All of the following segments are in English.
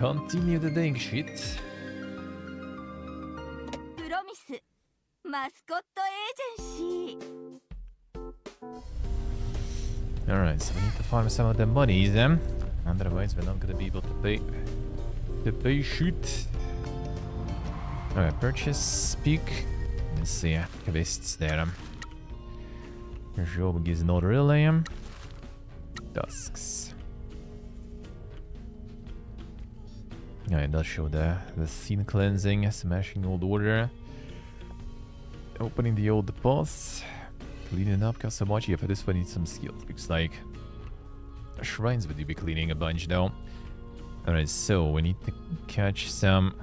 continue the dang shit. Mascot agency. Alright, so we need to farm some of the monies then. Otherwise we're not gonna be able to pay shit. Alright, purchase, peak. Let's see, activists there. Job is not really. Dusks. Yeah, it does show the scene cleansing, smashing old order. Opening the old depots. Cleaning up Kasamachi. Yeah, for this one needs some skill. Looks like shrines would be cleaning a bunch though. Alright, so we need to catch some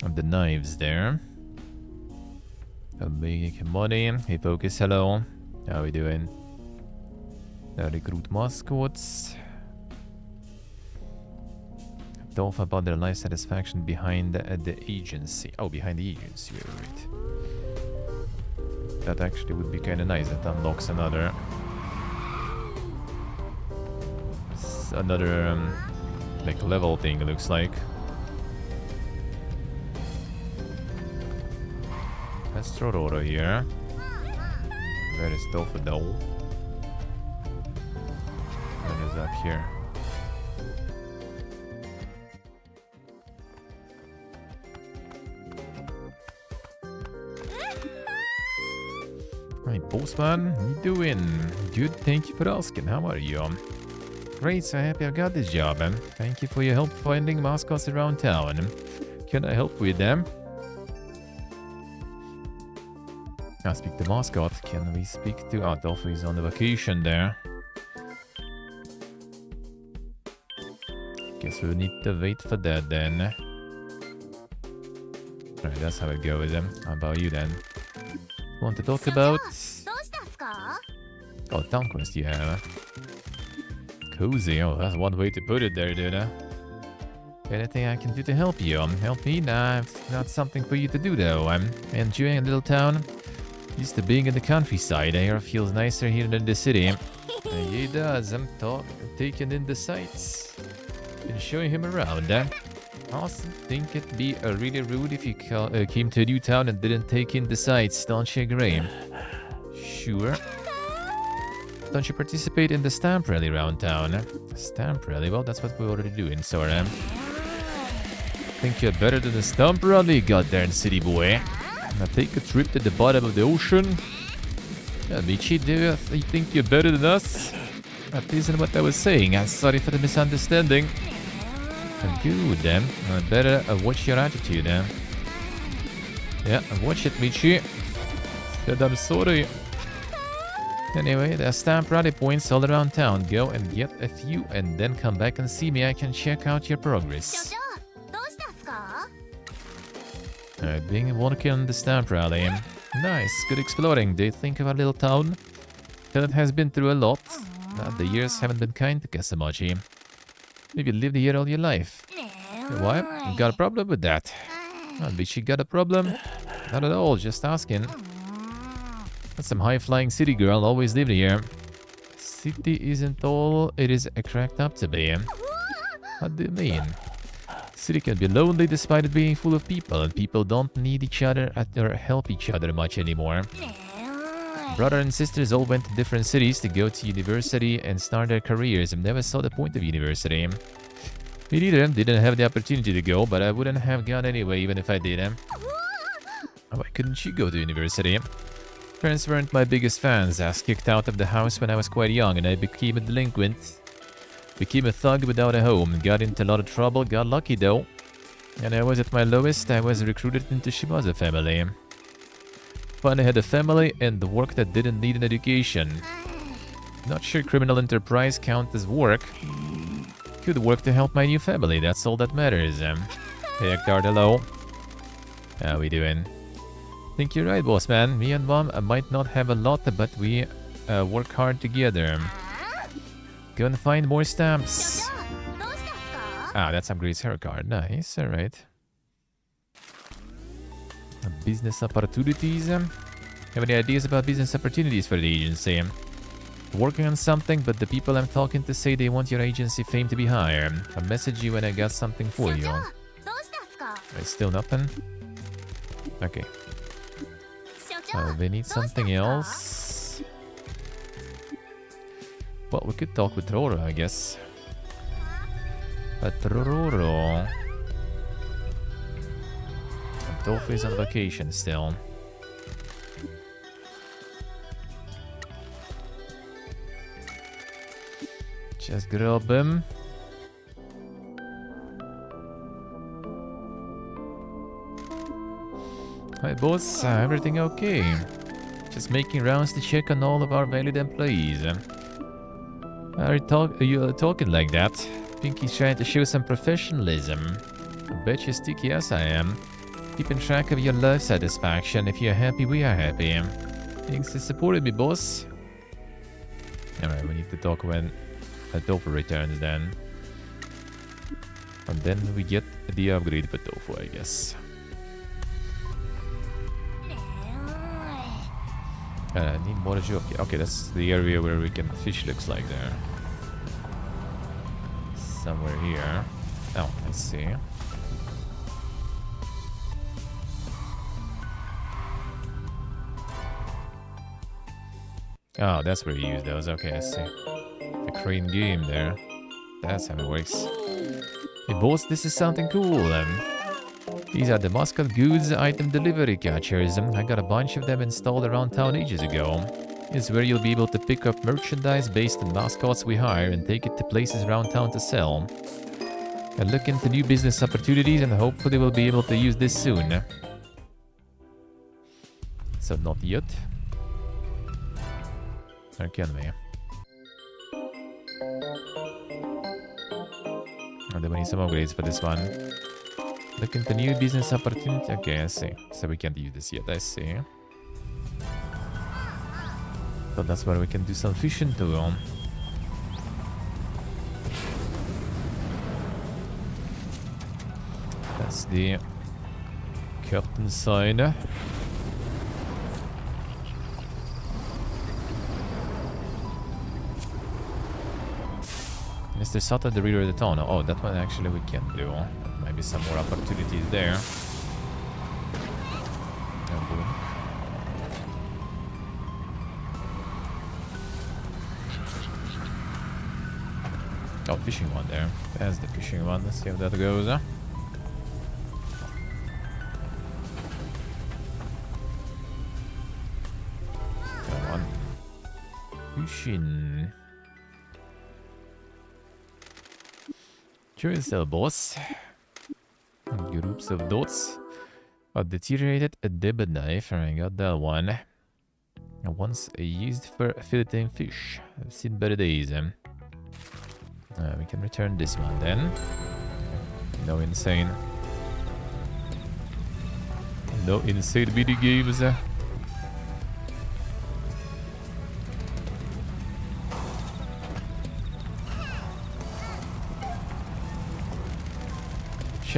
of the knives there. A big money. Hey Focus, hello. How we doing? Recruit mascots. Talk about their life satisfaction behind the agency. Oh, behind the agency, right. That actually would be kind of nice. That unlocks another like level thing, it looks like. Let's throw Roro here. Where is Tofu though? What is up here? Hi, Postman. How you doing? Good, thank you for asking. How are you? Great, so happy I got this job. Thank you for your help finding mascots around town. Can I help with them? I'll speak to Mascot. Can we speak to Adolfo? He's on the vacation there. Guess we'll need to wait for that then. Alright, that's how it goes then. How about you then? Want to talk about? Oh, town quest you have. Cozy, oh, that's one way to put it there, dude. Anything I can do to help you? Help me? Nah, it's not something for you to do though. I'm enjoying a little town. Used to being in the countryside. Air feels nicer here than the city. Yeah, it does. I'm taking in the sights and showing him around. Awesome. Think it'd be really rude if you came to a new town and didn't take in the sights, don't you agree? Sure. Don't you participate in the stamp rally around town? Stamp rally? Well, that's what we're already doing, Sora. Think you're better than the stamp rally, goddamn city boy. Now take a trip to the bottom of the ocean. Yeah, Michi, do you think you're better than us? That isn't what I was saying. I'm sorry for the misunderstanding. Good, then. Better watch your attitude, then. Yeah, watch it, Michi. Said I'm sorry. Anyway, there are stamp rally points all around town. Go and get a few and then come back and see me. I can check out your progress. Being working on the stamp rally. Nice, good exploring. Do you think of our little town? That has been through a lot. The years haven't been kind to Kasamachi. Maybe you lived here all your life. Why? You got a problem with that? Bitch, you got a problem? Not at all, just asking. That's some high-flying city girl, always lived here. City isn't all it is cracked up to be. What do you mean? City can be lonely despite it being full of people, and people don't need each other or help each other much anymore. Brother and sisters all went to different cities to go to university and start their careers and never saw the point of university. Me neither, didn't have the opportunity to go, but I wouldn't have gone anyway even if I did. Why couldn't she go to university? Parents weren't my biggest fans. I was kicked out of the house when I was quite young and I became a delinquent. Became a thug without a home, got into a lot of trouble, got lucky though. And I was at my lowest, I was recruited into Shimazu family. Finally had a family and work that didn't need an education. Not sure criminal enterprise count as work. Could work to help my new family, that's all that matters. Hey Hector, hello. How we doing? Think you're right, boss man. Me and mom might not have a lot, but we work hard together. Go and find more stamps. Ah, that upgrades her card. Nice, alright. Business opportunities. Have any ideas about business opportunities for the agency? Working on something, but the people I'm talking to say they want your agency fame to be higher. I'll message you when I got something for 社 you. 長どうしたんすか There's still nothing? Okay. 所長 They need どうしたんすか something else. Well, we could talk with Roro, I guess. But Roro... Dolphy's on vacation still. Just grab him. Hi boss, everything okay? Just making rounds to check on all of our valued employees. Are you talking like that? Pinky's trying to show some professionalism. I bet you stick, yes I am. Keeping track of your life satisfaction. If you're happy, we are happy. Thanks for supporting me, boss. Alright, we need to talk when Tofu returns then. And then we get the upgrade for Tofu, I guess. I need more job. Okay, that's the area where we can fish, looks like there. Somewhere here. Oh, I see. Oh, that's where you use those. Okay, I see. The crane game there. That's how it works. Hey boss, this is something cool. These are the Mascot goods item delivery catchers. I got a bunch of them installed around town ages ago. It's where you'll be able to pick up merchandise based on mascots we hire and take it to places around town to sell. I look into new business opportunities and hopefully we'll be able to use this soon. So not yet. Or can we? Oh, then we need some upgrades for this one. Look into new business opportunity. Okay, I see. So we can't use this yet, I see. So that's where we can do some fishing too. That's the captain side. Mr. Sutton, the reader of the town. Oh, that one actually we can do. Maybe some more opportunities there. Oh, boom. Oh, fishing one there. There's the fishing one. Let's see how that goes. Come on. Fishing. Sure, boss. Groups of dots. A deteriorated debit knife. I got that one. Once used for filleting fish. I've seen better days. We can return this one then. No insane. No insane video games.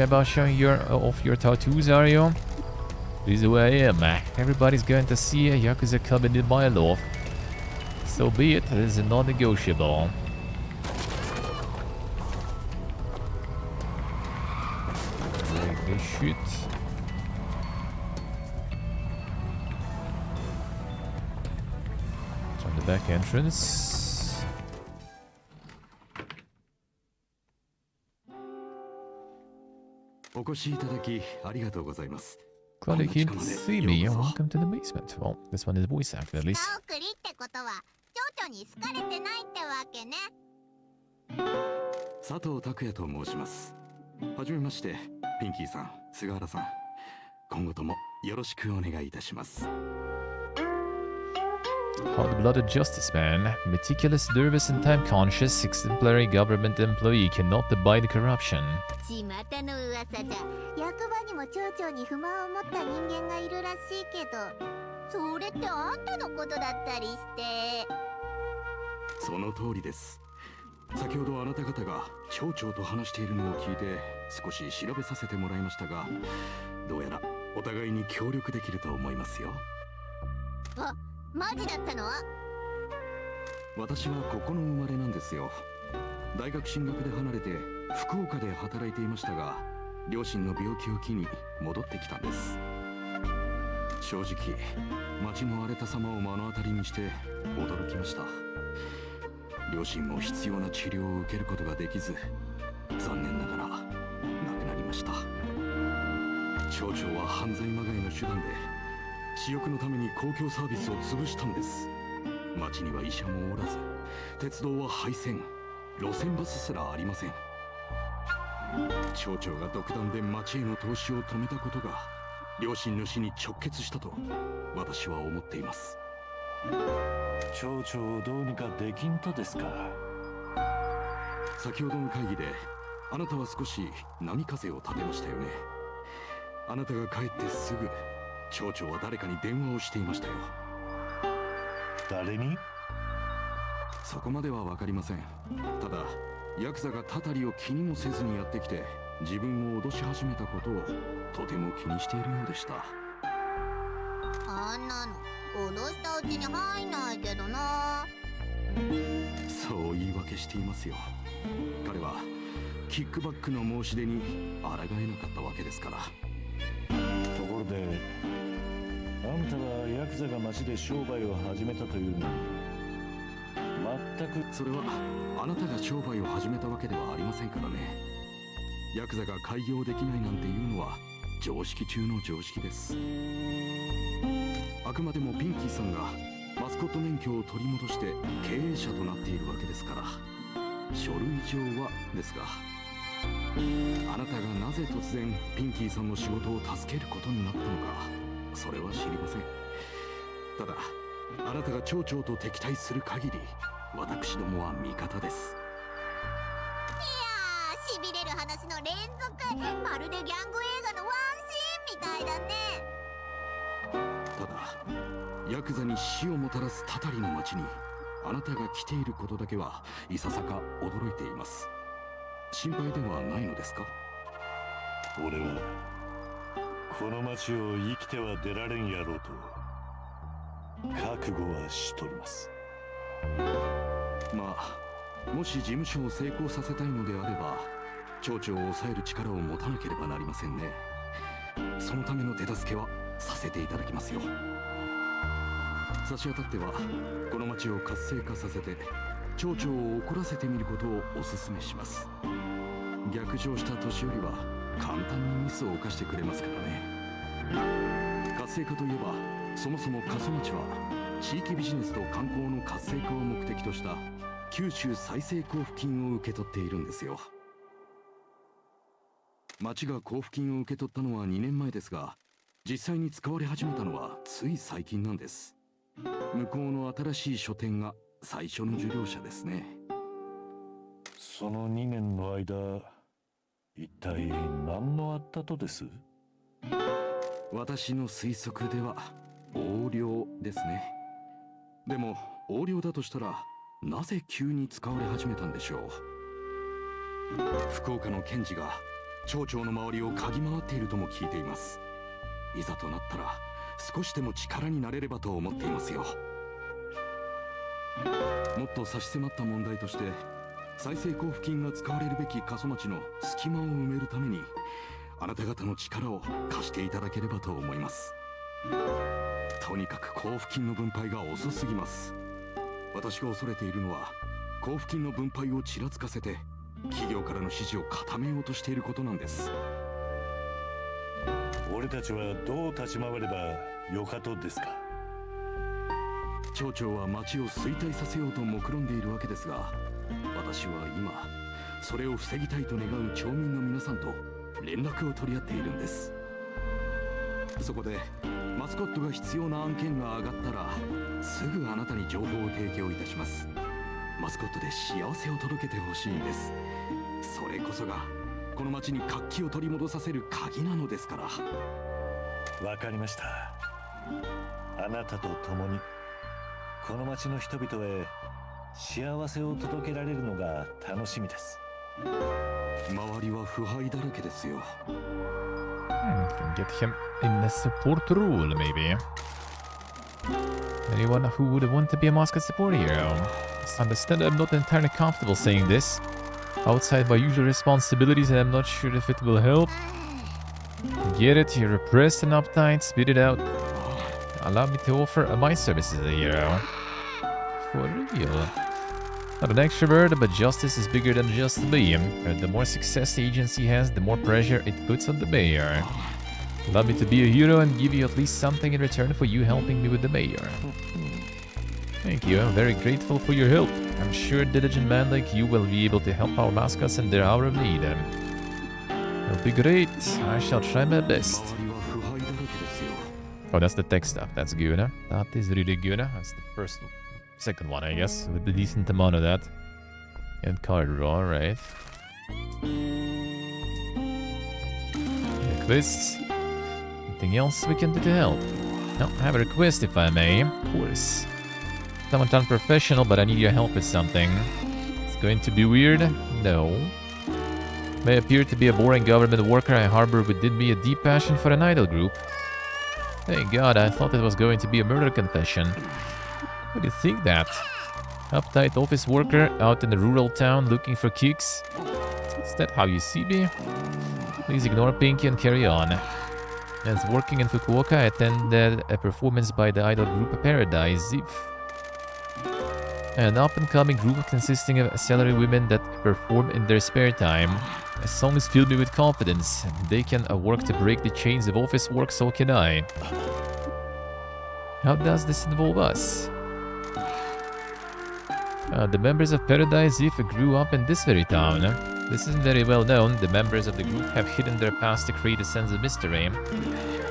About showing off your tattoos, are you? This is who I am. Everybody's going to see a Yakuza coming in my loft. So be it. This is non-negotiable. They shoot. From the back entrance. Glad you came to see me and welcome to the basement. Well, this one is voice acted at least. 送りってことは蝶々に好かれてないってわけね。佐藤拓也と申します。はじめまして、ピンキーさん、菅原さん。今後ともよろしくお願いいたします。Hot-blooded justice man, meticulous, nervous, and time-conscious, exemplary government employee cannot abide corruption. 巷の噂じゃ役場にも町長に不満を持った人間がいるらしいけど、それってあんたのことだったりして。その通りです。先ほどあなた方が町長と話しているのを聞いて少し調べさせてもらいましたが、どうやらお互いに協力できると思いますよ。あ、マジだったの？私はここの生まれなんですよ。大学進学で離れて福岡で働いていましたが、両親の病気を機に戻ってきたんです。正直街の荒れた様を目の当たりにして驚きました。両親も必要な治療を受けることができず、残念ながら亡くなりました。町長は犯罪まがいの手段で私欲のために公共サービスを潰したんです。町には医者もおらず、鉄道は廃線、路線バスすらありません。町長が独断で町への投資を止めたことが両親の死に直結したと私は思っています。町長をどうにかできんとですか。先ほどの会議であなたは少し波風を立てましたよね。あなたが帰ってすぐ町長は誰かに電話をしていましたよ。誰に？そこまでは分かりません。ただヤクザがたたりを気にもせずにやってきて自分を脅し始めたことをとても気にしているようでした。あんなの脅したうちに入んないけどな。そう言い訳していますよ。彼はキックバックの申し出に抗えなかったわけですから。ところで、あんたがヤクザが町で商売を始めたというのに、全く。それはあなたが商売を始めたわけではありませんからね。ヤクザが開業できないなんていうのは常識中の常識です。あくまでもピンキーさんがマスコット免許を取り戻して経営者となっているわけですから、書類上はですが、あなたがなぜ突然ピンキーさんの仕事を助けることになったのか、それは知りません。ただあなたが町長と敵対する限り私どもは味方です。いやー、しびれる話の連続、まるでギャング映画のワンシーンみたいだね。ただヤクザに死をもたらすたたりの町にあなたが来ていることだけはいささか驚いています。心配ではないのですか？俺はこの町を生きては出られんやろうと覚悟はしとります。まあもし事務所を成功させたいのであれば町長を抑える力を持たなければなりませんね。そのための手助けはさせていただきますよ。差し当たってはこの町を活性化させて町長を怒らせてみることをお勧めします。逆上した年寄りは簡単にミスを犯してくれますからね。活性化といえばそもそも過疎町は地域ビジネスと観光の活性化を目的とした九州再生交付金を受け取っているんですよ。町が交付金を受け取ったのは2年前ですが、実際に使われ始めたのはつい最近なんです。向こうの新しい書店が最初の受領者ですね。その2年の間、一体何のあったとです？私の推測では横領ですね。でも横領だとしたらなぜ急に使われ始めたんでしょう。福岡の検事が町長の周りを嗅ぎ回っているとも聞いています。いざとなったら少しでも力になれればと思っていますよ。もっと差し迫った問題として再生交付金が使われるべき過疎町の隙間を埋めるためにあなた方の力を貸していただければと思います。とにかく交付金の分配が遅すぎます。私が恐れているのは交付金の分配をちらつかせて企業からの支持を固めようとしていることなんです。俺たちはどう立ち回ればよかとですか？町長は町を衰退させようと目論んでいるわけですが、私は今それを防ぎたいと願う町民の皆さんと連絡を取り合っているんです。そこでマスコットが必要な案件が上がったらすぐあなたに情報を提供いたします。マスコットで幸せを届けてほしいんです。それこそがこの町に活気を取り戻させる鍵なのですから。わかりました。あなたと共にこの町の人々へ幸せを届けられるのが楽しみです。周りは腐敗だらけですよ。Can get him in the support role, maybe. Anyone who would want to be a Mascot support hero? Just understand I'm not entirely comfortable saying this. Outside my usual responsibilities, and I'm not sure if it will help. Get it? You're repressed and uptight. Spit it out. Allow me to offer my services as a hero. For real. Not an extrovert, but justice is bigger than just me. The more success the agency has, the more pressure it puts on the mayor. Allow me to be a hero and give you at least something in return for you helping me with the mayor. Thank you, I'm very grateful for your help. I'm sure a diligent man like you will be able to help our mascots in their hour of need. It'll be great. I shall try my best. Oh, that's the tech stuff. That's good, huh? That is really good. That's the second one, I guess, with a decent amount of that. And card draw, right? Requests. Anything else we can do to help? No, I have a request if I may. Of course. Somewhat unprofessional, but I need your help with something. It's going to be weird? No. May appear to be a boring government worker I harbor within me a deep passion for an idol group. Thank God, I thought it was going to be a murder confession. Why do you think that? Uptight office worker out in a rural town looking for kicks? Is that how you see me? Please ignore Pinky and carry on. As working in Fukuoka, I attended a performance by the idol group Paradise Ziv. An up-and-coming group consisting of salary women that perform in their spare time. The songs fill me with confidence. They can work to break the chains of office work, so can I. How does this involve us? The members of Paradise If grew up in this very town. This isn't very well known. The members of the group have hidden their past to create a sense of mystery.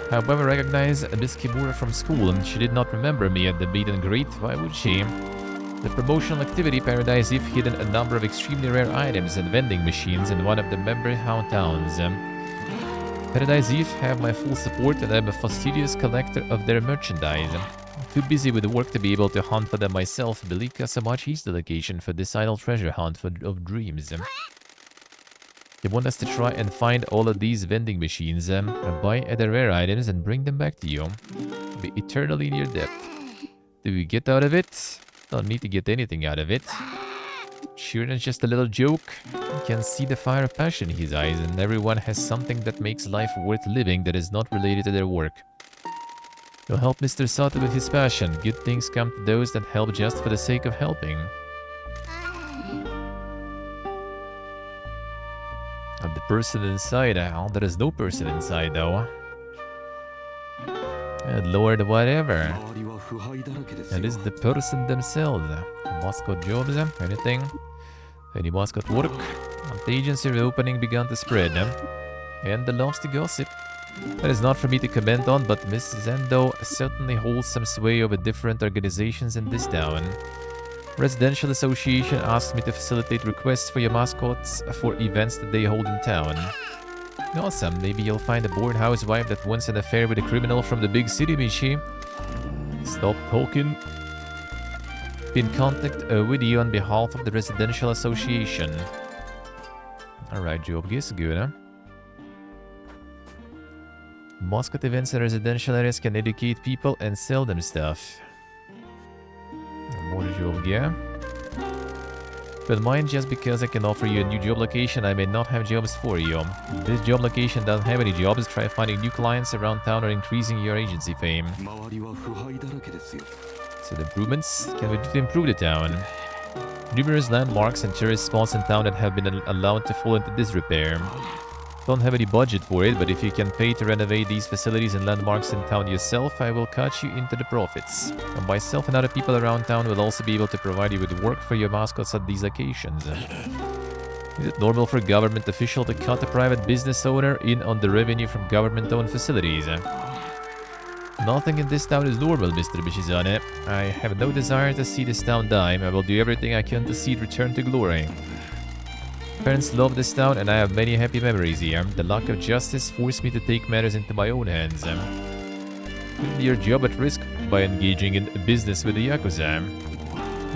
However, I recognize Miss Kimura from school, and she did not remember me at the meet and greet. Why would she? The promotional activity Paradise If hidden a number of extremely rare items and vending machines in one of the member towns. Paradise If have my full support, and I'm a fastidious collector of their merchandise. I'm too busy with work to be able to hunt for them myself. Belika Samachi is the location for this idle treasure hunt of dreams. They want us to try and find all of these vending machines, buy other rare items and bring them back to you. Be eternally in your debt. Do we get out of it? Don't need to get anything out of it. Sure, it's just a little joke. You can see the fire of passion in his eyes, and everyone has something that makes life worth living that is not related to their work. You'll help Mr. Sato with his passion. Good things come to those that help just for the sake of helping. I'm the person inside. There is no person inside, though. And Lord, whatever. That is the person themselves. Mascot jobs, anything? Any mascot work? The agency reopening began to spread. And the loves to gossip. That is not for me to comment on, but Miss Zendo certainly holds some sway over different organizations in this town. Residential Association asked me to facilitate requests for your mascots for events that they hold in town. Awesome, maybe you'll find a bored housewife that wants an affair with a criminal from the big city, Michi. Stop talking. Be in contact with you on behalf of the Residential Association. Alright, job is good, huh? Mascot events in residential areas can educate people and sell them stuff. More job, yeah. But mind, just because I can offer you a new job location, I may not have jobs for you. If this job location doesn't have any jobs, try finding new clients around town or increasing your agency fame. So the improvements? Can we do to improve the town? Numerous landmarks and tourist spots in town that have been allowed to fall into disrepair. Don't have any budget for it, but if you can pay to renovate these facilities and landmarks in town yourself, I will cut you into the profits. And myself and other people around town will also be able to provide you with work for your mascots at these locations. Is it normal for a government official to cut a private business owner in on the revenue from government-owned facilities? Nothing in this town is normal, Mr. Bishizane. I have no desire to see this town die. I will do everything I can to see it return to glory. Parents love this town, and I have many happy memories here. The lack of justice forced me to take matters into my own hands. Put your job at risk by engaging in business with the Yakuza.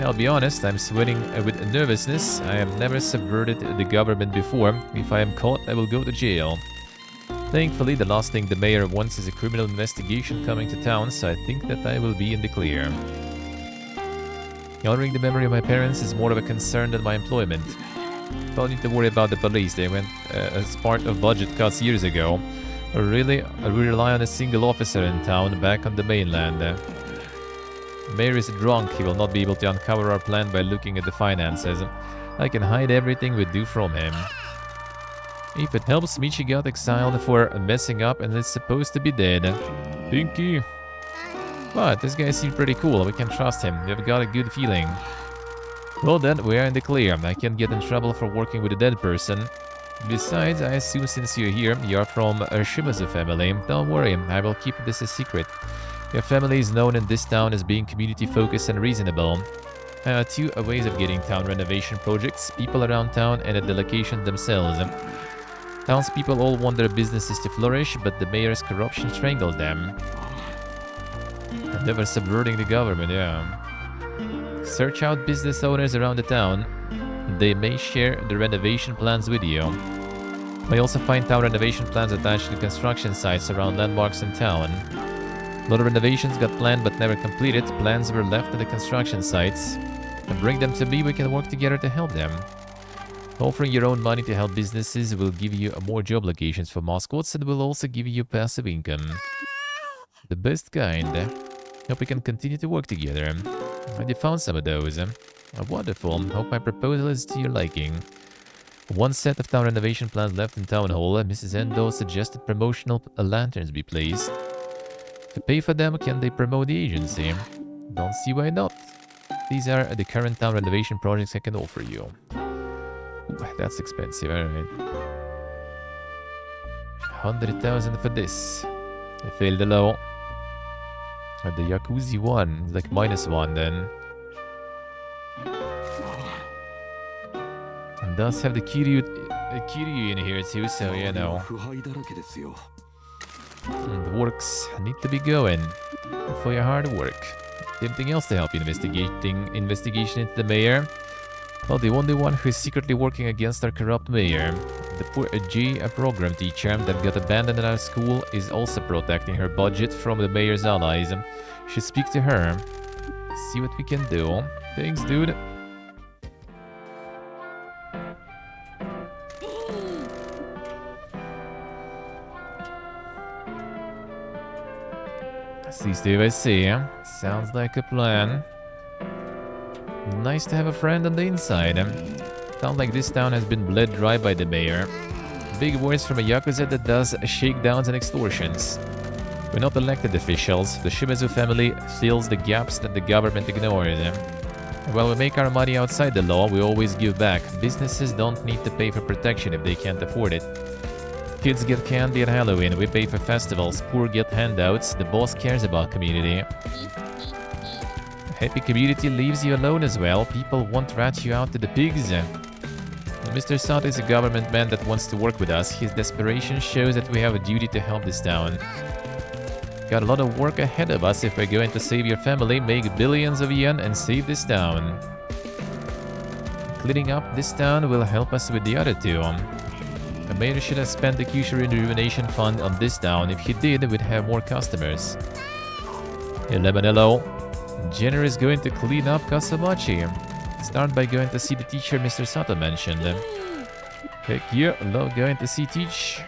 I'll be honest, I'm sweating with nervousness. I have never subverted the government before. If I am caught, I will go to jail. Thankfully, the last thing the mayor wants is a criminal investigation coming to town, so I think that I will be in the clear. Honoring the memory of my parents is more of a concern than my employment. Don't need to worry about the police, they went as part of budget cuts years ago. We rely on a single officer in town back on the mainland. Mayor is drunk, he will not be able to uncover our plan by looking at the finances. I can hide everything we do from him. If it helps, Michi got exiled for messing up and is supposed to be dead. Pinky. But this guy seems pretty cool, we can trust him, we've got a good feeling. Well then, we are in the clear. I can't get in trouble for working with a dead person. Besides, I assume since you're here, you're from Shimazu family. Don't worry, I will keep this a secret. Your family is known in this town as being community-focused and reasonable. Two ways of getting town renovation projects, people around town and at the location themselves. Townspeople all want their businesses to flourish, but the mayor's corruption strangles them. And they were subverting the government, yeah. Search out business owners around the town. They may share the renovation plans with you. May also find town renovation plans attached to construction sites around landmarks in town. A lot of renovations got planned but never completed. Plans were left at the construction sites. And bring them to me, we can work together to help them. Offering your own money to help businesses will give you more job locations for mascots and will also give you passive income. The best kind. Hope we can continue to work together. And you found some of those. Wonderful. Hope my proposal is to your liking. One set of town renovation plans left in Town Hall. Mrs. Endo suggested promotional lanterns be placed. To pay for them, can they promote the agency? Don't see why not. These are the current town renovation projects I can offer you. Ooh, that's expensive, alright. 100,000 for this. I failed the low. The Yakuza 1, like -1 then. And does have the Kiryu in here too, so you know. And the works need to be going. For your hard work. Anything else to help you investigation into the mayor? Well, the only one who is secretly working against our corrupt mayor. The poor G, a program teacher that got abandoned at our school, is also protecting her budget from the mayor's allies. Should speak to her. See what we can do. Thanks, dude. I see. Sounds like a plan. Nice to have a friend on the inside. Sounds like this town has been bled dry by the mayor. Big words from a Yakuza that does shakedowns and extortions. We're not elected officials. The Shimazu family fills the gaps that the government ignores. While we make our money outside the law, we always give back. Businesses don't need to pay for protection if they can't afford it. Kids get candy at Halloween, we pay for festivals, poor get handouts, the boss cares about community. Happy community leaves you alone as well, people won't rat you out to the pigs. Mr. Sato is a government man that wants to work with us, his desperation shows that we have a duty to help this town. Got a lot of work ahead of us if we're going to save your family, make billions of yen and save this town. Cleaning up this town will help us with the other two. The mayor should have spent the Kyushu Rejuvenation Fund on this town. If he did, we'd have more customers. Hey, Lemonello. Jenner is going to clean up Kasamachi. Start by going to see the teacher Mr. Sato mentioned. Heck yeah, love going to see Teach.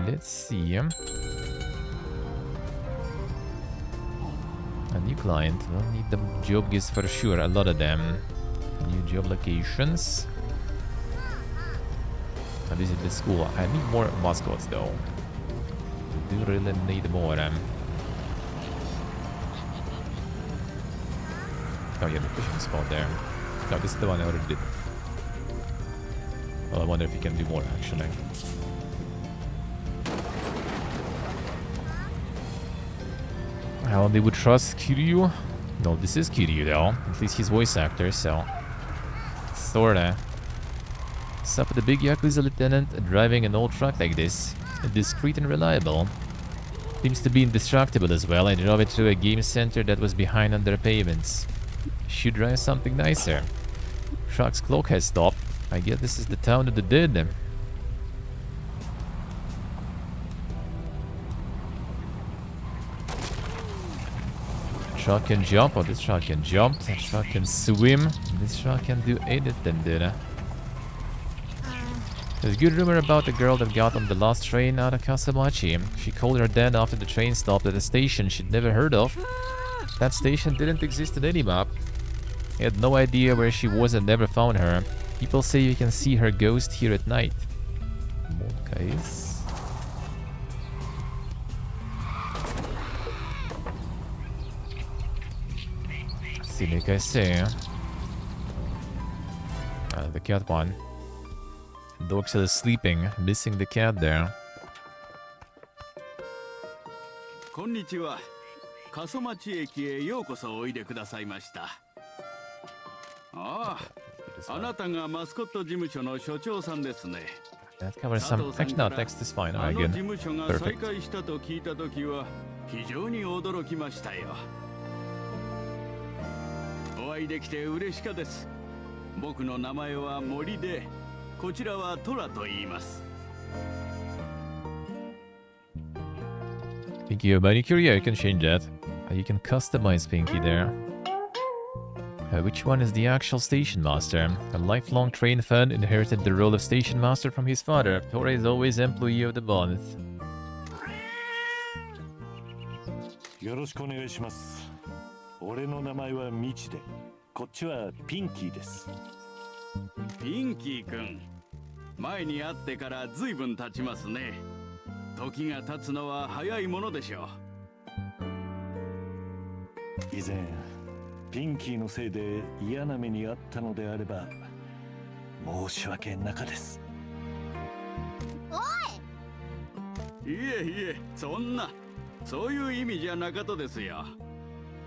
Let's see. A new client. We'll need the job gigs for sure, a lot of them. New job locations. I visit the school. I need more mascots though. We do really need more. Oh yeah, the fishing spot there. No, this is the one I already did. Well, I wonder if you can do more actually. How they would trust Kiryu? No, this is Kiryu though. At least he's voice actor, so... Sorta. What's up with the big Yakuza lieutenant driving an old truck like this? Discreet and reliable. Seems to be indestructible as well. I drove it to a game center that was behind on their payments. Should try something nicer. Truck's clock has stopped. I guess this is the town of the dead. Truck can jump. Oh, this truck can jump. That truck can swim. This truck can do anything, dude. There's good rumor about the girl that got on the last train out of Kasamachi. She called her dad after the train stopped at a station she'd never heard of. That station didn't exist in any map. He had no idea where she was and never found her. People say you can see her ghost here at night. More guys. Scenic, I say. The cat one. Dog still sleeping, missing the cat there. こんにちは。過疎町駅へようこそおいでくださいました。ああ、あなたがマスコット事務所の所長さんですね。That covers some. Actually, no, text is fine. Alright, good. 事務所が再開したと聞いたときは非常に驚きましたよ。お会いできて嬉しかです。僕の名前は森で、こちらはトラと言います。Thank you, manicure. Yeah, you can change that. You can customize Pinky there. Which one is the actual station master? A lifelong train fan inherited the role of station master from his father. Tora is always employee of the month. よろしくお願いします。俺の名前はミチで、こっちはピンキーです。ピンキー君、前に会ってからずいぶん経ちますね。時が経つのは早いものでしょう。以前ピンキーのせいで嫌な目にあったのであれば申し訳なかです。いえいえ、そういう意味じゃなかとですよ。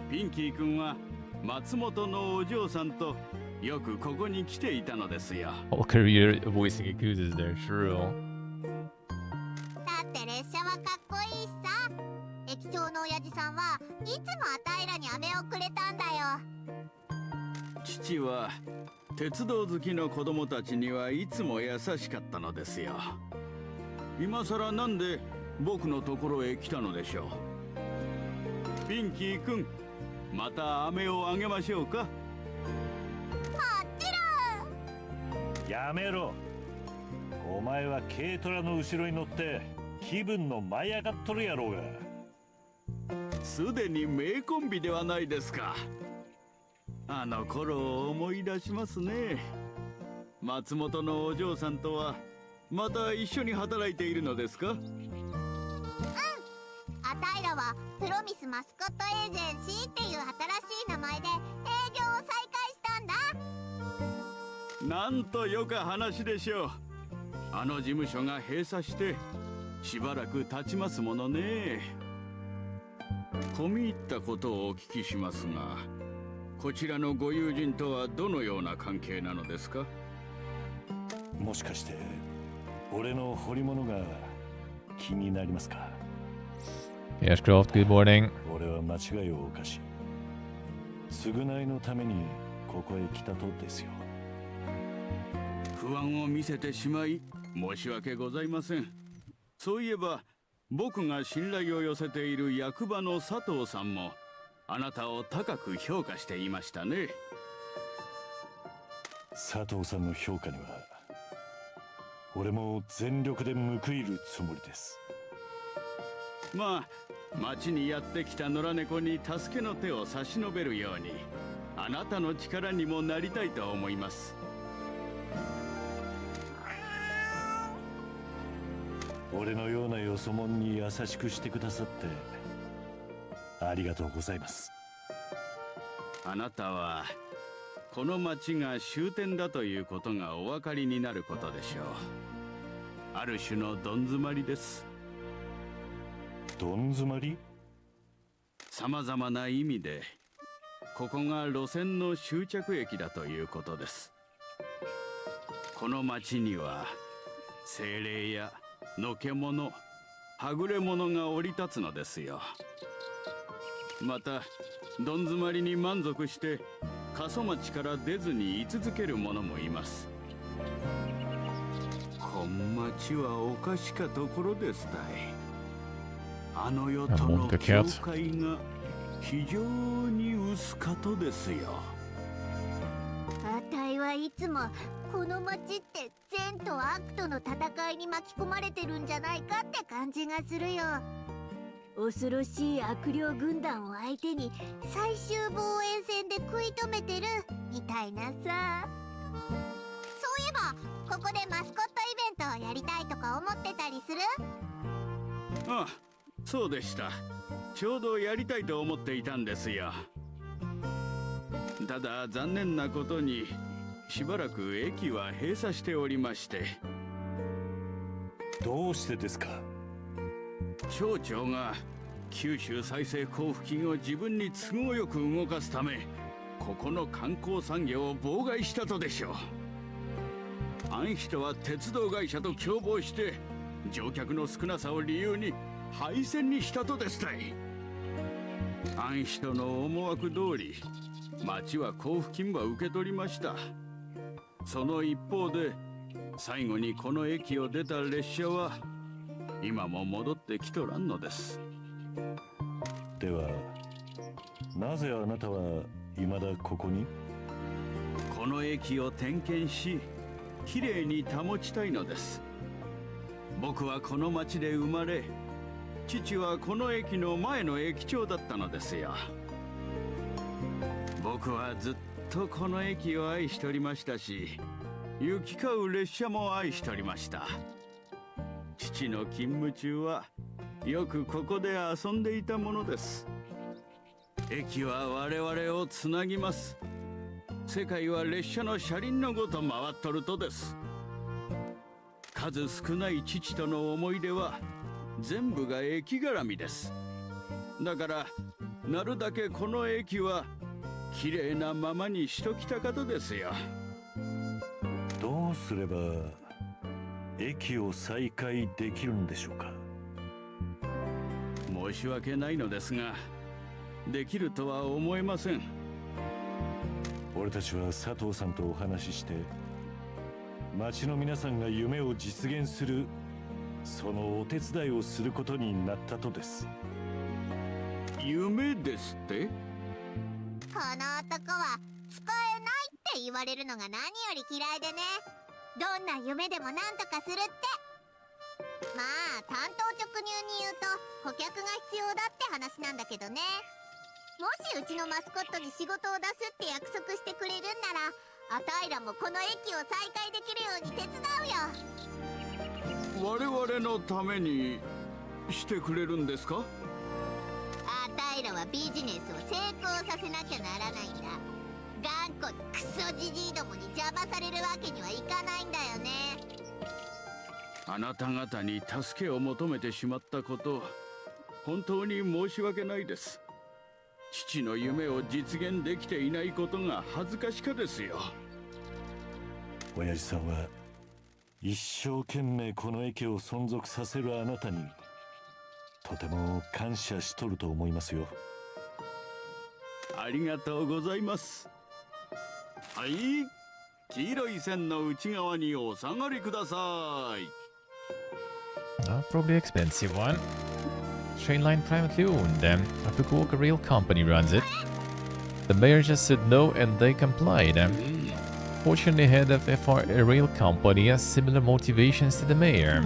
ピンキー君は松本のお嬢さんとよくここに来ていたのですよ。Whole career voicing Yakuza is there, true. だって列車はかっこいいしさ。駅長の親父さんはいつもあたいらに飴をくれたんだよ。父は鉄道好きの子供たちにはいつも優しかったのですよ。今さらなんで僕のところへ来たのでしょう。ピンキー君、また飴をあげましょうか。やめろ。お前は軽トラの後ろに乗って気分の舞い上がっとるやろうが。すでに名コンビではないですか。あの頃を思い出しますね。松本のお嬢さんとはまた一緒に働いているのですか？あたいらはプロミスマスコットエージェンシーっていう新しい名前で営業を再開したんだ。なんとよか話でしょう。あの事務所が閉鎖してしばらく経ちますものね。込み入ったことをお聞きしますが、こちらのご友人とはどのような関係なのですか？もしかして俺の彫り物が気になりますか？ Yes, Croft, good morning. 俺は間違いを犯し、償いのためにここへ来たとですよ。不安を見せてしまい申し訳ございません。そういえば僕が信頼を寄せている役場の佐藤さんもあなたを高く評価していましたね。佐藤さんの評価には俺も全力で報いるつもりです。まあ町にやってきた野良猫に助けの手を差し伸べるようにあなたの力にもなりたいと思います。俺のようなよそ者に優しくしてくださってありがとうございます。あなたはこの町が終点だということがお分かりになることでしょう。ある種のどん詰まりです。どん詰まり？さまざまな意味でここが路線の終着駅だということです。この町には精霊やのけ者、はぐれ者が降り立つのですよ。またどん詰まりに満足して過疎町から出ずに居続ける者もいます。こん町はおかしかところですたい。あの世との境界が非常に薄かとですよ。あたいはいつもこの町って善と悪との戦いに巻き込まれてるんじゃないかって感じがするよ。恐ろしい悪霊軍団を相手に最終防衛戦で食い止めてるみたいなさ。そういえばここでマスコットイベントをやりたいとか思ってたりする？ああ、そうでした。ちょうどやりたいと思っていたんですよ。ただ残念なことにしばらく駅は閉鎖しておりまして。どうしてですか？町長が九州再生交付金を自分に都合よく動かすため、ここの観光産業を妨害したとでしょう。アンヒトは鉄道会社と共謀して乗客の少なさを理由に廃線にしたとですたい。アンヒトの思惑通り町は交付金は受け取りました。その一方で最後にこの駅を出た列車は今も戻ってきとらんのです。ではなぜあなたは未だここに？この駅を点検しきれいに保ちたいのです。僕はこの町で生まれ、父はこの駅の前の駅長だったのですよ。僕はずっとこの駅を愛しておりましたし、行き交う列車も愛しておりました。父の勤務中はよくここで遊んでいたものです。駅は我々をつなぎます。世界は列車の車輪のごと回っとるとです。数少ない父との思い出は全部が駅絡みです。だからなるだけこの駅はきれいなままにしときたかとですよ。どうすれば駅を再開できるんでしょうか？申し訳ないのですが、できるとは思えません。俺たちは佐藤さんとお話しして、町の皆さんが夢を実現するそのお手伝いをすることになったとです。夢ですって？この男は使えないって言われるのが何より嫌いでね。どんな夢でも何とかするって。まあ単刀直入に言うと顧客が必要だって話なんだけどね。もしうちのマスコットに仕事を出すって約束してくれるんなら、あたいらもこの駅を再開できるように手伝うよ。我々のためにしてくれるんですか？あたいらはビジネスを成功させなきゃならないんだ。頑固なクソじじいどもに邪魔されるわけにはいかないんだよね。あなた方に助けを求めてしまったこと、本当に申し訳ないです。父の夢を実現できていないことが恥ずかしかですよ。親父さんは一生懸命この駅を存続させるあなたにとても感謝しとると思いますよ。ありがとうございます。はい、黄色い線の内側にお下がりください。Probably expensive one. Train line privately owned. A Fukuoka rail company runs it. The mayor just said no and they complied. Fortunately, head of FR rail company has similar motivations to the mayor.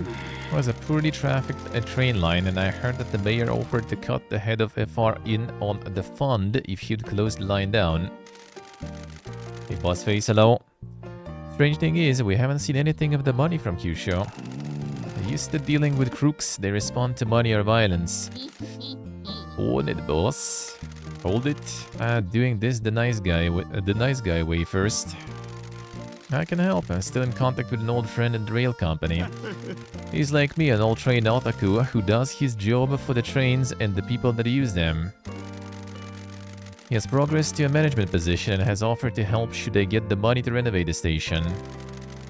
It was a poorly trafficked train line, and I heard that the mayor offered to cut the head of FR in on the fund if he'd close the line down. Hey, boss face, hello. Strange thing is, we haven't seen anything of the money from Kyushu. Used to dealing with crooks, they respond to money or violence. Hold it, boss. Hold it. Doing this the nice guy way first. I can help. I'm still in contact with an old friend in the rail company. He's like me, an old train otaku who does his job for the trains and the people that use them. He has progressed to a management position and has offered to help should they get the money to renovate the station.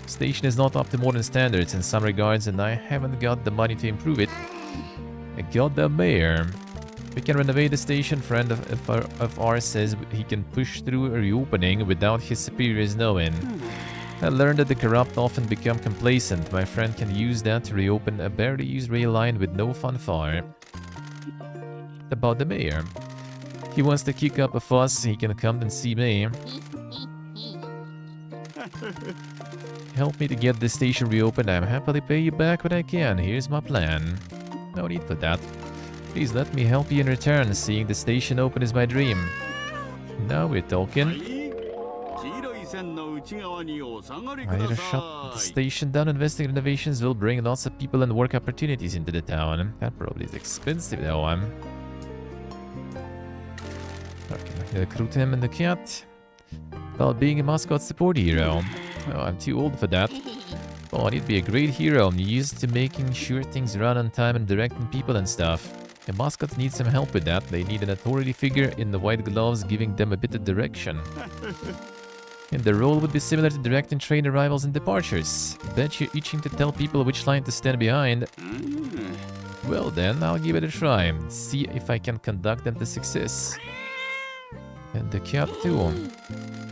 The station is not up to modern standards in some regards, and I haven't got the money to improve it. I got the mayor. We can renovate the station. Friend of ours says he can push through a reopening without his superiors knowing. I learned that the corrupt often become complacent. My friend can use that to reopen a barely used rail line with no fanfare. About the mayor. He wants to kick up a fuss, he can come and see me. Help me to get this station reopened. I'm happily pay you back when I can. Here's my plan. No need for that. Please let me help you in return. Seeing the station open is my dream. Now we're talking. I gotta shut the station down. Investing in renovations will bring lots of people and work opportunities into the town. That probably is expensive though. Okay, recruit him and the cat. About being a mascot support hero. Oh, I'm too old for that. Oh, he'd be a great hero. I'm used to making sure things run on time and directing people and stuff. The mascots need some help with that. They need an authority figure in the white gloves giving them a bit of direction. And the role would be similar to directing train arrivals and departures. Bet you're itching to tell people which line to stand behind. Well then, I'll give it a try. See if I can conduct them to success. And the cat too.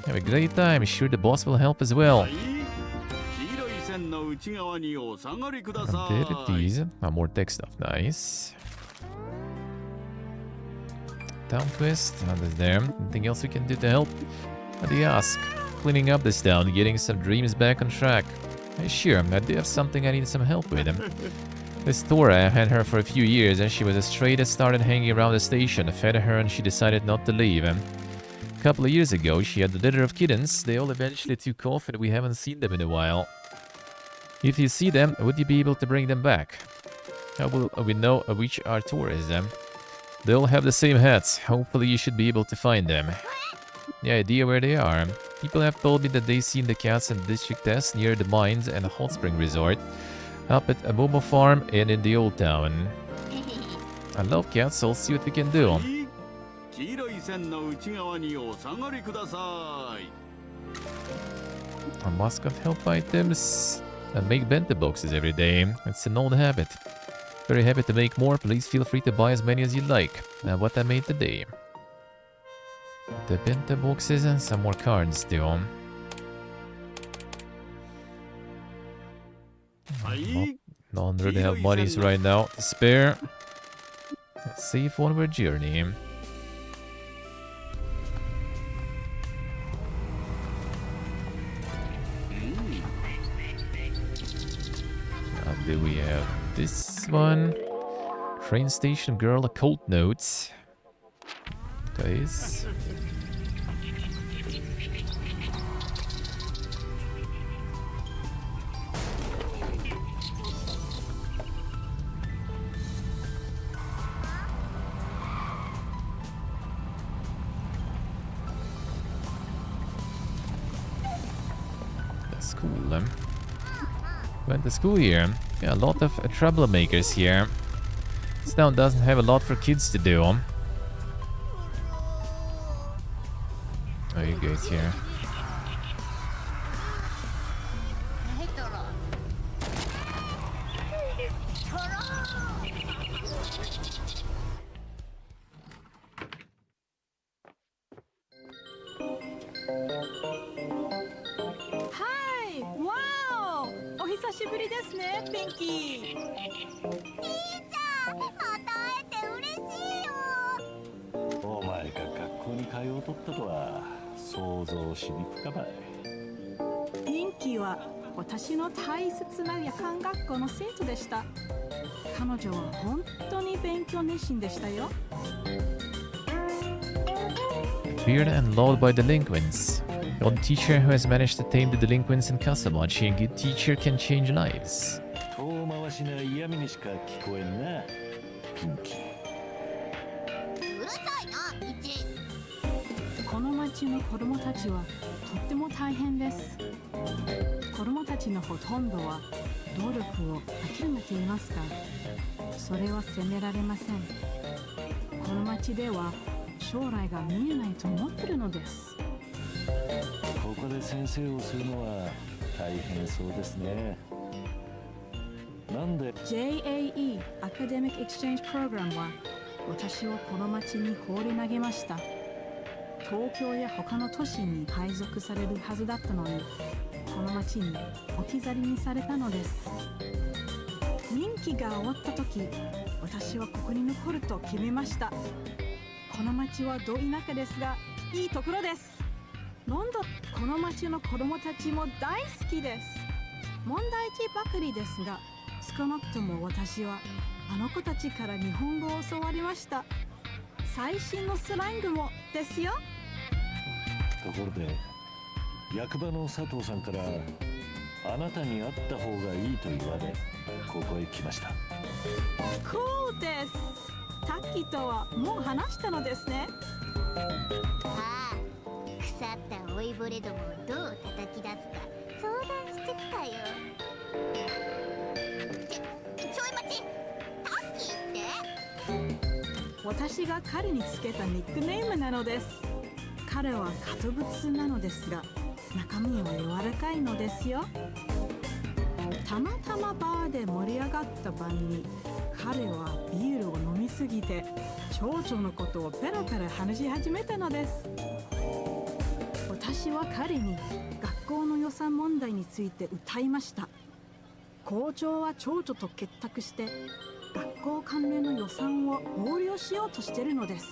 Have a great time. Sure the boss will help as well. Abilities. More tech stuff. Nice. Town twist. Nothing there. Anything else we can do to help? What do you ask? Cleaning up this town, getting some dreams back on track. Sure, I do have something I need some help with. This Tora, I've had her for a few years and she was as straight as started hanging around the station. I fed her and she decided not to leave. A couple of years ago, she had a litter of kittens. They all eventually took off and we haven't seen them in a while. If you see them, would you be able to bring them back? How will we know which our Tora is? They all have the same hats. Hopefully you should be able to find them. Any idea where they are? People have told me that they've seen the cats in District S near the mines and the hot spring resort, up at a Momo farm and in the old town. I love cats, so I'll see what we can do. A mascot help items. I make bento boxes every day. It's an old habit. Very happy to make more. Please feel free to buy as many as you like. What I made today. The bento boxes and some more cards too. Don't really have monies right now to spare. Let's save onward journey. Do we have this one? Train station girl occult notes. Guys. That's cool. Went to school here. Yeah, a lot of troublemakers here. This town doesn't have a lot for kids to do. Oh, you guys here. Feared and loved by delinquents. Old teacher who has managed to tame the delinquents in Kasamachi. A good teacher can change lives. この町の子供たちはとっても大変です。子供たちのほとんどは努力を諦めていますが、それは責められません。この町では将来が見えないと思ってるのです。ここで先生をするのは大変そうですね。なんで JAE Academic Exchange Program は私をこの町に放り投げました。東京や他の都市に配属されるはずだったのに、この町に置き去りにされたのです。任期が終わった時、私はここに残ると決めました。この町はど田舎ですがいいところです。なんだ、この町の子供たちも大好きです。問題児ばかりですが、少なくとも私はあの子たちから日本語を教わりました。最新のスラングもですよ。ところで役場の佐藤さんからあなたに会った方がいいと言われここへ来ました。こうです。タッキーとはもう話したのですね。ああ、腐った老いぼれどもをどう叩き出すか相談してきたよ。ちょい待ち、タッキーって？私が彼につけたニックネームなのです。彼は堅物なのですが、中身は柔らかいのですよ。たまたまバーで盛り上がった晩に、彼はビールを飲みすぎて町長のことをペラペラ話し始めたのです。私は彼に学校の予算問題について訴えました。校長は町長と結託して学校関連の予算を横領しようとしているのです。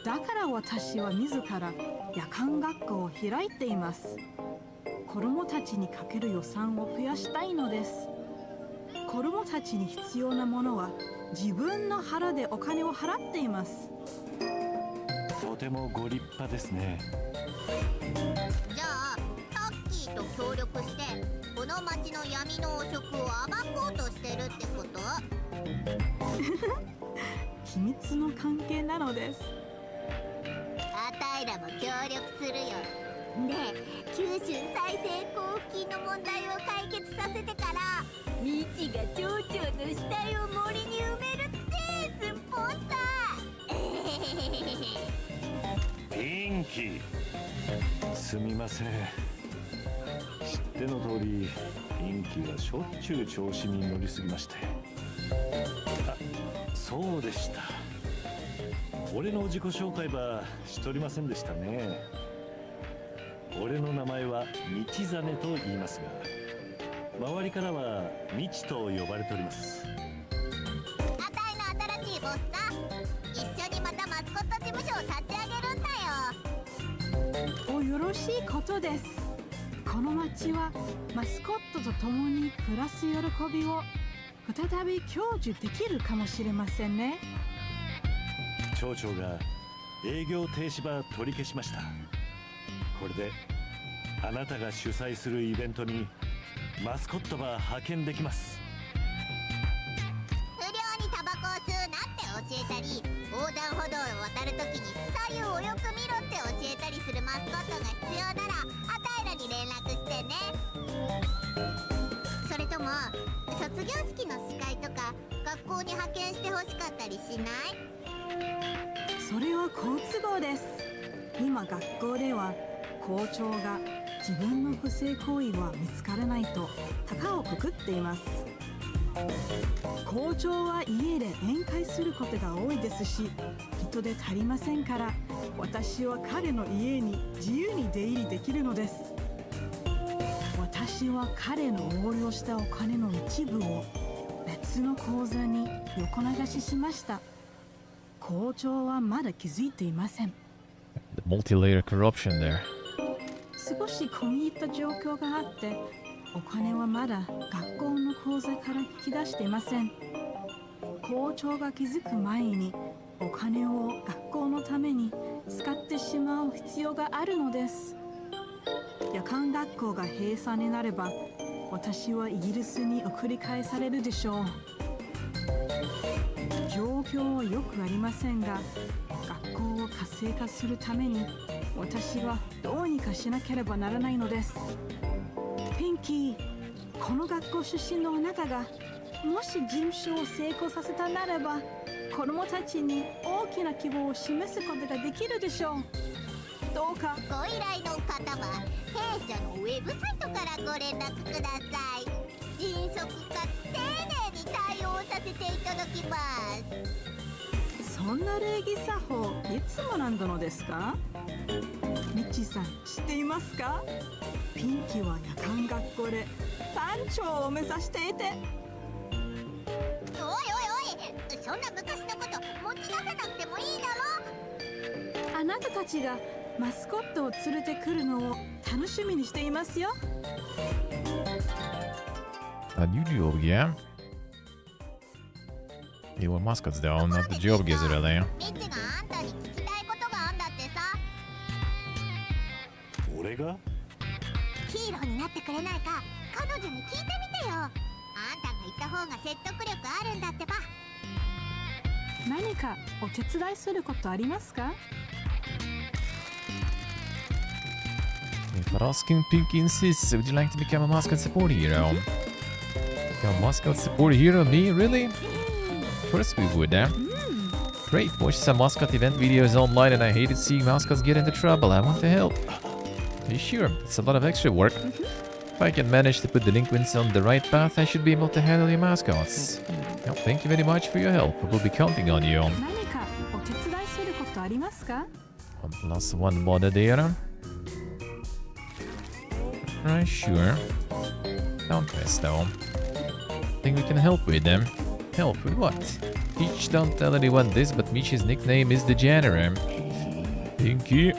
だから私は自ら夜間学校を開いています。子供たちにかける予算を増やしたいのです。子供たちに必要なものは自分の腹でお金を払っています。とてもご立派ですね。じゃあタッキーと協力してこの町の闇の汚職を暴こうとしてるってこと？秘密の関係なのです。あたいらも協力するよ。で、九州再生交付金の問題を解決させてからミチが町長の死体を森に埋めるってすっぽんさ。ピンキー、すみません。知っての通りピンキーはしょっちゅう調子に乗りすぎまして。あ、そうでした。俺の自己紹介はしとりませんでしたね。俺の名前は道真と言いますが、周りからは道と呼ばれております。あたいの新しいボスさ、一緒にまたマスコット事務所を立ち上げるんだよ。およろしいことです。この町はマスコットと共に暮らす喜びを再び享受できるかもしれませんね。町長が営業停止場取り消しました。これであなたが主催するイベントにマスコットバー派遣できます。不良にタバコを吸うなって教えたり、横断歩道を渡るときに左右をよく見ろって教えたりするマスコットが必要ならあたいらに連絡してね。それとも卒業式の司会とか学校に派遣してほしかったりしない？それは好都合です。今学校では校長が自分の不正行為は見つからないと高をくくっています。校長は家で宴会することが多いですし、人手足りませんから、私は彼の家に自由に出入りできるのです。私は彼の横領したお金の一部を別の口座に横流ししました。校長はまだ気づいていません。 The multi-layer corruption there. 少し込み入った状況があって、お金はまだ学校の口座から引き出していません。校長が気づく前にお金を学校のために使ってしまう必要があるのです。夜間学校が閉鎖になれば、私はイギリスに送り返されるでしょう。状況はよくありませんが、学校を活性化するために私はどうにかしなければならないのです。ピンキー、この学校出身のあなたがもし事務所を成功させたならば、子供たちに大きな希望を示すことができるでしょう。どうかご依頼の方は弊社のウェブサイトからご連絡ください。迅速かつ丁寧に対応させていただきます。そんな礼儀作法いつ学んだのですか？ミッチーさん知っていますか？ピンキーは夜間学校で班長を目指していて。おいおいおい、そんな昔のこと持ち出さなくてもいいだろ。あなたたちがマスコットを連れてくるのを楽しみにしていますよ。A new job, yeah? You want mascots though, not the job gives it really. ミッチがあんたに聞きたいことがあんだってさ。俺がヒーローになってくれないか、彼女に聞いてみてよ。あんたが言った方が説得力あるんだってば。何かお手伝いすることありますか？ If asking Pinky insists, would you like to become a mascot support hero? Become a mascot support hero? Me? Really? Of course we would, eh? Great, watch some mascot event videos online and I hated seeing mascots get into trouble. I want to help. Are you sure? It's a lot of extra work. If I can manage to put delinquents on the right path, I should be able to handle your mascots. Well, thank you very much for your help. We'll be counting on you. 何かお手伝いすることありますか？ Plus one mod there. Right, sure. Don't test though. Think we can help with them. Help with what? Peach, don't tell anyone this, but Michi's nickname is the janitor. Pinky.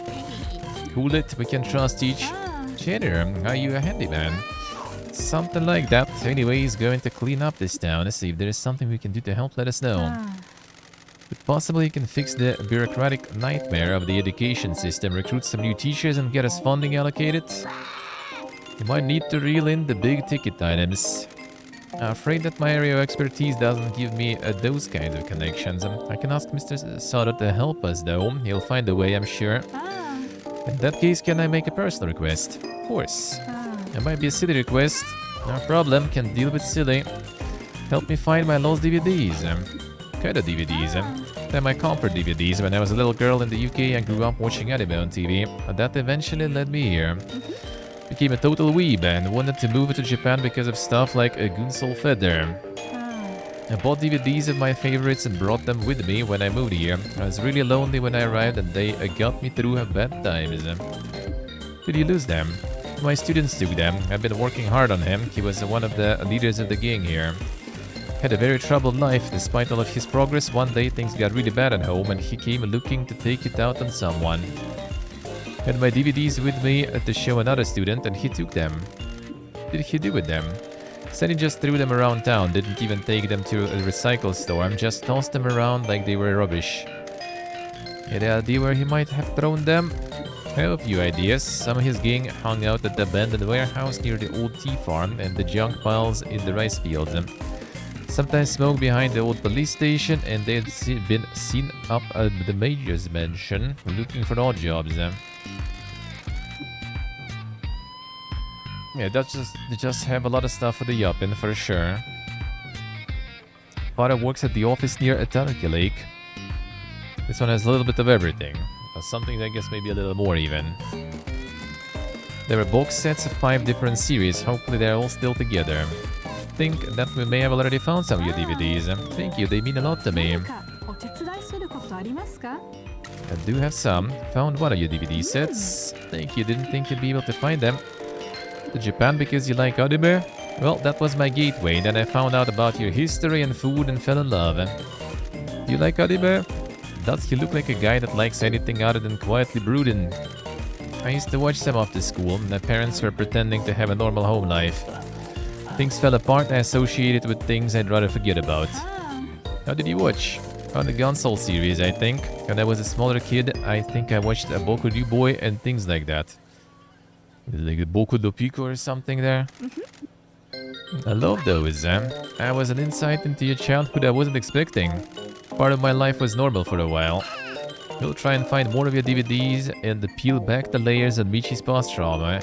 Cool it, we can trust each. Janitor, are you a handyman? Something like that. Anyway, he's going to clean up this town. Let's see if there is something we can do to help, let us know. But possibly you can fix the bureaucratic nightmare of the education system, recruit some new teachers and get us funding allocated. You might need to reel in the big ticket items. I'm afraid that my area of expertise doesn't give me those kinds of connections. I can ask Mr. Soda to help us though. He'll find a way, I'm sure. In that case, can I make a personal request? Of course. It might be a silly request. No problem, can deal with silly. Help me find my lost DVDs. Kind of DVDs. They're my comfort DVDs. When I was a little girl in the UK, I grew up watching anime on TV. That eventually led me here. Became a total weeb and wanted to move to Japan because of stuff like a Gunsol Feather. I bought DVDs of my favorites and brought them with me when I moved here. I was really lonely when I arrived and they got me through bad times. Did you lose them? My students took them. I've been working hard on him. He was one of the leaders of the gang here. Had a very troubled life. Despite all of his progress, one day things got really bad at home and he came looking to take it out on someone. Had my DVDs with me to show another student and he took them. What did he do with them? Said he just threw them around town, didn't even take them to a recycle store, and just tossed them around like they were rubbish. Any idea where he might have thrown them? I have a few ideas. Some of his gang hung out at the abandoned warehouse near the old tea farm and the junk piles in the rice fields. Sometimes smoked behind the old police station and they'd been seen up at the mayor's mansion looking for odd jobs. Yeah, they just have a lot of stuff for the yuppin' for sure. Father works at the office near Atanaki Lake. This one has a little bit of everything. Something I guess maybe a little more even. There are box sets of 5 different series. Hopefully they're all still together. Think that we may have already found some of your DVDs. Thank you, they mean a lot to me. 何かお手伝いすることありますか？ I do have some. Found one of your DVD sets. Thank you, didn't think you'd be able to find them. To Japan because you like anime? Well, that was my gateway. Then I found out about your history and food and fell in love. You like anime? Does he look like a guy that likes anything other than quietly brooding? I used to watch some after school. My parents were pretending to have a normal home life. Things fell apart. I associated with things I'd rather forget about. How did you watch? On the Gunsol series, I think. When I was a smaller kid, I think I watched a Boku no Boy and things like that. Like the Boku no Pico or something there. I love those. I was an insight into your childhood I wasn't expecting. Part of my life was normal for a while. We'll try and find more of your DVDs and peel back the layers of Michi's past trauma.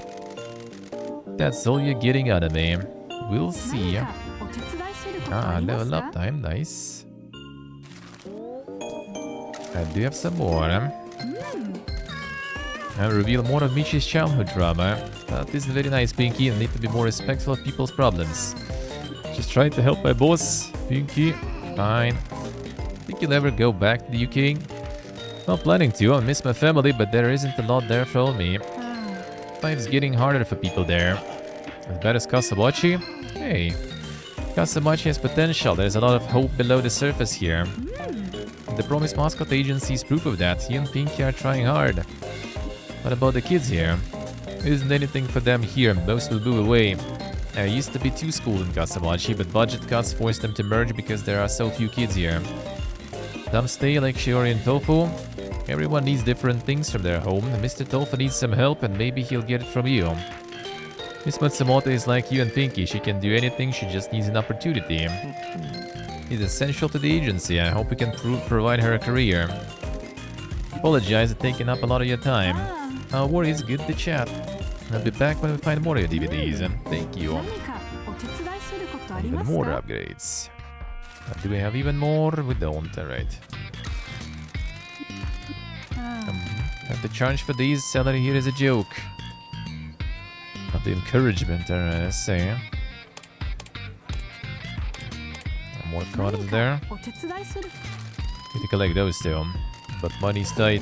That's all you're getting out of me. We'll see. 何かお手伝いすることあ Ah, ります level か？ up time, nice. I do have some more. I'll reveal more of Michi's childhood trauma. That isn't very nice, Pinky. You need to be more respectful of people's problems. Just trying to help my boss, Pinky. Fine. Think you'll ever go back to the UK? Not planning to. I miss my family, but there isn't a lot there for me. Life's getting harder for people there. As bad as Kasabachi? Hey, Kasabachi has potential. There's a lot of hope below the surface here. The Promised Mascot Agency is proof of that. He and Pinky are trying hard. What about the kids here? Isn't anything for them here. Most will move away. There used to be 2 schools in Kasabachi, but budget cuts forced them to merge because there are so few kids here. Some stay like Shiori and Tofu. Everyone needs different things from their home. Mr. Tofu needs some help and maybe he'll get it from you. Miss Matsumoto is like you and Pinky. She can do anything, she just needs an opportunity. It's essential to the agency. I hope we can provide her a career. Apologize for taking up a lot of your time. No worries, good to chat. I'll be back when we find more of your DVDs. And thank you. 何かお手伝いすることあり Even ます more か upgrades. Do we have even more? We don't, alright. And the charge for these salary here is a joke. Not the encouragement, I say. More cards there. お手伝いする Need to collect those too. But money's tight.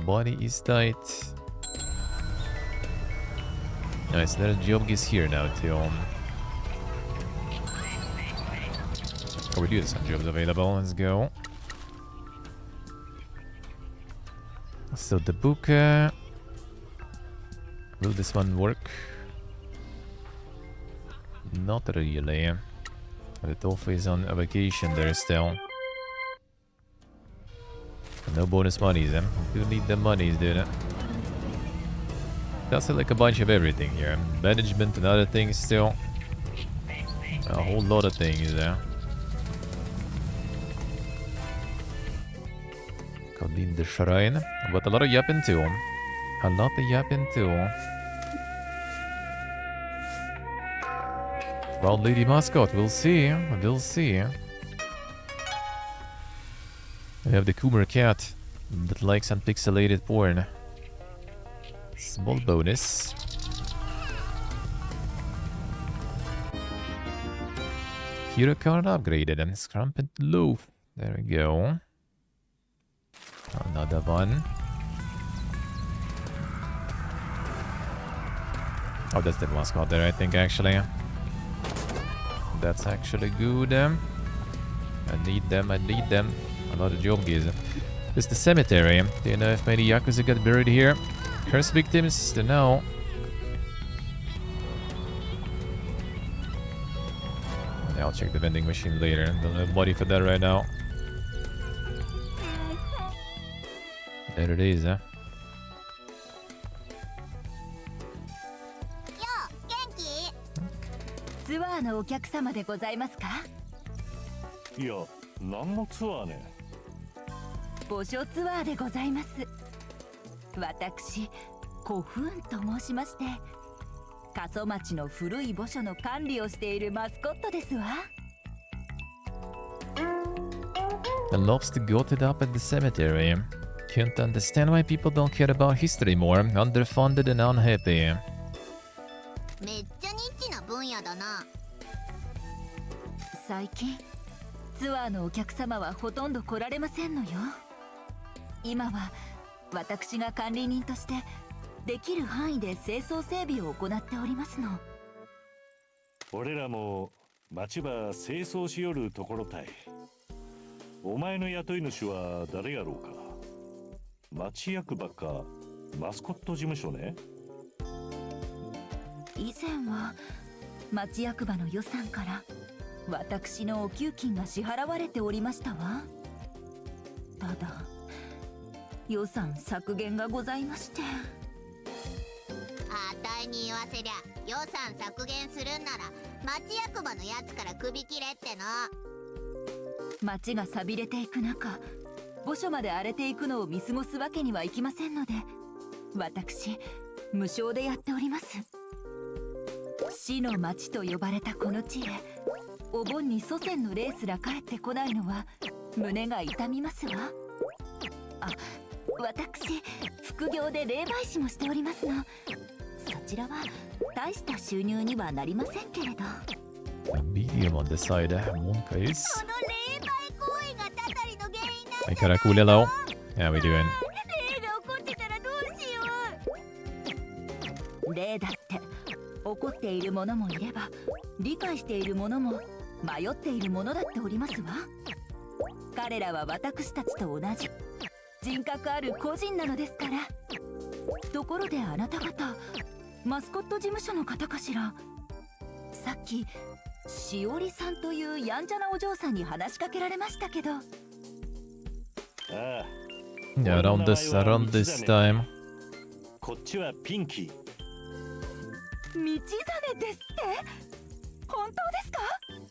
Money is tight. Nice, that job is here now too. Oh, we do have some jobs available. Let's go. So the book. Will this one work? Not really. The Tofu is on a vacation there still. No bonus monies, eh? We do need the monies, dude. That's like a bunch of everything here. Management and other things still. A whole lot of things there. Clean the shrine. But a lot of yapping too. A lot of yapping too. Well, Lady Mascot, we'll see. We'll see. We have the Coomer cat that likes unpixelated porn. Small bonus. Hero card upgraded and Scrumpet Loaf. There we go. Another one. Oh, that's the Mascot there, I think, actually. That's actually good. I need them, I need them. A lot of jobbies. This is the cemetery. Do you know if many Yakuza got buried here? Curse victims? Don't know. Yeah, I'll check the vending machine later. Don't have money for that right now. There it is, huh? ツアーのお客様でございますか？いや、何のツアーね。墓所ツアーでございます。私、古墳と申しまして、過疎町の古い墓所の管理をしているマスコットですわ。The lobster goated up at the cemetery. Can't understand why people don't care about history more. Underfunded and unhappy. めっちゃニッチな分野だな。最近ツアーのお客様はほとんど来られませんのよ。今は私が管理人としてできる範囲で清掃整備を行っておりますの。俺らも町場清掃しよるところたい。お前の雇い主は誰やろうか。町役場かマスコット事務所ね。以前は町役場の予算から私のお給金が支払われておりましたわ。ただ予算削減がございまして。あたいに言わせりゃ予算削減するんなら町役場のやつから首切れっての。町が寂れていく中、墓所まで荒れていくのを見過ごすわけにはいきませんので、私無償でやっております。死の町と呼ばれたこの地へお盆に祖先の霊すら帰ってこないのは胸が痛みますわ。あ、私副業で霊媒師もしておりますの。そちらは大した収入にはなりませんけれど。A medium on the side. One case. この霊媒行為がたたりの原因なん I じゃない gotta cool it out. How we doing? 霊が起こってたらどうしよ霊だって怒っている者もいれば理解している者も迷っている者だっておりますわ。彼らは私たちと同じ人格ある個人なのですから。ところであなた方マスコット事務所の方かしら。さっきしおりさんというやんちゃなお嬢さんに話しかけられましたけど。ああ、 Yeah, around this time. こっちはピンキー。道真ですって本当ですか？う。なん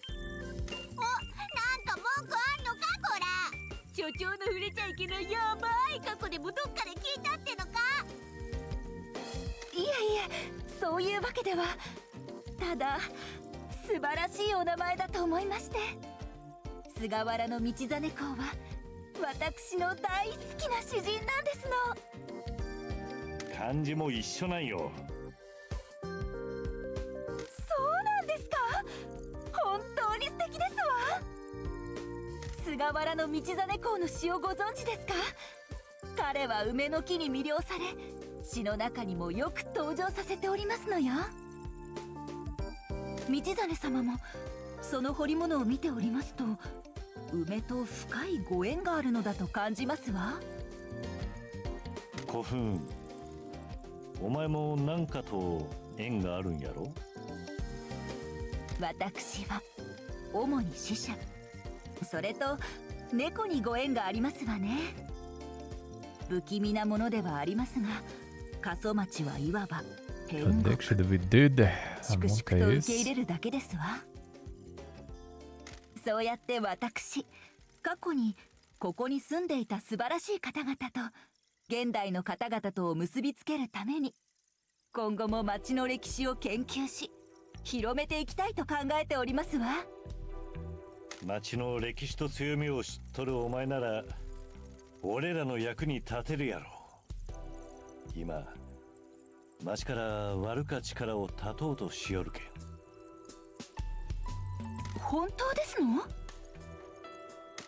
か文句あんのかこら。所長の触れちゃいけないやばい過去でもどっかで聞いたってのか。いえいえ、そういうわけでは。ただ素晴らしいお名前だと思いまして。菅原道真公は私の大好きな詩人なんですの。漢字も一緒なんよ。そうなんですか？本当に素敵ですわ。菅原道真公の詩をご存知ですか？彼は梅の木に魅了され詩の中にもよく登場させておりますのよ。道真様もその彫り物を見ておりますと梅と深いご縁があるのだと感じますわ。古墳、お前もなんかと縁があるんやろ？私は主に死者、それと猫にご縁がありますわね。不気味なものではありますが過疎町はいわば天国。 Actually, we did. 粛 One 々と受け入 case. れるだけですわ。そうやって私過去にここに住んでいた素晴らしい方々と現代の方々とを結びつけるために今後も町の歴史を研究し広めていきたいと考えておりますわ。町の歴史と強みを知っとるお前なら俺らの役に立てるやろ。今町から悪か力を断とうとしよるけん。本当ですの？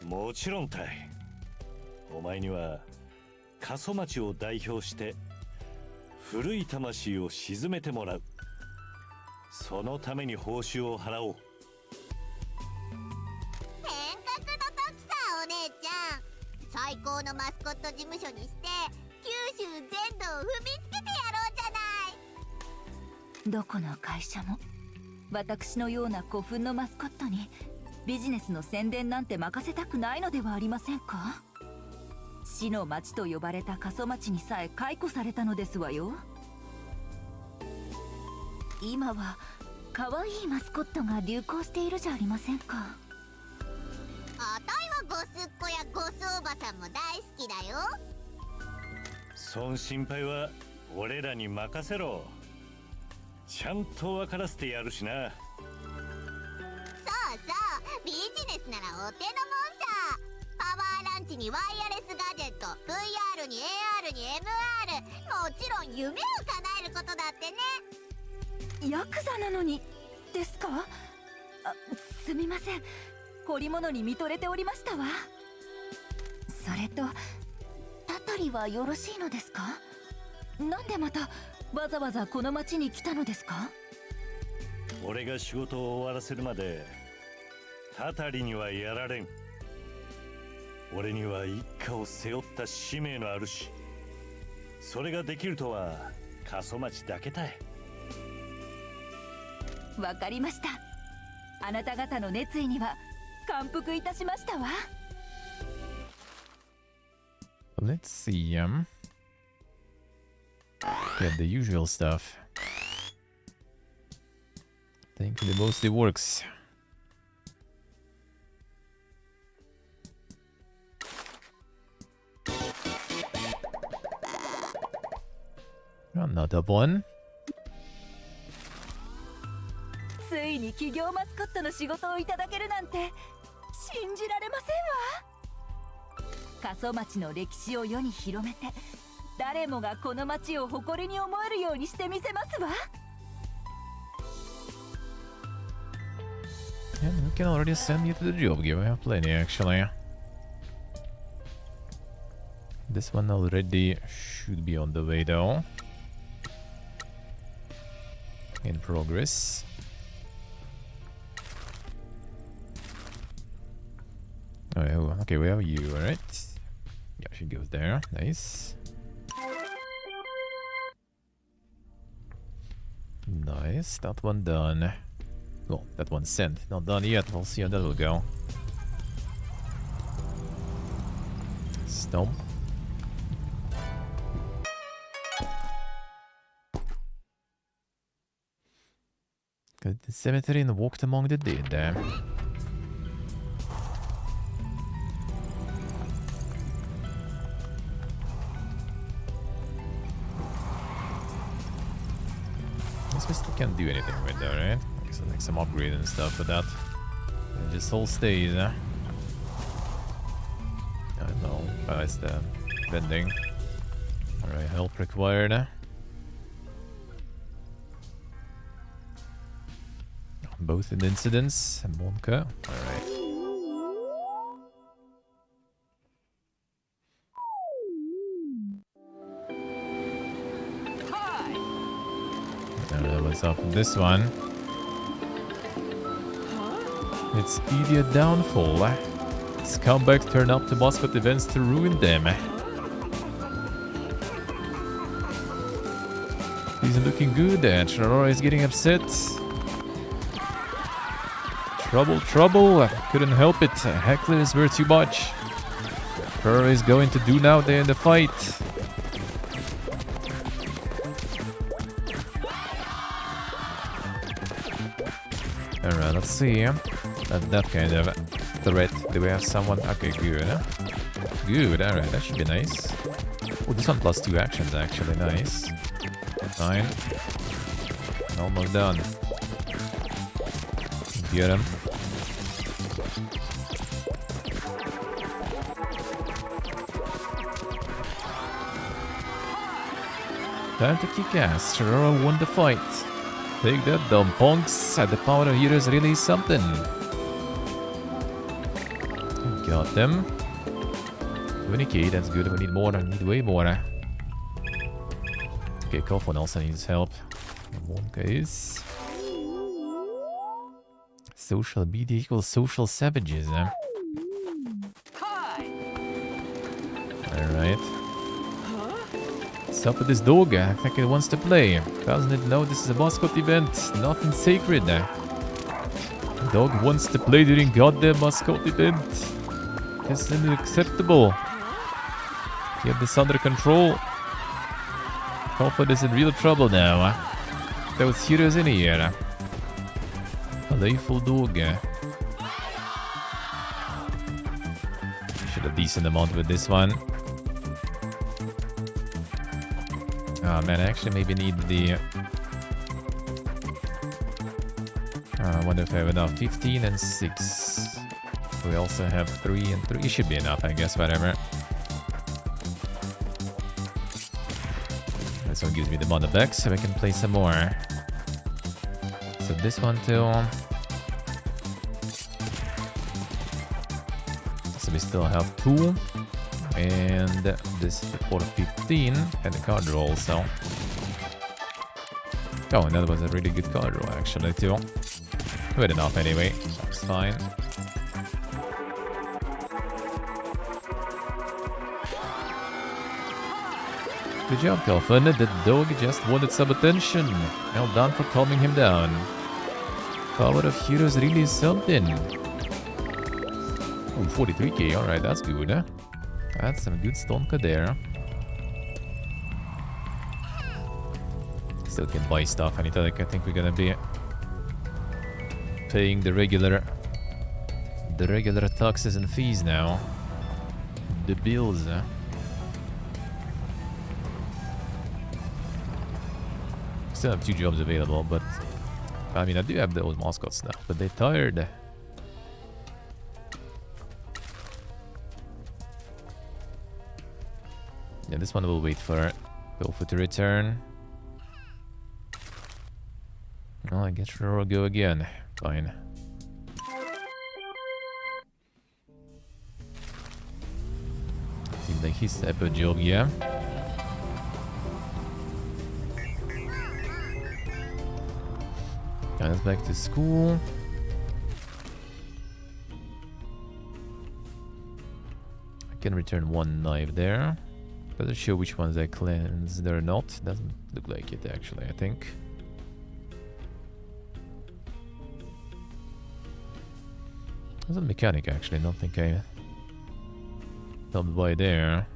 もちろんたい。お前には過疎町を代表して古い魂を鎮めてもらう。そのために報酬を払おう。変革の時さお姉ちゃん。最高のマスコット事務所にして九州全土を踏みつけてやろうじゃない。どこの会社も私のような古墳のマスコットにビジネスの宣伝なんて任せたくないのではありませんか？死の町と呼ばれた過疎町にさえ解雇されたのですわよ。今は可愛いマスコットが流行しているじゃありませんか。あたいはゴスっ子やゴスおばさんも大好きだよ。そん心配は俺らに任せろ。ちゃんと分からせてやるしな。そうそう、ビジネスならお手のもんさ。パワーランチにワイヤレスガジェット、 VR に AR に MR、 もちろん夢を叶えることだってね。ヤクザなのにですか？あ、すみません、彫り物に見とれておりましたわ。それとたたりはよろしいのですか？なんでまたわざわざこの町に来たのですか？俺が仕事を終わらせるまでたたりにはやられん。俺には一家を背負った使命のあるし、それができるとは過疎町だけたい。わかりました。あなた方の熱意には感服いたしましたわ。Let's see. Get the usual stuff. Thankfully, mostly works. Another one. ついに企業マスコットの仕事をいただけるなんて信じられませんわ。過疎町の歴史を世に広めて誰もがこの町を誇りに思えるようにしてみせますわ。can already send me to the job. Give me plenty actually. This one already should be on the way though. In progress. Oh, okay, where are you? Alright. Yeah, she goes there. Nice. Nice. That one done. Well, that one's sent. Not done yet. We'll see how that will go. Stomp. Go to the cemetery and walked among the dead there. I still can't do anything with that, right? I guess I'll make some upgrade and stuff for that. And just all stays, huh? I don't know. Oh, it's the bending. Alright, help required. Both in incidents and Monka. Alright. What's up with this one? It's idiot downfall. Scumbags turn up to Mascot events to ruin them. He's looking good there. Chirora is getting upset. Trouble, trouble. Couldn't help it. Hecklers were too much. Chirora is going to do now there in the fight. Alright, let's see. That kind of threat. Do we have someone? Okay, good. Good, alright, that should be nice. Oh, this one plus 2 actions actually, nice. Fine. Almost done. Get him. Time to kick ass. Chirora won the fight. Take that, dumb punks. The power of heroes really is something. Got them. 20k, that's good. We need more. I need way more. Okay, Kofon also needs help. Wonka is. Social media equals social savages, huh? Alright. What's up with this dog? I think it wants to play. Doesn't it know this is a Mascot event? Nothing sacred. Dog wants to play during goddamn Mascot event. This is unacceptable. Get this under control. Alfred is in real trouble now. Those heroes in here. Playful dog. Should have decent amount with this one. Oh man, I actually maybe need the... I wonder if I have enough. 15 and 6. We also have 3 and 3. It should be enough, I guess, whatever. This one gives me the mana back, so I can play some more. So this one too. So we still have 2. And this for 15 and the card draw also. Oh, and that was a really good card draw actually too. Good enough anyway, it's fine. Good job, Kelfin. The dog just wanted some attention. Well done for calming him down. Power of heroes really is something. Ooh, 43k, alright, that's good, huh? That's some good stonka there. Still can buy stuff. I think we're gonna be paying the regular taxes and fees now. The bills. Still have 2 jobs available, but I mean I do have those mascots now, but they're tired. Yeah, this one will wait for Tofu to return. Oh, I guess we'll go again. Fine. like his type of job, yeah. Guys back to school. I can return one knife there. Doesn't show which ones I cleansed or not. Doesn't look like it actually, I think. There's a mechanic actually, don't think I stopped by there.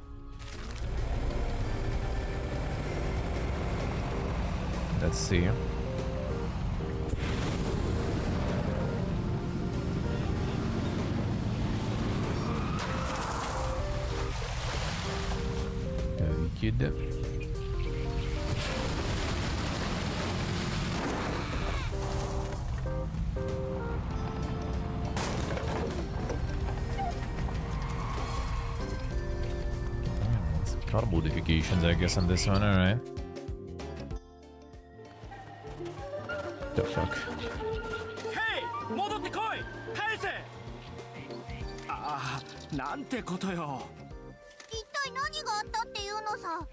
Let's see. Good. Car modifications, I guess, on this one, alright. The fuck? Hey! 戻ってこい！返せ！ああ、なんてことよ。一体何があったっていうのさ。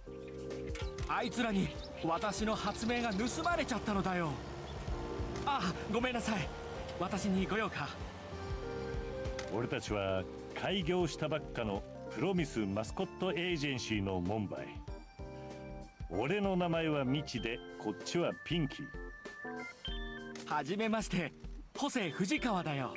あいつらに私の発明が盗まれちゃったのだよ。あ、ごめんなさい。私にご用か。俺たちは開業したばっかのプロミスマスコットエージェンシーの門番。俺の名前はミチで、こっちはピンキー。はじめまして、ホセ藤川だよ。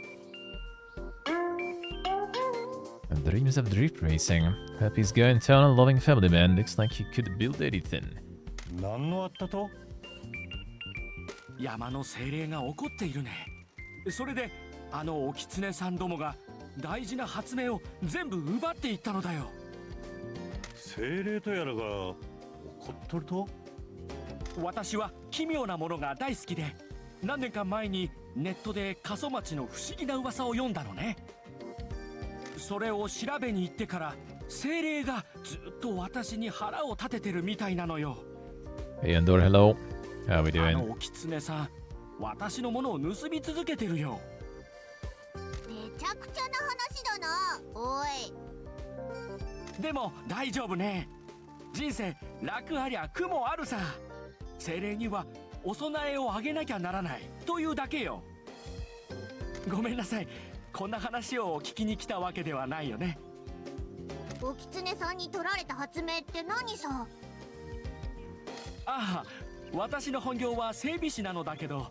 Dreams of drift racing. Happy's guy in town and loving family man. Looks like he could build anything. 何のあったと？山の精霊が怒っているね。それであのお狐さんどもが大事な発明を全部奪っていったのだよ。精霊とやらが怒っとると？私は奇妙なものが大好きで、何年か前にネットで過疎町の不思議な噂を読んだのね。それを調べに行ってから精霊がずっと私に腹を立ててるみたいなのよ。Hey Andor, hello. How are we あの doing? お狐さん、私のものを盗み続けてるよ。めちゃくちゃな話だな、おい。でも大丈夫ね。人生楽ありゃ苦もあるさ。精霊にはお供えをあげなきゃならないというだけよ。ごめんなさい。こんな話を聞きに来たわけではないよね。お狐さんに取られた発明って何さ。ああ、私の本業は整備士なのだけど、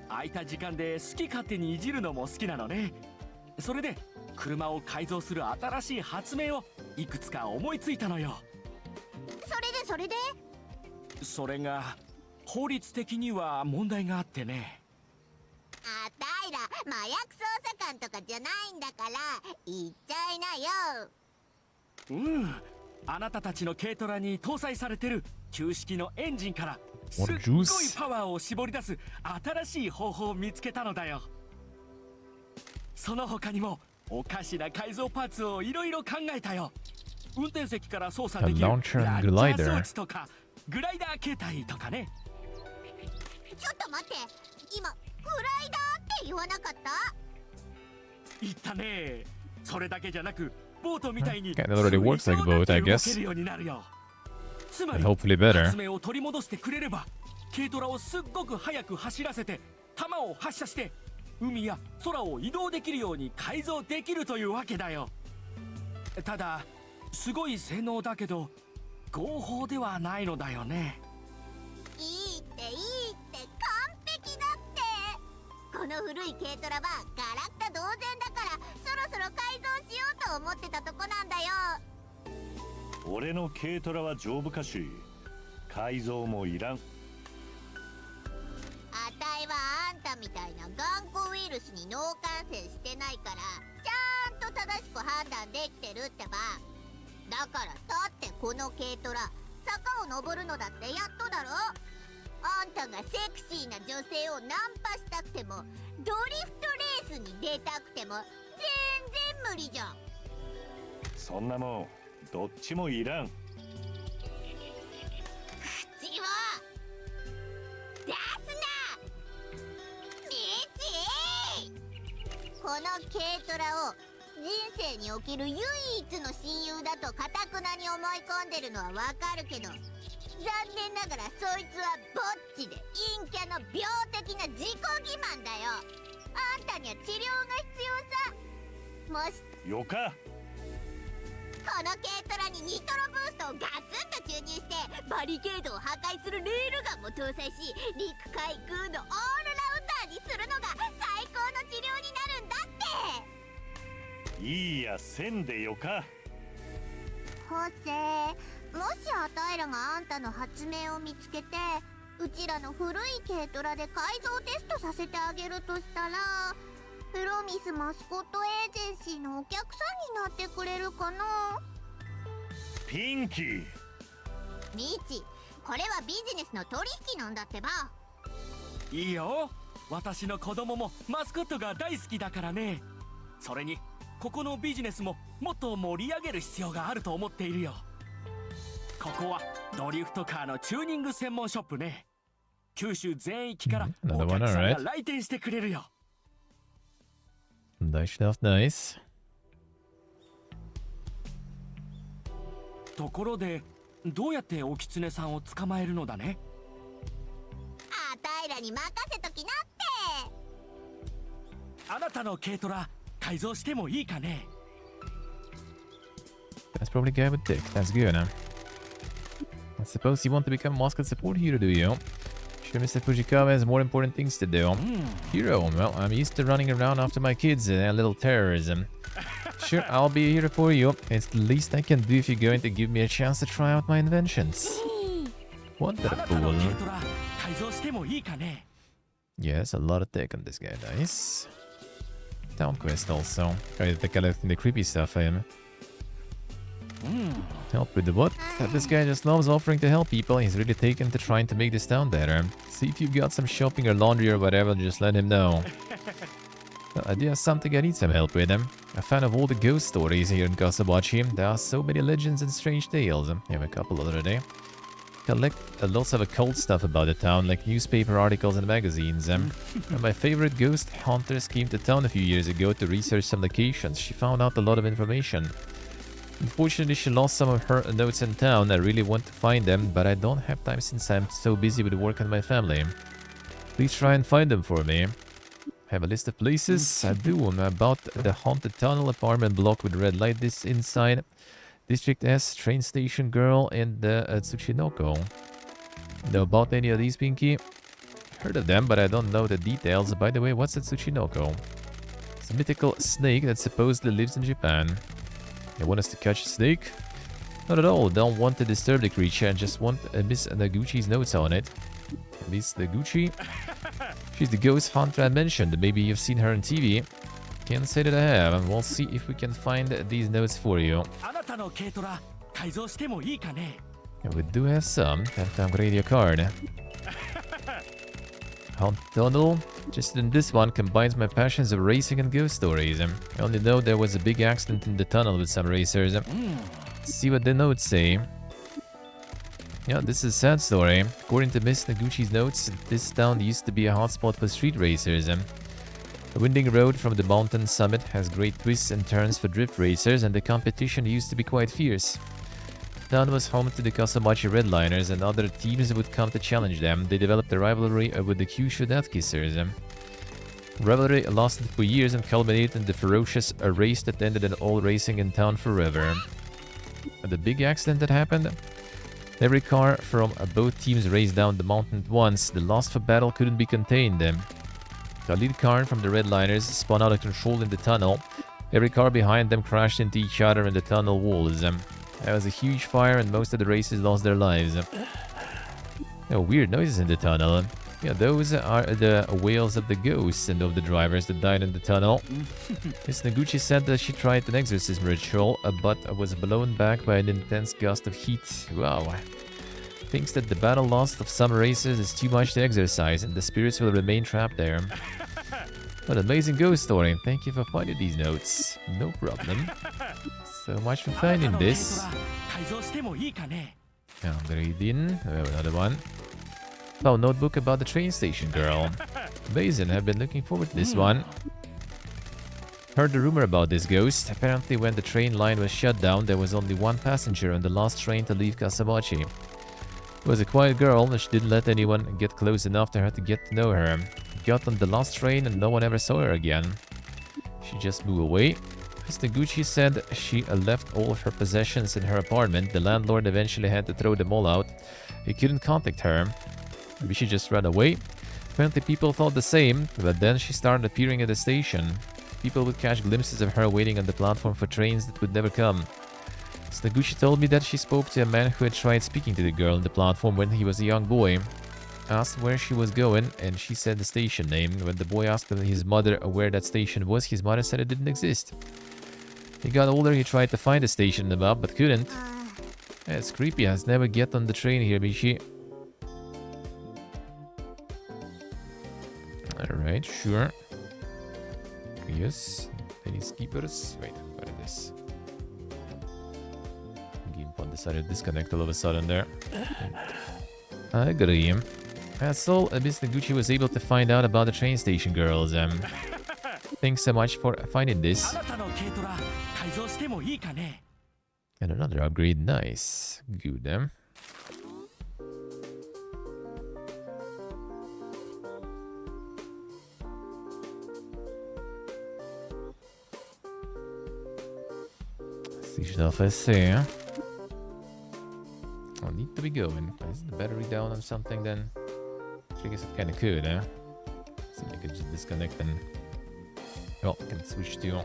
空いた時間で好き勝手にいじるのも好きなのね。それで車を改造する新しい発明をいくつか思いついたのよ。それでそれが法律的には問題があってね。あたいら麻薬捜査官とかじゃないんだから言っちゃいなよ。うん、あなたたちの軽トラに搭載されてる旧式のエンジンからすっ What ごい juice? パワーを絞り出す新しい方法を見つけたのだよ。その他にもおかしな改造パーツをいろいろ考えたよ。運転席から操作できる A ラ launcher ン and チャー glider. 装置とかグライダー形態とかね。ちょっと待って、今グライダーって言わなかった？言ったね。それだけじゃなくボートみたいに Kinda already works like a boat, I 動 guess. けるようになるよ。つま And り hopefully better. 発明を取り戻してくれれば軽トラをすっごく速く走らせて弾を発射して海や空を移動できるように改造できるというわけだよ。ただすごい性能だけど合法ではないのだよね。いいって完璧だって。この古い軽トラはガラクタ同然だからそろそろ改造しようと思ってたとこなんだよ。俺の軽トラは丈夫かし、改造もいらん。あたいはあんたみたいな頑固ウイルスに脳感染してないからちゃんと正しく判断できてるってば。だからだってこの軽トラ坂を登るのだってやっとだろ。あんたがセクシーな女性をナンパしたくてもドリフトレースに出たくても全然無理じゃん。そんなもんどっちもいらん。口を出すなミチ。この軽トラを人生における唯一の親友だとかたくなに思い込んでるのはわかるけど、残念ながらそいつはぼっちで陰キャの病的な自己欺瞞だよ。あんたには治療が必要さ。もしよか。この軽トラにニトロブーストをガツンと注入してバリケードを破壊するレールガンも搭載し、陸海空のオールラウンダーにするのが最高の治療になるんだって。いいや、せんでよか。ホセ、もしアタイらがあんたの発明を見つけて、うちらの古い軽トラで改造テストさせてあげるとしたら、プロミスマスコットエージェンシーのお客さんになってくれるかな。ピンキー。ミチ、これはビジネスの取引なんだってば。いいよ、私の子供もマスコットが大好きだからね。それにここのビジネスももっと盛り上げる必要があると思っているよ。ここはドリフトカーのチューニング専門ショップね。九州全域からお客さんが来店してくれるよ。Nice stuff, nice. ところで、どうやってお狐さんを捕まえるのだね。あたいらに任せときなって。あなたの軽トラ改造してもいいかね。 That's probably guy with dick. That's good, huh? I suppose you want to become a Mascot support hero, do you? Sure, Mr. Fujikawa has more important things to do. Hero? Well, I'm used to running around after my kids and a little terrorism. Sure, I'll be a hero for you. It's the least I can do if you're going to give me a chance to try out my inventions. Wonderful. Yes, a lot of take on this guy. Nice. Town quest also. The collecting the creepy stuff, I am. Help with the what? This guy just loves offering to help people. He's really taken to trying to make this town better. See if you've got some shopping or laundry or whatever, just let him know. I do have something I need some help with. A fan of all the ghost stories here in Kasabachi. There are so many legends and strange tales. I have a couple already. Collect lots of occult stuff about the town, like newspaper articles and magazines. And my favorite ghost hunters came to town a few years ago to research some locations. She found out a lot of information. Unfortunately, she lost some of her notes in town. I really want to find them, but I don't have time since I'm so busy with work and my family. Please try and find them for me. Have a list of places? I do. About the haunted tunnel, apartment block with red light this inside. District S, train station girl, and Tsuchinoko. Know about any of these, Pinky? Heard of them, but I don't know the details. By the way, what's a Tsuchinoko? It's a mythical snake that supposedly lives in Japan. You want us to catch a snake? Not at all. Don't want to disturb the creature. I just want Miss Naguchi's notes on it. Miss Naguchi? She's the ghost hunter I mentioned. Maybe you've seen her on TV. Can't say that I have. And we'll see if we can find these notes for you. And we do have some. Have to upgrade your card. Hunt Tunnel. Just in this one combines my passions of racing and ghost stories. I only know there was a big accident in the tunnel with some racers. See what the notes say. Yeah, this is a sad story. According to Miss Naguchi's notes, this town used to be a hotspot for street racers. The winding road from the mountain summit has great twists and turns for drift racers, and the competition used to be quite fierce. The town was home to the Kasamachi Redliners, and other teams would come to challenge them. They developed a rivalry with the Kyushu Deathkissers. Rivalry lasted for years and culminated in the ferocious race that ended in all racing in town forever. And the big accident that happened? Every car from both teams raced down the mountain at once. The lust for battle couldn't be contained. The lead car from the Redliners spun out of control in the tunnel. Every car behind them crashed into each other in the tunnel walls. There was a huge fire and most of the racers lost their lives. Weird noises in the tunnel. Yeah, those are the wails of the ghosts and of the drivers that died in the tunnel. Miss Naguchi said that she tried an exorcism ritual, but was blown back by an intense gust of heat. Wow. Thinks that the battle lost of some racers is too much to exercise and the spirits will remain trapped there. What an amazing ghost story. Thank you for finding these notes. No problem. So much for finding this. Upgrading. We have another one. Oh, notebook about the train station girl. Amazing. I've been looking forward to this one. Heard the rumor about this ghost. Apparently when the train line was shut down, there was only one passenger on the last train to leave Kasamachi. It was a quiet girl, and she didn't let anyone get close enough to her to get to know her. Got on the last train and no one ever saw her again. She just moved away. Miss Noguchi said she left all of her possessions in her apartment. The landlord eventually had to throw them all out. He couldn't contact her. Maybe she just ran away. Apparently people thought the same, but then she started appearing at the station. People would catch glimpses of her waiting on the platform for trains that would never come. Snaguchi told me that she spoke to a man who had tried speaking to the girl on the platform when he was a young boy. Asked where she was going, and she said the station name. When the boy asked his mother where that station was, his mother said it didn't exist. He got older, he tried to find the station on the map, but couldn't. Yeah, it's creepy. I'll never get on the train here, Michi. Alright, sure. Yes. Any skippers? Wait, what is this? GamePod decided to disconnect all of a sudden there. I agree. That's all Miss Noguchi was able to find out about the train station girls. Thanks so much for finding this. あなたの軽トラ改造してもいいかね And another upgrade. Nice. Good, Station office here. I'll need to be going. Is the battery down on something then? I guess it kinda could, See if I could just disconnect and... Oh, I can switch to...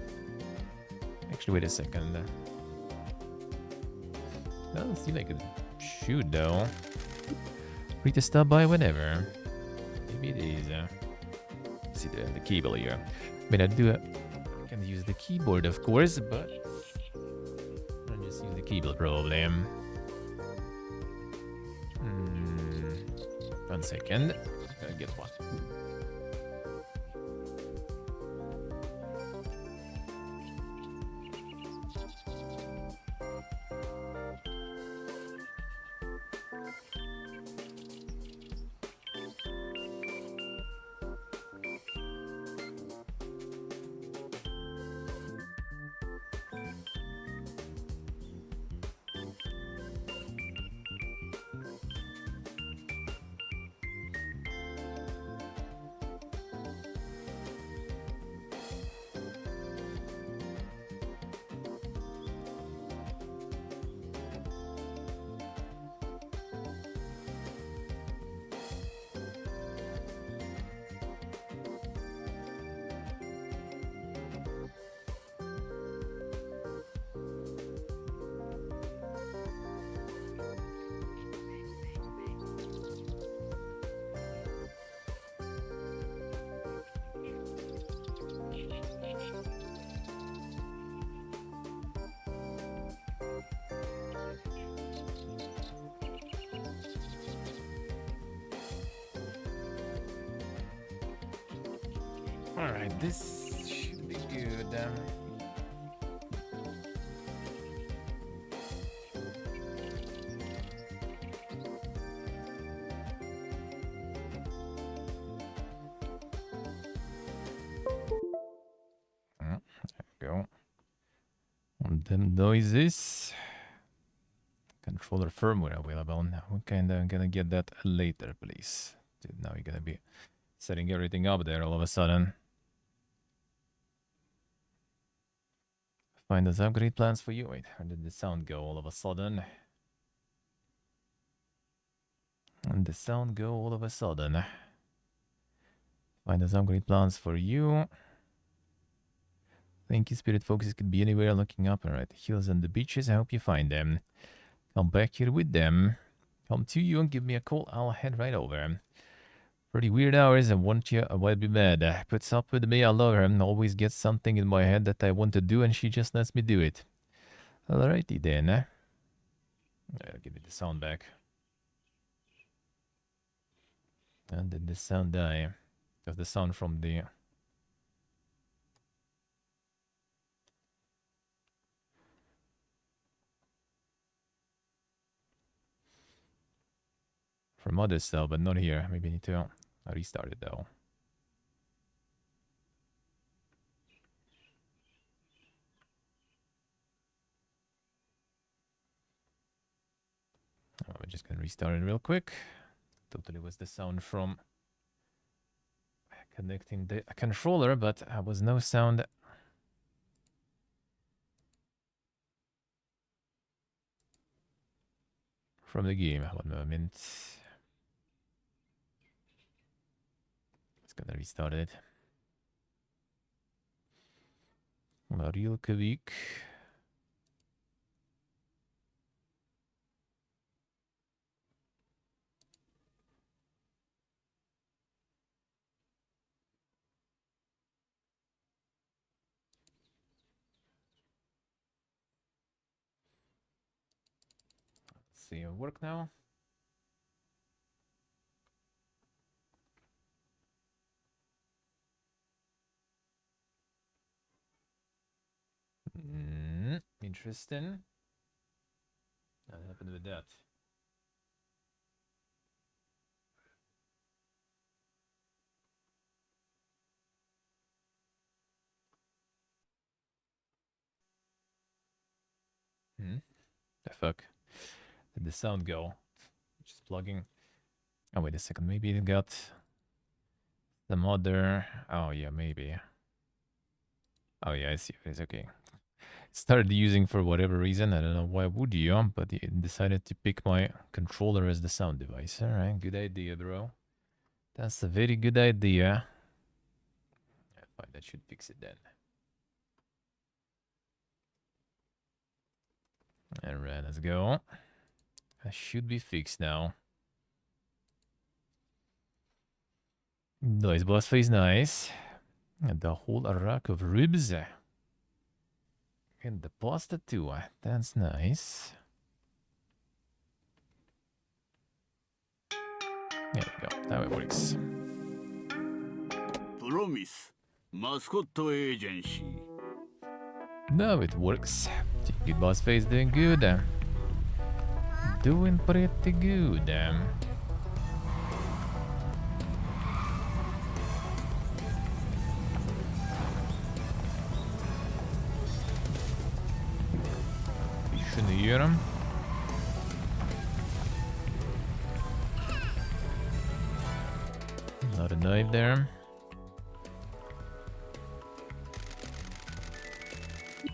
Actually, wait a second. Doesn't seem like it should, though. Free to stop by whenever. Maybe it is, Let's see the cable here. I mean, I can use the keyboard, of course, but... I'll just use the keyboard, probably. 1 second. Gotta get one. Alright, this should be good. There we go. And them noises. Controller firmware available. Now we're kinda gonna get that later, please. Dude, now you're gonna be setting everything up there all of a sudden. Find those upgrade plans for you. Wait, where did the sound go all of a sudden? And the sound go all of a sudden. Find those upgrade plans for you. Thank you, Spirit Focus. Could be anywhere looking up. Alright, the hills and the beaches. I hope you find them. Come back here with them. Come to you and give me a call. I'll head right over. Pretty weird hours. I want you. I will be mad. Puts up with me. I love her. Always gets something in my head that I want to do, and she just lets me do it. Alrighty then. I'll give it the sound back. And did the sound die? Because the sound from the... From other stuff, but not here. Maybe I need to restart it though. we're just gonna restart it real quick. Totally was the sound from connecting the controller, but there was no sound from the game. 1 moment. It's gonna restart it. Real quick. Let's see, it'll work now. Interesting. What happened with that? The fuck? Did the sound go? Just plugging. Oh, wait a second. Maybe it got some other. Oh, yeah, maybe. Oh, yeah, I see. It's okay. It started using for whatever reason. I don't know why would you, but it decided to pick my controller as the sound device. All right, good idea, bro. That's a very good idea. Fine, that should fix it then. Alright, let's go. That should be fixed now. Nice boss face, nice. And the whole rack of ribs. And the pasta too. That's nice. There we go. Now it works. Promise. Mascot agency. Now it works. Good boss face, doing good. Doing pretty good. You shouldn't hear him. Not a knife there.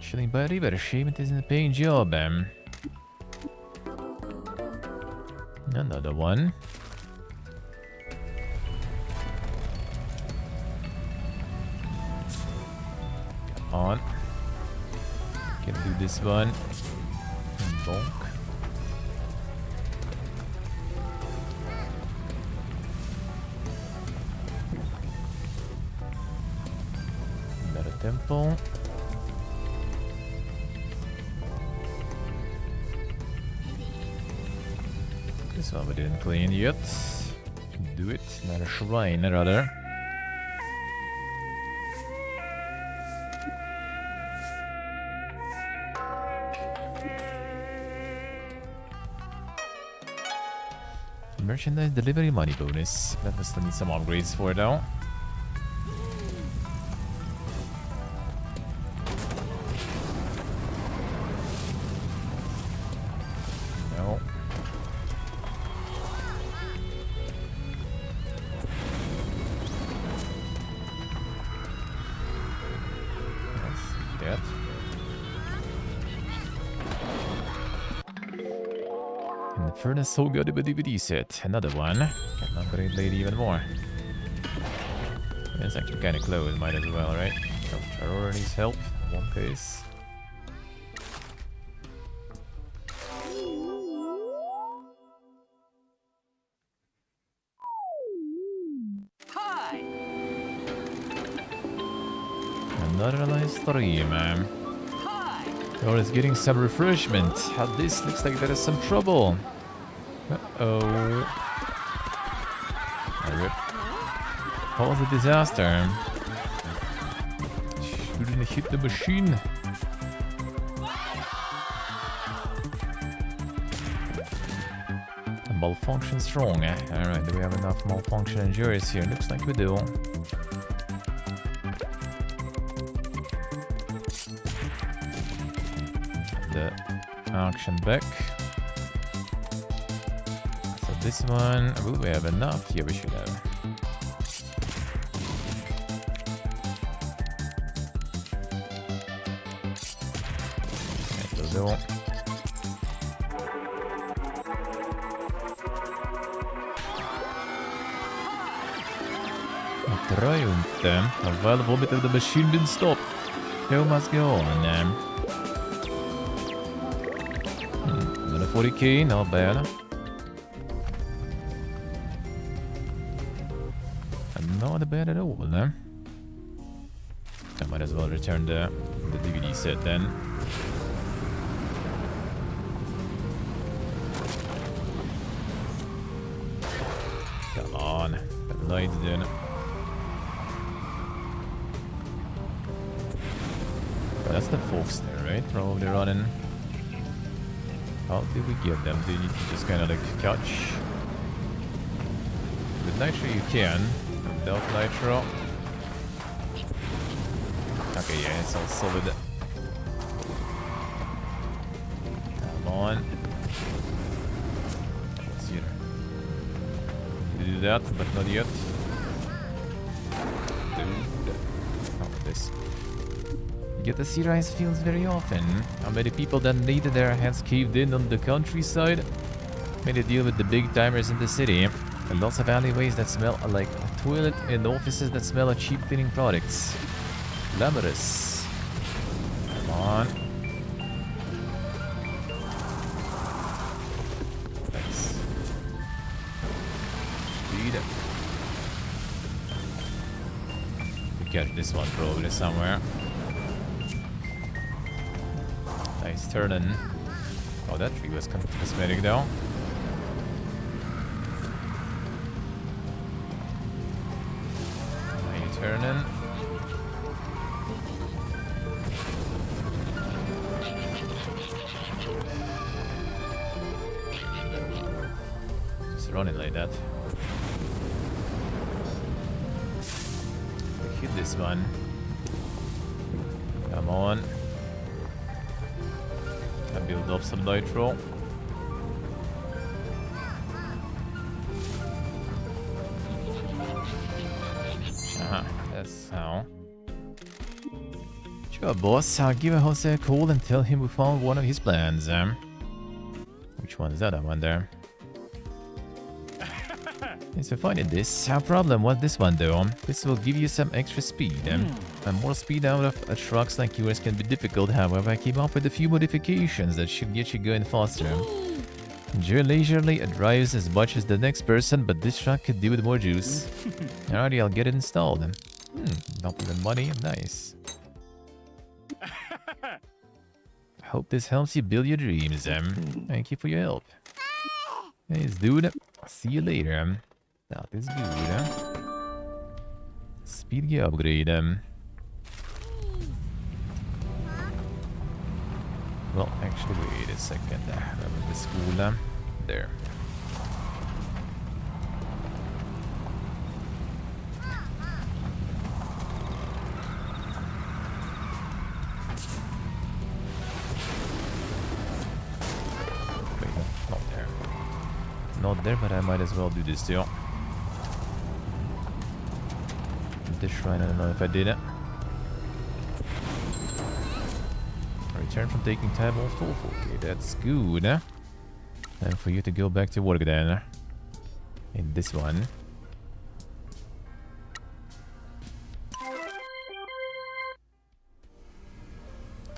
Chilling by the river, shame it isn't a paying job. Another one. Come on. Can do this one. Bonk. Another temple. This one we didn't clean yet. Do it. Another shrine, rather. Merchandise delivery money bonus. That will still need some upgrades for though. No. Let's see that. And the furnace so good with DVD set. Another one. Can upgrade lady even more. It's actually kind of close. Might as well, right? Terror needs help. In one case. Another nice stream. Or is getting some refreshment. This looks like there is some trouble. Uh-oh. Cause a disaster. Shouldn't hit the machine. Malfunction strong. Alright, do we have enough malfunction endurance here? Looks like we do. The action back. this one. Ooh, we have enough. Yeah, we should have. So. Tror ju inte. Well, vomit of the machine didn't stop. Show must go on. Another 40k, not bad. Not bad at all. I might as well return the DVD set then. Come on, the lights then. That's the folks there, right? Probably running. How did we get them? Do you need to just kind of like catch? With nitro you can. Without nitro. Okay, yeah, it's all solid. Come on. Let's see. Do that, but not yet. Not this. Get the sea rise fields very often. How many people that needed their heads caved in on the countryside? Made a deal with the big timers in the city. And lots of alleyways that smell like a toilet and offices that smell of cheap cleaning products. Glamorous. Come on. Thanks. Speed. We catch this one probably somewhere. Nice turning. Oh, that tree was cosmetic though. Now you turning. Just running like that. We hit this one. Come on. Build up some nitro. That's how. Sure, boss. I'll give Jose a call and tell him we found one of his plans. Which one is that? I wonder. Thanks for finding this. Our problem was this one though. This will give you some extra speed. And more speed out of trucks like yours can be difficult, however I came up with a few modifications that should get you going faster. Enjoy leisurely, it drives as much as the next person, but this truck could do with more juice. Alrighty, I'll get it installed. Not even money, nice. Hope this helps you build your dreams. Thank you for your help. Hey, dude. See you later. That is good. Speed gear upgrade. Well, actually, wait a second. The school. There. Wait, no, not there. Not there, but I might as well do this too. The shrine, I don't know if I did it. Return from taking time off toll. Okay, that's good. And for you to go back to work then. In this one.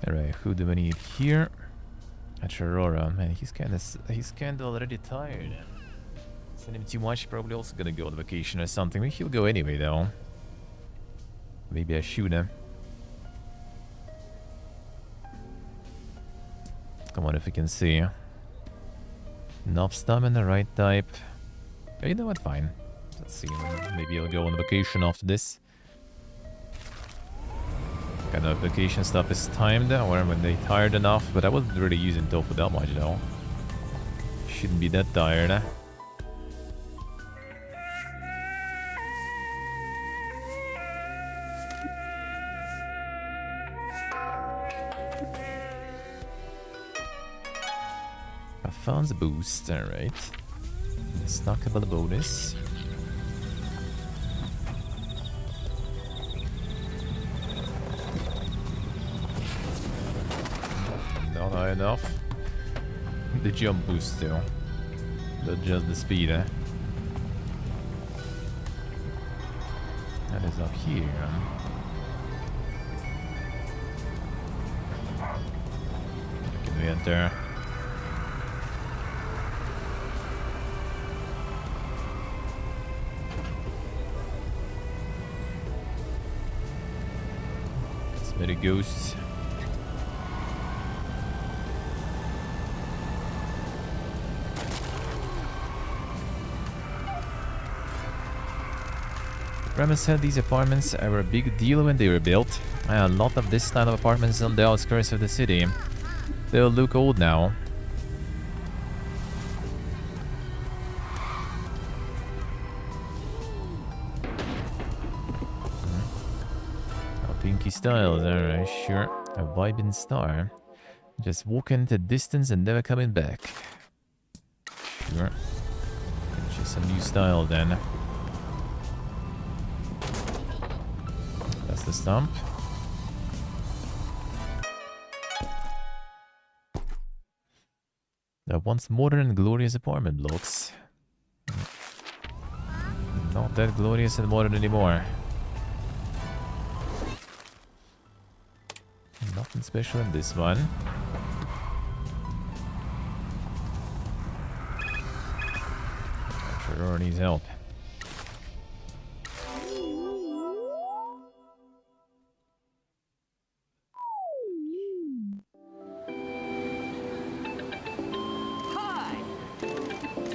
Alright, who do we need here? That's Aurora. Man, he's kinda already tired. Send him too much, probably also gonna go on vacation or something. Maybe he'll go anyway though. Maybe I shoot him. Come on, if we can see. Enough stamina, right type. Oh, you know what? Fine. Let's see. Maybe I'll go on vacation after this. Kind of vacation stuff is timed, or when they tired enough, but I wasn't really using tofu that much though. Shouldn't be that tired. I found the boost, alright. Stackable bonus. Not high enough. The jump boost still. Not just the speed, eh? That is up here. Can we enter? Many ghosts. The premise said these apartments were a big deal when they were built. A lot of this style of apartments on the outskirts of the city. They'll look old now. Pinky styles, alright, sure. A vibing star. Just walk into distance and never coming back. Sure. Just a new style then. That's the stump. That once modern and glorious apartment blocks. Not that glorious and modern anymore. Nothing special in this one. Sure needs help.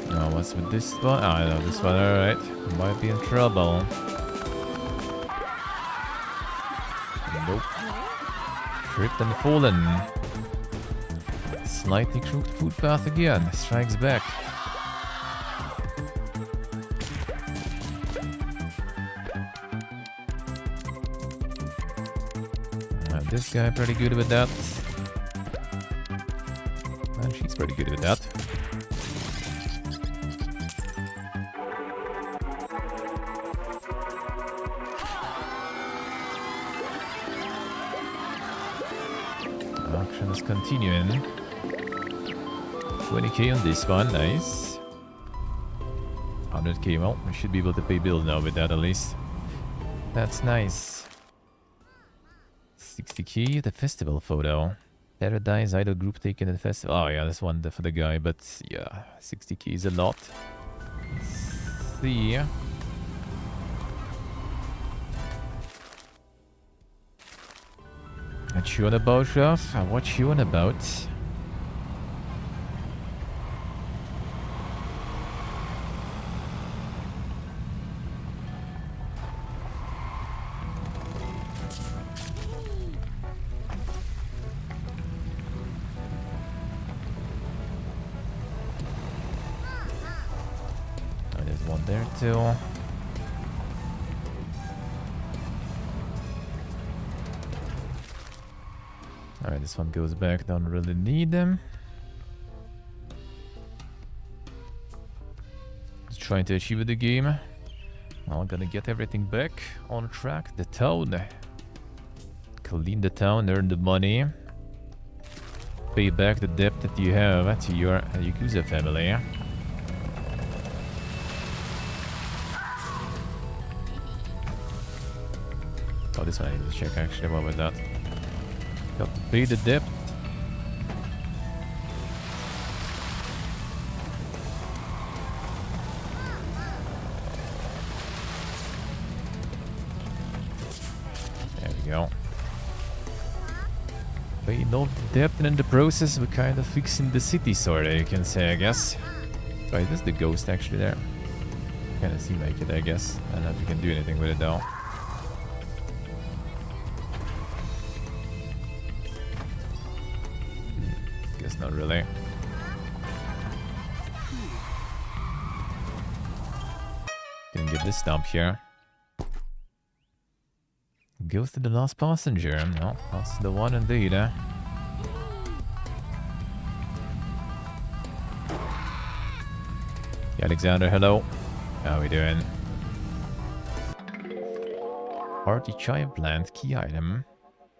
Now what's with this one? Ah, I know this one, alright. Might be in trouble. Nope. Tripped and fallen. Slightly crooked footpath again. Strikes back. This guy pretty good with that. And she's pretty good with that. Action is continuing. 20k on this one, nice. 100k, well, we should be able to pay bills now with that at least. That's nice. 60k, the festival photo. Paradise Idol group taken at the festival. Oh yeah, this one for the guy, but yeah, 60k is a lot. Let's see. What you on about, Chef? What you on about? Oh, there's one there too. Alright, this one goes back, don't really need them. Just trying to achieve the game. I'm gonna get everything back on track. The town. Clean the town, earn the money. Pay back the debt that you have to your Yakuza family. Oh, this one I need to check actually, what was that? Got to pay the debt. There we go. Paid off the debt, and in the process we're kind of fixing the city, sort of, you can say, I guess. Right, there's the ghost actually there. Kinda seem like it, I guess. I don't know if you can do anything with it though. Guess not really. Gonna get this stump here. Goes to the last passenger. No, that's the one indeed, eh? Alexander, hello. How we doing? Party giant plant, key item.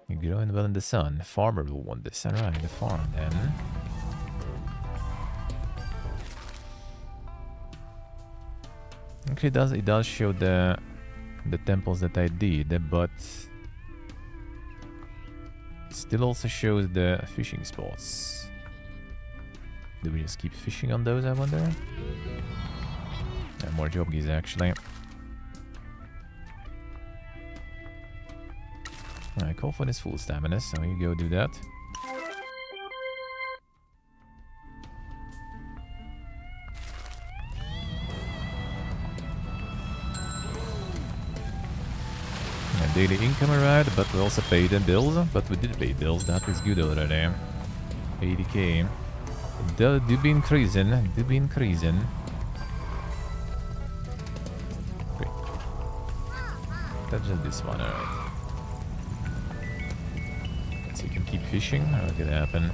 Growing well in the sun. Farmer will want this. Alright, the farm then. Okay, it does show the temples that I did, but it still also shows the fishing spots. Do we just keep fishing on those, I wonder? Yeah, more job geese actually. Alright, Kofun is full stamina, so you go do that. Yeah, daily income arrived, but we also paid the bills. But we did pay bills, that is good already. 80k. Do be increasing, do be increasing. Great. That's just this one, alright. So you can keep fishing, what could happen?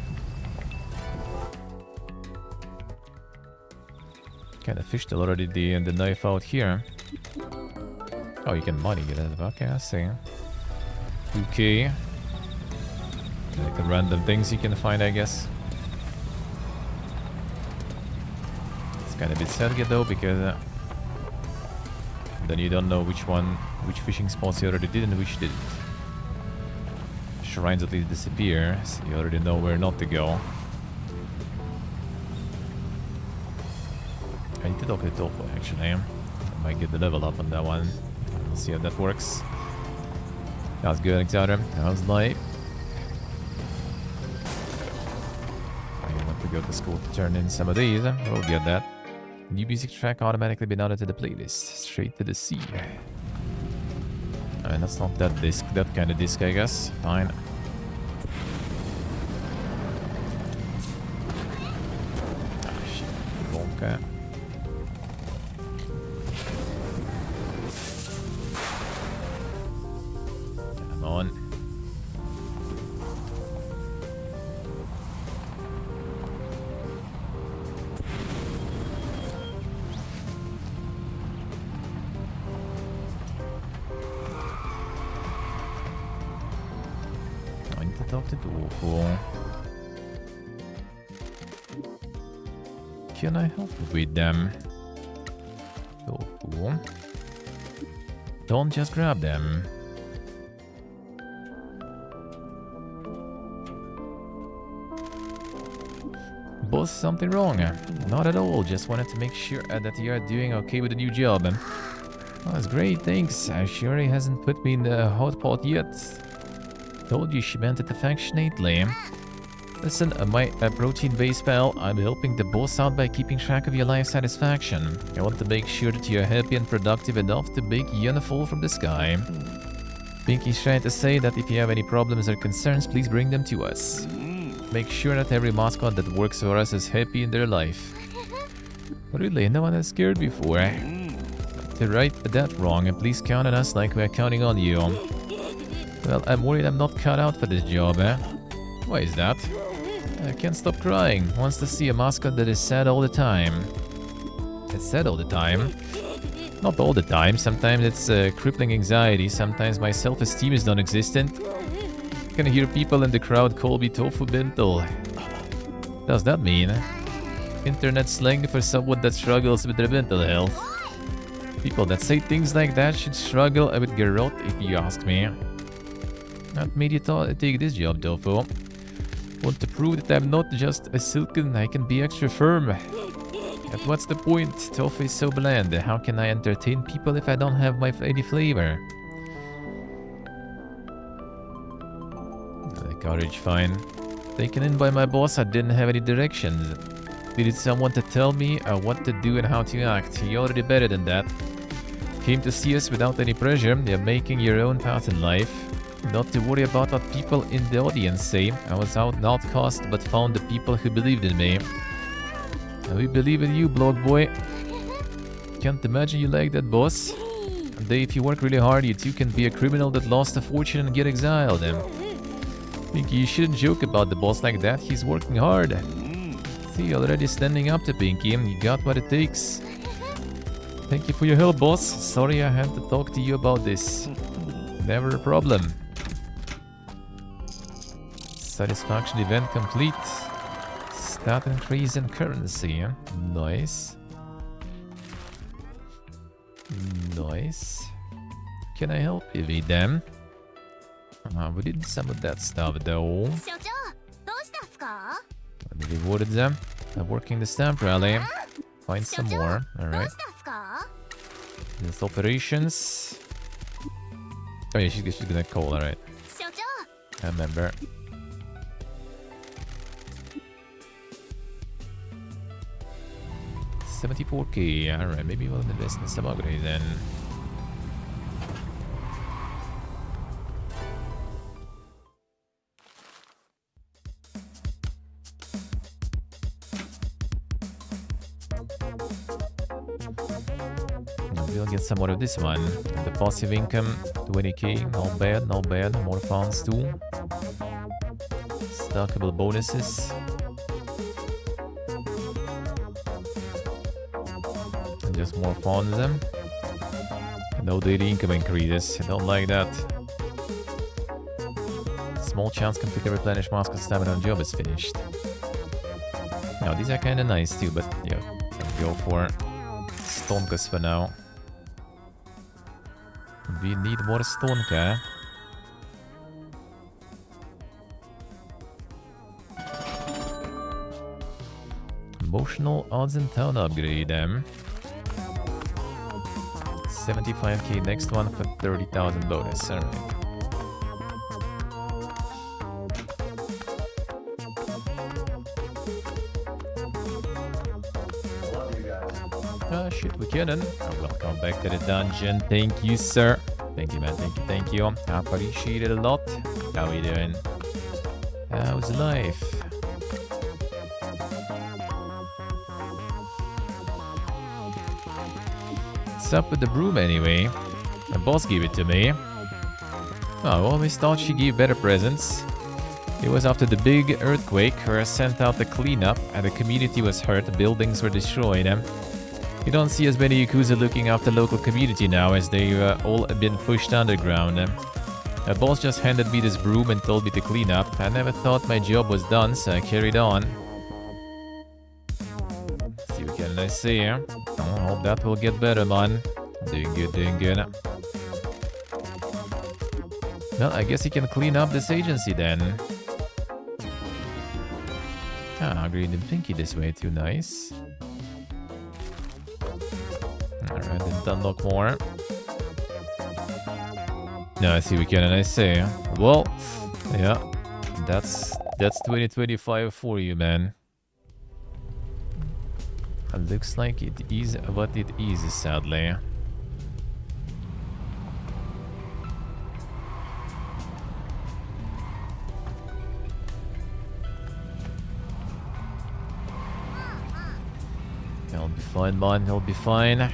Kinda fished already the knife out here. Oh, you can money get it. Okay, I see. 2k. Like the random things you can find, I guess. It's kind of a bit sad though, because then you don't know which fishing spots you already did and which didn't. Shrines at least disappear, so you already know where not to go. I need to talk to Tofu actually. I might get the level up on that one. We'll see how that works. That was good, Alexander. That was light. I want to go to school to turn in some of these. We'll get that. New music track automatically been added to the playlist. Straight to the sea. And that's not that disc, that kind of disc, I guess. Fine. Ah, shit. Bonka. Come on. Talk to Tofu. Can I help with them? Tofu. Don't just grab them. Boss, something wrong? Not at all, just wanted to make sure that you are doing okay with the new job. Oh, that's great, thanks. Sure he hasn't put me in the hot pot yet. Told you she meant it affectionately. Listen, my protein-based pal, I'm helping the boss out by keeping track of your life satisfaction. I want to make sure that you're happy and productive enough to make Yuna fall from the sky. Pinky's trying to say that if you have any problems or concerns, please bring them to us. Make sure that every mascot that works for us is happy in their life. Really, no one has scared before. To right that wrong, and please count on us like we're counting on you. Well, I'm worried I'm not cut out for this job, eh? Why is that? I can't stop crying. Wants to see a mascot that is sad all the time. It's sad all the time? Not all the time. Sometimes it's crippling anxiety. Sometimes my self-esteem is non-existent. I can hear people in the crowd call me Tofu Bintel. What does that mean? Internet slang for someone that struggles with their mental health. People that say things like that should struggle with garrot, if you ask me. What made you take this job, Tofu? Want to prove that I'm not just a silken, I can be extra firm. But what's the point? Tofu is so bland. How can I entertain people if I don't have any flavor? The courage, fine. Taken in by my boss, I didn't have any directions. Needed someone to tell me what to do and how to act. You're already better than that. Came to see us without any pressure. You're making your own path in life. Not to worry about what people in the audience say. I was out and outcast, but found the people who believed in me. And we believe in you, blog boy. Can't imagine you like that, boss. One day, if you work really hard, you too can be a criminal that lost a fortune and get exiled. Pinky, you shouldn't joke about the boss like that. He's working hard. See, already standing up to Pinky. You got what it takes. Thank you for your help, boss. Sorry I had to talk to you about this. Never a problem. Satisfaction event complete. Stat increase in currency. Nice. Nice. Can I help you with them? We did some of that stuff though. 所長どうしたんすか We rewarded them. Working the stamp rally. Find some more. どう Alright. したんすか This operations. Oh yeah, she's gonna call, alright. 所長 I remember. $74k, alright, maybe we'll invest in some upgrade then. We'll get some more of this one. The passive income, 20k, not bad, not bad. More funds too. Stackable bonuses. And just more funds then. No daily income increases. I don't like that. Small chance completely replenish Mascot stamina on job is finished. Now these are kinda nice too, but yeah, I'll go for Stonkas for now. We need more Stonka. Emotional odds in town upgrade them. 75k next one for 30,000 bonus. Alright. Ah, shit, we couldn't. Welcome back to the dungeon. Thank you, sir. Thank you, man. Thank you. I appreciate it a lot. How we doing? How's life? What's up with the broom anyway? The boss gave it to me. Oh, I always thought she gave better presents. It was after the big earthquake where I sent out the cleanup and the community was hurt, the buildings were destroyed. You don't see as many Yakuza looking after local community now as they've all been pushed underground. The boss just handed me this broom and told me to clean up. I never thought my job was done, so I carried on. Let's see what can I say. I hope that will get better, man. Doing good, doing good. Well, I guess he can clean up this agency then. Ah, green and pinky this way too, nice. Alright, didn't unlock more. No, I see we can, and I say, well, yeah, that's 2025 for you, man. It looks like it is what it is, sadly. He'll be fine, man. He'll be fine.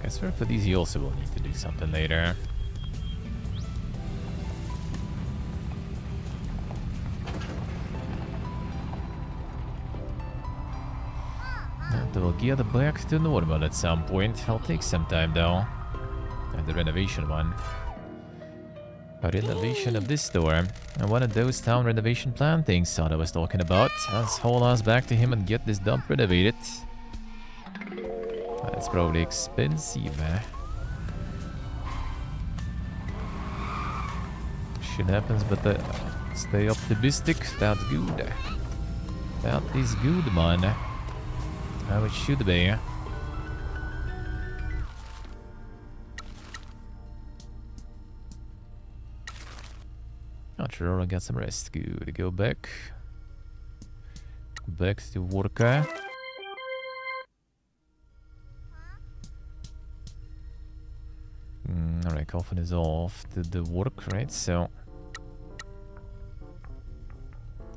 I swear for these you also will need to do something later. And we'll get back to normal at some point. It'll take some time though. And the renovation one. A renovation of this store. And one of those town renovation plan things that I was talking about. Let's haul us back to him and get this dump renovated. That's probably expensive, eh? Shit happens, but stay optimistic. That's good. That is good, man. How it should be. Not sure, I got some rest. Good. Go back. Back to work. Alright, coffin is off to the work, right? So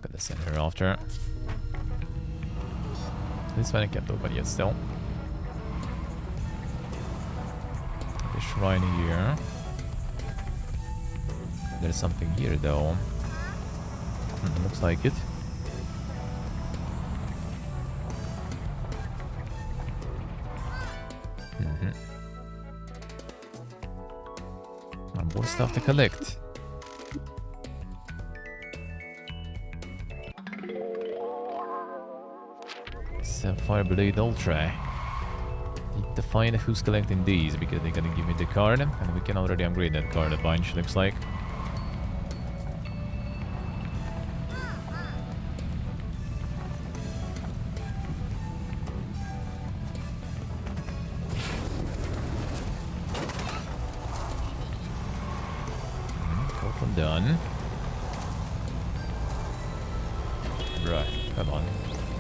gotta send her after. This one I can't open yet still. The shrine here. There's something here though. Looks like it. And more stuff to collect. Sapphire Blade Ultra. Need to find who's collecting these because they're gonna give me the card, and we can already upgrade that card a bunch, looks like. One done. Right, come on.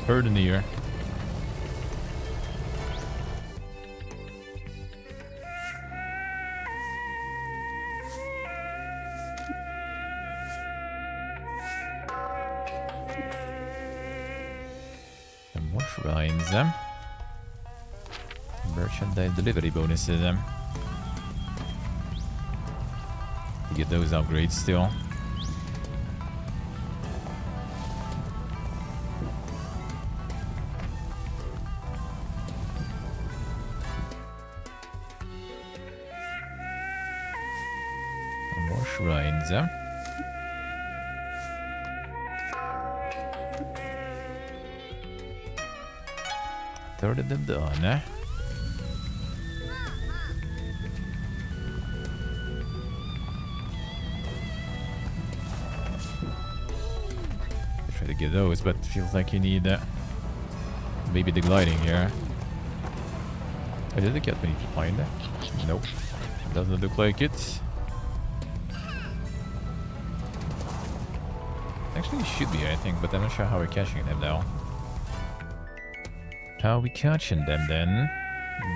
Herd in the ear. Some more shrines. Merchandise delivery bonuses. To get those upgrades still. More shrines. Third of them done. Try to get those, but feels like you need maybe the gliding here. Oh, did the cat we need to find that? Nope. Doesn't look like it. Actually, it should be, I think, but I'm not sure how we're catching them now. How are we catching them then?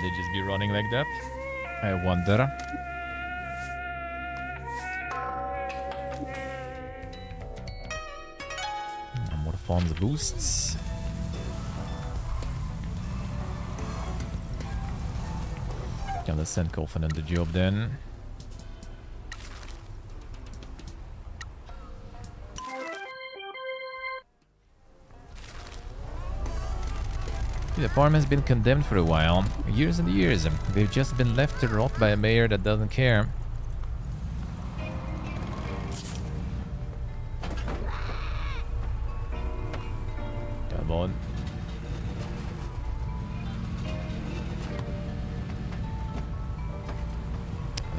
They just be running like that? I wonder. More farms boosts. Can let's send Coffin on the job then. The farm has been condemned for a while. Years and years. They've just been left to rot by a mayor that doesn't care. Come on.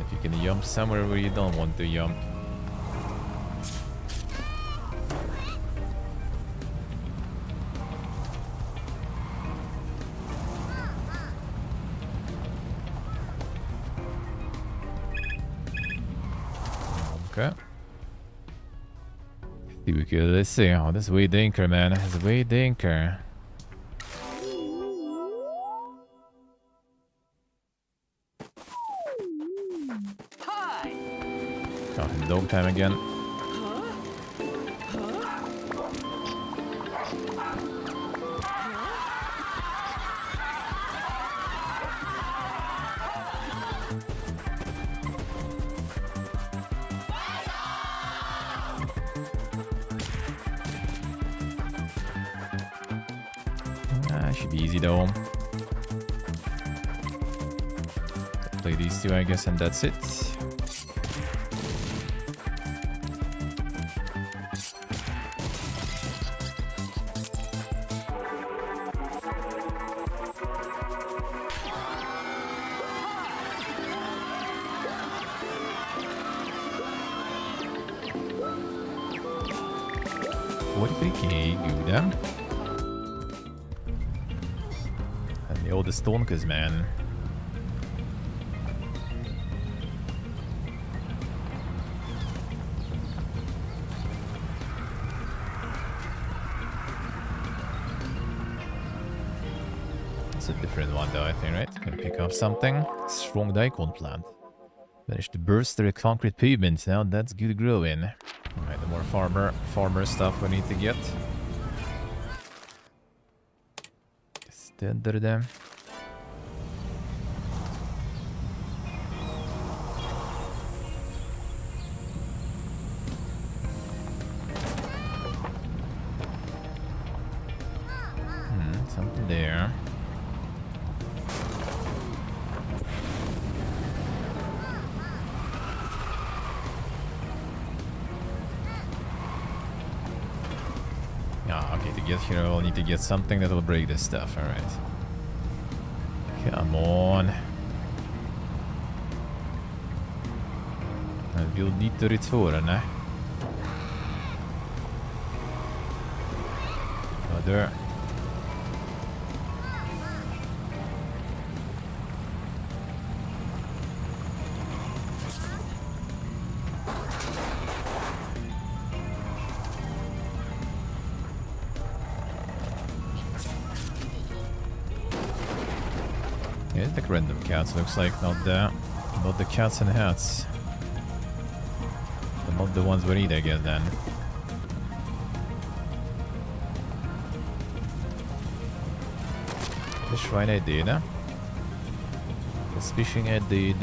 If you can jump somewhere where you don't want to jump. Okay. Let's see. Oh, this is way dinker, man. It's way dinker. Oh, dog time again. Should be easy though. Play these two, I guess, and that's it. What if we do them? And the oldest Stonkers, man. It's a different one though, I think, right? Gonna pick up something. Strong daikon plant. Managed to burst the concrete pavements. Now that's good growing. Alright, the more farmer stuff we need to get. Ständer det. there. Ah, okay, to get here I'll need to get something that will break this stuff, alright. Come on. And we'll need to return. Other. Yeah, it's like random cats, looks like, not the cats and hats. But not the ones we need, I guess, then. The shrine I did. The fishing I did.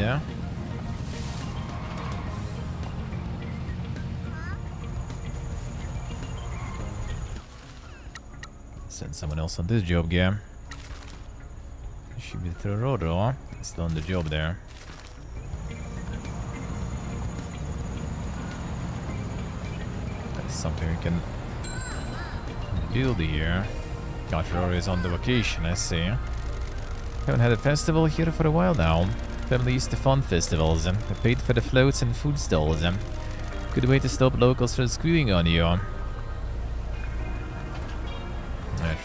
Send someone else on this job, yeah. Should be through road, though. It's done the job there. That's something we can build here. Gosh, Rory is on the vacation, I see. Haven't had a festival here for a while now. Family used to fund festivals. I paid for the floats and food stalls. Good way to stop locals from screwing on you.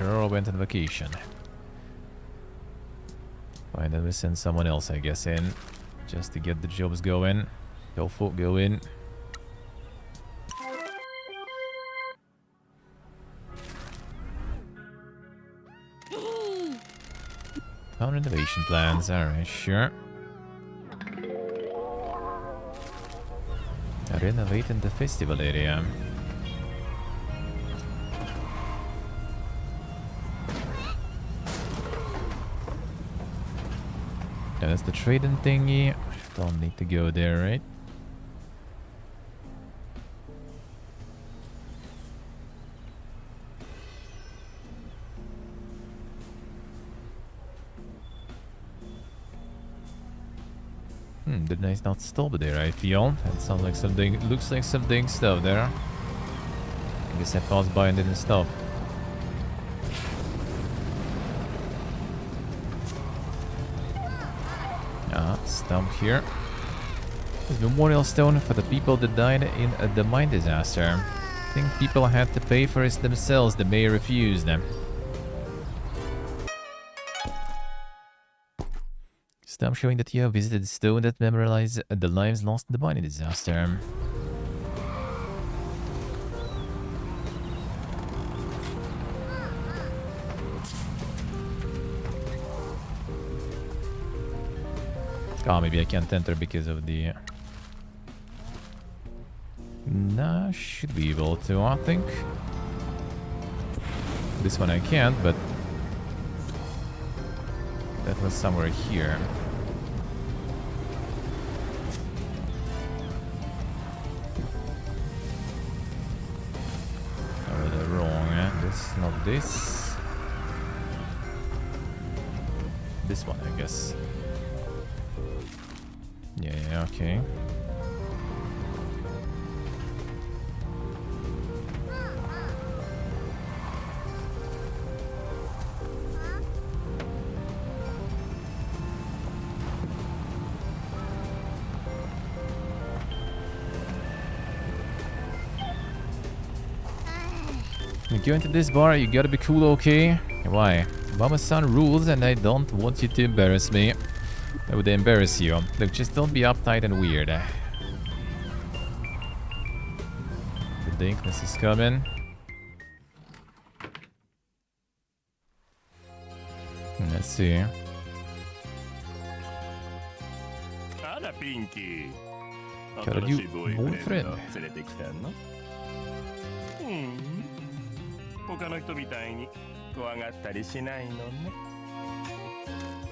Rory went on vacation. Fine, then we send someone else, I guess, in. Just to get the jobs going. Go in. Town renovation plans, alright, sure. Renovating the festival area. That's the trading thingy. Don't need to go there, right? Did I not stop there, I feel? That sounds like something, looks like something stuff there. I guess I passed by and didn't stop. Stump here. There's a memorial stone for the people that died in the mine disaster. I think people had to pay for it themselves, the mayor refused them. Stump showing that you have visited the stone that memorializes the lives lost in the mining disaster. Oh, maybe I can't enter because of the... Nah, should be able to, I think. This one I can't, but... That was somewhere here. Oh, they're wrong, eh? This, not this. This one, I guess. Yeah, okay. You go into this bar, you gotta be cool, okay? Why? Mama-san rules and I don't want you to embarrass me. Why would they embarrass you? Look, just don't be uptight and weird. The dankness is coming. Let's see. Got a new boyfriend. 他の人みたいに怖がったりしないのね。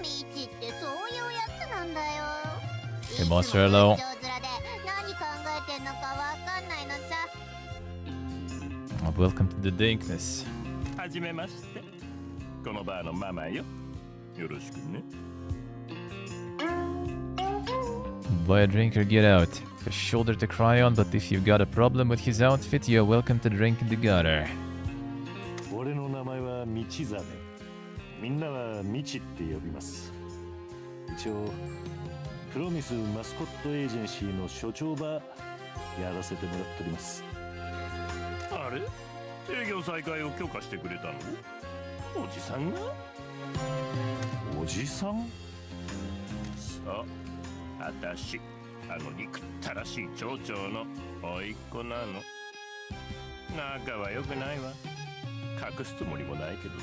ミチってそういうやつなんだよ。 Hey, Monster, hello. 何考えてんのかわかんないのさ。 Welcome to the dankness. はじめまして。このバーのママよ。よろしくね。 Buy a drink or get out. A shoulder to cry on, but if you've got a problem with his outfit, you're welcome to drink in the gutter. 俺の名前は道真。みんなは道って呼びます。一応プロミスマスコットエージェンシーの所長場やらせてもらっております。あれ、営業再開を許可してくれたの？おじさんが？おじさん？そう、私、あの憎ったらしい町長の甥っ子なの。仲は良くないわ。隠すつもりもないけどね。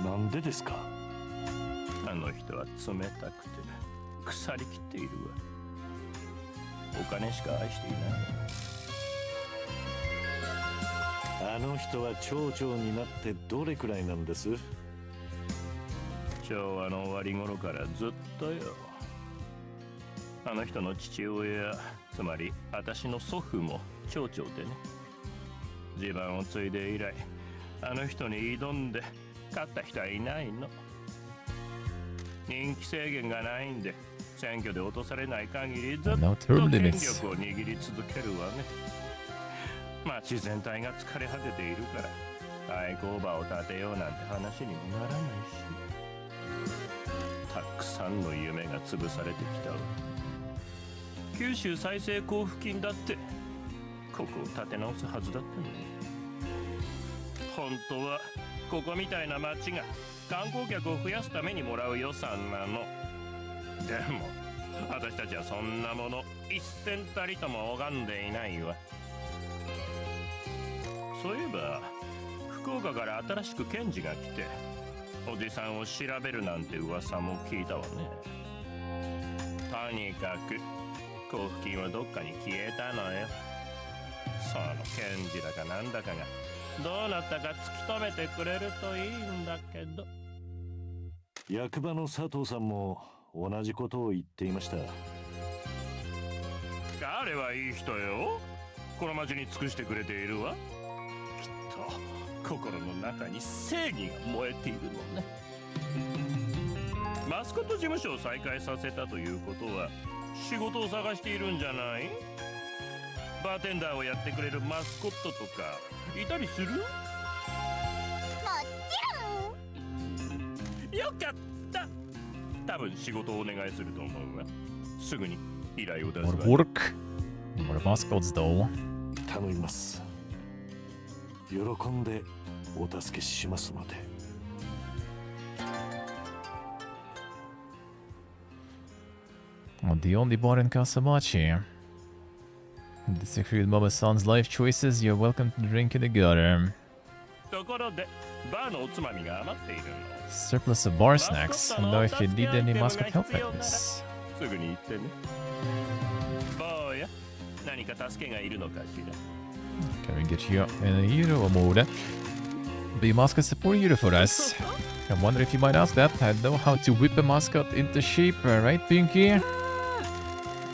なんでですか？あの人は冷たくて腐りきっているわ。お金しか愛していない。あの人は町長になってどれくらいなんです？昭和の終わり頃からずっとよ。あの人の父親、つまり私の祖父も町長でね。地盤を継いで以来、あの人に挑んで勝った人はいないの。人気制限がないんで、選挙で落とされない限りずっと権力を握り続けるわね。町全体が疲れ果てているから対抗馬を立てようなんて話にもならないし、たくさんの夢が潰されてきたわ。九州再生交付金だってここを立て直すはずだったのに。本当はここみたいな町が観光客を増やすためにもらう予算なの。でも私たちはそんなもの一銭たりとも拝んでいないわ。そういえば福岡から新しく検事が来ておじさんを調べるなんて噂も聞いたわね。とにかく交付金はどっかに消えたのよ。その検事だかなんだかがどうなったか突き止めてくれるといいんだけど。役場の佐藤さんも同じことを言っていました。彼はいい人よ。この町に尽くしてくれているわ。きっと心の中に正義が燃えているのね。マスコット事務所を再開させたということは仕事を探しているんじゃない？バーテンダーをやってくれるマスコットとかいたりする？もちろん。よかった。多分仕事をお願いすると思うわ。すぐに依頼を出すわ。 More work. More mascots though. 頼みます。喜んでお助けしますので。Well, the only bar in Kasamachi. Disagree with Mama-san's life choices, you're welcome to drink in the gutter. ところでバーのおつまみが余っているの。 Surplus of bar snacks. Know if you need any mascot help like this. すぐに言ってね。坊や、何か助けがいるのかしら。 Can we get you in a euro mode? Be mascot support euro for us. I wonder if you might ask that. I know how to whip a mascot into shape, right, Pinky?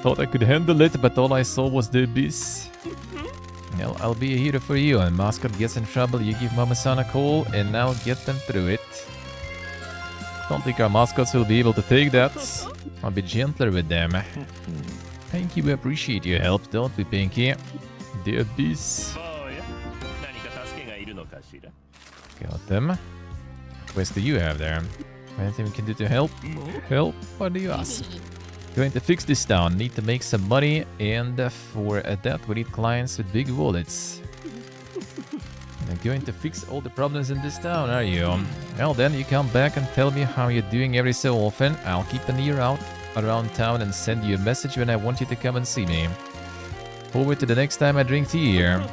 Thought I could handle it, but all I saw was the abyss. Well, I'll be a hero for you, and mascot gets in trouble, you give Mama-san a call, and I'll get them through it. Don't think our mascots will be able to take that. I'll be gentler with them. Thank you, we appreciate your help, don't we, Pinky? The abyss. 坊や、何か助けがいるのかしら。 Got them. What quest do you have there? Anything we can do to help? Help? What do you ask? Going to fix this town. Need to make some money, and for that we need clients with big wallets. You're going to fix all the problems in this town, are you? Well then, you come back and tell me how you're doing every so often. I'll keep an ear out around town and send you a message when I want you to come and see me. Forward to the next time I drink tea here.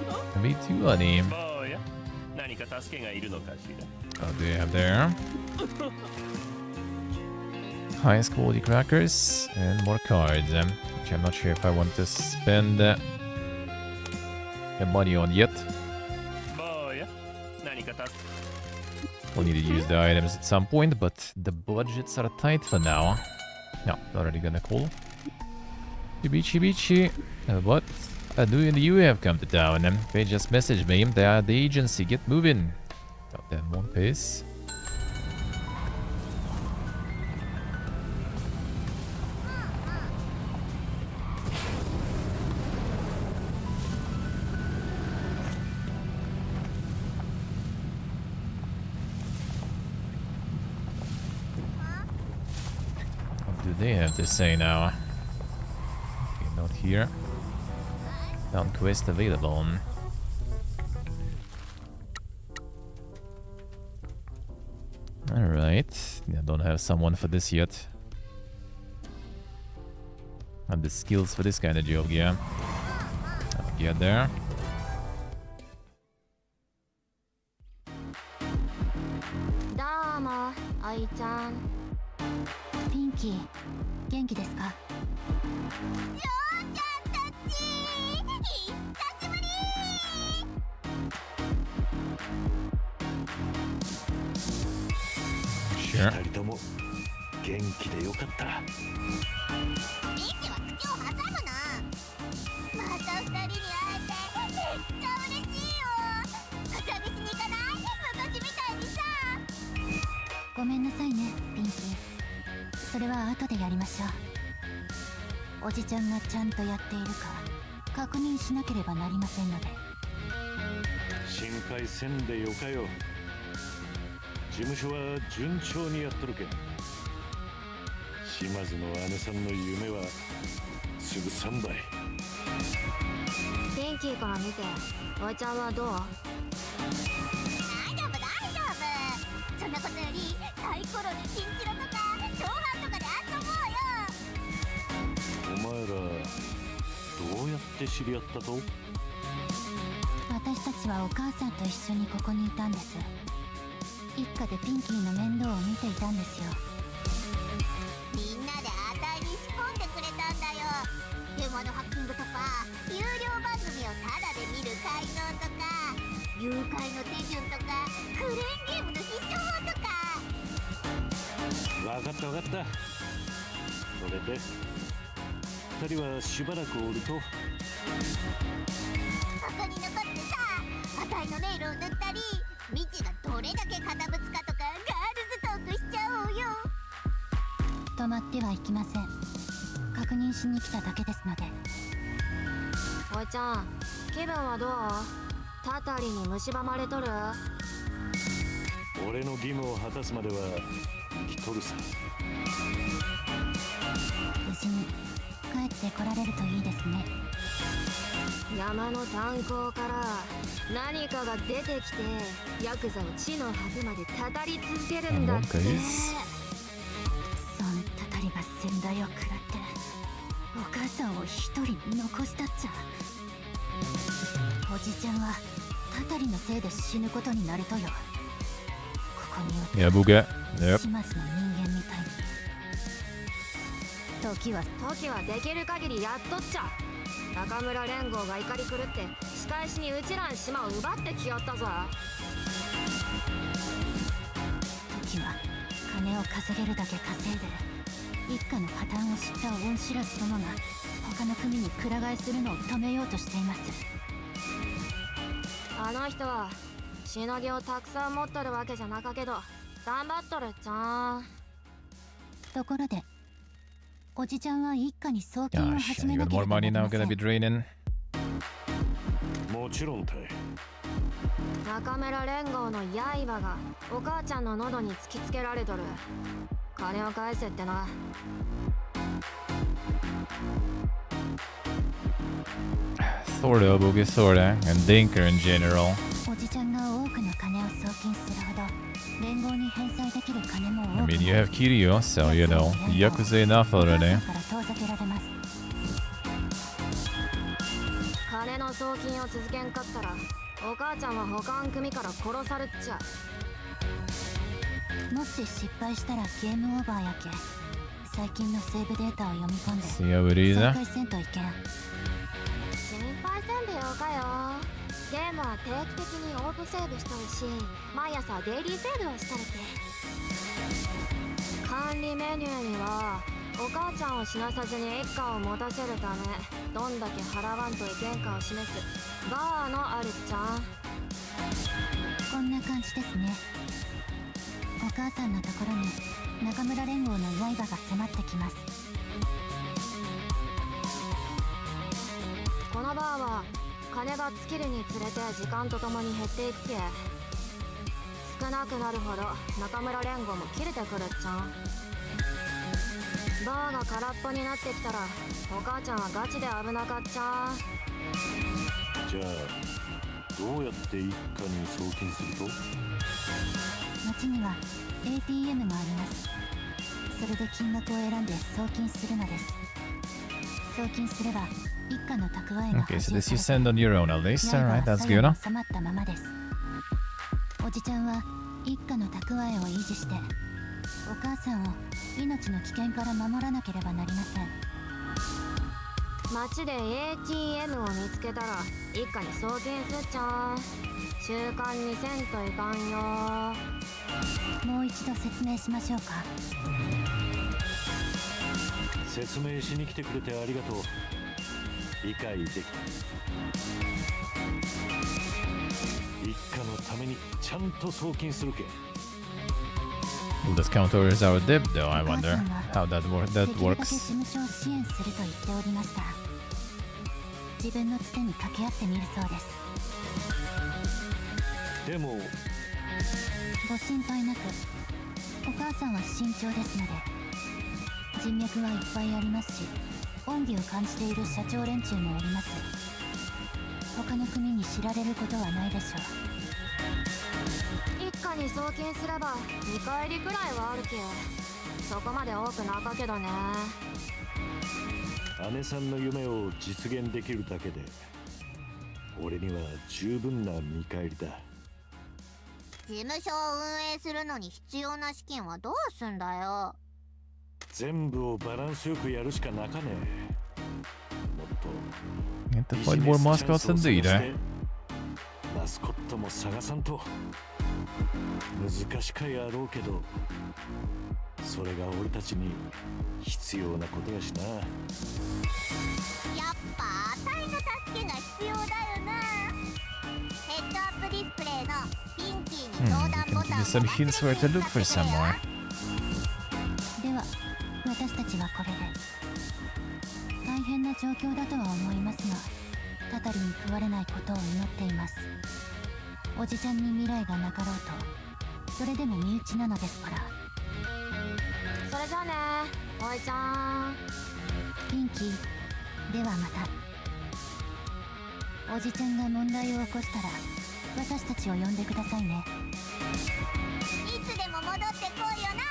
Me too, honey. 坊や、何か助けがいるのかしら。 What do you have there? Highest quality crackers and more cards, which I'm not sure if I want to spend the money on yet. 坊や、何か助け。 We'll need to use the items at some point, but the budgets are tight for now. No, already gonna call. Hibichi. What do you have come to town? They just messaged me. They are the agency. Get moving. Got that one piece. What do they have to say now? Okay, not here. Town quest available. Alright. I don't have someone for this yet. And the skills for this kind of job, yeah. I'll get there. どうも、おいちゃん。ピンキー元気ですか？ジョーちゃんたち、久しぶり。Sure. 二人とも元気でよかった。ミキは口を挟むな。また二人に会えてめっちゃ嬉しいよ。遊びしに行かない？昔みたいにさ。ごめんなさいねピンキー。それは後でやりましょう。おじちゃんがちゃんとやっているか確認しなければなりませんので。心配せんでよかよ。事務所は順調にやっとるけん。島津の姉さんの夢はすぐ3倍。ピンキーから見て、おいちゃんはどう？大丈夫大丈夫。そんなことよりサイコロでチンチロとか長半とかで遊ぼうよ。お前らどうやって知り合ったと？私たちはお母さんと一緒にここにいたんです。一家でピンキーの面倒を見ていたんですよ。みんなであたいに仕込んでくれたんだよ。電話のハッキングとか有料番組をタダで見る改造とか誘拐の手順とかクレーンゲームの必勝法とか。分かった分かった。それで二人はしばらくおると？ここに残ってさ、あたいの迷路を塗ったりミチがどれだけ堅物かとかガールズトークしちゃおうよ。止まってはいきません。確認しに来ただけですので。おいちゃん、気分はどう？タタリに蝕まれとる？俺の義務を果たすまでは生きとるさ。無事に帰ってこられるといいですね。山の炭鉱から何かが出てきてヤクザを地の果てまでたたり続けるんだって。そんたたりが先代を食らってお母さんを一人残したっちゃ。おじちゃんはたたりのせいで死ぬことになるとよ。ここにおって Yeah, Booga. Yep. 島津の人間みたいに。時はできる限りやっとっちゃ。中村連合が怒り狂って仕返しにうちらん島を奪ってきよったぞ。時は金を稼げるだけ稼いで一家の破綻を知った恩知らず殿が他の国にくら替えするのを止めようとしています。あの人はしのぎをたくさん持っとるわけじゃなかけど頑張っとるっちゃん。ところでおじちゃんは一家に送金を Gosh, 始 you めな got けれ more ばな money り now ませ gonna ん。 be draining. もちろんたい。中村連合の刃がお母ちゃんの喉に突きつけられとる。金を返せってな。Sorta, Booga, sorta. And Dinker in general. おじちゃんが多くの金を送金するほど連合に返済できる金も I 多く mean, you have Kiryu, so you know, Yakuza enough お母 already. さんから遠ざけられます。金の送金を続けんかったらお母ちゃんは保管組から殺されっちゃ。もし失敗したらゲームオーバーやけ。最近のセーブデータを読み込んで See how it is, 再 huh? 開せんといけん。心配せんでよかよ。ゲームは定期的にオートセーブしとるし毎朝デイリーセーブをしとるけ。管理メニューにはお母ちゃんを死なさずに一家を持たせるためどんだけ払わんといけんかを示すバーのあるっちゃん。こんな感じですね。お母さんのところに中村連合の刃が迫ってきます。このバーは金が尽きるにつれて時間とともに減っていくけ、少なくなるほど中村連合も切れてくるっちゃん。バーが空っぽになってきたらお母ちゃんはガチで危なかっちゃ。じゃあどうやって一家に送金すると？町には ATM もあります。それで金額を選んで送金するのです。送金すれば一家の蓄えが Okay, so this you send on your own at least. Alright, that's good. 収まったままです。おじちゃんは一家の蓄えを維持してお母さんを命の危険から守らなければなりません。街で ATM を見つけたら一家に送金すっちゃ。習慣にせんといかんよ。もう一度説明しましょうか。説明しに来てくれてありがとう。理解できた。一家のためにちゃんと送金するけ。Will this count towards our dip though? I お母 wonder さんは how that できるだけ works. 事務所を支援すると言っておりました。自分のつてに掛け合ってみるそうです。でもご心配なく、お母さんは慎重ですので、人脈はいっぱいありますし、恩義を感じている社長連中もおります。他の国に知られることはないでしょう。一家に送金すれば見返りくらいはあるけ。そこまで多くなかけどね。姉さんの夢を実現できるだけで俺には十分な見返りだ。事務所を運営するのに必要な資金はどうすんだよ。全部をバランスよくやるしかなかねえ。もっと Need to ビジ find ネ more スチャン mascots スを探 indeed, し eh? てマスコットも探さんと。難しかやろうけどそれが俺たちに必要なことやしな。やっぱあたいの助けが必要だよな。ヘッドアップディスプレイのピンキーに相談 Can ボ give タン you を some hints where to look for some more. では私たちはこれで。大変な状況だとは思いますが、たたりに食われないことを祈っています。おじちゃんに未来がなかろうと、それでも身内なのですから。それじゃあね、おいちゃん。ピンキー、ではまた。おじちゃんが問題を起こしたら私たちを呼んでくださいね。いつでも戻ってこいよな、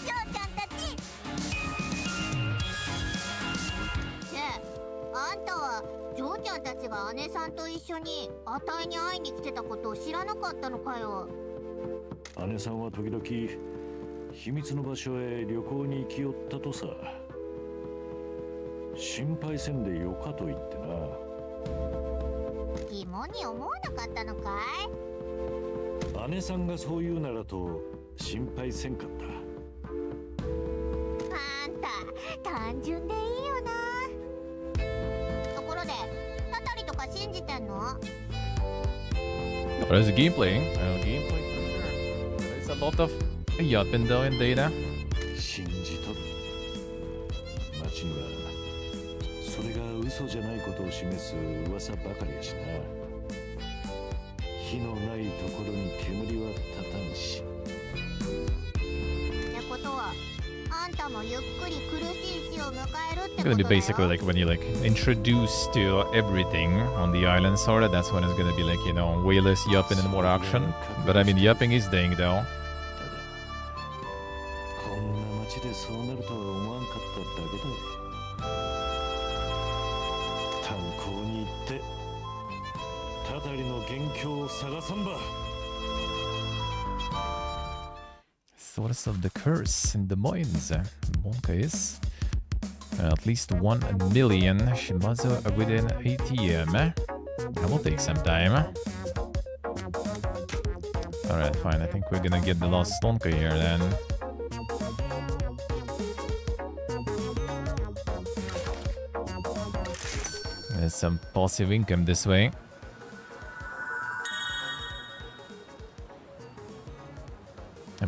ジョーちゃんたち。ねえ、あんたはジョーちゃんたちが姉さんと一緒にあたいに会いに来てたことを知らなかったのかよ。姉さんは時々秘密の場所へ旅行に行きよったとさ。心配せんでよかと言ってな。疑問に思わなかったのかい？姉さんがそう言うならと心配せんかった。あんた単純でいいよな。ところでたたりとか信じてんの？ What is the gameplay? Gameplay for sure. There's a lot of yapping though indeed. 信じとる。町にはそれが嘘じゃないことを示す噂ばかりやしな。火のないところに煙は立たんし。ってことはあんたもゆっくり苦しい死を迎えるって It's こ gonna と be だよ。 basically like when you like introduce to everything on the island sorta, that's when it's gonna be like, you know, way less yapping and more action. But I mean yapping is staying though. こんな町でそうなるとは思わんかっただけだ。炭鉱に行ってたたりの元凶を探さんば。 Source of the curse in the mines. Monka is at least 1 million Shimazu within ATM. That will take some time. Alright, fine. I think we're gonna get the last Stonka here then. There's some passive income this way.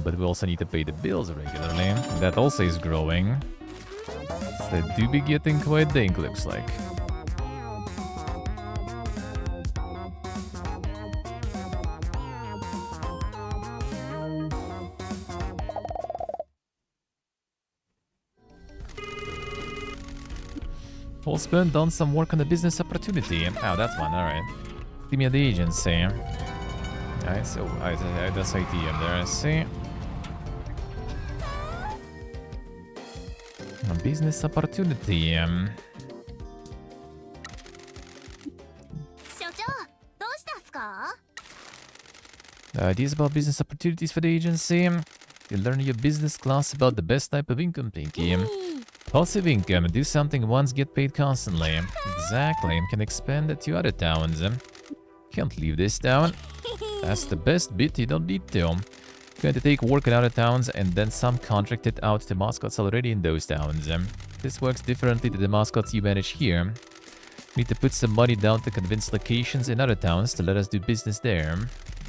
but we also need to pay the bills regularly. That also is growing. So they do be getting quite dank, looks like. Also done some work on the business opportunity. Oh, that's one, alright. Give me the agency. Alright, so that's ITM there, I see. A business opportunity. 所長どうしたんすか？ Ideas about business opportunities for the agency. You learn your business class about the best type of income, Pinky. Passive income, do something once, get paid constantly. Exactly, can expand it to other towns. Can't leave this town. That's the best bit, you don't need to. Going to take work in other towns and then subcontract it out to mascots already in those towns. This works differently to the mascots you manage here. Need to put some money down to convince locations in other towns to let us do business there.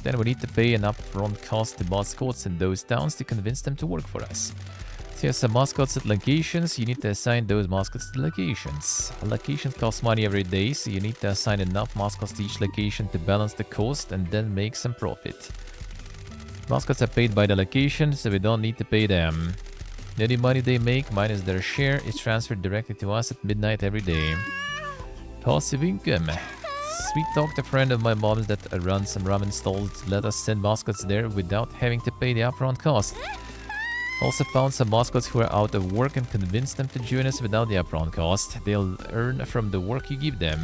Then we need to pay an upfront cost to mascots in those towns to convince them to work for us. So you have some mascots at locations, you need to assign those mascots to locations. A location costs money every day, so you need to assign enough mascots to each location to balance the cost and then make some profit. Mascots are paid by the location, so we don't need to pay them. Any money they make, minus their share, is transferred directly to us at midnight every day. Passive income. Sweet talked a friend of my mom's that runs some ramen stalls to let us send mascots there without having to pay the upfront cost. Also found some mascots who are out of work and convinced them to join us without the upfront cost. They'll earn from the work you give them.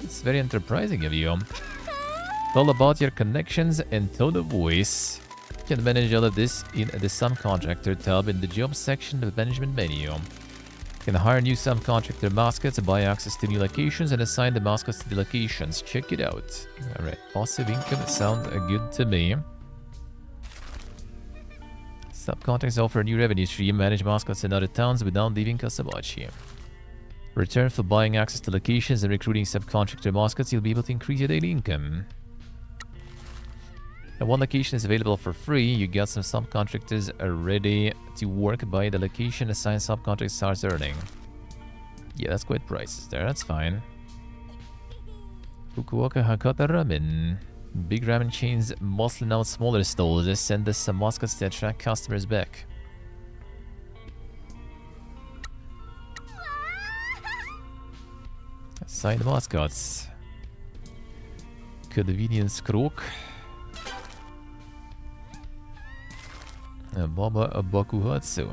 It's very enterprising of you. It's all about your connections and tone of voice. You can manage all of this in the subcontractor tab in the jobs section of the management menu. You can hire new subcontractor mascots, buy access to new locations, and assign the mascots to the locations. Check it out. Alright, passive income sounds good to me. Subcontractors offer a new revenue stream, manage mascots in other towns without leaving Kasabachi. Return for buying access to locations and recruiting subcontractor mascots, you'll be able to increase your daily income. Now, one location is available for free. You got some subcontractors ready to work by the location assigned subcontract starts earning. Yeah, that's quite prices there, that's fine. Fukuoka Hakata Ramen. Big ramen chains muscling out smaller stalls. Just send us some mascots to attract customers back. Assign mascots. Convenience Croak. Baba Bakuhatsu.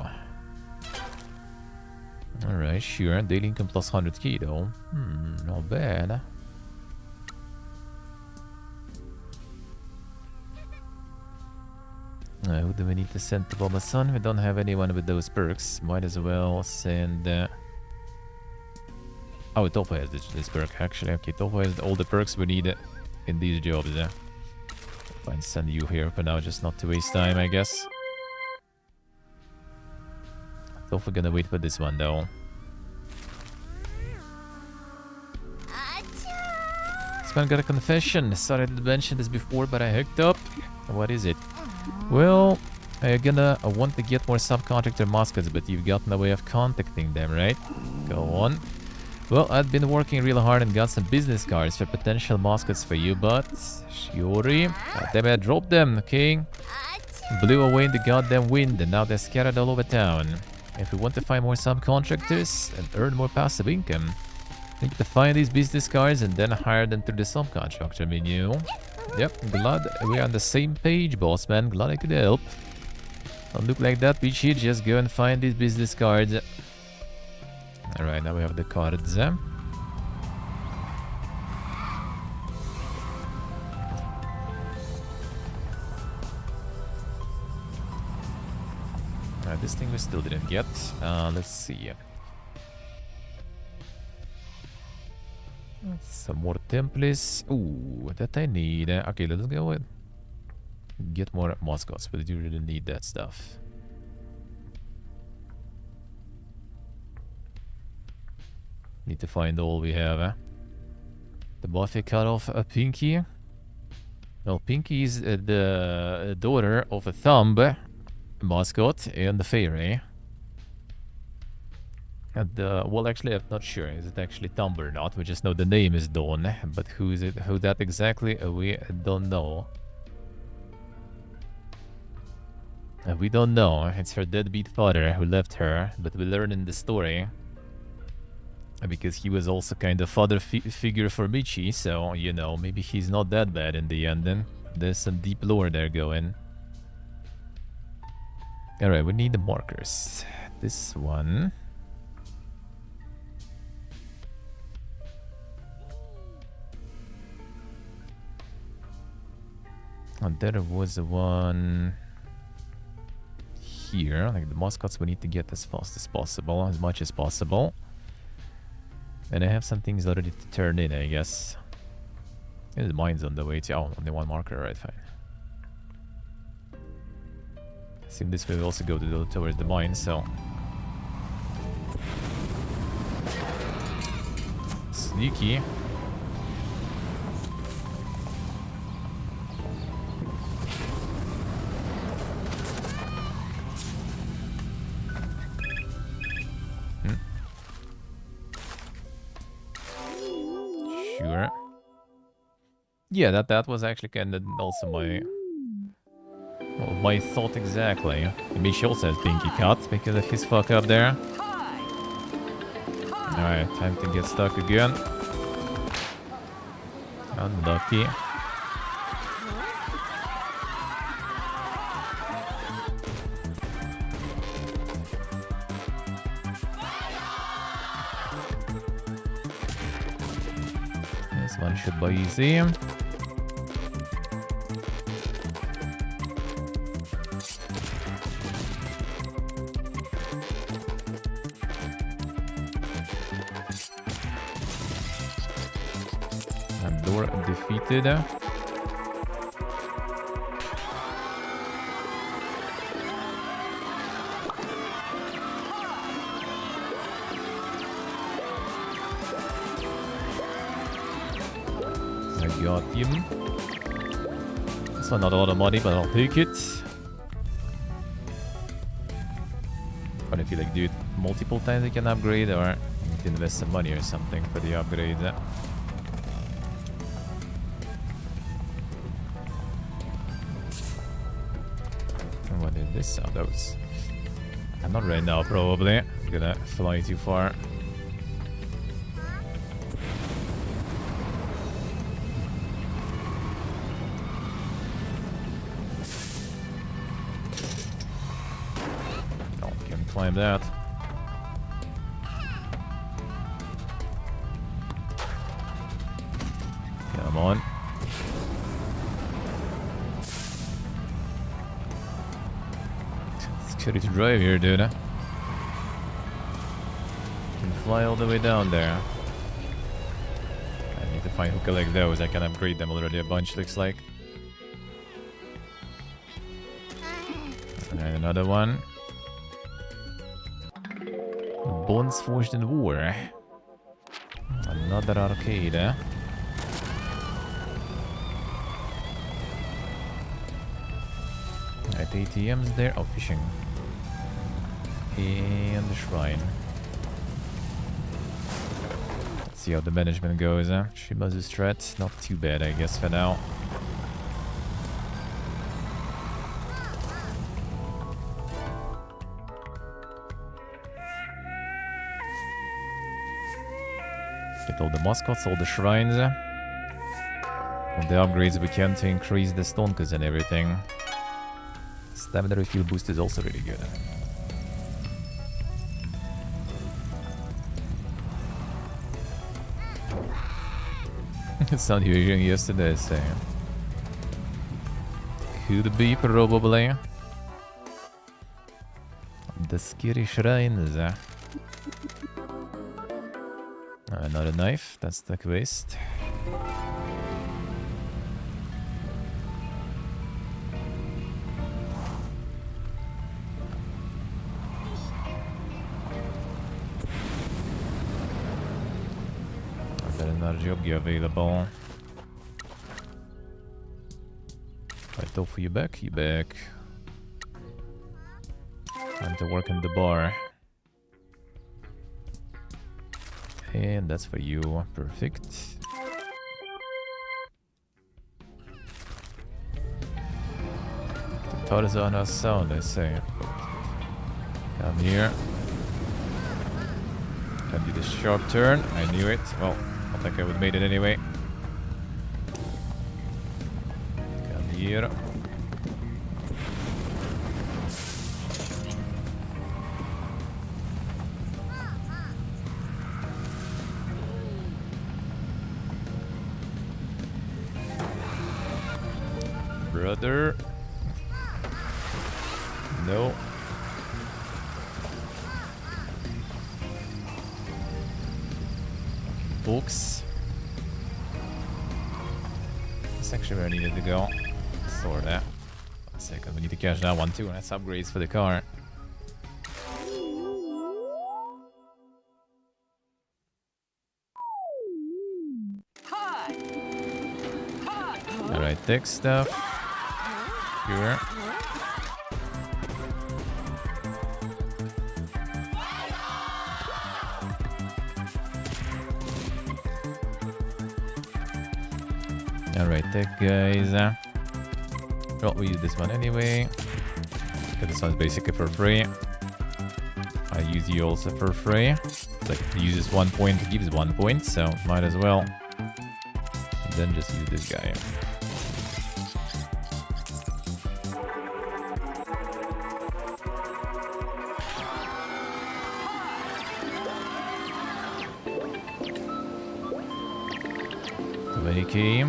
Alright, sure. Daily income plus 100k though. Not bad. Who do we need to send to Baba-san? We don't have anyone with those perks. Might as well send... Oh, Tofu has this perk actually. Okay, Tofu has all the perks we need in these jobs. Fine, send you here for now, just not to waste time, I guess. Tofu gonna wait for this one though. This one got a confession. Sorry I didn't mention this before, but I hooked up. What is it? Well, I want to get more subcontractor mascots, but you've got no way of contacting them, right? Go on. Well, I've been working real hard and got some business cards for potential mascots for you, but... Shiori... Damn it, I dropped them, okay? Blew away in the goddamn wind, and now they're scattered all over town. If we want to find more subcontractors and earn more passive income, we need to find these business cards and then hire them through the subcontractor menu. Yep, glad we're on the same page, boss man. Glad I could help. Don't look like that, Peachy. Just go and find these business cards. Alright, now we have the cards. This thing we still didn't get. Let's see. Some more templates. Ooh, that I need. Okay, let's go and get more mascots, but I do really need that stuff. Need to find all we have. The Buffy cut off a Pinky. Well, Pinky is the daughter of a Thumb, Mascot and the fairy. And well, actually, I'm not sure. Is it actually Thumb or not? We just know the name is Dawn, but who is it? Who that exactly? We don't know. We don't know. It's her deadbeat father who left her, but we learn in the story because he was also kind of father figure for Michi, so you know, maybe he's not that bad in the end. Then there's some deep lore there going. All right, we need the markers. This one. And there was one here. Like the mascots we need to get as fast as possible, as much as possible. And I have some things already to turn in, I guess. And the mine's on the way to... Oh, only one marker, right, fine. I think this way we also go towards the mine, so... Sneaky. Sure. Yeah, that was actually kind of also my... Well, my thought exactly. Maybe she also has Pinky cut because of his fuck up there. Alright, time to get stuck again. Unlucky. This one should be easy. Door defeated. I got him. It's not a lot of money, but I'll take it. But I feel like do it multiple times you can upgrade, or you need to invest some money or something for the upgrade. What is this? Oh, those. Not right now, probably. I'm gonna fly too far. Oh, can climb that. Come on. Ready to drive here, dude. Can fly all the way down there. I need to find hookah like those. I can upgrade them already a bunch, looks like. And another one. Bonds Forged in War. Another arcade. Right, ATMs there. Oh, fishing. And the shrine. Let's see how the management goes. Shimazu's strat, not too bad, I guess, for now. Get all the mascots, all the shrines. All the upgrades we can to increase the stonkas and everything. Stamina refill boost is also really good. It's not hearing yesterday, so could be probably the scary shrines. Another knife, that's the quest. Job available. Right, for you back, you back. Time to work in the bar. And that's for you. Perfect. The totals are no sound, I say. Come here. Can do this sharp turn. I knew it. Well, I think I would have made it anyway. Come here. Brother. No. Books. That's actually where I needed to go. Store that. 1 second, we need to cash that one too. That's upgrades for the car. Alright, tech stuff. Sure. Alright, tech guys. Well, we use this one anyway. Because this one's basically for free. I use you also for free. It's like it uses 1 point, gives 1 point, so might as well. And then just use this guy. Key. I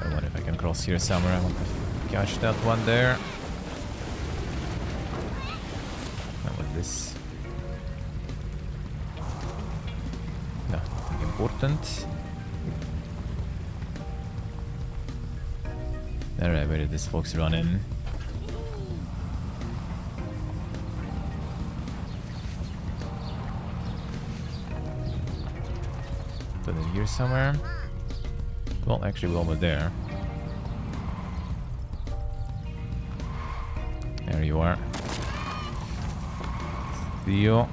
wonder if I can cross here somewhere. I want to catch that one there. How about this? Nothing important. Alright, where did this fox run in? Here somewhere. Well, actually, we're almost there. There you are. Theo.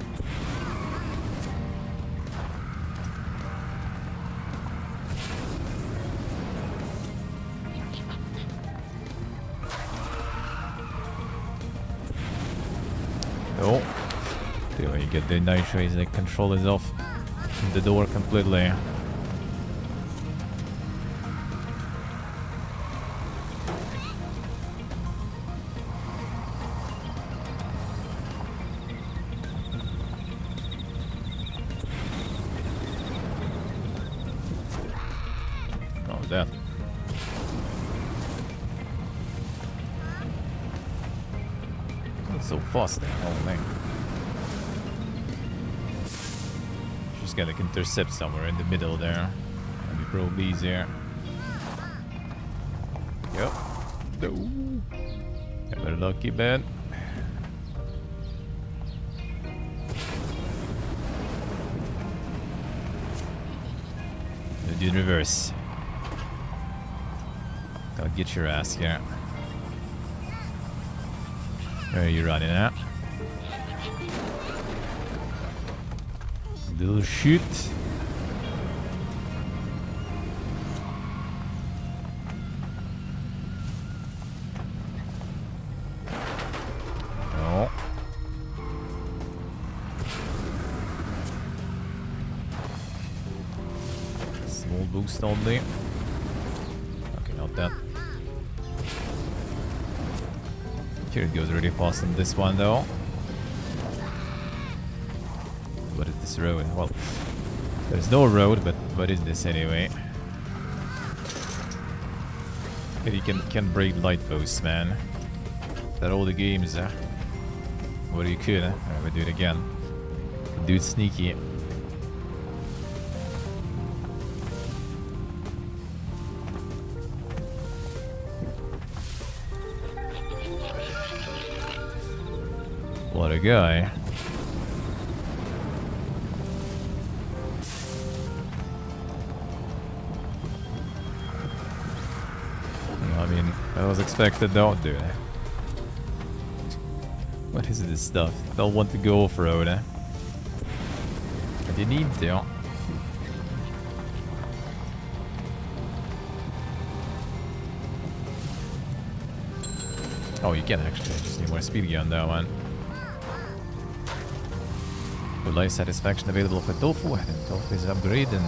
Oh. See when you get the nitro, the control is off the door completely. That. It's so fast there, whole thing. Just gotta intercept somewhere in the middle there. That'd be probably easier. Yep. No. Got a lucky bed. Gonna do in reverse. I'll get your ass here. Where are you running at? Little shoot. Oh. Small boost only. Okay, not that. Here it goes really fast on this one though. What is this road? Well, there's no road, but what is this anyway? You can break light posts, man. That all the games, what you could. Alright, we'll do it again. Dude's sneaky. What a guy. I was expected, don't do it. What is this stuff? Don't want to go off-road, eh? But you need to. Oh, you can actually. I just need more speed on that one. Full life satisfaction available for Tofu. And Tofu is upgrading.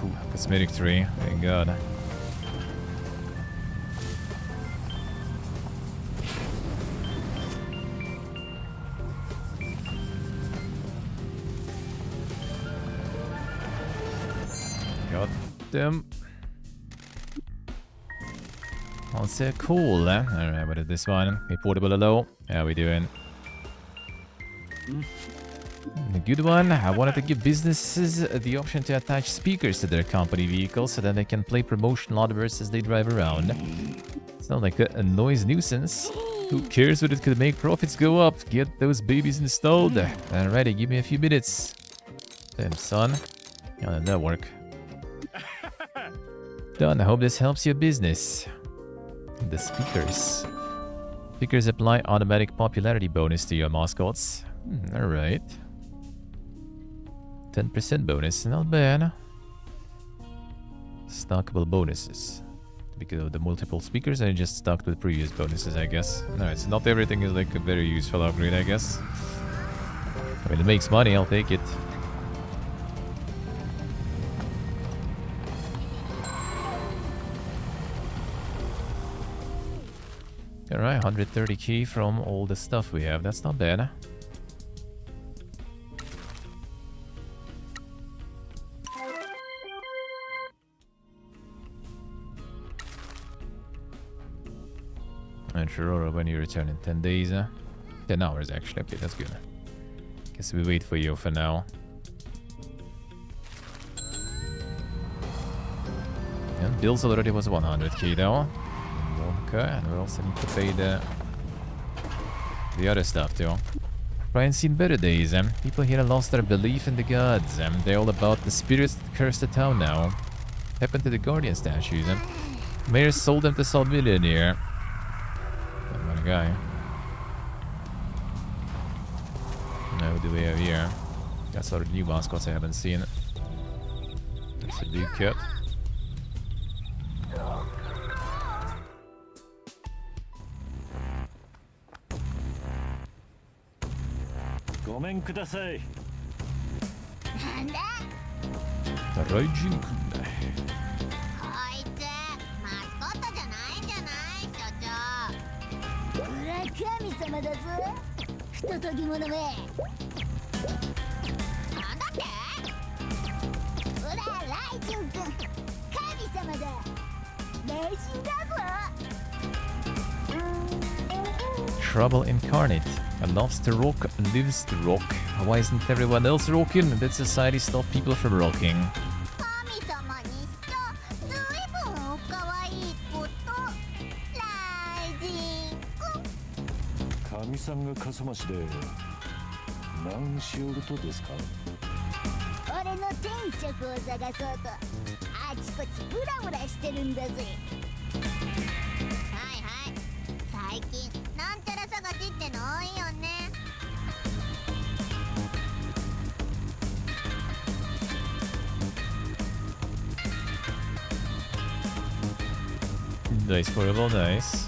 Ooh, cosmetic tree. Thank God. Got them. What's it cool, eh? Alright, what is this one? A portable low. How we doing? A good one. I wanted to give businesses the option to attach speakers to their company vehicles so that they can play promotional adverts as they drive around. Sounds like a noise nuisance. Who cares what it could make profits go up? Get those babies installed. Alrighty, give me a few minutes. Damn, son. How did that work? Done. I hope this helps your business. The speakers. Speakers apply automatic popularity bonus to your mascots. Alright. 10% bonus, not bad. Stackable bonuses. Because of the multiple speakers, I just stuck with previous bonuses, I guess. Alright, so not everything is like a very useful upgrade, I guess. I mean, it makes money, I'll take it. Alright, 130 key from all the stuff we have. That's not bad. And sure, when you return in 10 days. 10 hours actually. Okay, that's good. Guess we wait for you for now. And bills already was 100k though. Okay, and we also need to pay the other stuff too. Try and seen better days. People here lost their belief in the gods. They're all about the spirits that curse the town now. Happened to the guardian statues. Mayor sold them to some millionaire. What a guy. Now what do we have here? Got sort of new mascots I haven't seen. There's a big cat. ごめんください。なんだライジン君だ。こいつマスコットじゃないんじゃない所長。裏神様だぞ不届き者め。なんだって裏ライジン君神様だ霊人だぞ。 Trouble incarnate. Loves to rock, lives to rock. Why isn't everyone else rocking? Did society stop people from rocking? 神様にしちゃずいぶんおかわいいことライジン君。神さんが笠間市で何しおるとですか？俺の天職を探そうとあちこちブラブラしてるんだぜ。はいはい最近なんちゃら探しっての多いよね。Nice portable, nice.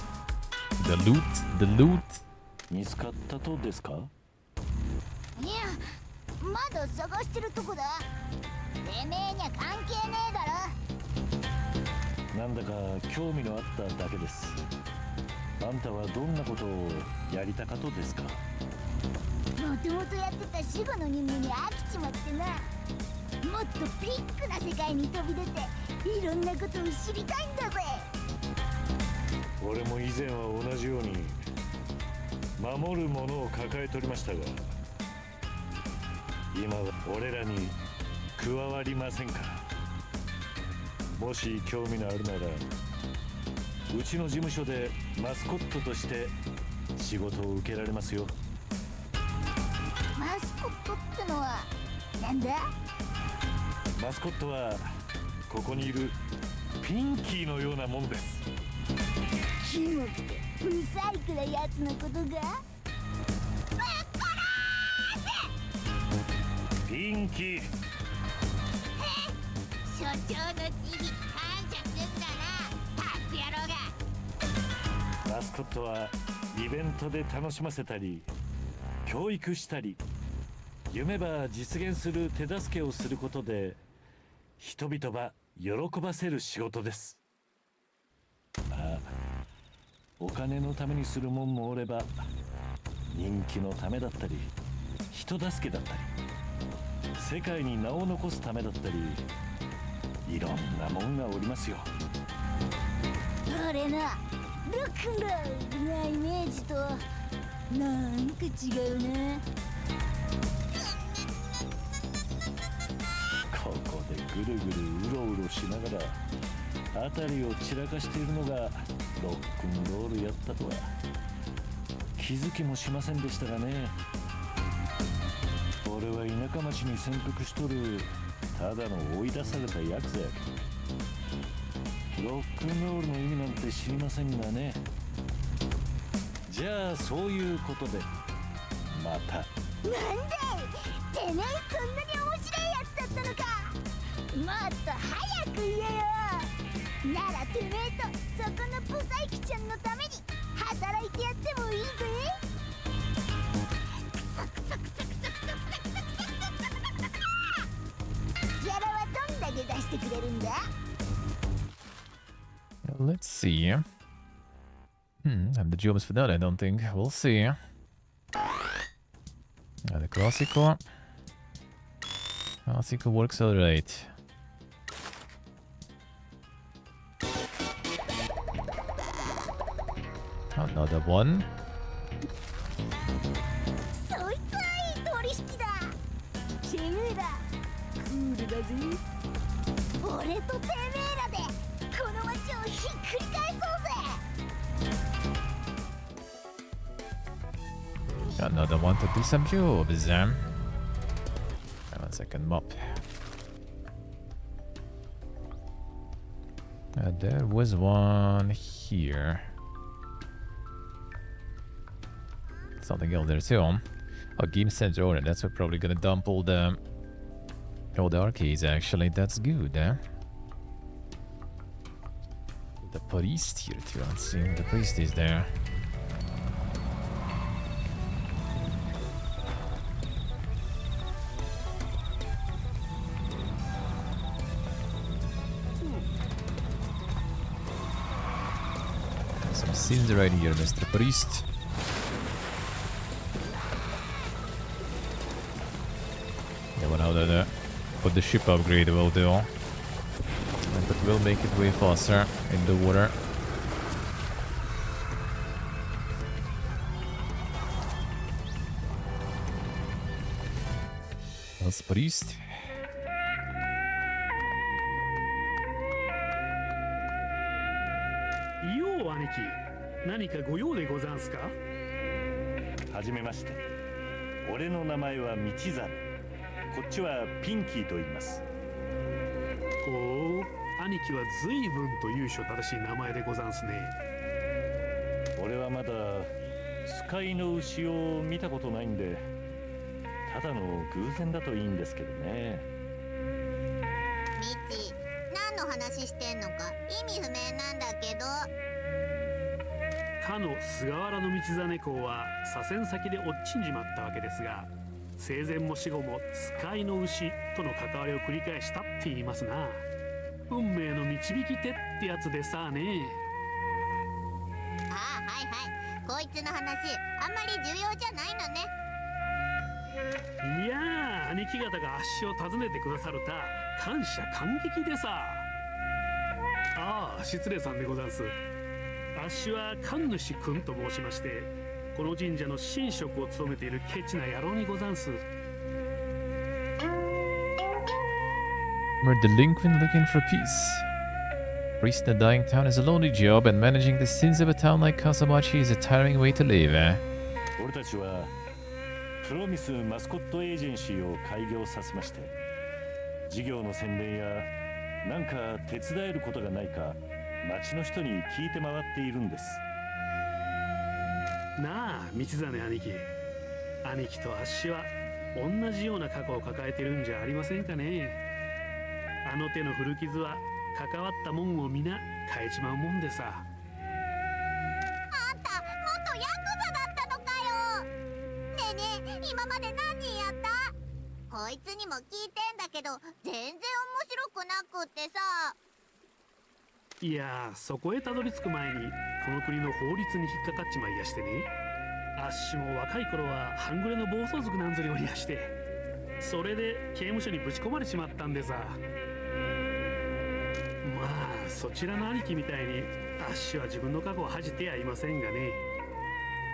The loot, the loot. 見つかったとですか？いやまだ探してるとこだ。てめえには関係ねえだろ。なんだか興味のあっただけです。あんたはどんなことをやりたかとですか？もともとやってた死後の任務に飽きちまってな。もっとビッグな世界に飛び出ていろんなことを知りたいんだぜ。俺も以前は同じように守るものを抱えておりましたが、今は俺らに加わりませんか？もし興味のあるならうちの事務所でマスコットとして仕事を受けられますよ。マスコットってのはなんだ？マスコットはここにいるピンキーのようなもんです。キモくてブサイクなやつのことが？ピンキー、所長の地に感謝すんだな、タック野郎が。マスコットはイベントで楽しませたり教育したり、夢ば実現する手助けをすることで人々ば喜ばせる仕事です。お金のためにするもんもおれば、人気のためだったり人助けだったり世界に名を残すためだったり、いろんなもんがおりますよ。俺な、ロックンロールなイメージとなんか違うな。ここでぐるぐるうろうろしながら辺りを散らかしているのがロックンロールやったとは気づきもしませんでしたがね。俺は田舎町に潜伏しとるただの追い出されたヤクザや。ロックンロールの意味なんて知りませんがね。じゃあそういうことでまた。なんでてめえそんなに面白いやつだったのか。もっと早く言えよ。ならてめえとそこのブサイクちゃんのために働いてやってもいいぜ。クソクソクソクソクソクソクソクソクソクソ。ギャラはどんだけ出してくれるんだ。 Let's see. And the job is for that, I don't think. We'll see. The classical. Classical works alright. Another one. そいつはいい取引だ。てめえらクールだぜ。俺とてめえらでこの街をひっくり返そうぜ。 Another one to do some jobs. One second, mop. There was one here. Something else there too. Oh, game center order. That's what probably gonna dump all the arcades. Actually, that's good. The priest here too. Let's see. The priest is there. Some scenes right here, Mr. Priest. Yeah, well, now that put the ship upgrade will do. And that will make it way faster in the water. That's Priest. よう兄貴、何かご用でござんすか。はじめまして。俺の名前は道真。こっちはピンキーと言います。おお、兄貴は随分と由緒正しい名前でござんすね。俺はまだ使いの牛を見たことないんで、ただの偶然だといいんですけどね。ミチ、何の話してんのか意味不明なんだけど。かの菅原道真公は左遷先で落ちんじまったわけですが、生前も死後も使いの牛との関わりを繰り返したって言いますな。運命の導き手ってやつでさあね。ああ、はいはい、こいつの話あんまり重要じゃないのね。いやあ、兄貴方があっしを訪ねてくださるた感謝感激でさ。ああ、失礼さんでござんす。あっしは神主君と申しまして、この神社の神職を務めているケチな野郎にござんす。 We're delinquent looking for peace. Priest in a dying town is a lonely job, and managing the sins of a town like Kasamachi is a tiring way to live. 俺たちはプロミスマスコットエージェンシーを開業させまして、事業の宣伝やなんか手伝えることがないか町の人に聞いて回っているんです。なあ道真兄貴、兄貴とあっしは同じような過去を抱えてるんじゃありませんかね。あの手の古傷は関わったもんを皆変えちまうもんでさ。あんた元ヤクザだったのかよ。ねえねえ、今まで何人やった？こいつにも聞いてんだけど全然面白くなくってさ。いやー、そこへたどり着く前にこの国の法律に引っかかっちまいやしてね。あっしも若い頃は半グレの暴走族なんぞにおりやして、それで刑務所にぶち込まれちまったんでさ。まあそちらの兄貴みたいにあっしは自分の過去を恥じてやいませんがね。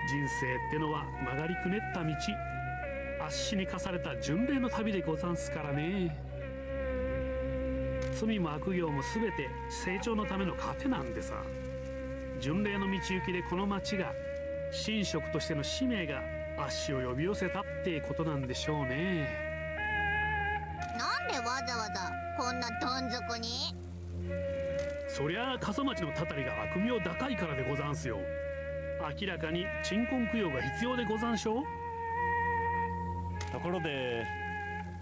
人生ってのは曲がりくねった道、あっしに課された巡礼の旅でござんすからね。罪も悪行も全て成長のための糧なんでさ。巡礼の道行きでこの町が神職としての使命があっしを呼び寄せたってことなんでしょうね。なんでわざわざこんなどん底に？そりゃあ笠町のたたりが悪名高いからでござんすよ。明らかに鎮魂供養が必要でござんしょう。ところで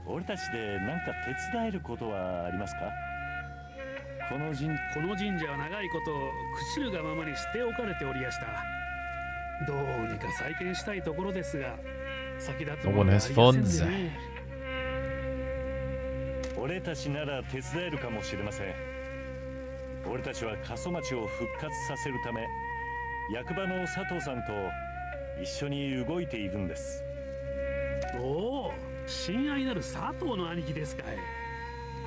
俺たちで何か手伝えることはありますか？この神社は長いこと朽ちるがままに捨て置かれておりやした。どうにか再建したいところですが、先立つものがありませんでね。俺たちなら手伝えるかもしれません。俺たちは過疎町を復活させるため、役場の佐藤さんと一緒に動いているんです。おお、親愛なる佐藤の兄貴ですかい。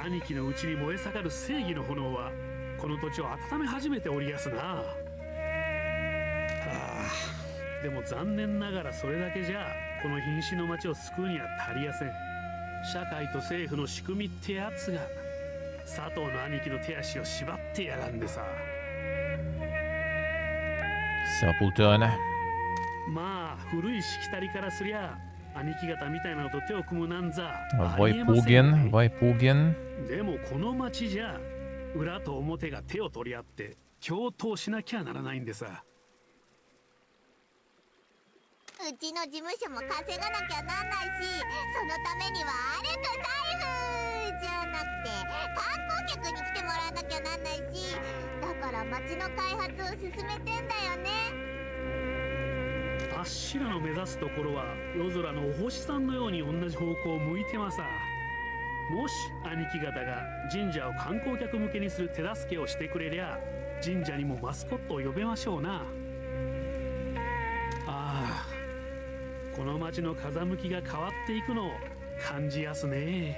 兄貴のうちに燃え盛る正義の炎はこの土地を温め始めておりやすな。はあ、でも残念ながらそれだけじゃこの瀕死の町を救うには足りやせん。社会と政府の仕組みってやつが佐藤の兄貴の手足を縛ってやがんでさ。Sapultön. まあ古いしきたりからすりゃ兄貴方みたいなのと手を組むなんざVaipugen. でもこの町じゃ裏と表が手を取り合って共闘しなきゃならないんでさ。うちの事務所も稼がなきゃなんないし、そのためには歩く財布じゃなくて観光客に来てもらわなきゃなんないし、だから町の開発を進めてんだよね。あっしらの目指すところは夜空のお星さんのように同じ方向を向いてまさ。もし兄貴方が神社を観光客向けにする手助けをしてくれりゃ、神社にもマスコットを呼べましょうな。ああ、この町の風向きが変わっていくのを感じやすね。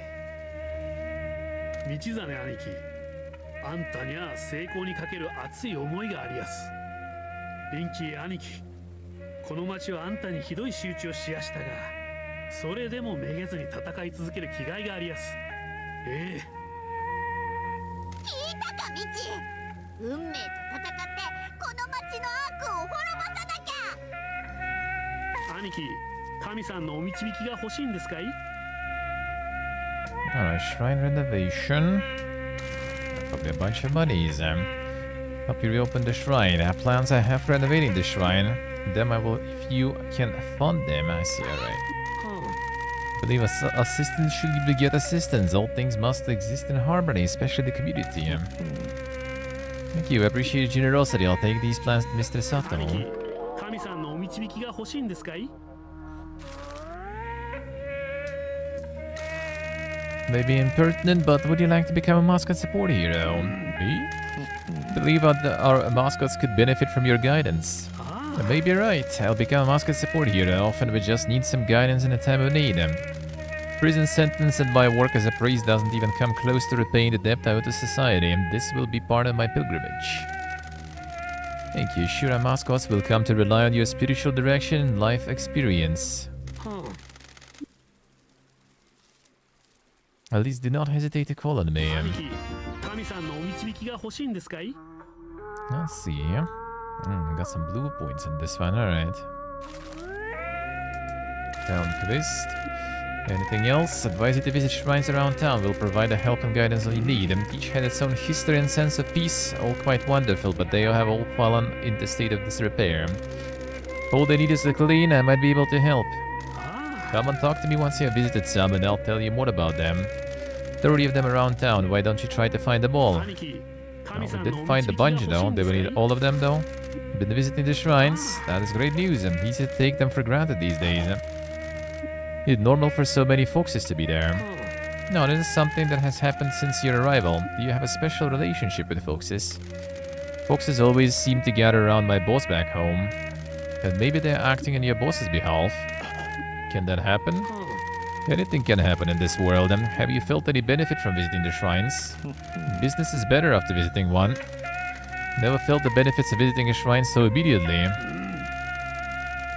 道真兄貴、あんたには成功にかける熱い思いがありやす。リンキー兄貴、この町はあんたにひどい仕打ちをしやしたが、それでもめげずに戦い続ける気概がありやす。ええ。聞いたか、ミチ。運命と戦ってこの町の悪を滅ぼさなきゃ。兄貴、神さんのお導きが欲しいんですかい？ Alright, shrine renovation. Probably a bunch of monies. Help you reopen the shrine. I have plans I have for renovating the shrine. Them I will, if you can fund them. I see, alright. I believe assistance should beget assistance. All things must exist in harmony, especially the community. Thank you, I appreciate your generosity. I'll take these plans to Mr. Sato. 兄貴、神さんのお導きが欲しいんですかい？ Maybe impertinent, but would you like to become a mascot support hero? Me? I believe our mascots could benefit from your guidance. Maybe you're right. I'll become a mascot support hero. Often we just need some guidance in a time of need. Prison sentence and my work as a priest doesn't even come close to repaying the debt I owe to society. This will be part of my pilgrimage. Thank you. Sure, our mascots will come to rely on your spiritual direction and life experience. At least do not hesitate to call on me. Let's see. I got some blue points in this one, alright. Town quest. Anything else? Advise you to visit shrines around town. Will provide the help and guidance you need. Each had its own history and sense of peace, all quite wonderful, but they have all fallen into state of disrepair. All they need is to clean. I might be able to help. Come and talk to me once you have visited some, and I'll tell you more about them. 30 of them around town. Why don't you try to find them all? We did find a bunch though. They will need all of them though. Been visiting the shrines. That is great news. Easy to take them for granted these days. It's normal for so many foxes to be there. No, this is something that has happened since your arrival. Do you have a special relationship with foxes? Foxes always seem to gather around my boss back home. And maybe they're acting on your boss's behalf. Can that happen? Anything can happen in this world. Have you felt any benefit from visiting the shrines? Business is better after visiting one. Never felt the benefits of visiting a shrine so immediately.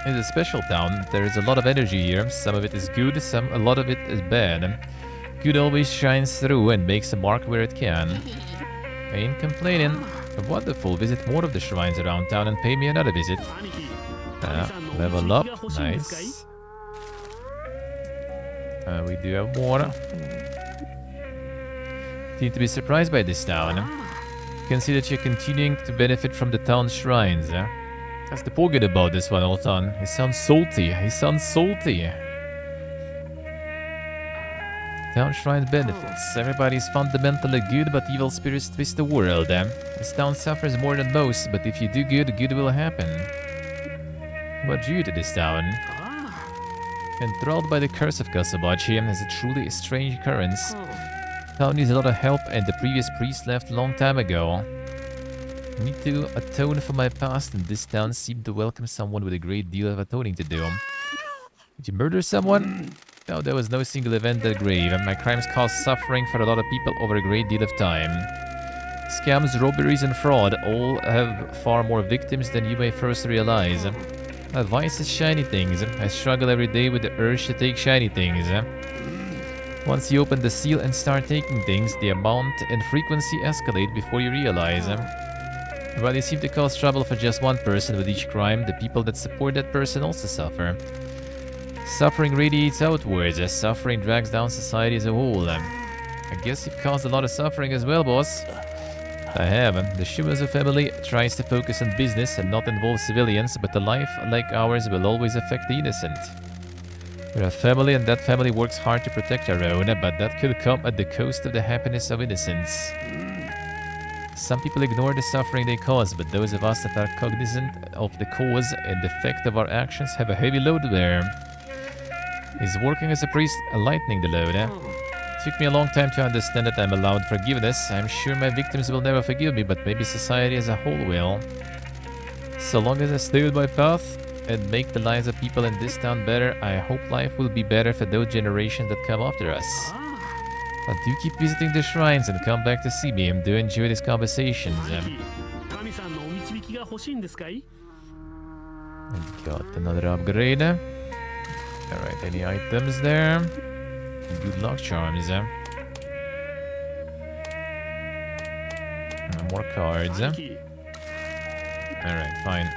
It's a special town. There is a lot of energy here. Some of it is good, a lot of it is bad. Good always shines through and makes a mark where it can. I ain't complaining. Wonderful. Visit more of the shrines around town and pay me another visit. Level up. Nice. We do have more. Seem to be surprised by this town. You can see that you're continuing to benefit from the town's shrines. That's the poor good about this one, Oltan. He sounds salty. He sounds salty. Town shrine benefits. Everybody's fundamentally good, but evil spirits twist the world. This town suffers more than most, but if you do good, good will happen. What drew you to this town? Enthralled by the curse of Kasabachi, is a truly strange occurrence. Town needs a lot of help, and the previous priest left a long time ago. Need to atone for my past, and this town seemed to welcome someone with a great deal of atoning to do. Did you murder someone? No, there was no single event that grave, and my crimes caused suffering for a lot of people over a great deal of time. Scams, robberies, and fraud all have far more victims than you may first realize. Advice is shiny things. I struggle every day with the urge to take shiny things. Once you open the seal and start taking things, the amount and frequency escalate before you realize. While you seem to cause trouble for just one person with each crime, the people that support that person also suffer. Suffering radiates outwards as suffering drags down society as a whole. I guess you've caused a lot of suffering as well, boss. I have. The Shimazu family tries to focus on business and not involve civilians, but a life like ours will always affect the innocent. We're a family, and that family works hard to protect our own, but that could come at the cost of the happiness of innocence. Some people ignore the suffering they cause, but those of us that are cognizant of the cause and effect of our actions have a heavy load to bear. He's working as a priest, lightening the load. Took me a long time to understand that I'm allowed forgiveness. I'm sure my victims will never forgive me, but maybe society as a whole will. So long as I stay with my path and make the lives of people in this town better, I hope life will be better for those generations that come after us. But do keep visiting the shrines and come back to see me. Do enjoy these conversations. Got another upgrade. Alright, any items there? Good luck charms. More cards. Alright, fine.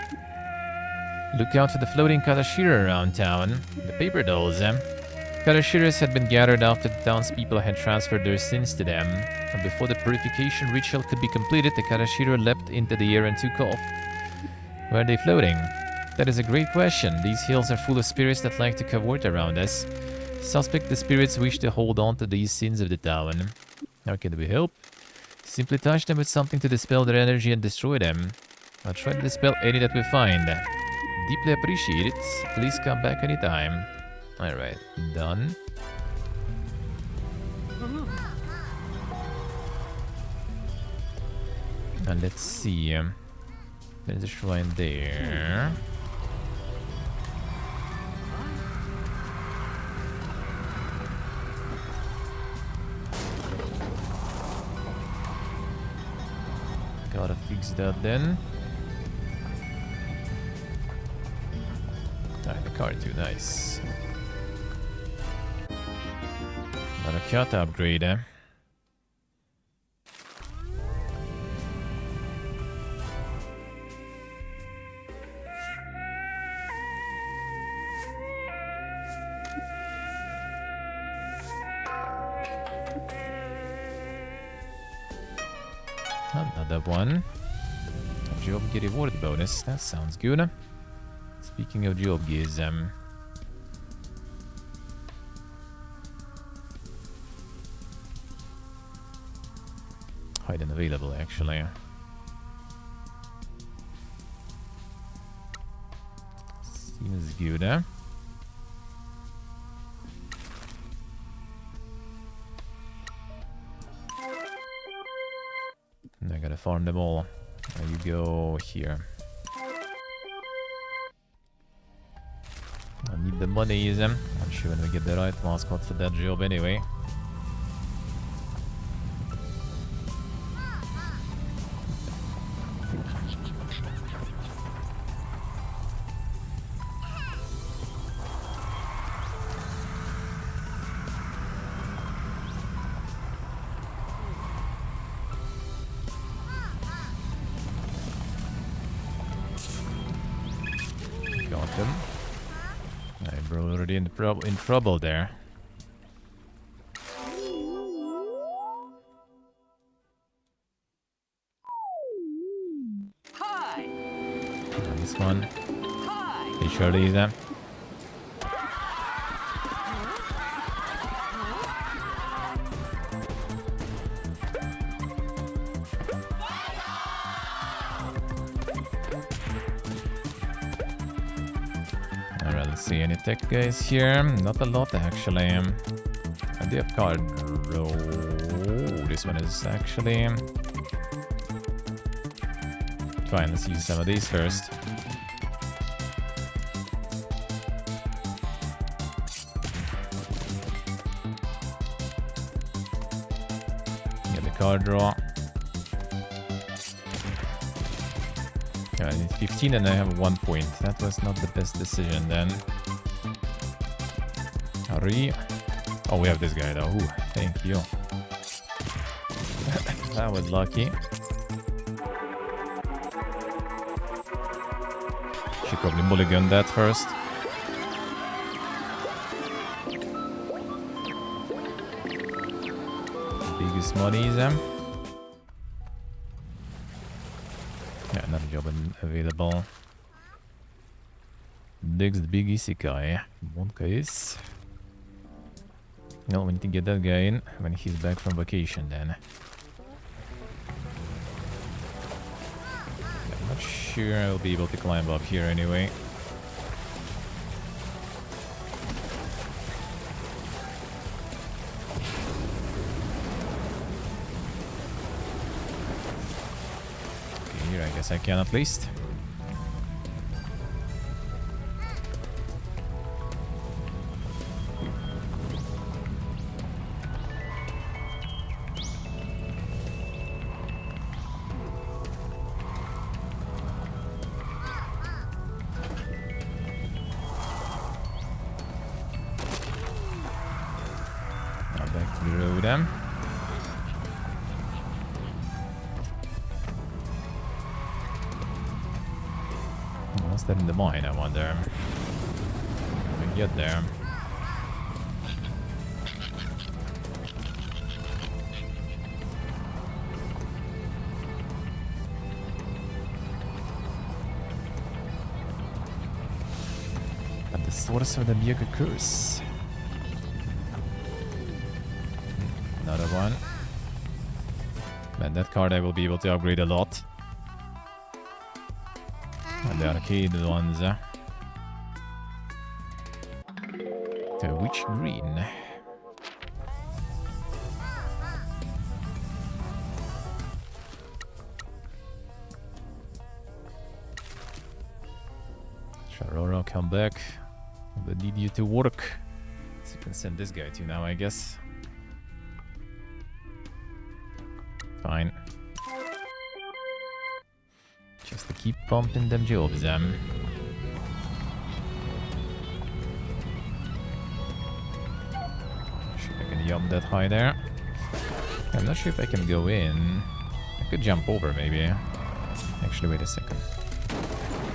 Look out for the floating Katashira around town. The paper dolls. Katashiras had been gathered after the townspeople had transferred their sins to them. And before the purification ritual could be completed, the Katashira leapt into the air and took off. Where are they floating? That is a great question. These hills are full of spirits that like to cavort around us. Suspect the spirits wish to hold on to these sins of the town. How can we help? Simply touch them with something to dispel their energy and destroy them. I'll try to dispel any that we find. Deeply appreciate it. Please come back anytime. Alright, done. And let's see. There's a shrine there. Gotta fix that then. Alright, the card too, nice. Another cat upgrade, eh? Another one. A job gear reward bonus. That sounds good. Speaking of job gears, hide and available actually. Seems good, eh? I gotta farm them all. There you go here. I need the money, I'm sure when we get the right mascot for that job anyway. Got him. Hey, bro, already in trouble there. Hi. Nice one. Hi. Hey, Shirley, is that? Alright, let's see any tech guys here. Not a lot actually. I do have card roll. This one is actually fine. Let's use some of these first. Get the card draw. I need 15 and I have 1 point. That was not the best decision then. Hurry. Oh, we have this guy though. Ooh, thank you. That was lucky. Should probably mulligan that first. Biggest monies, yeah, another job available. Next big isekai. One case. No, we need to get that guy in when he's back from vacation then. I'm not sure I'll be able to climb up here anyway. Here, I guess I can at least. Now back to the road then. What's that in the mine, I wonder? We get there. At the source of the Mega Curse. Another one. Man, that card I will be able to upgrade a lot. And the arcade ones. To which green? Sharora, come back. They need you to work. So you can send this guy to now, I guess. Fine. Just to keep pumping them jobs, Sure, I can jump that high there. I'm not sure if I can go in. I could jump over, maybe. Actually, wait a second.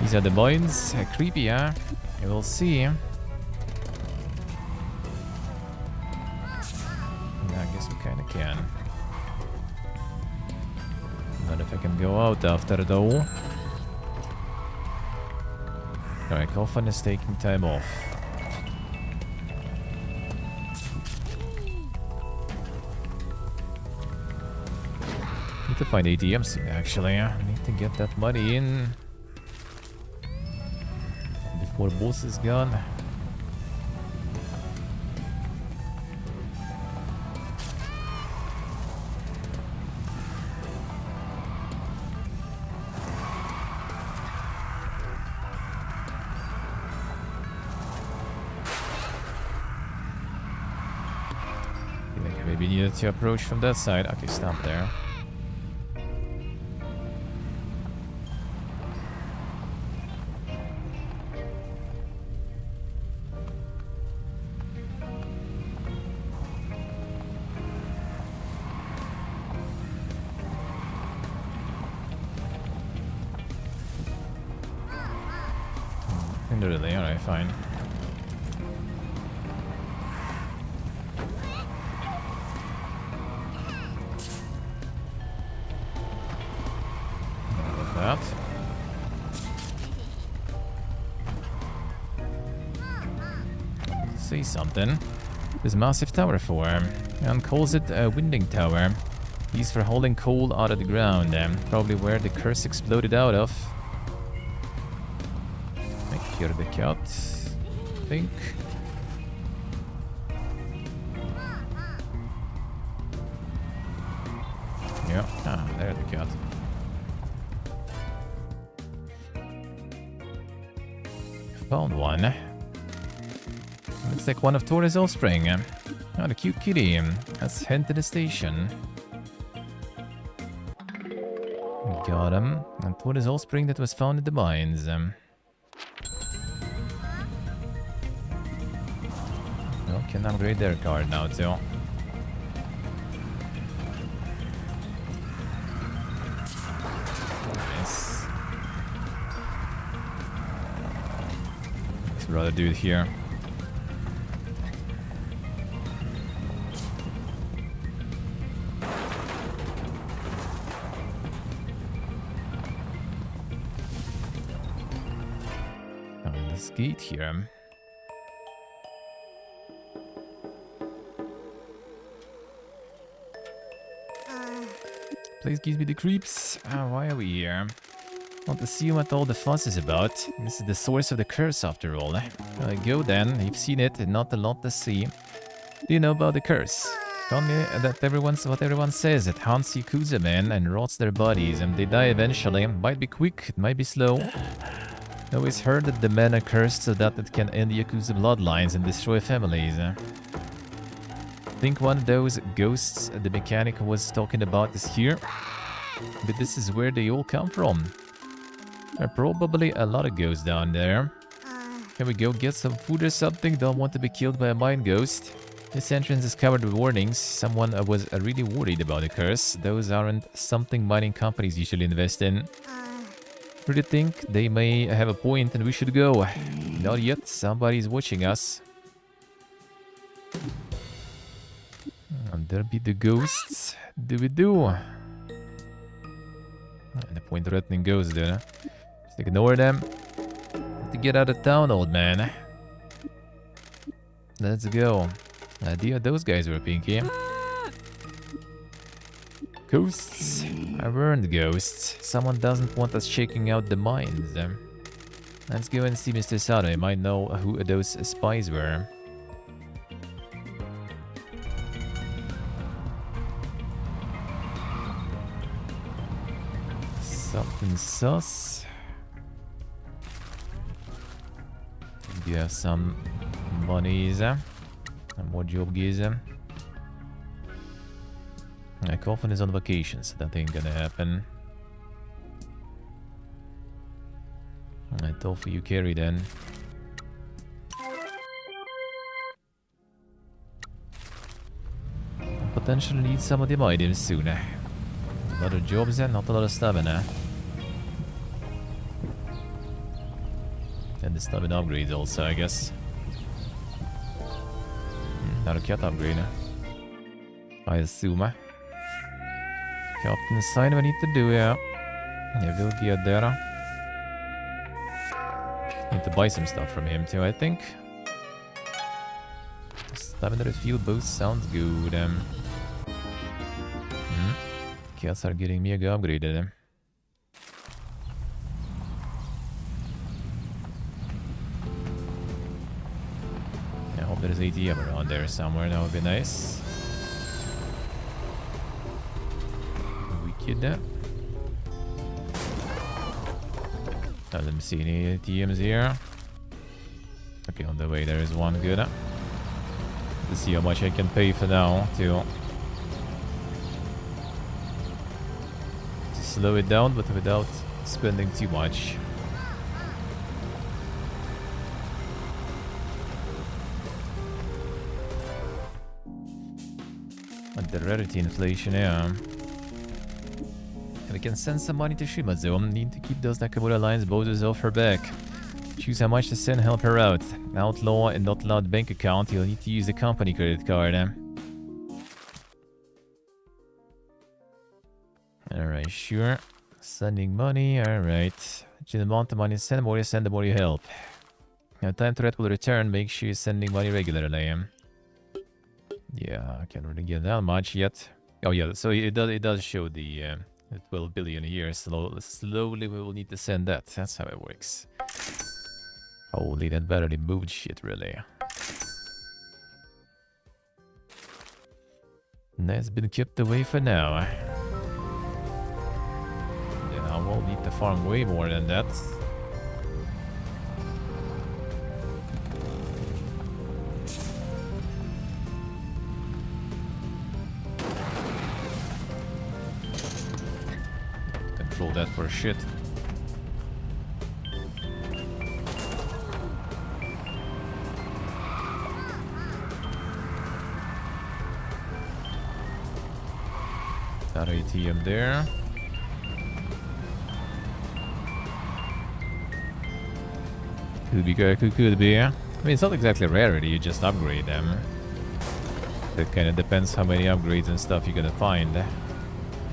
These are the mines. Creepy, huh? You will see. Yeah, I guess we kinda can. if I can go out after though. Alright, Coffin is taking time off. Need to find ATM soon, actually. I need to get that money in before boss is gone. Maybe needed to approach from that side. Okay, stop there. Really, alright, fine. That. See something. This massive tower form, and calls it a winding tower. Used for holding coal out of the ground, probably where the curse exploded out of. Here the cat, I think. Yeah, there's the cat. Found one. Looks like one of Torres' offspring. Oh, the cute kitty. Let's head to the station. Got him. And Torres' offspring that was found in the mines. Can upgrade their card now too. Nice. Let's rather do it here. On this gate here. Please give me the creeps. Why are we here? Want to see what all the fuss is about. This is the source of the curse after all. Go then, you've seen it, not a lot to see. Do you know about the curse? Tell me that what everyone says. It haunts Yakuza men and rots their bodies, and they die eventually. It might be quick, it might be slow. I always heard that the men are cursed so that it can end Yakuza bloodlines and destroy families. Think one of those ghosts the mechanic was talking about is here? But this is where they all come from. There are probably a lot of ghosts down there. Can we go get some food or something? Don't want to be killed by a mine ghost. This entrance is covered with warnings. Someone was really worried about the curse. Those aren't something mining companies usually invest in. Really think they may have a point and we should go. Not yet, somebody's watching us. And there be the ghosts. Do we do? The point threatening ghosts there. Just ignore them. To get out of town, old man. Let's go. Idea those guys were pinky. Ghosts. I burned ghosts. Someone doesn't want us checking out the mines. Let's go and see Mr. Sato. He might know who those spies were. Something sus. Do you have some monies? And more job gives him. Coffin is on vacation, so that ain't gonna happen. I thought for you carry then. Potentially need some of the items soon. A lot of jobs and not a lot of stamina. And the stamina upgrades also, I guess. Not a cat upgrade. I assume. Captain sign what I need to do, yeah. Yeah, we'll get there. Need to buy some stuff from him too, I think. 700 field boost sounds good. Kids are getting mega upgraded. I hope there's ATM around there somewhere, that would be nice. Wicked. Let me see any ATMs here. Okay, on the way there is one good. Let's see how much I can pay for now to slow it down, but without spending too much. And the rarity inflation, yeah. And we can send some money to Shimazu. Need to keep those Nakamura lines bozos off her back. Choose how much to send, help her out. Outlaw and not allowed bank account, you'll need to use the company credit card. Alright, sure. Sending money, alright. The amount of money send, the more you send, the more you help. Now time threat will return, make sure you're sending money regularly. Yeah, I can't really get that much yet. Oh yeah, so it does show the 12 billion a year. Slowly we will need to send that. That's how it works. Holy, that barely moved shit, really. And that's been kept away for now. Yeah, I will need to farm way more than that. Control that for shit. That ATM there. Could be good, could be. I mean, it's not exactly rarity, you just upgrade them. It kind of depends how many upgrades and stuff you're gonna find.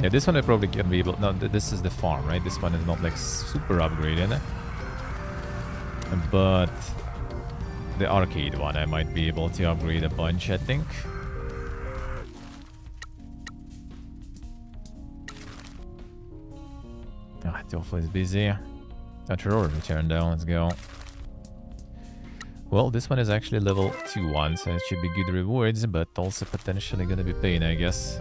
Yeah, this one I probably can be able... No, this is the farm, right? This one is not like super upgraded. But the arcade one I might be able to upgrade a bunch, I think. Ah, Tofu is busy. Controller return down, let's go. Well, this one is actually level 2-1, so it should be good rewards, but also potentially gonna be pain, I guess.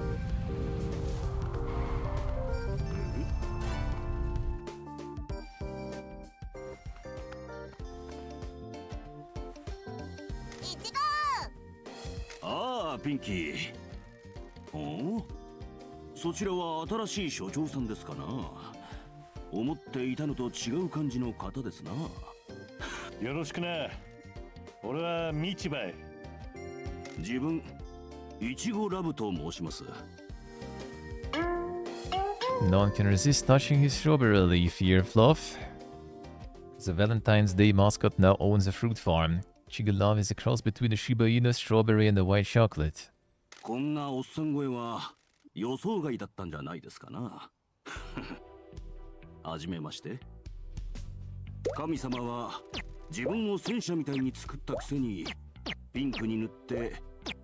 ああ、ピンキー。おお、そちらは新しい所長さんですかな。思っていたのと違う感じの方ですな。よろしくな。俺はミチバイ。自分、イチゴラブと申します。No one can resist touching his strawberry leaf here, Fluff. The Valentine's Day mascot now owns a fruit farm. Chigo Love is a cross between the Shiba Inu strawberry and the white chocolate. こんなおっさん声は予想外だったんじゃないですかな。はじめまして。神様は自分を戦車みたいに作ったくせにピンクに塗って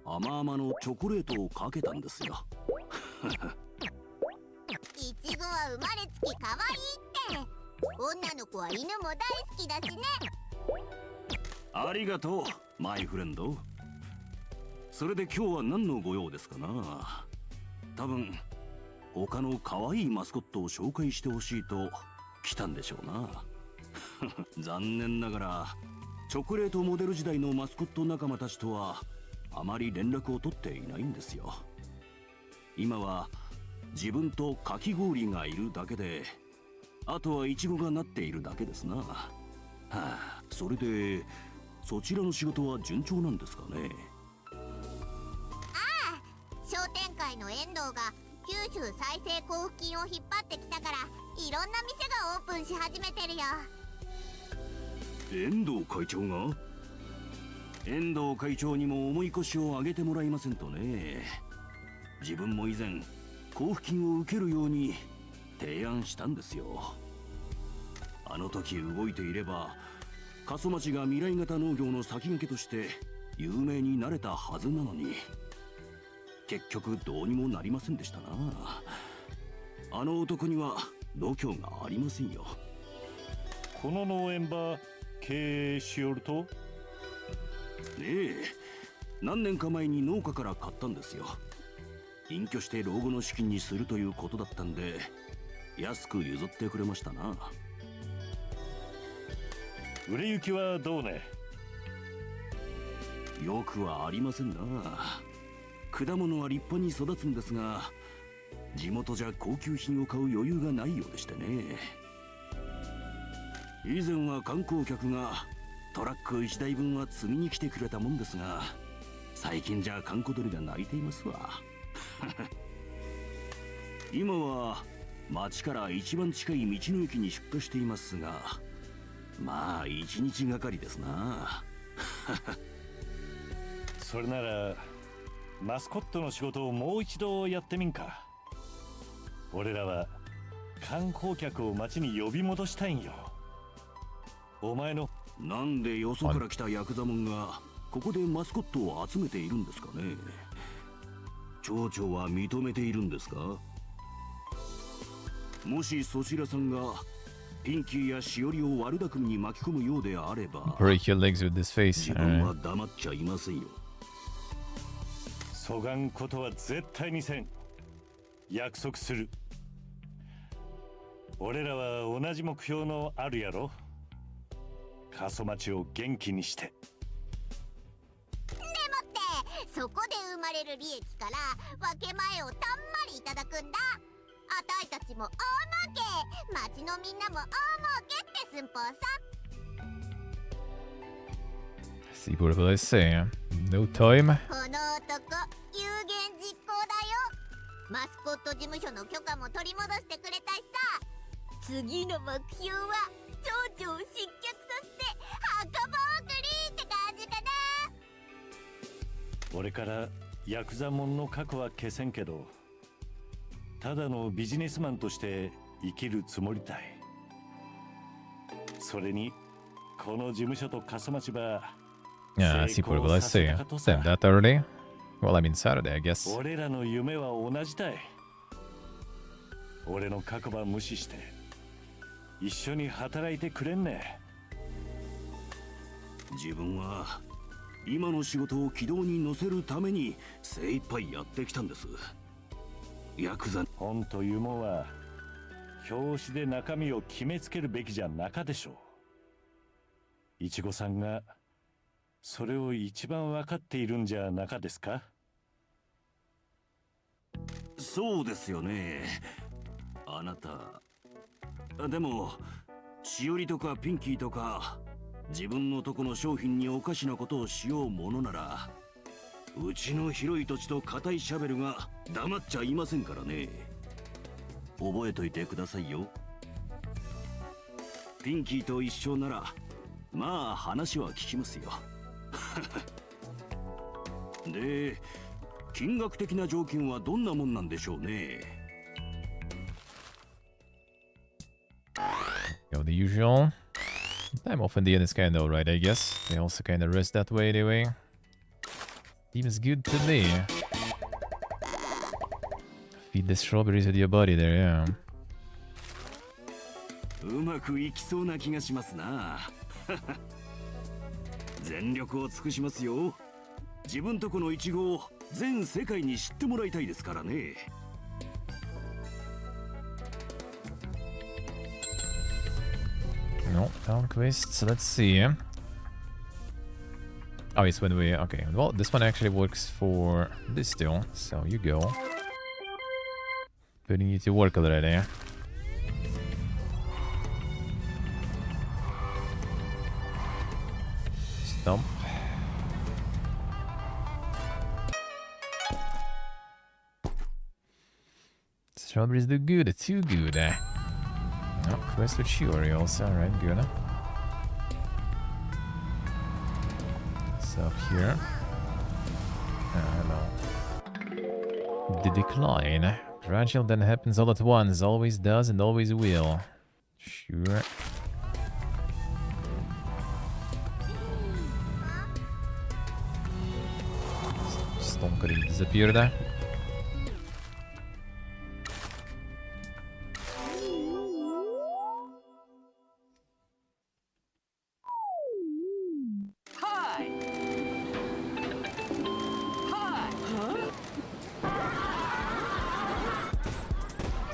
甘々のチョコレートをかけたんですよ。イチゴは生まれつき可愛いって。女の子は犬も大好きだしね。ありがとう、マイフレンド。それで今日は何のご用ですかな。多分他の可愛いマスコットを紹介してほしいと来たんでしょうな。残念ながらチョコレートモデル時代のマスコット仲間たちとはあまり連絡を取っていないんですよ。今は自分とかき氷がいるだけで、あとはイチゴがなっているだけですな。はあ、それでそちらの仕事は順調なんですかね。ああ、商店会の遠藤が九州再生交付金を引っ張ってきたから、いろんな店がオープンし始めてるよ。遠藤会長が？遠藤会長にも重い腰を上げてもらいませんとね。自分も以前交付金を受けるように提案したんですよ。あの時動いていれば過疎町が未来型農業の先駆けとして有名になれたはずなのに、結局どうにもなりませんでしたな。あの男には度胸がありませんよ。この農園ば経営しよると？ええ、何年か前に農家から買ったんですよ。隠居して老後の資金にするということだったんで安く譲ってくれましたな。売れ行きはどうね？よくはありませんな。果物は立派に育つんですが、地元じゃ高級品を買う余裕がないようでしてね。以前は観光客がトラック1台分は積みに来てくれたもんですが、最近じゃ閑古鳥が鳴いていますわ。今は町から一番近い道の駅に出荷していますが、まあ1日がかりですな。それならマスコットの仕事をもう一度やってみんか。俺らは観光客を町に呼び戻したいんよ。お前のなんでよそから来たヤクザモンがここでマスコットを集めているんですかね。町長は認めているんですか？もしそちらさんがピンキーやしおりを悪巧みに巻き込むようであれば、 Break your legs with this face. 自分は黙っちゃいませんよ。そがんことは絶対にせん。約束する。俺らは同じ目標のあるやろ。過疎町を元気にして。でもってそこで生まれる利益から分け前をたんまりいただくんだ。あたいたちも大儲け、町のみんなも大儲けって寸法さ。 See what will I say? No time. この男有言実行だよ。マスコット事務所の許可も取り戻してくれたしさ。次の目標は町長を失脚させて墓場送りって感じかな。俺からヤクザモンの過去は消せんけど、ただのビジネスマンとして生きるつもりたい。それにこの事務所と過疎町ば Yeah, see what will I say? Then that already? Well, I mean Saturday, I guess. 俺らの夢は同じたい。俺の過去ば無視して一緒に働いてくれんね。自分は今の仕事を軌道に乗せるために精一杯やってきたんです。ヤクザ本というもんは表紙で中身を決めつけるべきじゃなかでしょう。いちごさんがそれを一番分かっているんじゃなかですか。そうですよね。あなたでもしおりとかピンキーとか自分のとこの商品におかしなことをしようものなら、うちの広い土地と硬いシャベルが黙っちゃいませんからね。覚えといてくださいよ。ピンキーと一緒ならまあ話は聞きますよ。で、金額的な条件はどんなもんなんでしょうね。You know, the usual. Time off in the end is kind of alright, I guess. They also kind of rest that way anyway. Seems good to me. Feed the strawberries with your body there, yeah. うまくいきそうな気がしますな。全力を尽くしますよ。自分とこのイチゴを全世界に知ってもらいたいですからね。No, town quests, let's see. Oh, it's when we... Okay, well, this one actually works for this still, so you go. Putting you to work already. Stomp. Strawberries do good, too good. No, quest with Cheerios, alright, good. So up here. Hello. The decline. Fragile then happens all at once. Always does and always will. Sure. Stonker disappeared.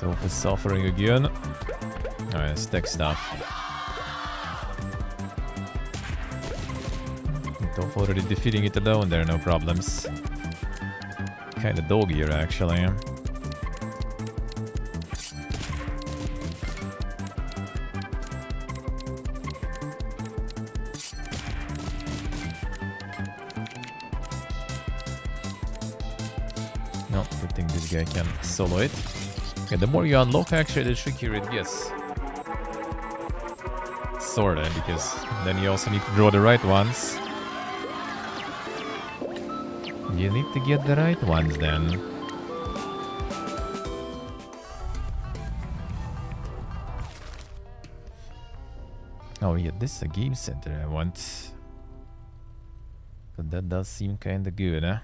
Dolph is suffering again. Alright, stack stuff. Dolph already defeating it alone, there are no problems. Kinda dog here actually. No, I think this guy can solo it. Okay, the more you unlock, actually, the trickier it gets. Sorta, because then you also need to draw the right ones. You need to get the right ones then. Oh yeah, this is a game center I want. But that does seem kinda good, huh?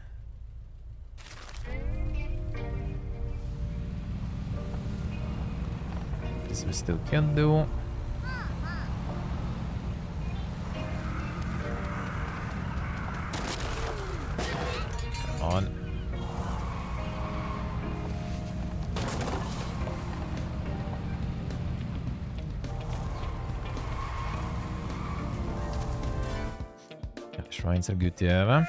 This we still can do. Come on. Yeah, shrines are good to have, huh?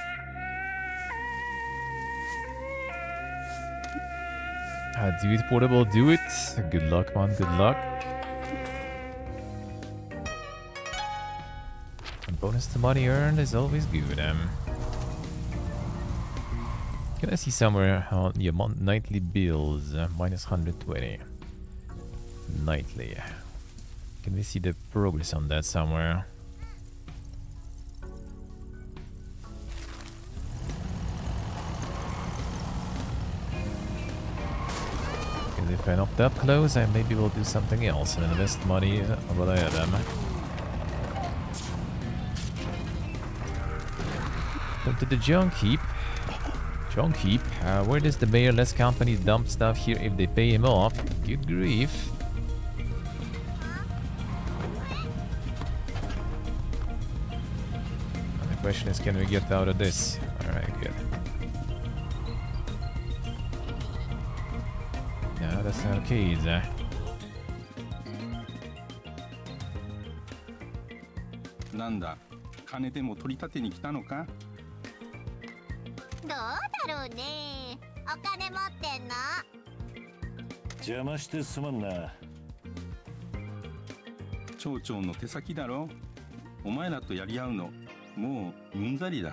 Do it, portable, do it. Good luck, man, good luck. And bonus to money earned is always good. Can I see somewhere on the nightly bills? Minus 120. Nightly. Can we see the progress on that somewhere? If I'm not that close, I maybe will do something else and invest money while I have them. Come to the junk heap. Junk heap? Where does the mayorless company dump stuff here if they pay him off? Good grief. And the question is, can we get out of this? Alright, good. No, that's not arcades, eh? なんだ、金でも取り立てに来たのか？どうだろうね。お金持ってんの？邪魔してすまんな。町長の手先だろ。お前らとやり合うの、もううんざりだ。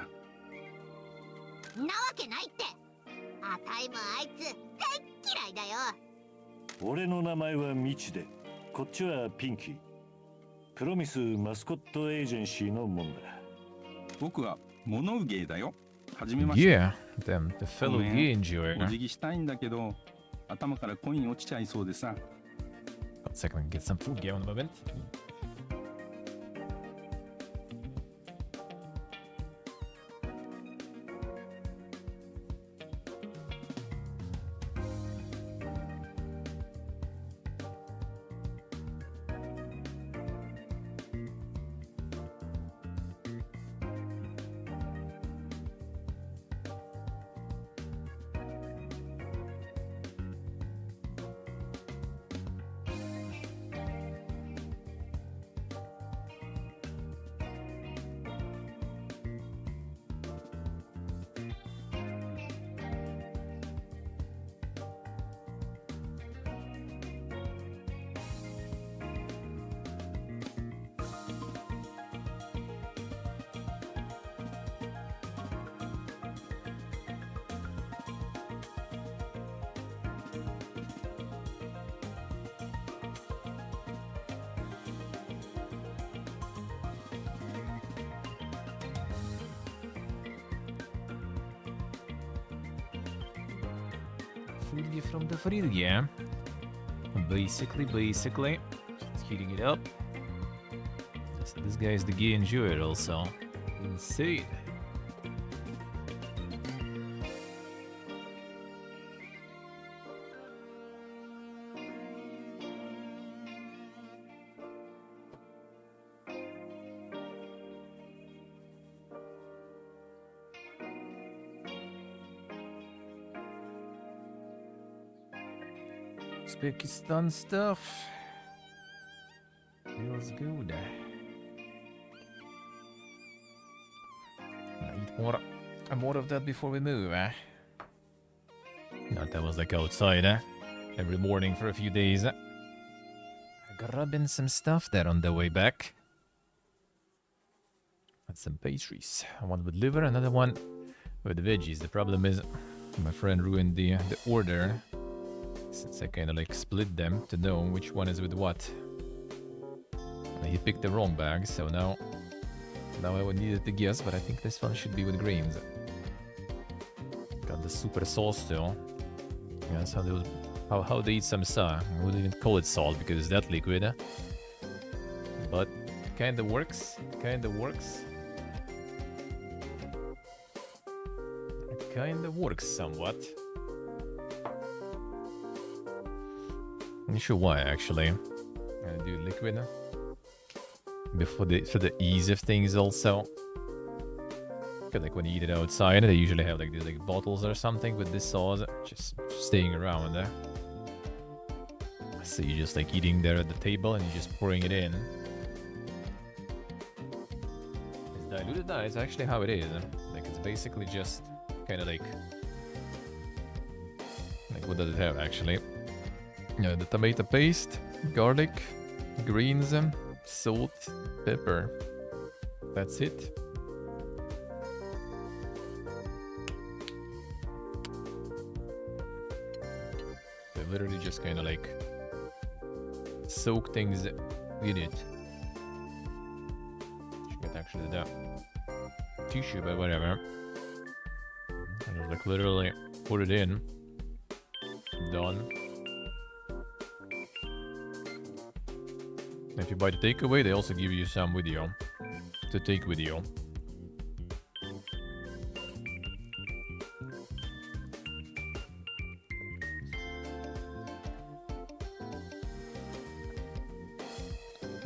なわけないって。あたいもあいつ大っ嫌いだよ。俺の名前はミチで、こっちはピンキー。プロミスマスコットエージェンシーのもんだ。僕は物憂げだよ。はじめまして。Yeah, damn, the fellow gay enjoyer. お辞儀したいんだけど、頭からコイン落ちちゃいそうでさ。One second, get some food, give me a moment. food from the fridge, yeah. Basically. Just heating it up. So this guy is the gay enjoyer also. Insane. Uzbekistan stuff. Feels good. Eat more of that before we move, eh? Not that was like outside, eh? Every morning for a few days. Grabbing some stuff there on the way back. And some pastries. One with liver, another one with veggies. The problem is my friend ruined the order. Since I kind of like split them to know which one is with what. He picked the wrong bag, so now I would need to guess, but I think this one should be with greens. Got the super sauce still. Yeah, that's how they eat some sa. I wouldn't even call it salt because it's that liquid. But kinda works. Kinda works somewhat. I'm not sure why actually. I do liquid for the ease of things also. Cause like when you eat it outside, they usually have like these like bottles or something with this sauce just staying around there. So you're just like eating there at the table and you're just pouring it in. It's diluted? No, it's actually how it is. Like it's basically just kind of like what does it have actually? Yeah, the tomato paste, garlic, greens, salt, pepper. That's it. They literally just kind of like soak things in it. Should get actually the tissue, but whatever. And just like literally put it in. Done. If you buy the takeaway, they also give you some with you to take with you.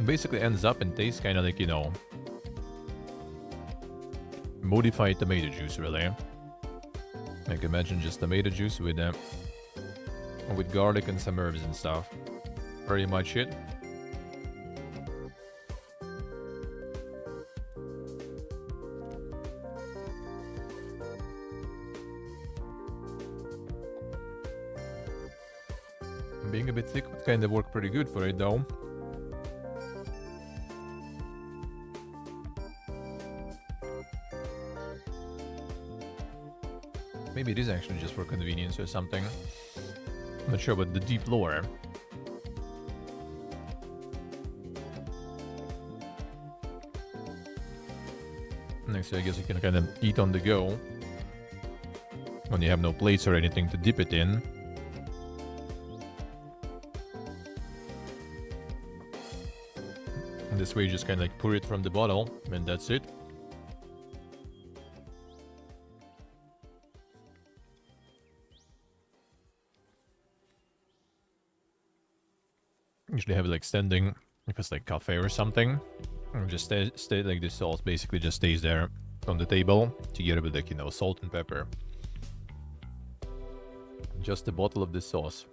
Basically ends up and tastes kind of like, you know, modified tomato juice, really. Like imagine just tomato juice with garlic and some herbs and stuff. Pretty much it. Being a bit thick would kind of work pretty good for it though. Maybe it is actually just for convenience or something. I'm not sure about the deep lore. Next, I guess you can kind of eat on the go when you have no plates or anything to dip it in. And this way you just kind of like pour it from the bottle and that's it. Usually have it like standing if it's like cafe or something. And just stay like this sauce basically just stays there on the table together with like, you know, salt and pepper. Just a bottle of this sauce.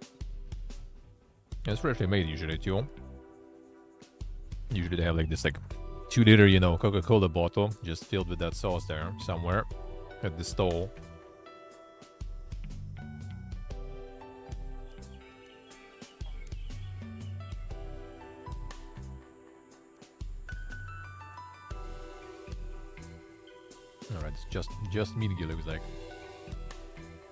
It's freshly made usually too. Usually they have like this like 2-liter, you know, Coca-Cola bottle just filled with that sauce there somewhere at the stall. Alright, it's just meat, it looks like.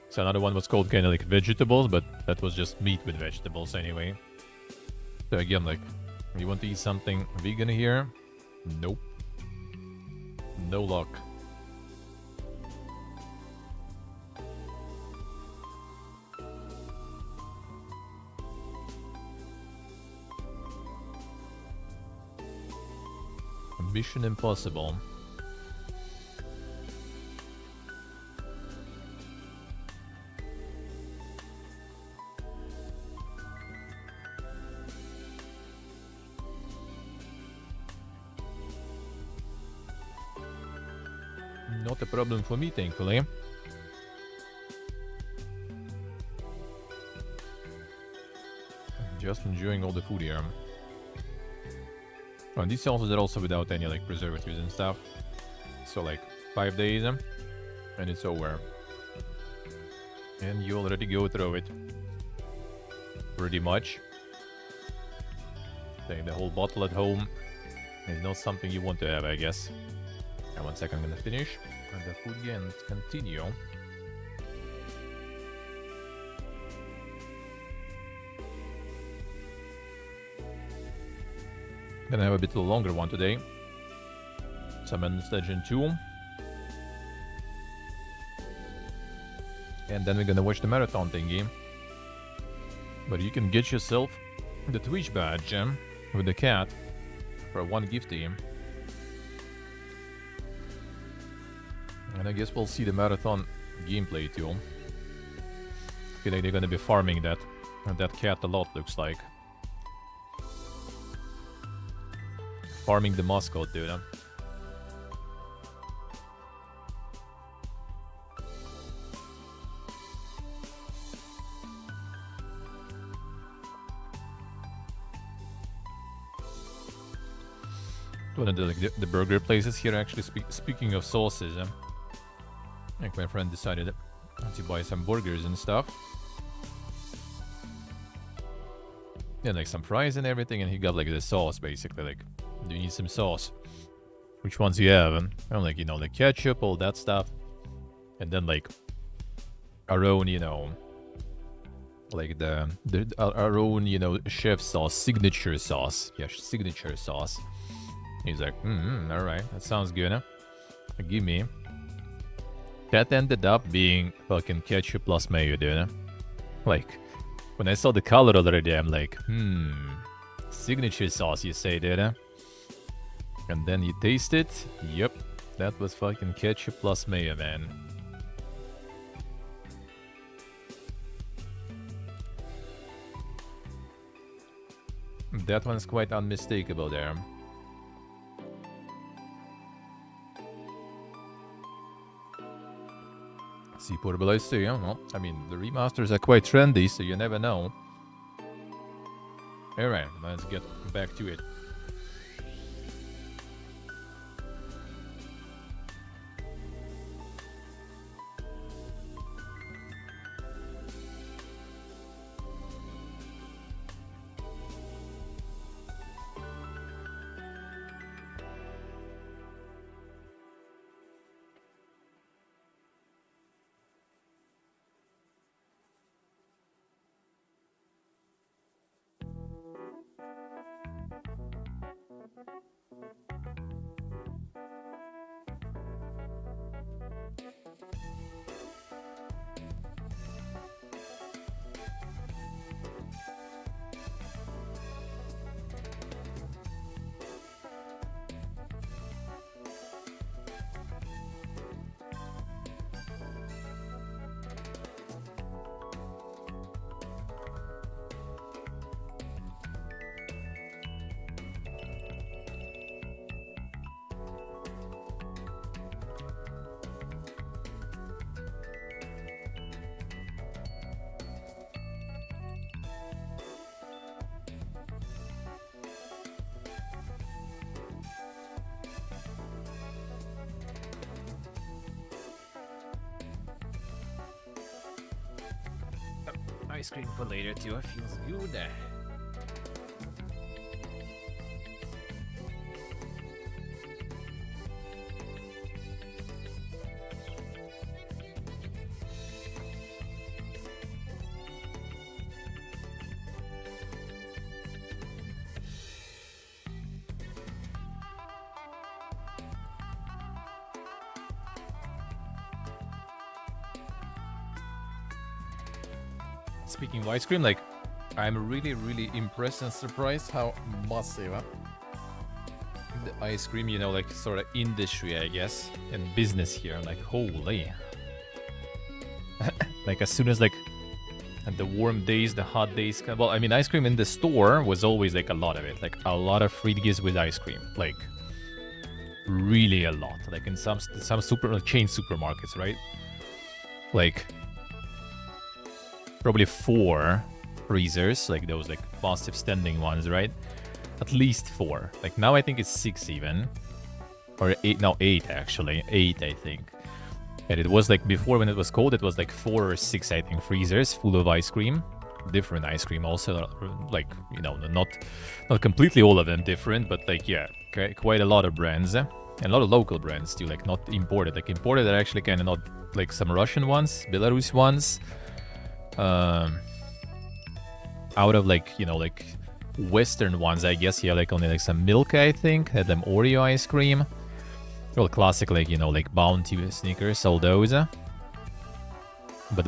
So another one was called kind of like vegetables, but that was just meat with vegetables anyway. So again, like, you want to eat something vegan here? Nope. No luck. Mission Impossible. Not a problem for me, thankfully. Just enjoying all the food here. Oh, and these sauces are also without any like preservatives and stuff. So like 5 days and it's over. And you already go through it. Pretty much. Taking the whole bottle at home is not something you want to have, I guess. And 1 second, I'm gonna finish. And the food again, let's continue. Gonna have a bit longer one today. Summon Legend 2. And then we're gonna watch the marathon thingy. But you can get yourself the Twitch badge with the cat for 1 gifty. And I guess we'll see the marathon gameplay too. I feel like they're gonna be farming that cat a lot, looks like. Farming the Mascot, dude. One of the burger places here, actually. Speaking of sauces, like my friend decided to buy some burgers and stuff. Yeah, like some fries and everything, and he got like the sauce, basically. Like, do you need some sauce? Which ones you have? And I'm like, you know, the ketchup, all that stuff. And then like our own, you know, like our own, you know, chef sauce, signature sauce. Yeah, signature sauce. He's like, alright, that sounds good, huh? Give me. That ended up being fucking ketchup plus mayo, dude. Like, when I saw the color already, I'm like, signature sauce, you say, dude? And then you taste it. Yep, that was fucking ketchup plus mayo, man. That one's quite unmistakable there. See, portable ice too, yeah? Well, I mean, the remasters are quite trendy, so you never know. Alright, let's get back to it. Ice cream for later too, it feels good. Speaking of ice cream, like, I'm really, really impressed and surprised how massive the ice cream, you know, like sort of industry, I guess, and business here. I'm like, holy. Like as soon as like the warm days, the hot days come. Well, I mean, ice cream in the store was always like a lot of it, like a lot of free gifts with ice cream, like really a lot. Like in some chain supermarkets, right? Like probably 4 freezers, like those like massive standing ones, right? At least 4. Like now I think it's 6 even, or 8. No, 8 actually. 8 I think. And it was like before when it was cold, it was like 4 or 6 I think freezers full of ice cream, different ice cream also, like, you know, not completely all of them different, but like yeah, quite a lot of brands and a lot of local brands too, like not imported. Like imported are actually kind of not, like some Russian ones, Belarus ones, out of like, you know, like Western ones, I guess. Yeah, like only like some Milka, I think, had them Oreo ice cream. Well, classic, like, you know, like Bounty Snickers, all those. But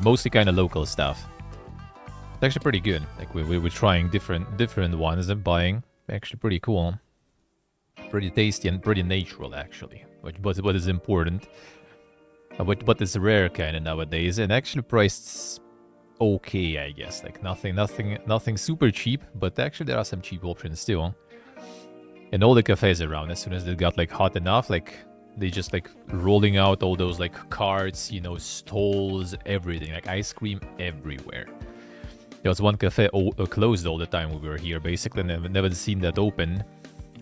mostly kind of local stuff. It's actually pretty good. Like we were trying different ones and buying. Actually pretty cool. Pretty tasty and pretty natural, actually. What is important. What is rare kind of nowadays. And actually priced okay, I guess. Like nothing super cheap. But actually there are some cheap options too. And all the cafes around, as soon as they got like hot enough, like they just like rolling out all those like carts, you know, stalls, everything, like ice cream everywhere. There was one cafe closed all the time we were here, basically, never seen that open.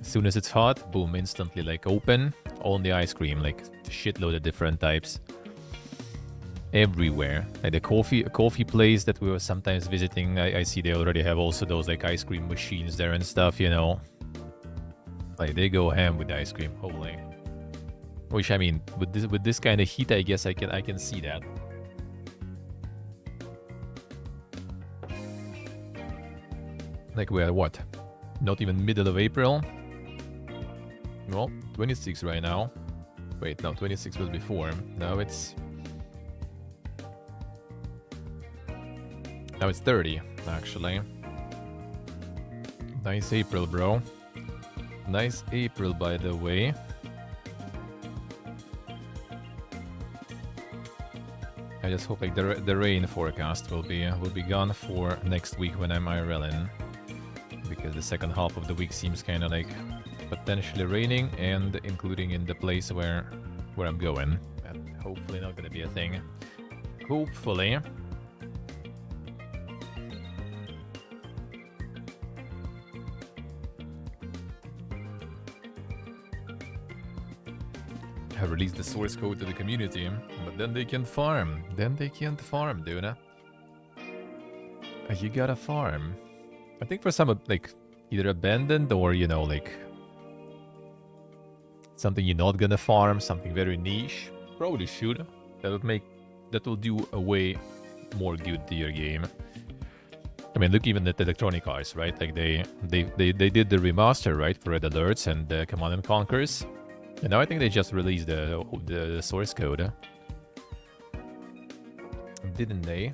As soon as it's hot, boom, instantly like open, only ice cream, like shitload of different types. Everywhere. Like the coffee place that we were sometimes visiting, I see they already have also those like ice cream machines there and stuff, you know. Like they go ham with the ice cream, holy. Which, I mean, with this kind of heat, I guess I can see that. Like we're what? Not even middle of April? Well, 26 right now. Wait, no, 26 was before. Now it's 30, actually. Nice April, bro. Nice April, by the way. I just hope like the rain forecast will be gone for next week when I'm IRLing, because the second half of the week seems kind of like potentially raining, and including in the place where I'm going, and hopefully not gonna be a thing. Hopefully. Have released the source code to the community, but then they can't farm. Dude. You gotta farm. I think for some, like, either abandoned or, you know, like something you're not gonna farm, something very niche. Probably should. That will do a way more good to your game. I mean, look even at the Electronic Arts, right? Like they did the remaster, right, for Red Alerts and Command and Conquers. And now I think they just released the source code. Didn't they?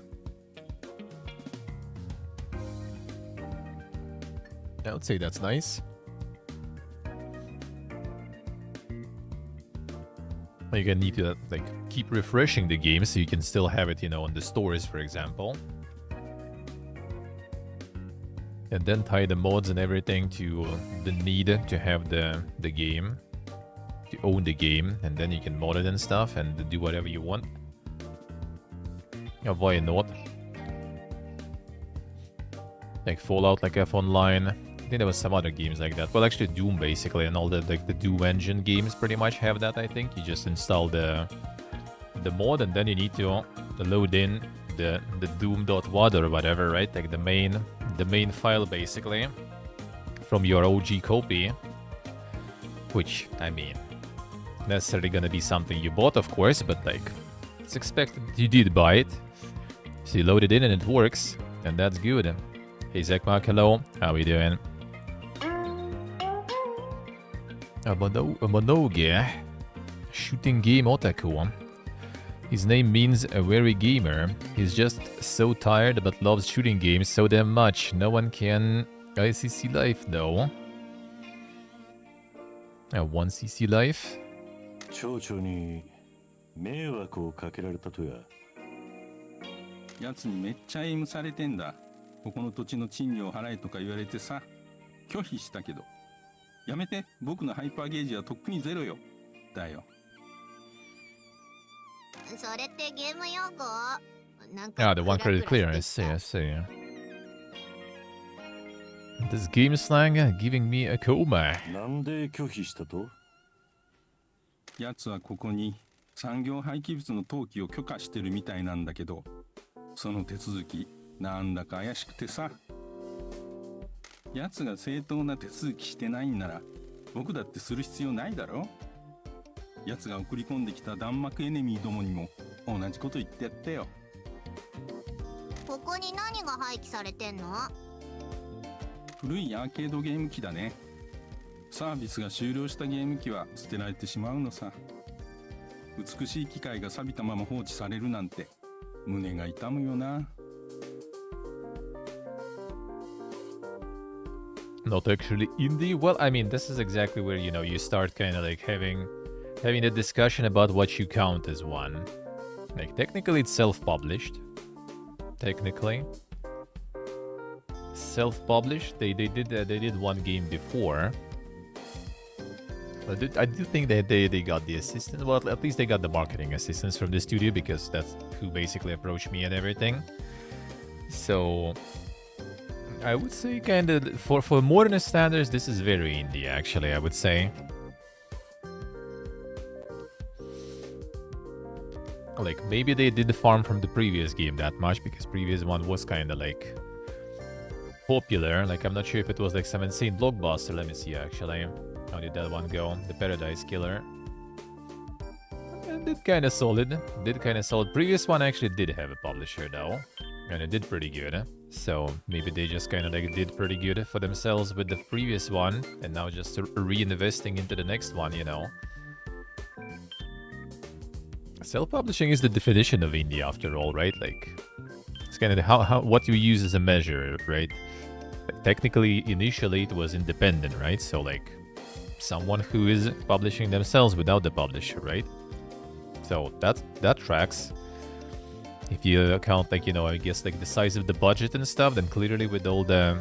I would say that's nice. You're gonna need to like keep refreshing the game so you can still have it, you know, on the stores, for example. And then tie the mods and everything to the need to have the game. To own the game, and then you can mod it and stuff and do whatever you want. Yeah, why not? Like Fallout, like F Online. I think there was some other games like that. Well, actually Doom basically, and all the like the Doom engine games pretty much have that, I think. You just install the mod, and then you need to load in the doom.wad or whatever, right? Like the main file basically from your OG copy. Which, I mean, necessarily gonna be something you bought, of course, but like it's expected you did buy it. So you load it in and it works, and that's good. Hey Zekmark, hello, how we doing? Monoge, shooting game otaku. His name means a weary gamer. He's just so tired but loves shooting games so damn much. No one can ICC life though. 1cc life. 町長に迷惑をかけられたとや。やつにめっちゃエイムされてんだ。ここの土地の賃料払えとか言われてさ、拒否したけど、やめて、僕のハイパーゲージはとっくにゼロよ。だよ。それってゲーム用語？なん Ah, か the one credit クラ clear. ク I ラ see, して I see. This game slang giving me a coma. なんで拒否したと？やつはここに産業廃棄物の投棄を許可してるみたいなんだけど、その手続きなんだか怪しくてさ。やつが正当な手続きしてないんなら僕だってする必要ないだろ。やつが送り込んできた弾幕エネミーどもにも同じこと言ってやったよ。ここに何が廃棄されてんの？古いアーケードゲーム機だね。サービスが終了したゲーム機は捨てられてしまうのさ。美しい機械が錆びたまま放置されるなんて胸が痛むよな。Not actually indie. Well, I mean, this is exactly where, you know, you start kind of like having a discussion about what you count as one. Like, technically it's self-published. Technically. Self-published. They did one game before. I do think that they got the assistance. Well, at least they got the marketing assistance from the studio, because that's who basically approached me and everything. So I would say kind of for modern standards, this is very indie, actually, I would say. Like, maybe they did farm from the previous game that much, because previous one was kind of like popular. Like, I'm not sure if it was like some insane blockbuster. Let me see, actually. How did that one go? The Paradise Killer. Did kind of solid. Previous one actually did have a publisher, though. And it did pretty good. So maybe they just kind of like did pretty good for themselves with the previous one, and now just reinvesting into the next one, you know. Self-publishing is the definition of indie, after all, right? Like, it's kind of what you use as a measure, right? Like, technically, initially it was independent, right? So like, someone who is publishing themselves without the publisher, right? So that tracks. If you count, like, you know, I guess like the size of the budget and stuff, then clearly with all the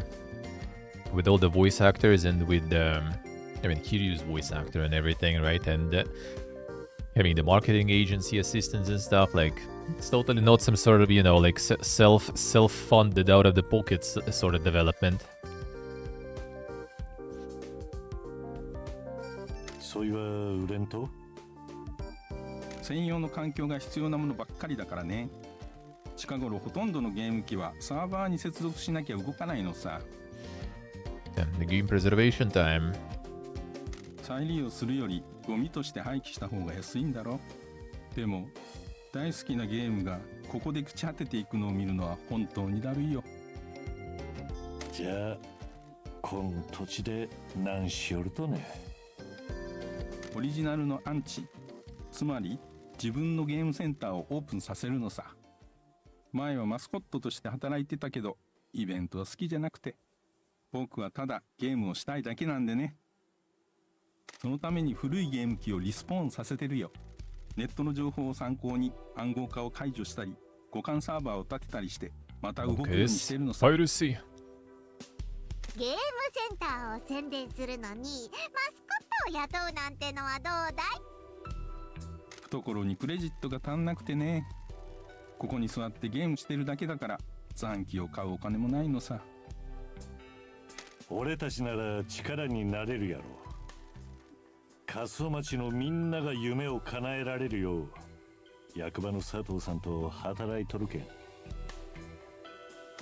voice actors and with I mean, Kiryu's voice actor and everything, right? And having the marketing agency assistants and stuff, like, it's totally not some sort of, you know, like self-funded out of the pockets sort of development. そういう売れんと？専用の環境が必要なものばっかりだからね。近頃ほとんどのゲーム機はサーバーに接続しなきゃ動かないのさ。The game preservation time. 再利用するよりゴミとして廃棄した方が安いんだろ。でも大好きなゲームがここで朽ち果てていくのを見るのは本当にだるいよ。じゃあこの土地で何しよるとね。オリジナルのアンチ、つまり自分のゲームセンターをオープンさせるのさ。前はマスコットとして働いてたけど、イベントは好きじゃなくて、僕はただゲームをしたいだけなんでね。そのために古いゲーム機をリスポーンさせてるよ。ネットの情報を参考に暗号化を解除したり、互換サーバーを立てたりして、また動くようにしてるのさ。ゲームセンターを宣伝するのにマスコットを雇うなんてのはどうだい？懐にクレジットが足んなくてね。ここに座ってゲームしてるだけだから残機を買うお金もないのさ。俺たちなら力になれるやろ。過疎町のみんなが夢を叶えられるよう役場の佐藤さんと働いとるけん。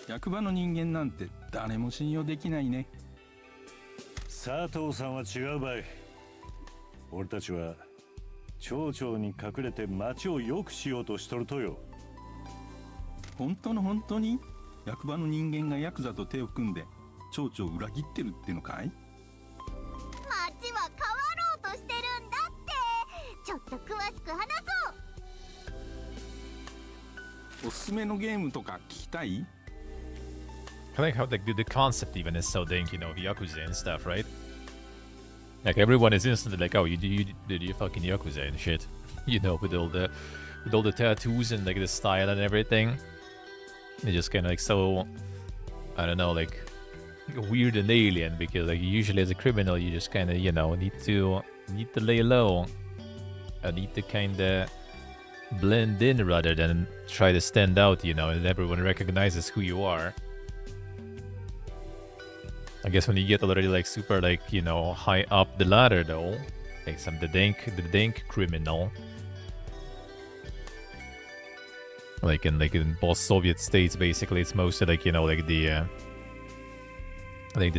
役場の人間なんて誰も信用できないね。佐藤さんは違うばい。俺たちは町長に隠れて町を良くしようとしとるとよ。本当に役場の人間がヤクザと手を組んで町長を裏切ってるってのかい？町は変わろうとしてるんだって。ちょっと詳しく話そう。おすすめのゲームとか聞きたい？ I like how the concept even is so dank, you know, Yakuza and stuff, right? Like everyone is instantly like, oh, you did you fucking Yakuza and shit. You know, with all the tattoos and like the style and everything. It's just kind of like so, I don't know, like weird and alien, because like usually as a criminal you just kind of, you know, need to lay low. Need to kind of blend in rather than try to stand out, you know, and everyone recognizes who you are. I guess when you get already like super like, you know, high up the ladder though, like the dank criminal, like in both Soviet states basically, it's mostly like, you know, like the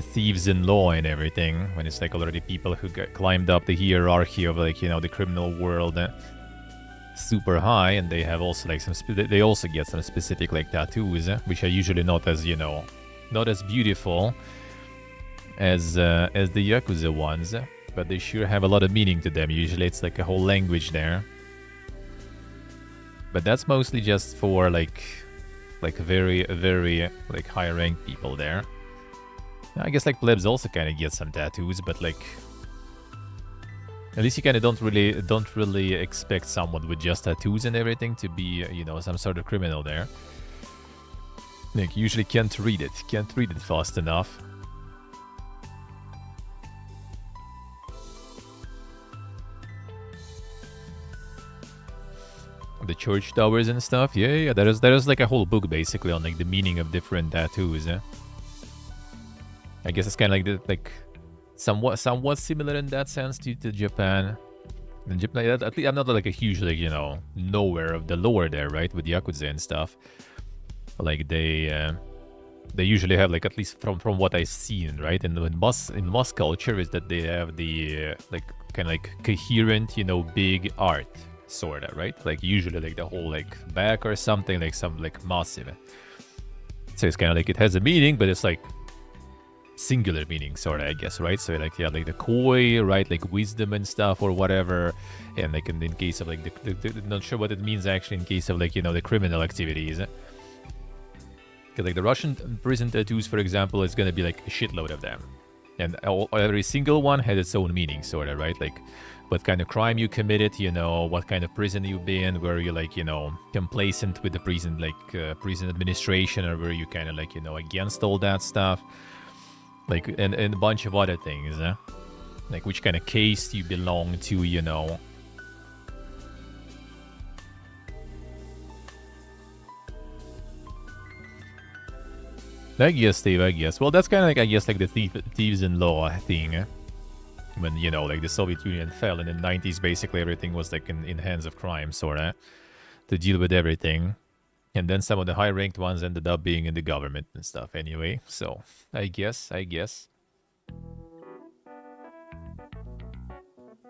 thieves in law and everything, when it's like already people who climbed up the hierarchy of like, you know, the criminal world super high, and they have also like they also get some specific like tattoos, which are usually not as, you know, not as beautiful as the Yakuza ones, but they sure have a lot of meaning to them. Usually it's like a whole language there, but that's mostly just for like very like high ranked people there. I guess like plebs also kind of get some tattoos, but like at least you kind of don't really expect someone with just tattoos and everything to be, you know, some sort of criminal there. Like usually can't read it fast enough. The church towers and stuff, yeah. There's like a whole book basically on like the meaning of different tattoos. I guess it's kind of like somewhat similar in that sense to Japan. In Japan, at least I'm not like a huge like, you know, knower of the lore there, right, with Yakuza and stuff. Like they usually have like, at least from what I've seen, right, in Moss culture, is that they have the like kind of like coherent, you know, big art sorta, right? Like usually like the whole like back or something, like some like massive. So it's kind of like it has a meaning, but it's like singular meaning sorta, I guess, right? So like, yeah, like the koi, right, like wisdom and stuff or whatever, and like in case of like the not sure what it means actually in case of like, you know, the criminal activities. Because like the Russian prison tattoos, for example, is gonna be like a shitload of them, and every single one had its own meaning sorta, right? Like what kind of crime you committed, you know, what kind of prison you've been, were you like, you know, complacent with the prison, like prison administration, or were you kind of like, you know, against all that stuff, like, and a bunch of other things, like which kind of case you belong to, you know. I guess, Steve, I guess. Well, that's kind of like, I guess, like the thieves in law thing. When, you know, like the Soviet Union fell in the 90s, basically everything was like in hands of crime, sorta, to deal with everything. And then some of the high-ranked ones ended up being in the government and stuff anyway. So, I guess. I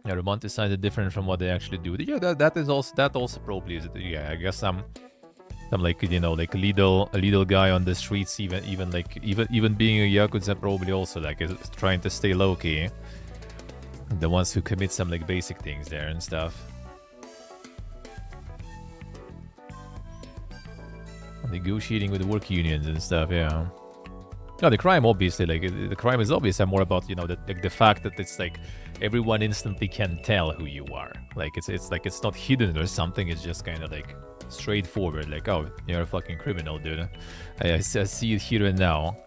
romanticize it different from what they actually do. Yeah, that also probably is, yeah, I guess some like, you know, like a little guy on the streets, even being a Yakuza, probably also like is trying to stay low-key. The ones who commit some like basic things there and stuff. Negotiating with work unions and stuff, yeah. No, the crime obviously, like the crime is obviously more about, you know, the fact that it's like everyone instantly can tell who you are. Like it's like it's not hidden or something. It's just kind of like straightforward. Like, oh, you're a fucking criminal, dude. I see it here and now.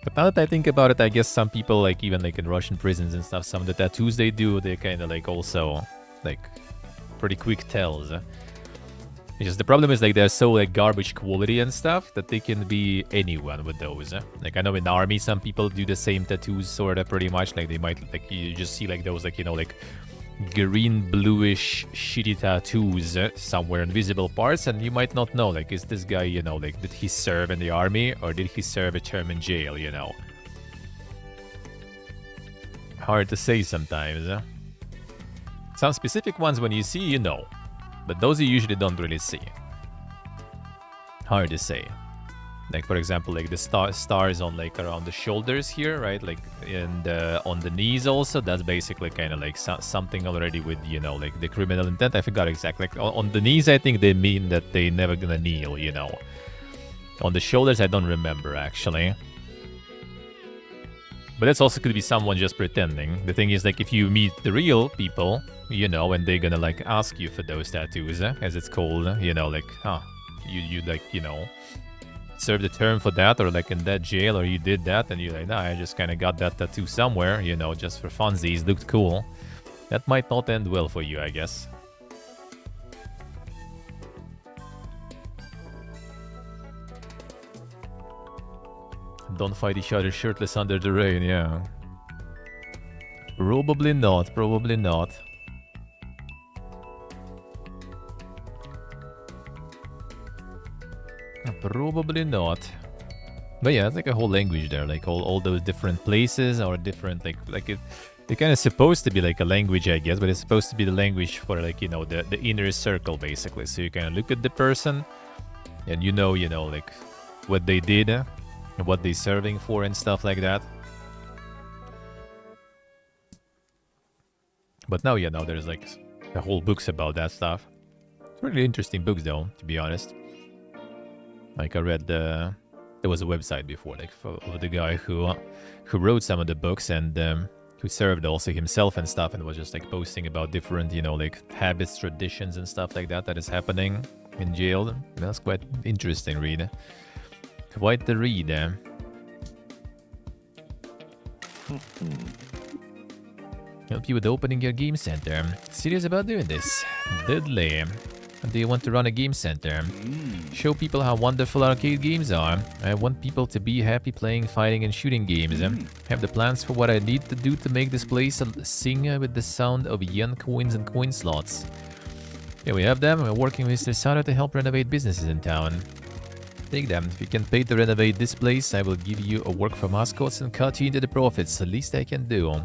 But now that I think about it, I guess some people, like even like in Russian prisons and stuff, some of the tattoos they do, they kind of like also like pretty quick tells. Because the problem is like they're so like garbage quality and stuff that they can be anyone with those. Like I know in the army some people do the same tattoos sort of pretty much. Like they might like you just see like those like, you know, like green bluish shitty tattoos somewhere in visible parts, and you might not know like, is this guy, you know, like did he serve in the army or did he serve a term in jail, you know? Hard to say sometimes. Some specific ones when you see, you know, but those you usually don't really see. Hard to say. Like for example, like the stars on like around the shoulders here, right? Like and on the knees also. That's basically kind of like something already with, you know, like the criminal intent. I forgot exactly. Like on the knees, I think they mean that they never gonna kneel, you know. On the shoulders, I don't remember actually. But that's also could be someone just pretending. The thing is, like, if you meet the real people, you know, and they're gonna, like, ask you for those tattoos, as it's called, you know, like, you like, you know, served a term for that, or, like, in that jail, or you did that, and you're like, nah, I just kind of got that tattoo somewhere, you know, just for funsies, looked cool. That might not end well for you, I guess. Don't fight each other shirtless under the rain, yeah. Probably not, probably not. Probably not. But yeah, it's like a whole language there, like all those different places or different, like it kind of supposed to be like a language, I guess, but it's supposed to be the language for, like, you know, the inner circle, basically. So you kind of look at the person and you know, like what they did and what they're serving for and stuff like that. But now, you know, there's like the whole books about that stuff. It's really interesting books, though, to be honest. Like, I read there was a website before, like, of the guy who wrote some of the books and who served also himself and stuff, and was just like posting about different, you know, like habits, traditions and stuff like that is happening in jail. That's quite interesting read. Quite the read. Help you with opening your game center. Serious about doing this? Deadly. Do you want to run a game center? Show people how wonderful arcade games are. I want people to be happy playing fighting and shooting games. Have the plans for what I need to do to make this place sing with the sound of yen coins and coin slots. Yeah, we have them. We're working with Mr. Sada to help renovate businesses in town. Take them. If you can pay to renovate this place, I will give you a work for mascots and cut you into the profits. The least I can do.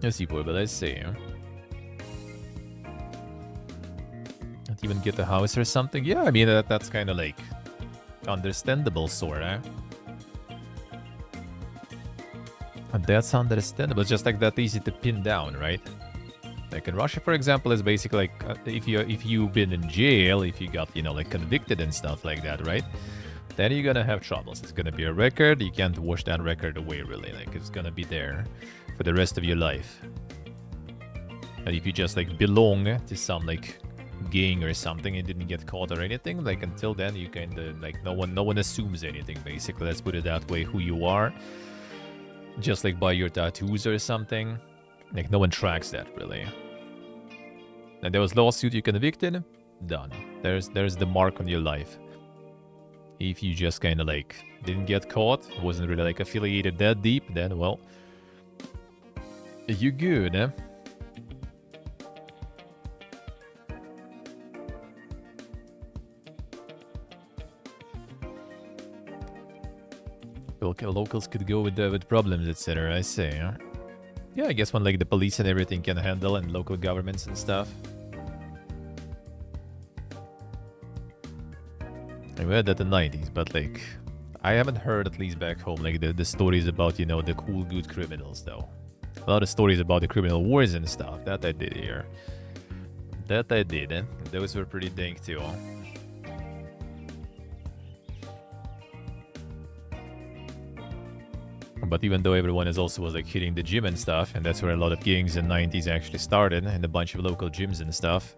Let's see, boy, but let's see. Not even get a house or something? Yeah, I mean, that's kind of like understandable, sorta. And that's understandable. It's just like that easy to pin down, right? Like in Russia, for example, is basically like if you've been in jail, if you got, you know, like convicted and stuff like that, right? Then you're gonna have troubles. It's gonna be a record. You can't wash that record away, really. Like, it's gonna be there for the rest of your life. And if you just like belong to some like gang or something and didn't get caught or anything, like until then you kind of like no one assumes anything, basically. Let's put it that way, who you are. Just like by your tattoos or something. Like, no one tracks that, really. And there was lawsuit, you convicted, done. There's the mark on your life. If you just kind of like didn't get caught, wasn't really like affiliated that deep, then well, you good, eh? Locals could go with problems, etc. I say, huh? Yeah, I guess when like the police and everything can handle, and local governments and stuff. I read that in the 90s, but like I haven't heard, at least back home, like the stories about, you know, the cool good criminals though. A lot of stories about the criminal wars and stuff. That I did here. That I did, and those were pretty dank too. But even though everyone was like hitting the gym and stuff, and that's where a lot of gangs in the 90s actually started, and a bunch of local gyms and stuff.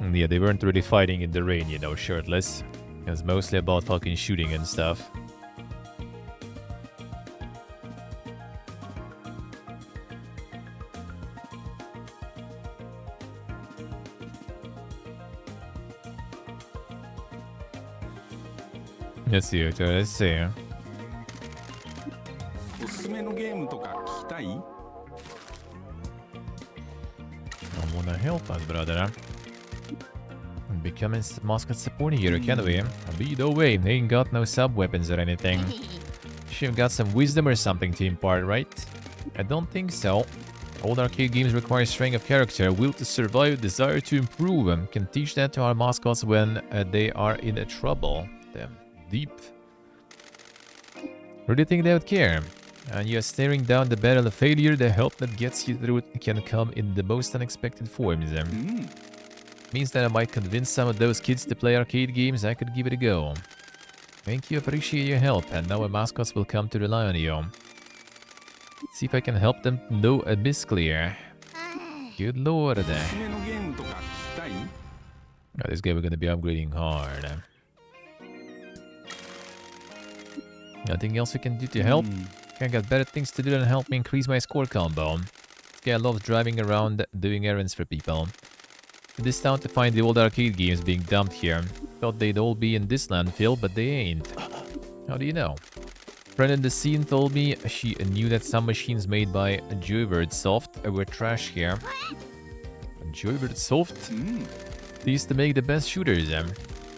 And yeah, they weren't really fighting in the rain, you know, shirtless. It was mostly about fucking shooting and stuff. Let's see, let's see. おすすめのゲームとか聞きたい？ I wanna help us, brother. Becoming Mascot supporting hero, can we? Be the way, they ain't got no sub-weapons or anything. Should've got some wisdom or something to impart, right? I don't think so. Old arcade games require strength of character, will to survive, desire to improve. Can teach that to our mascots when they are in trouble. Damn, deep. Really think they would care? And you're staring down the barrel of failure. The help that gets you through it can come in the most unexpected forms. Means that I might convince some of those kids to play arcade games. I could give it a go. Thank you, appreciate your help, and now our mascots will come to rely on you. See if I can help them know a misclear. Good lord. Oh, this guy we're gonna be upgrading hard. Nothing else we can do to help? I got better things to do than help me increase my score combo. This guy loves driving around doing errands for people. In this town to find the old arcade games being dumped here. Thought they'd all be in this landfill, but they ain't. How do you know? Friend in the scene told me she knew that some machines made by Joybird Soft were trash here. Joybird Soft? They used to make the best shooters. I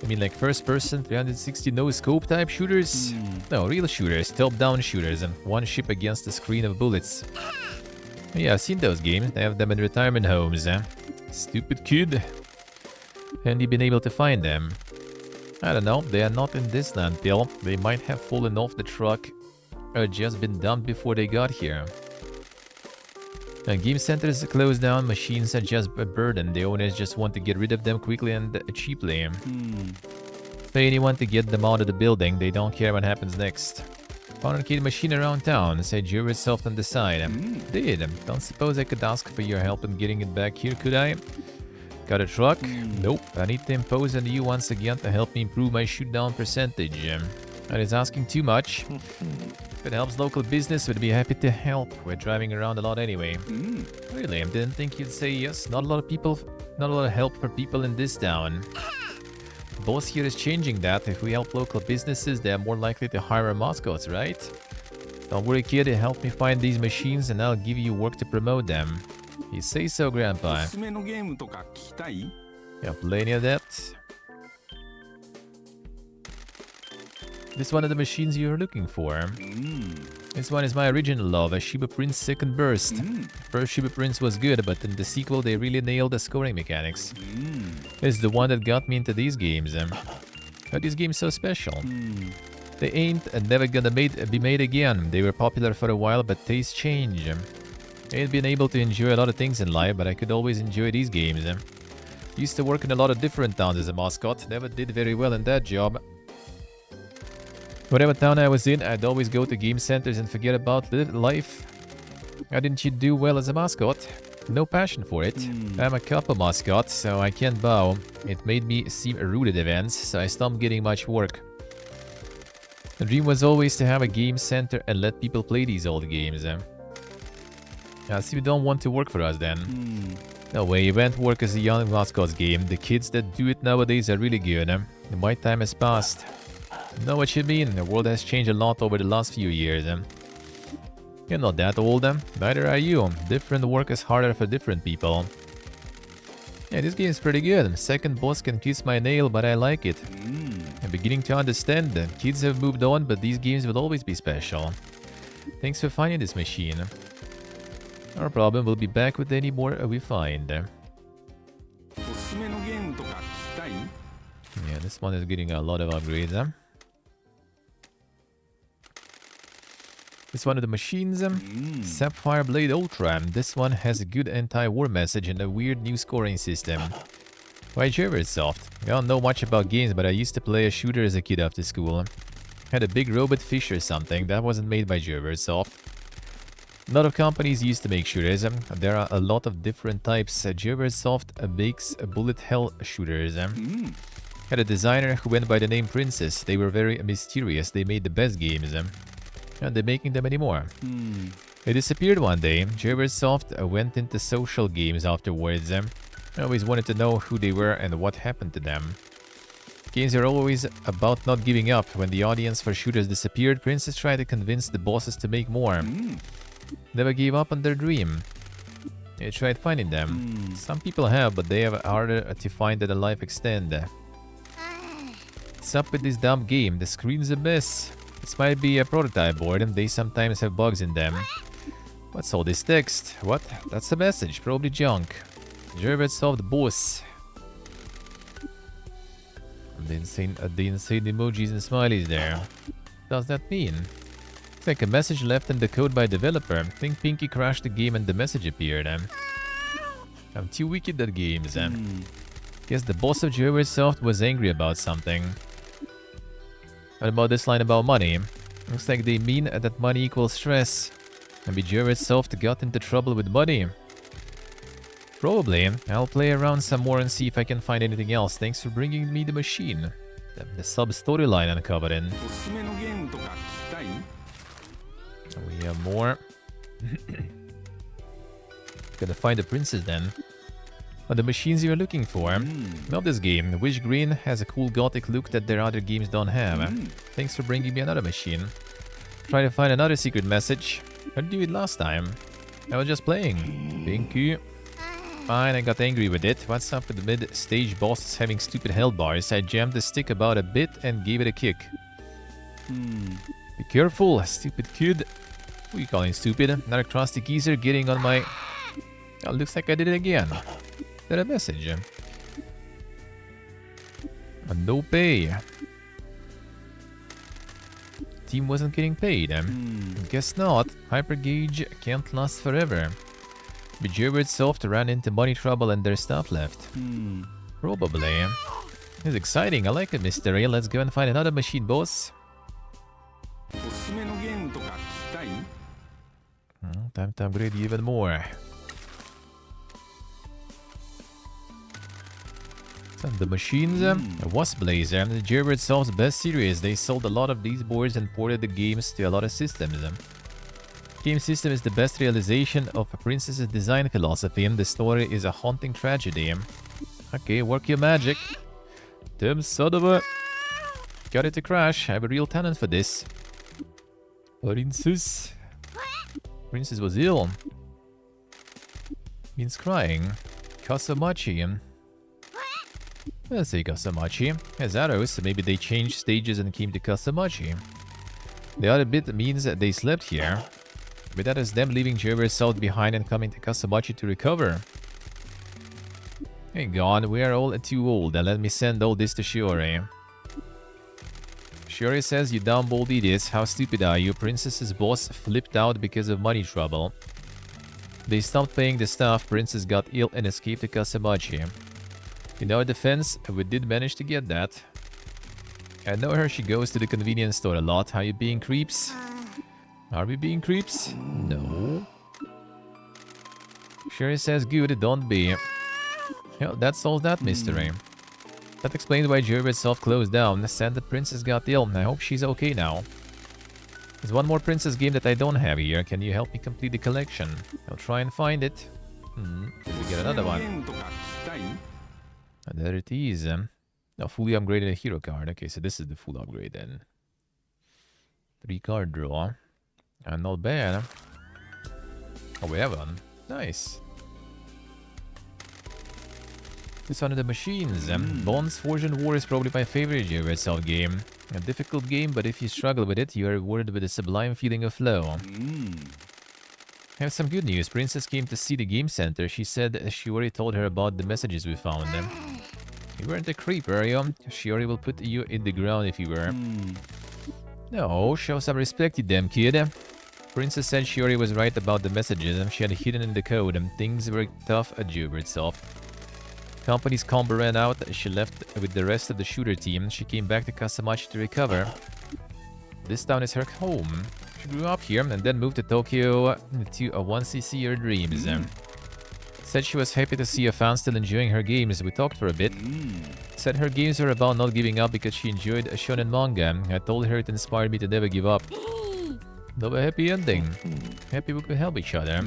mean, like first person, 360 no scope type shooters? No, real shooters, top-down shooters, and one ship against a screen of bullets. Yeah, I've seen those games. They have them in retirement homes. Stupid kid. And you've been able to find them. I don't know, they are not in this landfill. They might have fallen off the truck or just been dumped before they got here. Game centers closed down, machines are just a burden. The owners just want to get rid of them quickly and cheaply. Pay anyone to get them out of the building, they don't care what happens next. Found an arcade machine around town, said Jury Soft on the side. Did. Don't suppose I could ask for your help in getting it back here, could I? Got a truck? Nope. I need to impose on you once again to help me improve my shoot-down percentage. That is asking too much. If it helps local business, we'd be happy to help. We're driving around a lot anyway. Really? I didn't think you'd say yes. Not a lot of help for people in this town. Boss here is changing that. If we help local businesses, they are more likely to hire our mascots, right? Don't worry, kid. Help me find these machines and I'll give you work to promote them. You say so, Grandpa. Yeah, play any of that? This one of the machines you're looking for. This one is my original love, a Shiba Prince Second Burst. First Shiba Prince was good, but in the sequel they really nailed the scoring mechanics. It's the one that got me into these games. How are these games so special? They ain't and never gonna be made again. They were popular for a while, but tastes change. I ain't been able to enjoy a lot of things in life, but I could always enjoy these games. Used to work in a lot of different towns as a mascot, never did very well in that job. Whatever town I was in, I'd always go to game centers and forget about life. How didn't you do well as a mascot? No passion for it. I'm a couple mascot, so I can't bow. It made me seem rude at events, so I stopped getting much work. The dream was always to have a game center and let people play these old games. I see you don't want to work for us then. No way, event work is a young mascots game. The kids that do it nowadays are really good. My time has passed. Know what you mean? The world has changed a lot over the last few years. You're not that old, neither are you. Different work is harder for different people. Yeah, this game is pretty good. Second boss can kiss my nail, but I like it. I'm beginning to understand that kids have moved on, but these games will always be special. Thanks for finding this machine. No problem, we'll be back with any more we find. Yeah, this one is getting a lot of upgrades. This one of the machines, Sapphire Blade Ultra. This one has a good anti-war message and a weird new scoring system. Why Soft? I don't know much about games, but I used to play a shooter as a kid after school. Had a big robot fish or something. That wasn't made by Soft. A lot of companies used to make shooters. There are a lot of different types. Soft makes bullet hell shooters. Had a designer who went by the name Princess. They were very mysterious. They made the best games. Aren't they making them anymore? They disappeared one day. Soft went into social games afterwards. I always wanted to know who they were and what happened to them. Games are always about not giving up. When the audience for shooters disappeared, Princess tried to convince the bosses to make more. Never gave up on their dream. They tried finding them. Some people have, but they have harder to find than a life extend. What's up with this dumb game? The screen's a mess. This might be a prototype board and they sometimes have bugs in them. What's all this text? What? That's a message, probably junk. Soft boss. The insane emojis and smileys there. What does that mean? It's like a message left in the code by developer. I think Pinky crashed the game and the message appeared. I'm too wicked at games. Guess the boss of Soft was angry about something. What about this line about money? Looks like they mean that money equals stress. Maybe Soft got into trouble with money. Probably. I'll play around some more and see if I can find anything else. Thanks for bringing me the machine. The sub-storyline uncovered in. おすすめのゲームとか聞きたい？ We have more. Gotta find the princess then. Oh, the machines you're looking for. Love this game. Wish Green has a cool gothic look that their other games don't have. Thanks for bringing me another machine. Try to find another secret message. How did you do it last time? I was just playing. Thank you. Fine, I got angry with it. What's up with the mid-stage bosses having stupid health bars? I jammed the stick about a bit and gave it a kick. Be careful, stupid kid. Who are you calling stupid? Another crusty geezer getting on my... Oh, looks like I did it again. Is that a message? No pay. Team wasn't getting paid. Guess not. Hyper Gauge can't last forever. Bejeweled Soft ran into money trouble and their stuff left. Probably. It's exciting. I like it, Mr. Ray. Let's go and find another machine, boss. おすすめのゲームとか聞きたい？ Time to upgrade you even more. So the machines, Wasp Blazer, the Jared Soft's best series. They sold a lot of these boards and ported the games to a lot of systems. Game system is the best realization of a princess's design philosophy, and the story is a haunting tragedy. Okay, work your magic. Damn son of a... Got it to crash. I have a real talent for this. Princess. Princess was ill. Means crying. Kasamachi. Let's say Kasamachi. Has arrows, so maybe they changed stages and came to Kasamachi. The other bit means that they slept here. But that is them leaving Jerry South behind and coming to Kasamachi to recover. Hang on, we are all too old. Let me send all this to Shiori. Shiori says, you dumb old idiots, how stupid are you? Princess's boss flipped out because of money trouble. They stopped paying the staff, Princess got ill and escaped to Kasamachi. In our defense, we did manage to get that. I know her, she goes to the convenience store a lot. Are you being creeps? Are we being creeps? No. Sherry says, good, don't be. Well, that solves that mystery. That explains why Jerry itself closed down. Said the princess got ill. I hope she's okay now. There's one more princess game that I don't have here. Can you help me complete the collection? I'll try and find it. Did we get another one? There it is. A fully upgraded hero card. Okay, so this is the full upgrade then. 3 card draw. Not bad. Oh, we have one. Nice. This one of the machines. Bonds, Forge and War is probably my favorite Red South game. A difficult game, but if you struggle with it, you are rewarded with a sublime feeling of flow. I have some good news. Princess came to see the game center. She said Shiori told her about the messages we found. You weren't a creep, are you? Shiori will put you in the ground if you were. No, show some respect, you damn kid. Princess said Shiori was right about the messages she had hidden in the code, and things were tough at Jubertsoft. Company's combo ran out, she left with the rest of the shooter team. She came back to Kasamachi to recover. This town is her home. She grew up here and then moved to Tokyo to a 1cc her dreams. Said she was happy to see a fan still enjoying her games. We talked for a bit. Said her games were about not giving up because she enjoyed a shonen manga. I told her it inspired me to never give up. Love a happy ending. Happy we could help each other.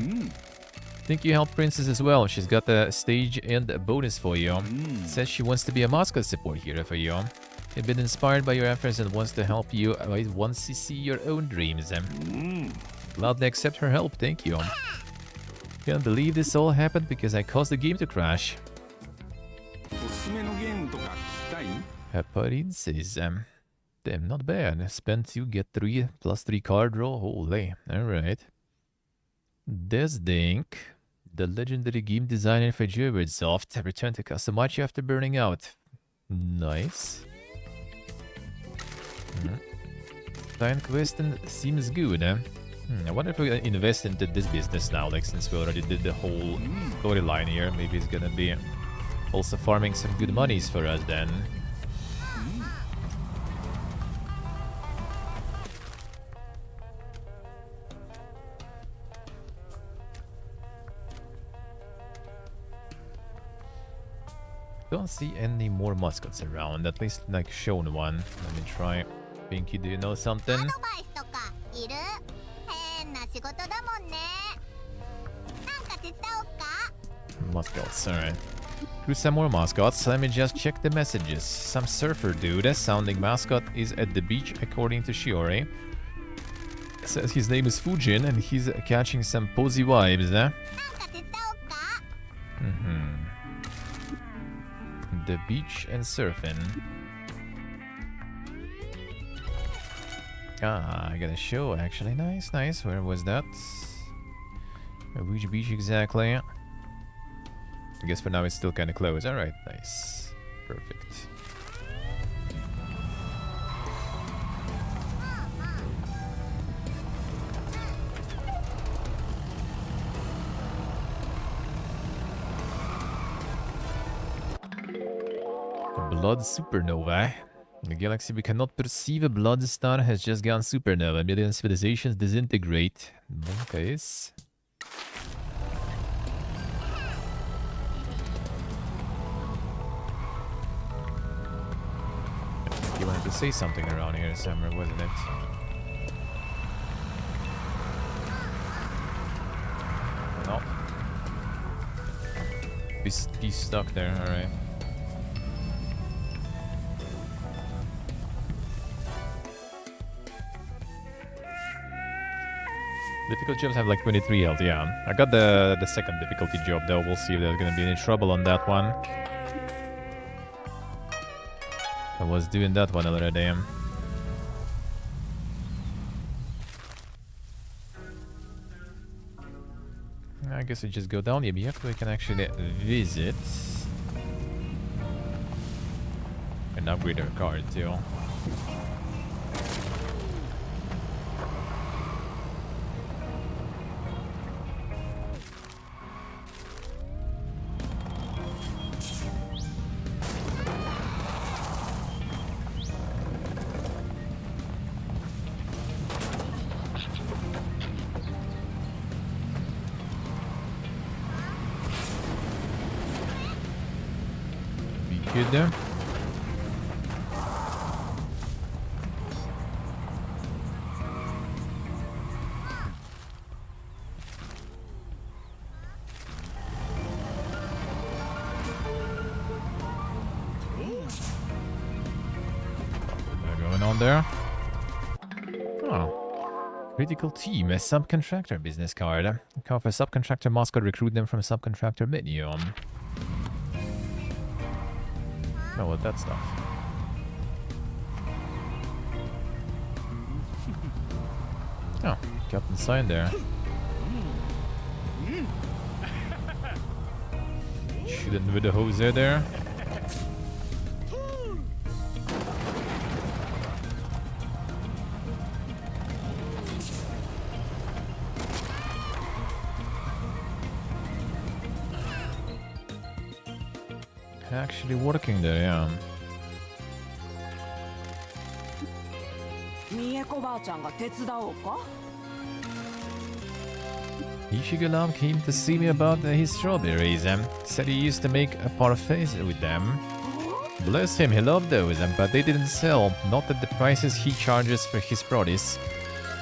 Think you helped Princess as well. She's got a stage and a bonus for you. Says she wants to be a Mascot support hero for you. You've been inspired by your efforts and wants to help you once you see your own dreams. Gladly accept her help, thank you. Can't believe this all happened because I caused the game to crash. Princess. Damn, not bad. Spend 2, get 3, plus 3 card draw. Holy. Alright. Desdink, the legendary game designer for Jubertsoft, returned to Kasamachi after burning out. Nice. Time question seems good, eh? I wonder if we invest into this business now, like since we already did the whole storyline here. Maybe it's gonna be Also farming some good monies for us then. Don't see any more mascots around, at least like shown one. Let me try. Pinky, do you know something? アドバイスとかいる？変な仕事だもんね。なんか手伝おうか？ Mascots, alright. Who's some more mascots? Let me just check the messages. Some surfer dude sounding mascot is at the beach according to Shiori. Says his name is Fujin and he's catching some posy vibes, eh? なんか手伝おうか？ The beach and surfing. Ah, I got a show actually. Nice, nice. Where was that? Which beach exactly? I guess for now it's still kind of close. Alright, nice. Perfect. Blood supernova. The galaxy we cannot perceive a blood star has just gone supernova. Million civilizations disintegrate. Okay. You wanted to say something around here somewhere, wasn't it? No. He's stuck there, alright. Difficult jobs have like 23 health, yeah. I got the second difficulty job though. We'll see if there's gonna be any trouble on that one. I was doing that one already. I guess we just go down here. Yep, we can actually visit. And upgrade our card too. Good there. Going on there. Oh. Critical team, a subcontractor business card. Call for subcontractor mascot, recruit them from subcontractor menu. Oh, what that stuff? Oh, Captain Sign there. Shooting with the hose there. Actually working there, yeah. Ishigalam came to see me about his strawberries. Said he used to make a parfait with them. Bless him, he loved those, but they didn't sell. Not at the prices he charges for his produce.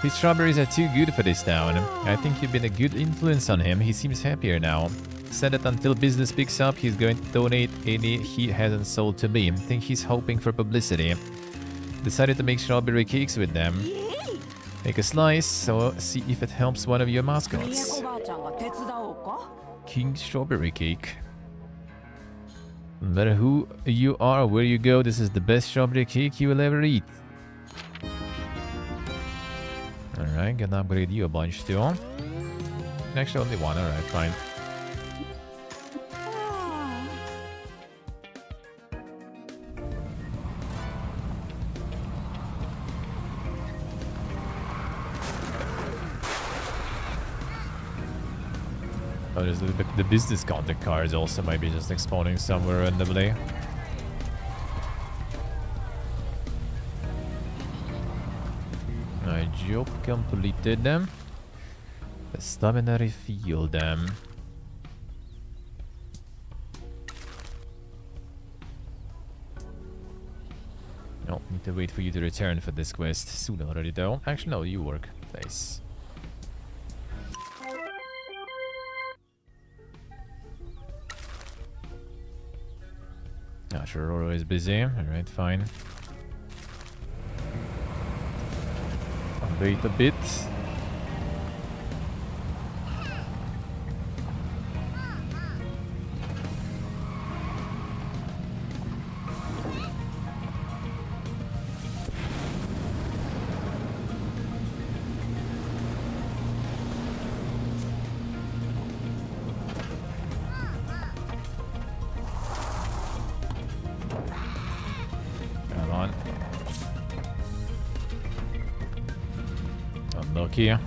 His strawberries are too good for this town. I think you've been a good influence on him. He seems happier now. Said that until business picks up, he's going to donate any he hasn't sold to me. Think he's hoping for publicity. Decided to make strawberry cakes with them. Make a slice, so see if it helps one of your mascots. King Strawberry Cake. No matter who you are or where you go, this is the best strawberry cake you will ever eat. Alright, gonna upgrade you a bunch too. Actually, only one, alright, fine. Oh, there's the business contact cards also might be just exploding somewhere randomly. Alright, job completed them. The stamina refill them. No, need to wait for you to return for this quest soon already though. Actually no, you work. Nice. Ah, sure, Roro is busy. Alright, fine. I'll wait a bit. Come on. Unlucky.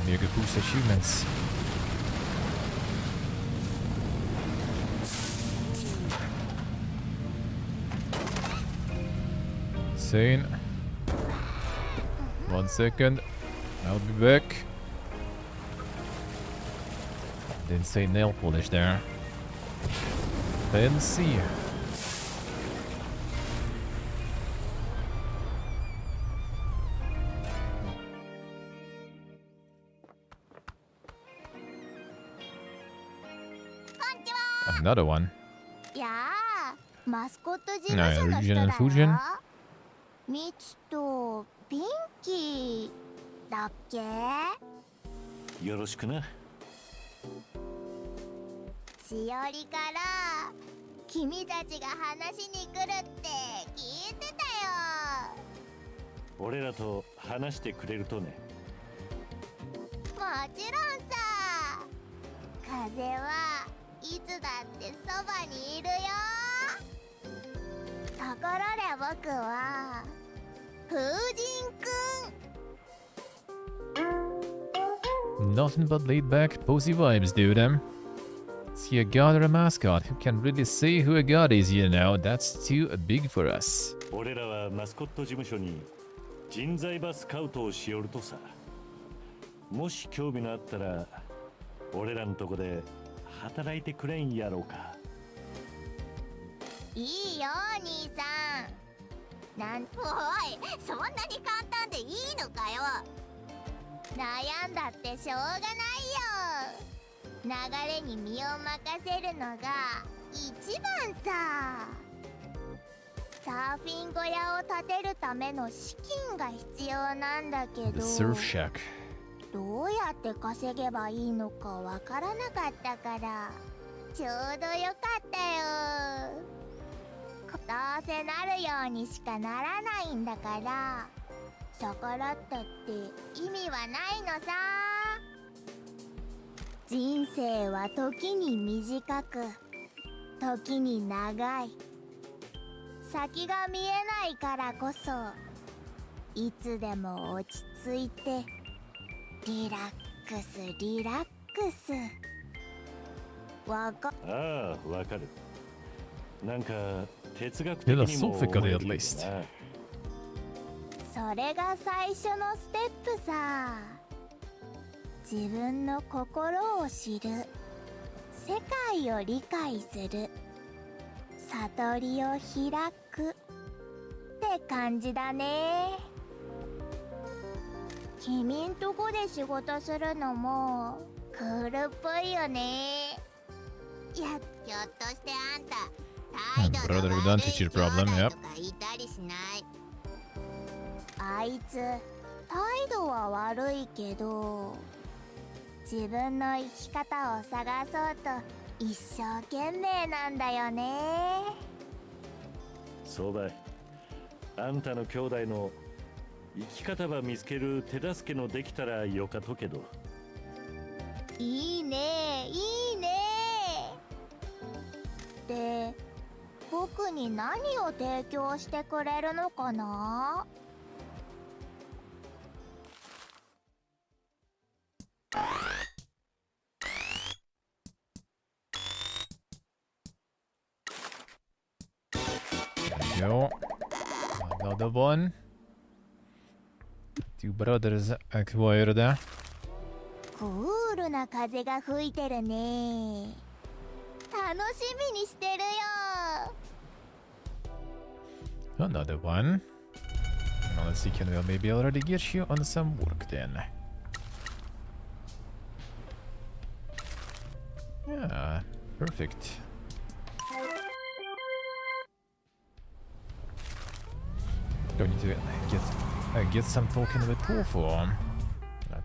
Maybe I could boost achievements. Insane. 1 second. I'll be back. Didn't say nail polish there. Fancy. Another one. やあ、マスコット事務はい所の人 Region だ and よ。 Fusion ミチとピンキーだっけ？よろしくな。しおりから君たちが話に来るって聞いてたよ。俺らと話してくれるとね。もちろんさ。風はいつだってそばにいるよ。ところで僕は風神くん。 Nothing but laid back, posy vibes, dude. Is he a god or a mascot? Who can really say who a god is, you know? That's too big for us. 俺らはマスコット事務所に人材バスカウトをしよるとさ。もし興味のあったら俺らのとこで働いてくれんやろうか。いいよ兄さん。なんおい、そんなに簡単でいいのかよ。悩んだってしょうがないよ。流れに身を任せるのが一番さ。サーフィン小屋を建てるための資金が必要なんだけ The ど、 surf shack. どうやって稼げばいいのかわからなかったからちょうどよかったよ。どうせなるようにしかならないんだから逆らったって意味はないのさ。人生は時に短く時に長い。先が見えないからこそいつでも落ち着いてリラックスリラックス。わかああ、わかる。なんか哲学的 Yeah, にも philosophically at least. それが最初のステップさ。自分の心を知る、世界を理解する、悟りを開くって感じだね。君んとこで仕事するのもクールっぽいよね。いや、ひょっとしてあんた態度の Brother, we 悪 don't い teach 兄 your 弟 problem, と yep. かいたりしない？あいつ態度は悪いけど自分の生き方を探そうと一生懸命なんだよね。そうばい。あんたの兄弟の生き方ば見つける手助けのできたらよかとけど。いいねいいね。僕に何を提供してくれるのかな。Go. Another one. Two brothers acquired. クールな風が吹いてるね。楽しみにしてるよ。Another one. Now let's see, can we maybe already get you on some work then? Yeah, perfect. Don't need to get some talking with Tofu. I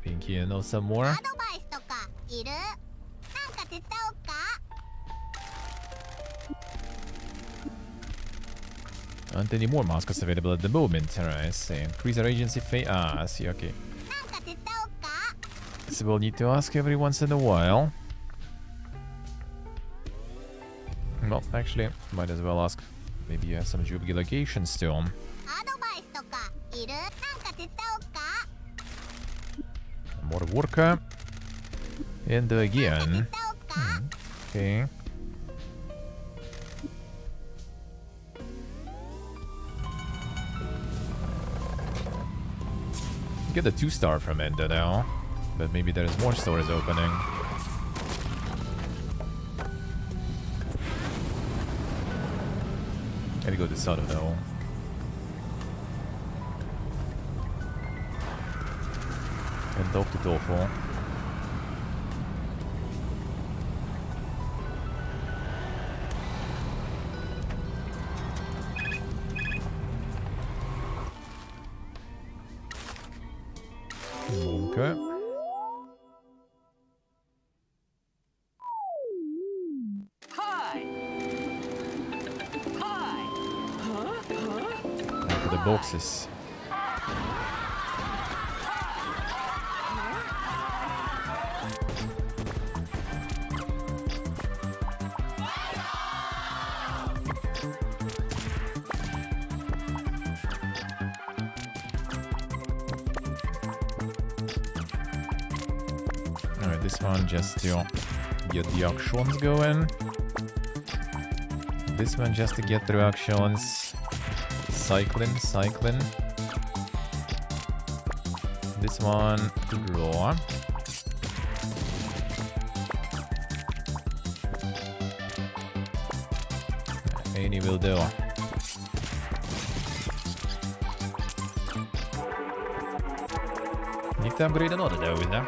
think you know some more. アドバイスとかいる？なんか手伝おうか？ Aren't any more mascots available at the moment? Alright, I see. Increase our agency fee. Ah, I see, okay. なんか手伝おうか？ So we'll need to ask every once in a while. Well, actually, might as well ask. Maybe you have some job allocations too. アドバイスとかいる？なんか手伝おうか？ More worker. And again. Okay. Get the 2-star from Endo now. But maybe there's more stores opening. Gotta go to Sato though. And talk to Tofu. Okay. Hi. Hi. Back to the boxes. Alright, this one just to get the auctions going. This one just to get through auctions. Cycling. This one to draw. Any will do. Need to upgrade another though, is there?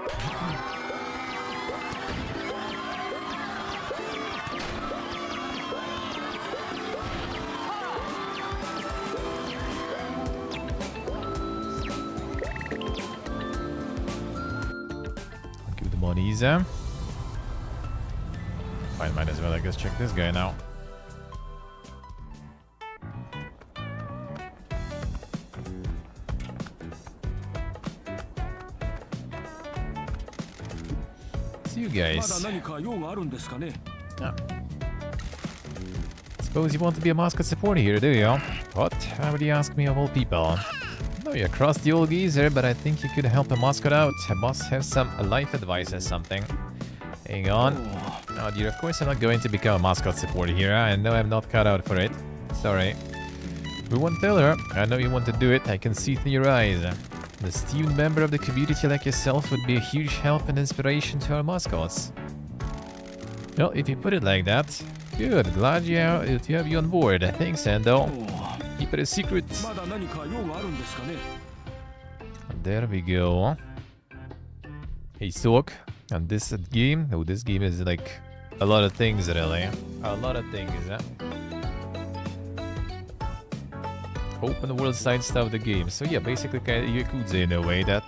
Give the money easy. Fine, might as well, I guess, check this guy now. See you guys. Suppose you want to be a mascot supporter here, do you? What? How would you ask me of all people? No, you crossed the old geezer, but I think you could help a mascot out. I must have some life advice or something. Hang on. Oh dear, of course I'm not going to become a mascot supporter here. I know I'm not cut out for it. Sorry. We won't tell her. I know you want to do it. I can see through your eyes. The esteemed member of the community like yourself would be a huge help and inspiration to our mascots. Well, if you put it like that, good. Glad you have you on board. Thanks, Endo. Keep it a secret. There we go. Hey, Sook. And this game? Oh, this game is like a lot of things, really. A lot of things, huh? Open world side stuff of the game. So yeah, basically kind of Yakuza in a way. That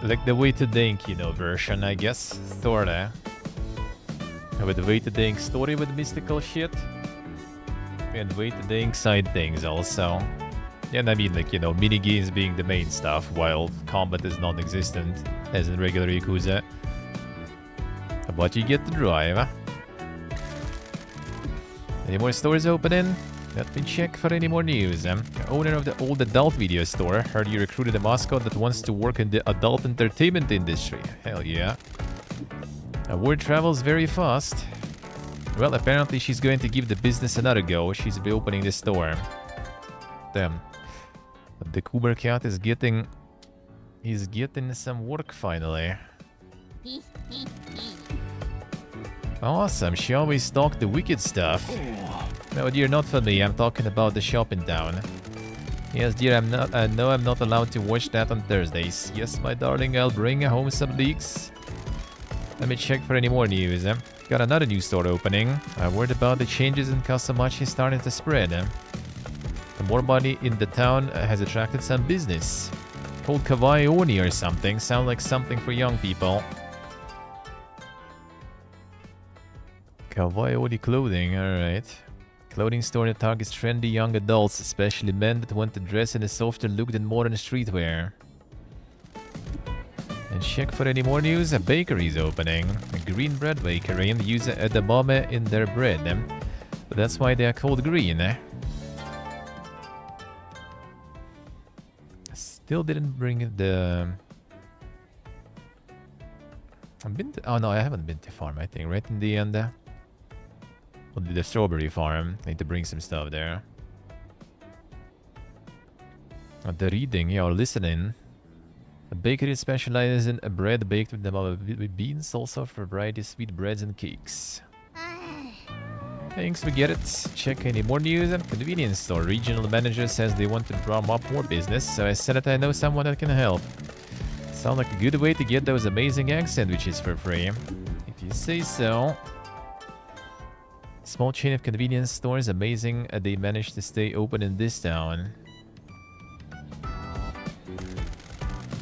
like the Way to Think, you know, version, I guess. Sorta. With the Way to Think story with mystical shit. And Way to Think side things also. And I mean, like, you know, mini games being the main stuff, while combat is non-existent, as in regular Yakuza. But you get the drive. Any more stores opening? Let me check for any more news. The owner of the old adult video store heard you recruited a mascot that wants to work in the adult entertainment industry. Hell yeah. Word travels very fast. Well, apparently she's going to give the business another go. She's be opening the store. Damn. But the Cooper cat is getting... He's getting some work finally. Awesome, she always talked the wicked stuff. No, dear, not for me. I'm talking about the shop in town. Yes, dear, I know I'm not allowed to watch that on Thursdays. Yes, my darling, I'll bring home some leaks. Let me check for any more news. Got another new store opening. I worried about the changes in Kasamachi starting to spread. The more money in the town has attracted some business. Called Kawaii Oni or something. Sound like something for young people. Kawaii Oni clothing, alright. Clothing store that targets trendy young adults, especially men that want to dress in a softer look than modern streetwear. And check for any more news. A bakery is opening. A green bread bakery, and they use edamame in their bread. But that's why they are called green. Still didn't bring the... I've been to... Oh no, I haven't been to farm, I think. Right in the end. Well, the strawberry farm. Need to bring some stuff there. The reading, yeah, or listening. A bakery specializes in a bread baked with beans, also for a variety of sweet breads and cakes. Thanks, we get it. Check any more news. Convenience store. Regional manager says they want to drum up more business, so I said that I know someone that can help. Sound like a good way to get those amazing egg sandwiches for free. If you say so. Small chain of convenience stores. Amazing they managed to stay open in this town.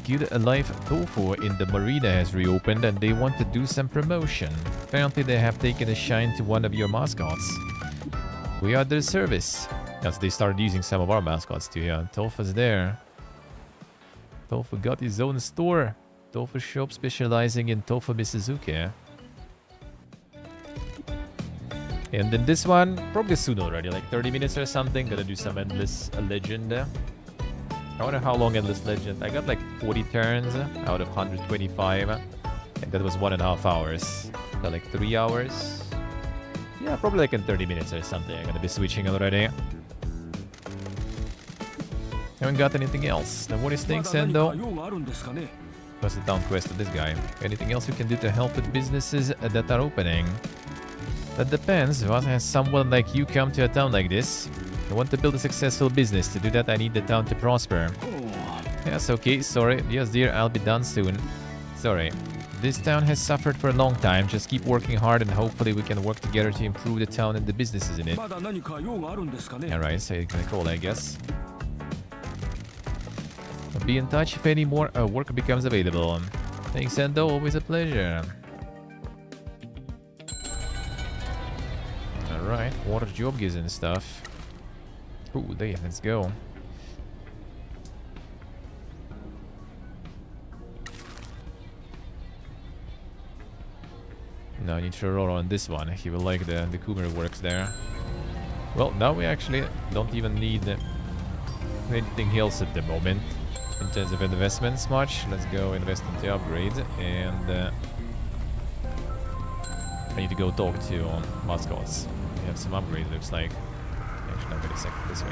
Good Alive Tofu in the marina has reopened and they want to do some promotion. Apparently they have taken a shine to one of your mascots. We are at their service. Yes, they started using some of our mascots too. Yeah, Tofu's there. Tofu got his own store. Tofu shop specializing in tofu mizuzuke. And then this one, probably soon already, like 30 minutes or something. Gonna do some Endless Legend. I wonder how long Endless Legend. I got like 40 turns out of 125. And that was 1.5 hours. So like 3 hours. Yeah, probably like in 30 minutes or something. I'm gonna be switching already. Haven't got anything else. Now what do you think, Sendo? Plus the down quest of this guy. Anything else we can do to help with businesses that are opening? That depends. What has someone like you come to a town like this? I want to build a successful business. To do that, I need the town to prosper. Yes, okay, sorry. Yes, dear, I'll be done soon. Sorry. This town has suffered for a long time. Just keep working hard and hopefully we can work together to improve the town and the businesses in it. Alright, so you can call, I guess. Be in touch if any more work becomes available. Thanks, Endo. Always a pleasure. Alright, water job gives and stuff. Ooh, there, let's go. Now I need to roll on this one. He will like the Coomer works there. Well, now we actually don't even need anything else at the moment in terms of investments much. Let's go invest into upgrades, and I need to go talk to Mascots. We have some upgrades, looks like. Actually, not wait a second, this way.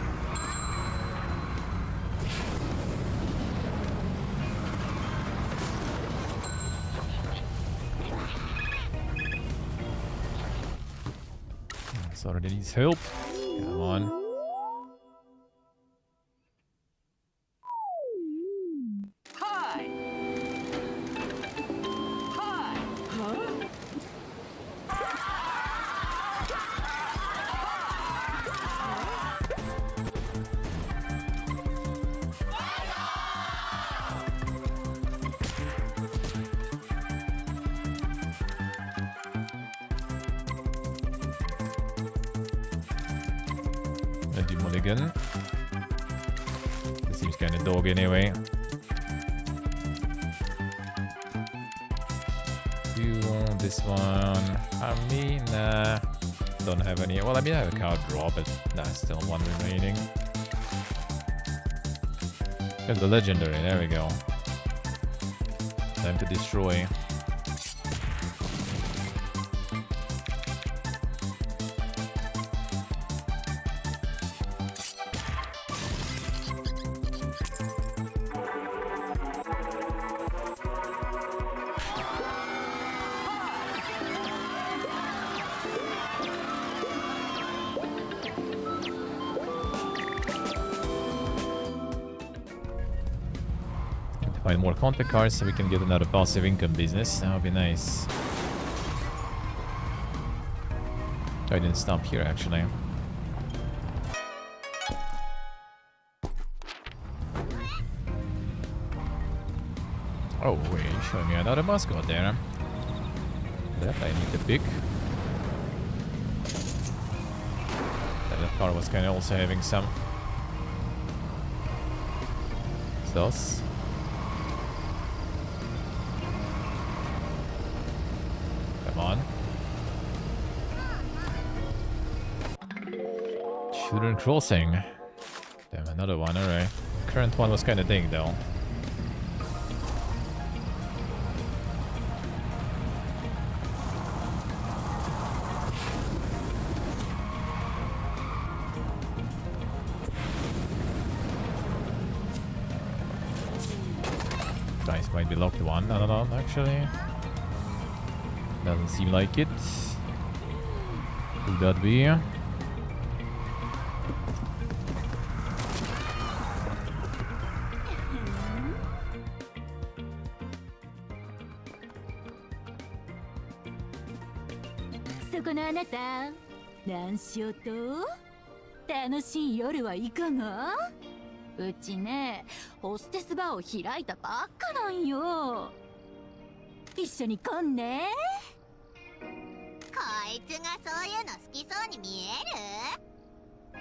Sorry, needs help. Come on. Hi. Hi. Huh? I do mulligan. This seems kind of dog anyway. You want this one? Me? Nah. Don't have any. Well, I mean, I have a card draw, but that's still one remaining. Got the legendary. There we go. Time to destroy. Find more contact cards so we can get another passive income business. That would be nice. I didn't stop here actually. Oh wait, show me another mascot there. That I need to pick. That card was kind of also having some sauce. Come on. Children Crossing. Damn, another one, alright. Current one was kinda ding though. Dice might be locked one, I don't know actually. Doesn't seem like it. Could that be?そこのあなた、何しようと？楽しい夜はいかが？うちね、ホステスバーを開いたばっかなんよ。一緒に来んね。こいつがそういうの好きそうに見え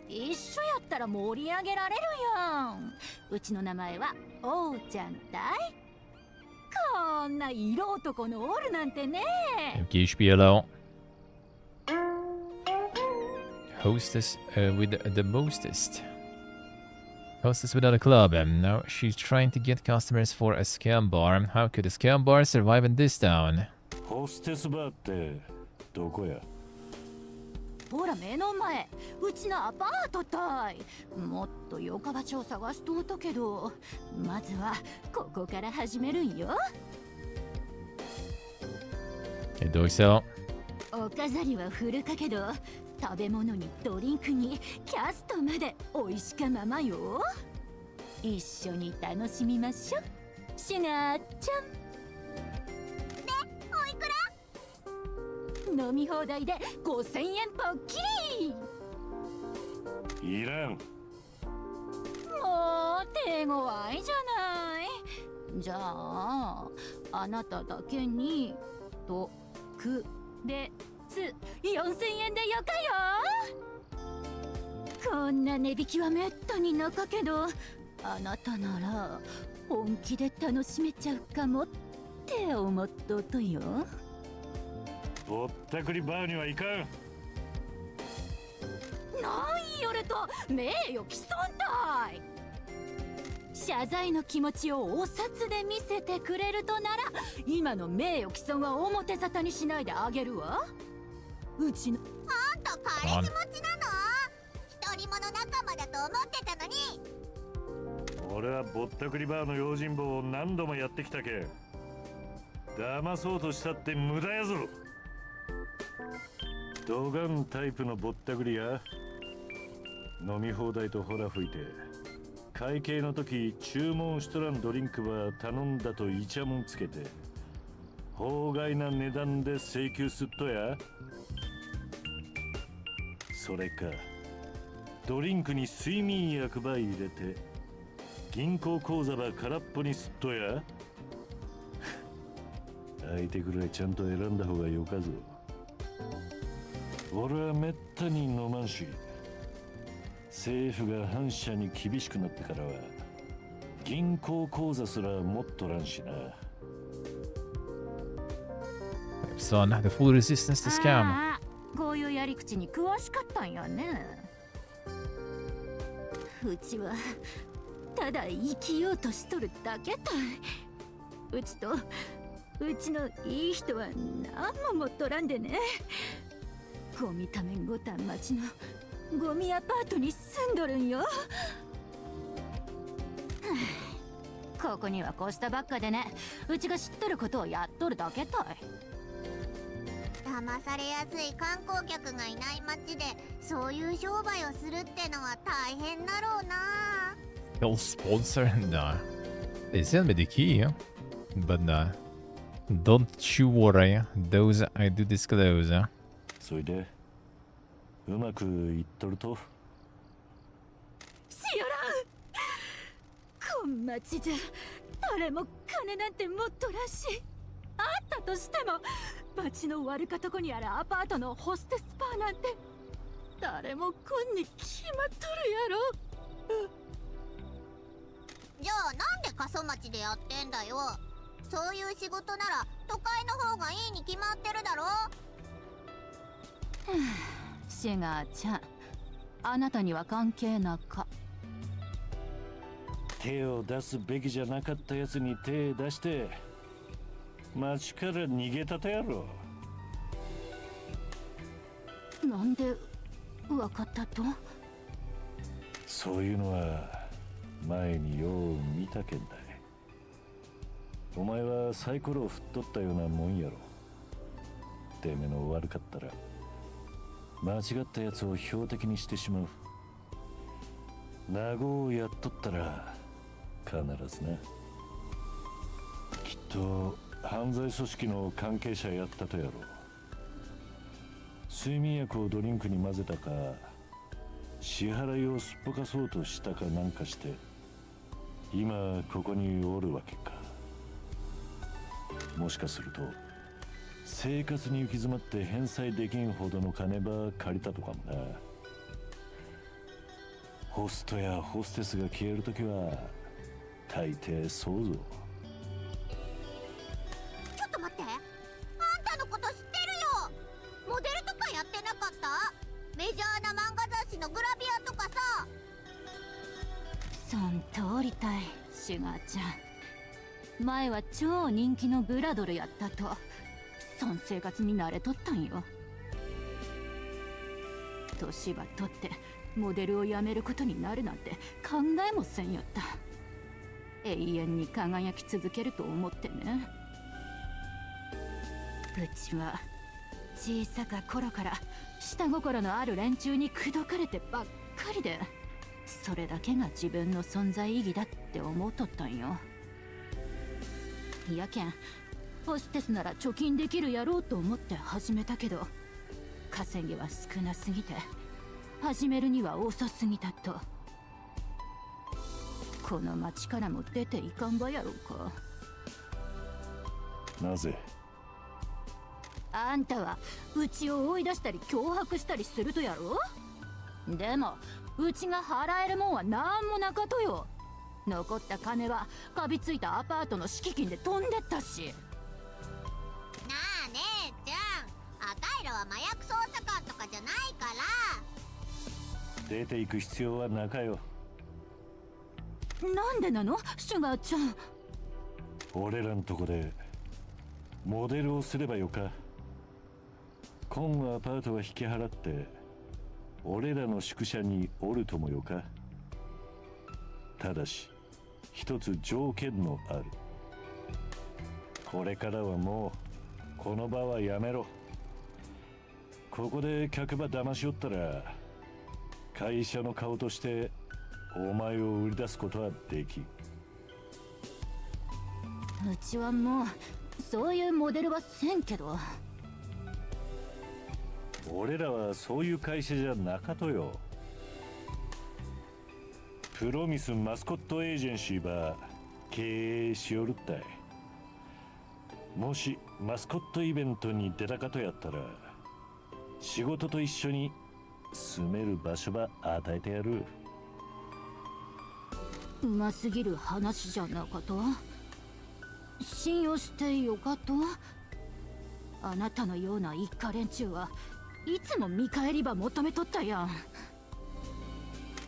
る？一緒やったら盛り上げられるやん。うちの名前はおうちゃんたい。こんな色男のおるなんてね。Okej, spela. Hostess with the mostest. Hostess without a club. Now she's trying to get customers for a scam bar. How could a scam bar survive in this town? ホステスバーってどこや？ほら目の前、うちのアパートたい。もっとよか場所を探しとったけど、まずはここから始めるんよ。どうした？お飾りは古かけど、食べ物にドリンクにキャストまで美味しかままよ。一緒に楽しみましょ。シュガーちゃん。で、おいくら？飲み放題で5000円ぽっきり。いらん。もう手強いじゃない。じゃああなただけにとくれつ4000円でよかよ。こんな値引きはめったになかけど、あなたなら本気で楽しめちゃうかもって思っとっとよ。ぼったくりバーには行かん。なんよれと名誉毀損たい。謝罪の気持ちをお札で見せてくれるとなら、今の名誉毀損は表沙汰にしないであげるわ。うちのあんた彼氏持ちなの？一人者仲間だと思ってたのに。俺はぼったくりバーの用心棒を何度もやってきたけ。騙そうとしたって無駄やぞ。ドガンタイプのぼったくりや。飲み放題とほら吹いて、会計の時注文しとらんドリンクは頼んだとイチャモンつけて法外な値段で請求すっとや。それかドリンクに睡眠薬ば入れて銀行口座ば空っぽにすっとや。相手くらいちゃんと選んだ方がよかぞ。俺はめったに飲まんし、政府が反社に厳しくなってからは銀行口座すら持っとらんしな。Son, the full resistance to scam. こういうやり口に詳しかったんやね。うちはただ生きようとしとるだけたい。うちとうちのいい人は何も持っとらんでね。ゴミためんごたん町のゴミアパートに住んどるんよ。ここにはこうしたばっかでね、うちが知っとることをやっとるだけたい。騙されやすい観光客がいない街でそういう商売をするってのは大変だろうな。 They'll sponsor? Nah. They send me the key, but nah. Don't you worry. Those I do disclose. それでうまくいっとると。知らん。こん町じゃ誰も金なんて持っとらんし、あったとしても町の悪かとこにあるアパートのホステスパーなんて誰も来んに決まっとるやろ。じゃあなんで過疎町でやってんだよ。そういう仕事なら都会の方がいいに決まってるだろ。シガーちゃん、あなたには関係なか。手を出すべきじゃなかったやつに手出して町から逃げたとやろ。なんでわかったと？そういうのは前によう見たけんだい。お前はサイコロを振っとったようなもんやろ。てめえの悪かったら間違ったやつを標的にしてしまう。名護をやっとったら必ずな。きっと犯罪組織の関係者やったとやろう。睡眠薬をドリンクに混ぜたか支払いをすっぽかそうとしたかなんかして今ここにおるわけか。もしかすると生活に行き詰まって返済できんほどの金ば借りたとかもな。ホストやホステスが消えるときは大抵そうぞ。ちょっと待って、あんたのこと知ってるよ。モデルとかやってなかった？メジャーな漫画雑誌のグラビアとかさ。そん通りたい、シュガーちゃん。前は超人気のグラドルやったと。そん生活に慣れとったんよ。年はとってモデルをやめることになるなんて考えもせんやった。永遠に輝き続けると思ってね。うちは小さか頃から下心のある連中に口説かれてばっかりで、それだけが自分の存在意義だって思うとったんよ。やけんホステスなら貯金できるやろうと思って始めたけど、稼ぎは少なすぎて始めるには遅すぎたと。この町からも出ていかんばやろうか。なぜ？あんたはうちを追い出したり脅迫したりするとやろ。でもうちが払えるもんはなんもなかとよ。残った金はかびついたアパートの敷金で飛んでったし。なあ姉ちゃん、赤色は麻薬捜査官とかじゃないから。出ていく必要はなかよ。なんでなのシュガーちゃん。俺らんとこでモデルをすればよか。今後アパートは引き払って俺らの宿舎におるともよか。ただし一つ条件のある。これからはもうこの場はやめろ。ここで客場騙しよったら会社の顔としてお前を売り出すことはできん。うちはもうそういうモデルはせんけど。俺らはそういう会社じゃなかとよ。プロミスマスコットエージェンシーば経営しよるったい。もしマスコットイベントに出たかとやったら仕事と一緒に住める場所ば与えてやる。うますぎる話じゃなかと。信用してよかと。あなたのような一家連中はいつも見返りば求めとったやん。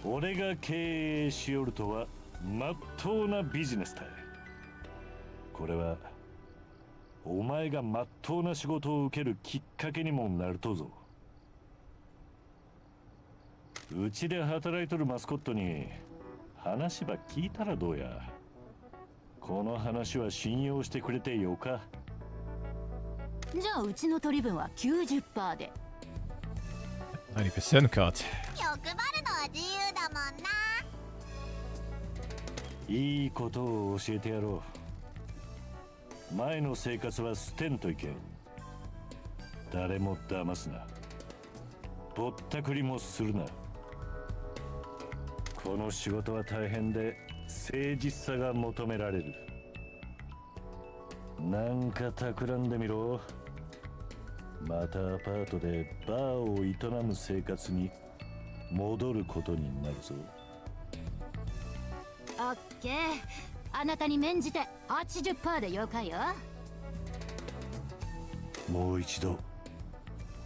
俺が経営しよるとはまっとうなビジネスだ。これはお前がまっとうな仕事を受けるきっかけにもなるとぞ。うちで働いとるマスコットに話ば聞いたらどうや。この話は信用してくれてよか。じゃあうちの取り分は 90% で。90% cut. 欲張るのは自由だもんな。いいことを教えてやろう。前の生活は捨てんといけん。誰も騙すな。ぼったくりもするな。この仕事は大変で誠実さが求められる。なんか企んでみろ。またアパートでバーを営む生活に戻ることになるぞ。オッケー。あなたに免じて 80% で了解よ。もう一度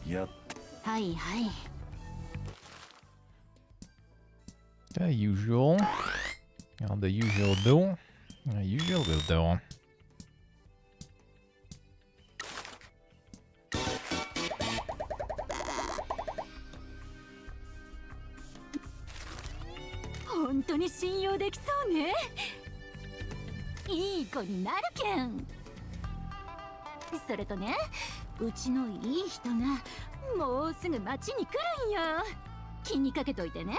やっ。はいはい。The usual. The usual do. The usual will do. 本当に信用できそうね。いい子になるけん。それとね、うちのいい人がもうすぐ町に来るんよ。気にかけといてね。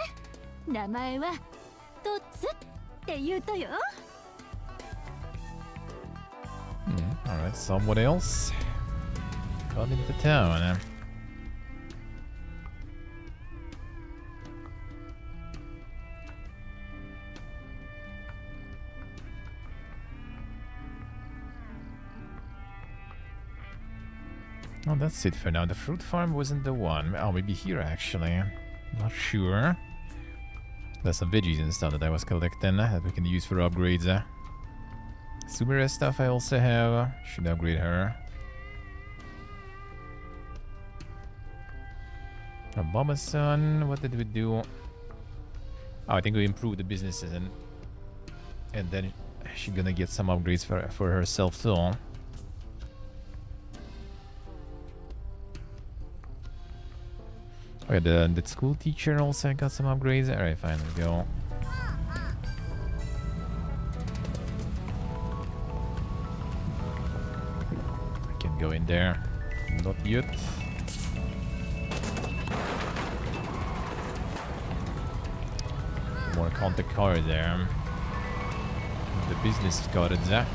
名前はトツって言うとよ。Alright, someone else. Come into town. Oh, that's it for now. The fruit farm wasn't the one. Oh, maybe here actually. Not sure. There's some veggies and stuff that I was collecting that we can use for upgrades. Sumire stuff I also have. Should upgrade her. Mama-san, what did we do? Oh, I think we improved the businesses and then she's gonna get some upgrades for herself too. Okay, the school teacher also got some upgrades. Alright, fine, we go. I can go in there. Not yet. More contact card there. The business card there.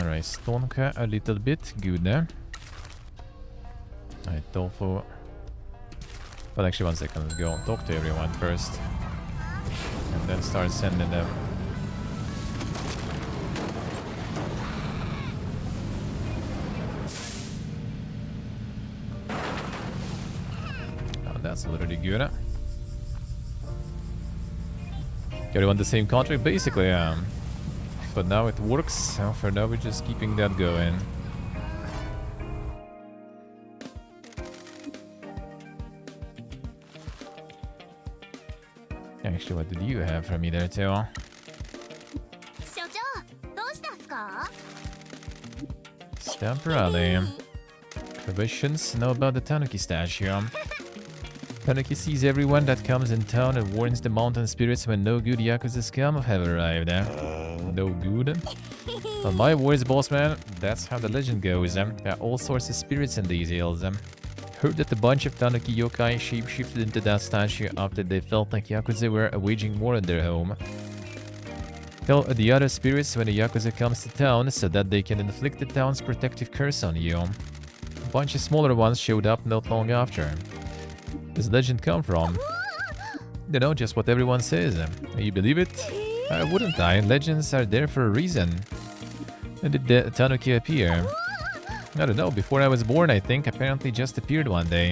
Alright, Stonka a little bit, good. Alright, Tofu. But actually, 1 second, let's go talk to everyone first. And then start sending them. Oh, that's already good. Everyone the same country, basically, but now it works, so for now we're just keeping that going. Actually, what did you have for me there too? 所長、どうしたんすか? Stamp rally. Provisions know about the Tanuki statue. Tanuki sees everyone that comes in town and warns the mountain spirits when no good Yakuza scum have arrived. No good? On my words, boss man, that's how the legend goes. There are all sorts of spirits in these hills. Heard that a bunch of Tanuki yokai shapeshifted into that statue after they felt like Yakuza were waging war on their home. Tell the other spirits when the Yakuza comes to town so that they can inflict the town's protective curse on you. A bunch of smaller ones showed up not long after. Does legend come from? You know, just what everyone says. You believe it? Wouldn't I? Legends are there for a reason. When did the Tanuki appear? I don't know, before I was born I think, apparently just appeared one day.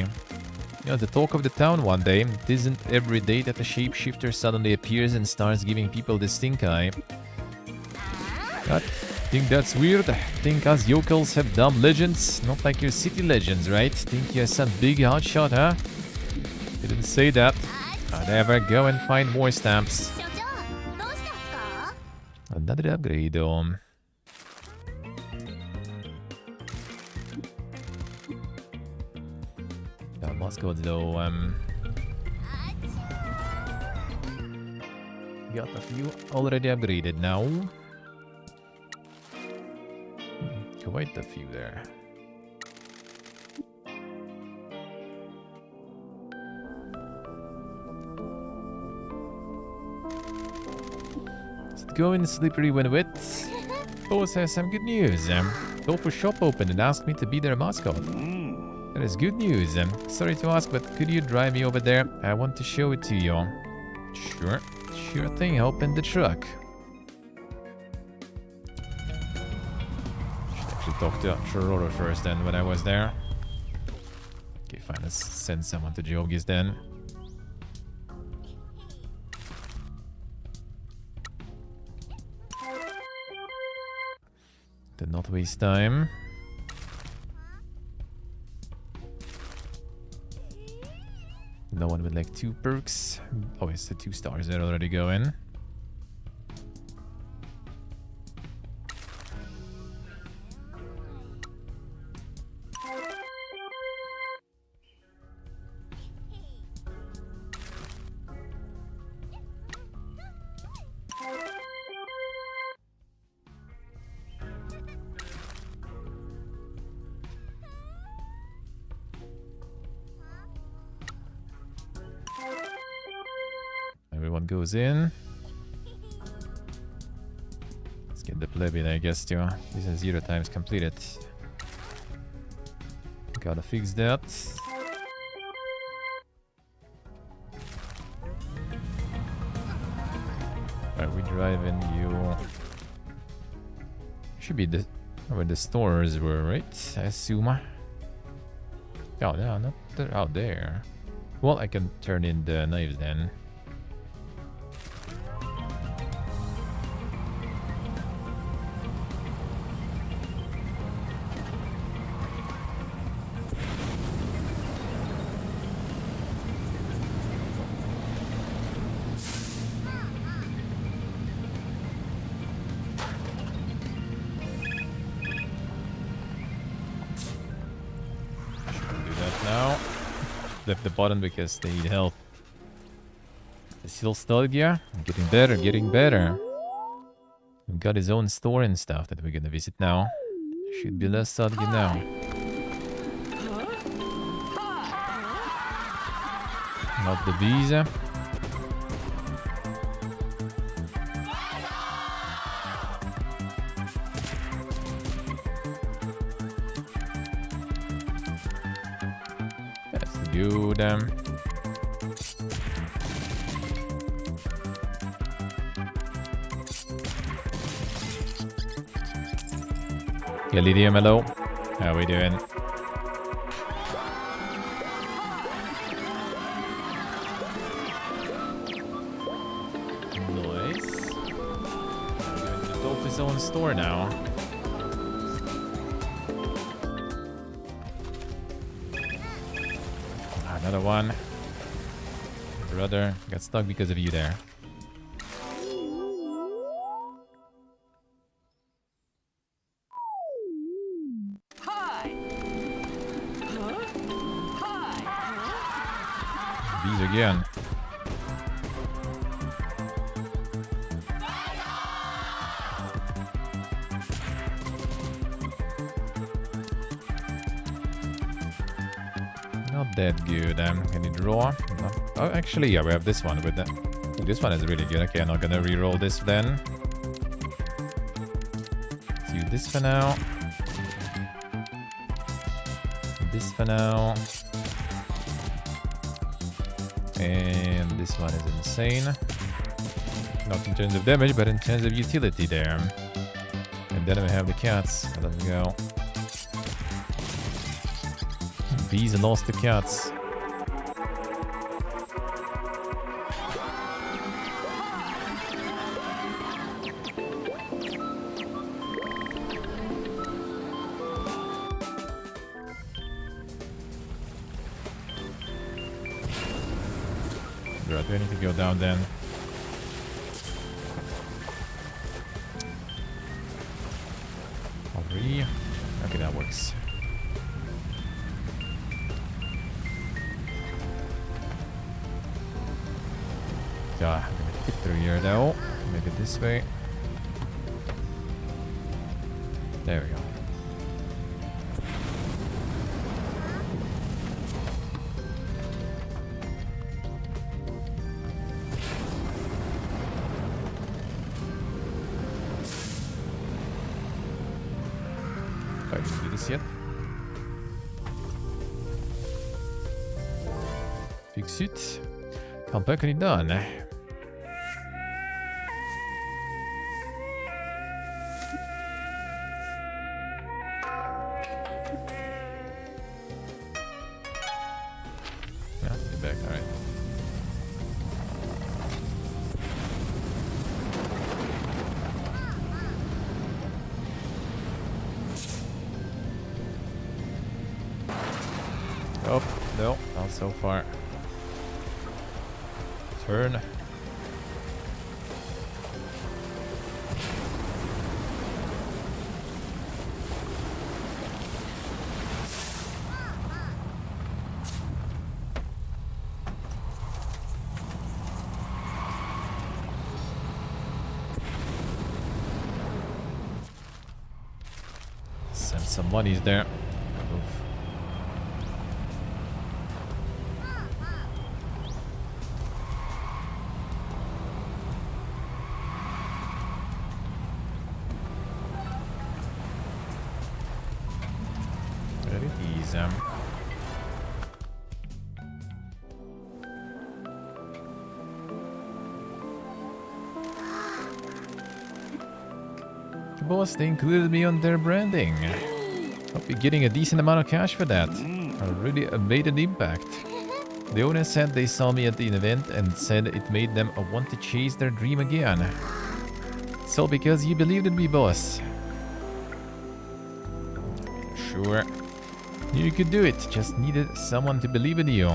You know, the talk of the town one day. It isn't every day that a shapeshifter suddenly appears and starts giving people the stink eye. I think that's weird. Think us yokels have dumb legends, not like your city legends, right? Think you're some big hotshot, huh? Didn't say that. I'd ever go and find more stamps. 所長どうしたんすか？ Another upgrade. Mascot though. Got a few already upgraded now. Quite a few there. Going slippery when wet. Boss has some good news. Tofu shop opened and asked me to be their mascot. That is good news. Sorry to ask, but could you drive me over there? I want to show it to you. Sure. Sure thing. Open the truck. Should actually talk to Chiroro first then when I was there. Okay, fine. Let's send someone to Georgis then. Did not waste time. No one with like 2 perks. Oh, it's the 2 stars that already go in. Everyone goes in. Let's get the plebeian, I guess, too. This is 0 times completed. Gotta fix that. Alright, we drive in you. Should be the where the stores were, right? I assume. Oh, no, not out there. Well, I can turn in the knives then. Flip the button because they need help. Is still nostalgia? Getting better, getting better. We've got his own store and stuff that we're gonna visit now. Should be less nostalgia now. Not the visa. Good. Yeah, Lydia Mello. How we doing? Nice. We're going to the Dolphin's own store now. Another one. Brother, got stuck because of you there. Bees again. Not that good. Can you draw? No. Oh, actually, yeah, we have this one with that. This one is really good. Okay, I'm not gonna re-roll this then. Let's use this for now. This for now. And this one is insane. Not in terms of damage, but in terms of utility there. And then we have the cats. Let's go. Bees lost the cats. Right, we need to go down then. All 3. Okay, that works. Yeah, I'm gonna get through here though. Maybe this way. There we go. I didn't do this yet. Fix it. Compactly done. Yeah, get back, alright. Oh, no, not so far. Turn. Send some monies there. Oof. There it is. Boss, they included me on their branding. Hope you're getting a decent amount of cash for that. I really made an impact. The owner said they saw me at the event and said it made them want to chase their dream again. It's all because you believed in me, boss. Sure. You could do it, just needed someone to believe in you.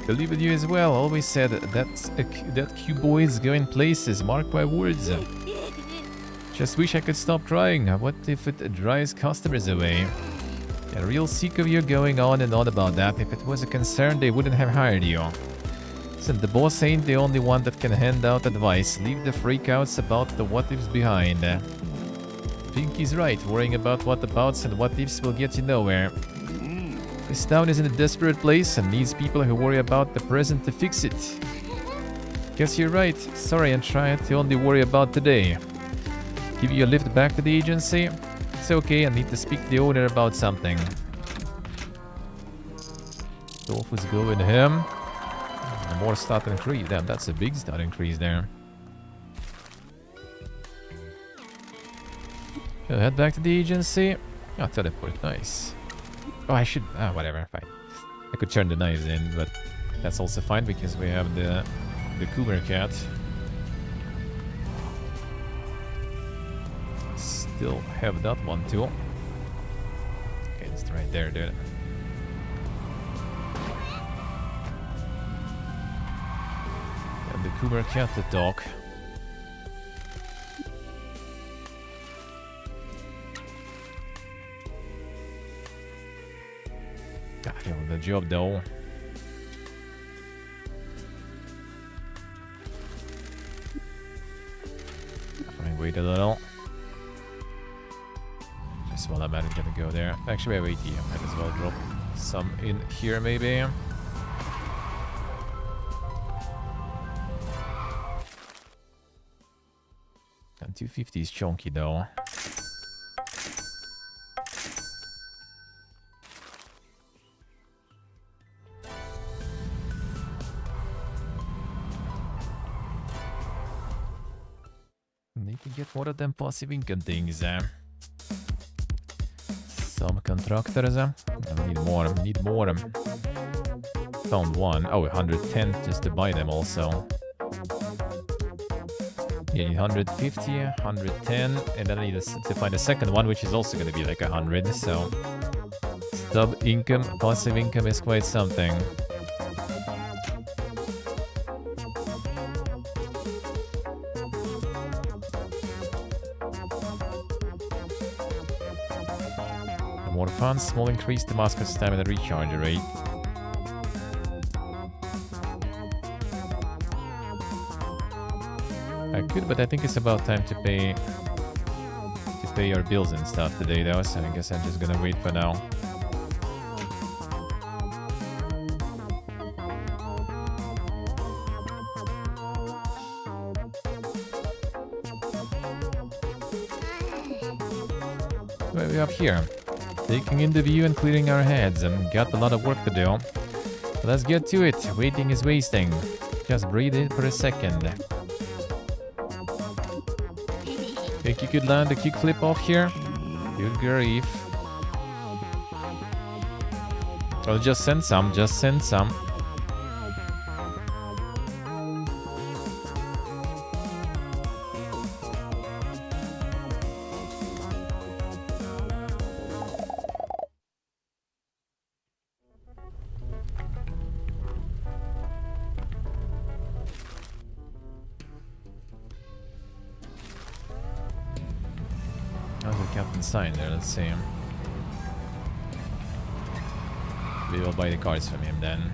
Believe in you as well, always said that Q-boys going places, mark my words. Just wish I could stop trying. What if it drives customers away? Get real sick of you going on and on about that. If it was a concern, they wouldn't have hired you. Listen, the boss ain't the only one that can hand out advice. Leave the freakouts about the what-ifs behind. Pinky's right. Worrying about what-abouts and what-ifs will get you nowhere. This town is in a desperate place and needs people who worry about the present to fix it. Guess you're right. Sorry, I'm trying to only worry about today. Give you a lift back to the agency? It's okay, I need to speak to the owner about something. Dolphus go with him. And more stat increase. Damn, that's a big stat increase there. Should I head back to the agency? Oh, teleport, nice. Oh, I should... Ah, whatever, fine. I could turn the knives in, but that's also fine because we have the Cougar cat. Still have that one too. Okay, it's right there, dude. And the Cougar cat, the dog. Got him on the job though. Fine, wait a little. Just while I'm at it, gonna go there. Actually, wait here. Might as well drop some in here, maybe. And 250 is chunky though. Need to get more of them passive income things. Some contractors. I need more. Need more. Found one. Oh, 110 just to buy them also. Yeah, 150, 110, and then I need to find a second one, which is also going to be like 100. So, stub income, passive income is quite something. more funds. Small increase to Mascot stamina recharge rate. I could, but I think it's about time to pay our bills and stuff today though, so I guess I'm just gonna wait for now. Where are we up here? Taking in the view and clearing our heads, and got a lot of work to do. Let's get to it. Waiting is wasting. Just breathe in for a second. Think you could land a kickflip off here? Good grief. Well, just send some, just send some. How's the captain's sign there? Let's see. We will buy the cards from him then.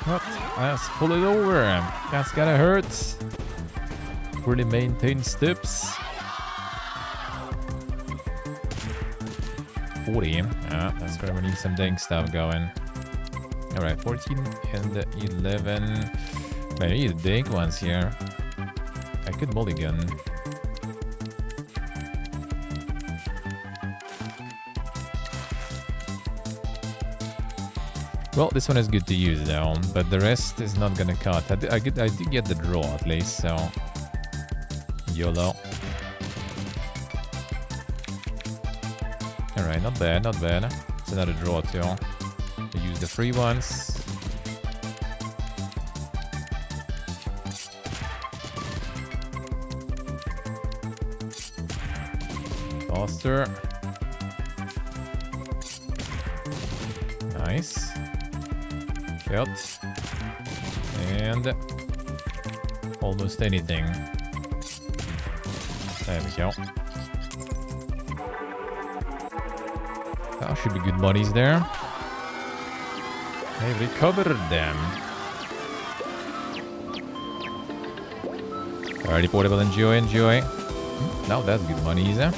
What? Let's pull it over. That's gotta hurt. Pretty maintained steps. 40. Yeah, that's where we need some dang stuff going. Alright, 14 and 11. Maybe the big ones here. I could mulligan. Well, this one is good to use though, but the rest is not gonna cut. I did get the draw at least, so YOLO. Alright, not bad, not bad. It's another draw too. I use the free ones. Faster. Nice. Cut. And almost anything. There we go. That should be good monies there. I recovered them. Alrighty, portable, enjoy, enjoy. Now that's good monies, eh?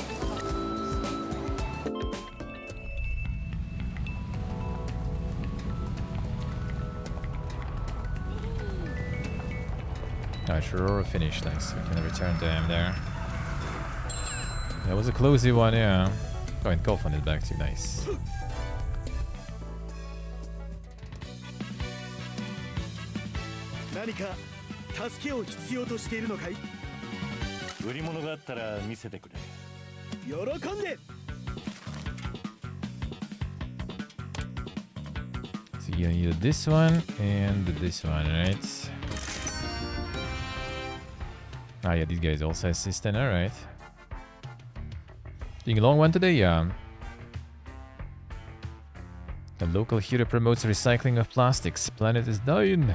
Sure, finish. Nice. We can return to him there. That was a closey one, yeah. Oh, and golf on it back too. Nice. So you need this one and this one, right? Ah, yeah, these guys also assistant, alright. Doing a long one today, yeah. The local hero promotes recycling of plastics. Planet is dying.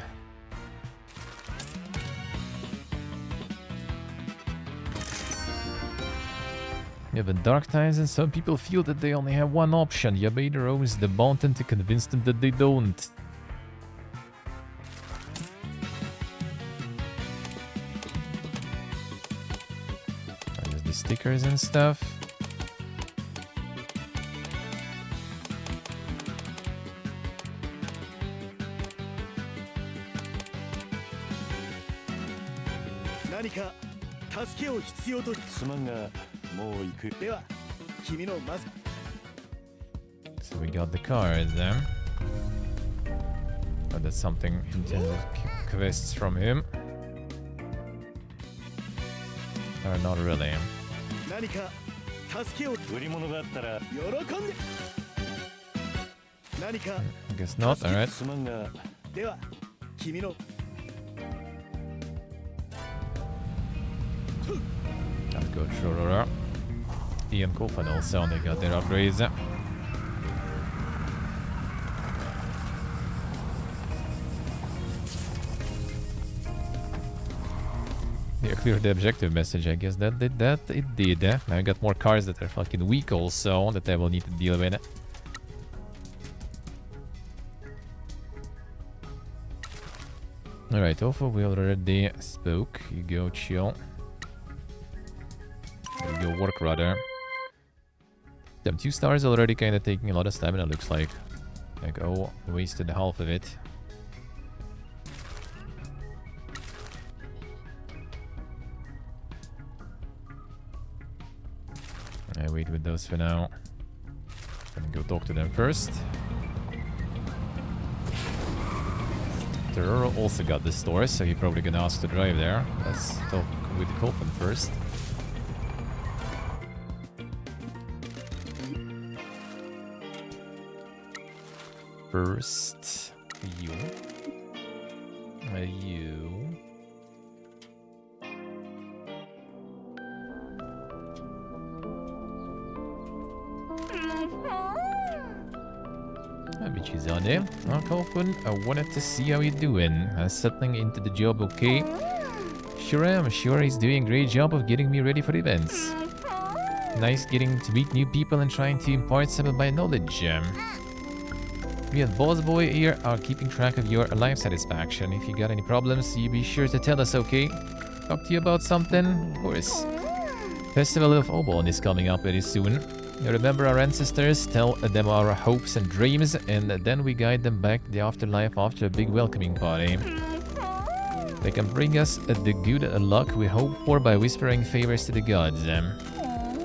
Yeah, but dark times and some people feel that they only have one option. Yabader owns the mountain to convince them that they don't. Stickers and stuff. So we got the cards then. Oh, that's something intended quests from him. Or not really. 何か助けを売り物があったら喜んで何か I guess not, alright. すまんがでは君の Gotta go through EMK fan also, they got their upgrades. Yeah, clear the objective message, I guess that did that, it did. Now I got more cars that are fucking weak also, that I will need to deal with. Alright, Ofo, we already spoke. You go chill. You go work rather. Damn, 2 stars already kinda taking a lot of stamina, looks like. Like, oh, wasted half of it. I wait with those for now. Gonna go talk to them first. Terror also got the store, so you're probably gonna ask to drive there. Let's talk with the Copen first. First, you. You. Which is on there. Copen, I wanted to see how you're doing. Settling into the job okay? Sure am, sure he's doing a great job of getting me ready for events. Nice getting to meet new people and trying to impart some of my knowledge. Me and Boss Boy here are keeping track of your life satisfaction. If you got any problems, you be sure to tell us, okay? Talk to you about something? Of course. Festival of Obon is coming up very soon. You remember our ancestors, tell them our hopes and dreams, and then we guide them back to the afterlife after a big welcoming party. They can bring us the good luck we hope for by whispering favors to the gods.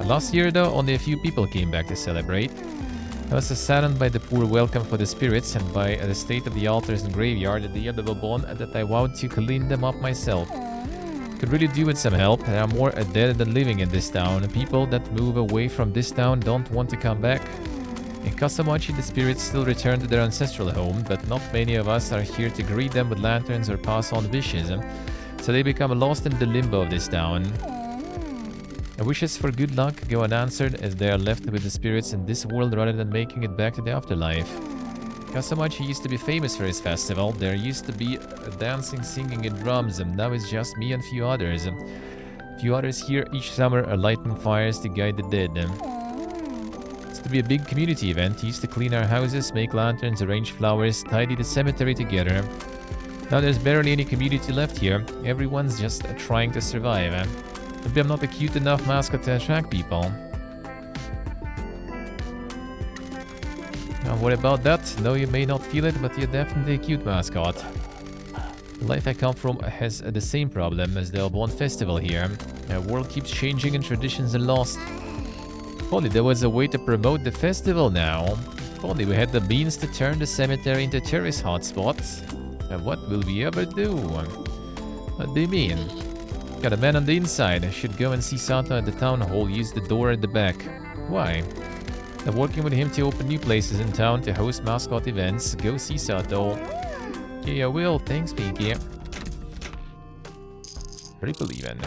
Last year though, only a few people came back to celebrate. I was saddened by the poor welcome for the spirits and by the state of the altars and graveyard at the end of Obon that I vowed to clean them up myself. Could really do with some help. There are more dead than living in this town. People that move away from this town don't want to come back. In Kasamachi, the spirits still return to their ancestral home, but not many of us are here to greet them with lanterns or pass on wishes. So they become lost in the limbo of this town. Wishes for good luck go unanswered as they are left with the spirits in this world rather than making it back to the afterlife. Kasamachi used to be famous for his festival. There used to be dancing, singing and drums, and now it's just me and few others. Few others here each summer are lighting fires to guide the dead. Used to be a big community event. Used to clean our houses, make lanterns, arrange flowers, tidy the cemetery together. Now there's barely any community left here. Everyone's just trying to survive. Maybe I'm not a cute enough mascot to attract people. Now, what about that? No, you may not feel it, but you're definitely a cute mascot. The life I come from has the same problem as the Obon festival here. The world keeps changing and traditions are lost. If only there was a way to promote the festival now. If only we had the means to turn the cemetery into tourist hotspots. And what will we ever do? What do you mean? Got a man on the inside. I should go and see Sato at the town hall. Use the door at the back. Why? I'm working with him to open new places in town to host mascot events. Go see Sato. Yeah, I will. Thanks, Pinky. Triple even.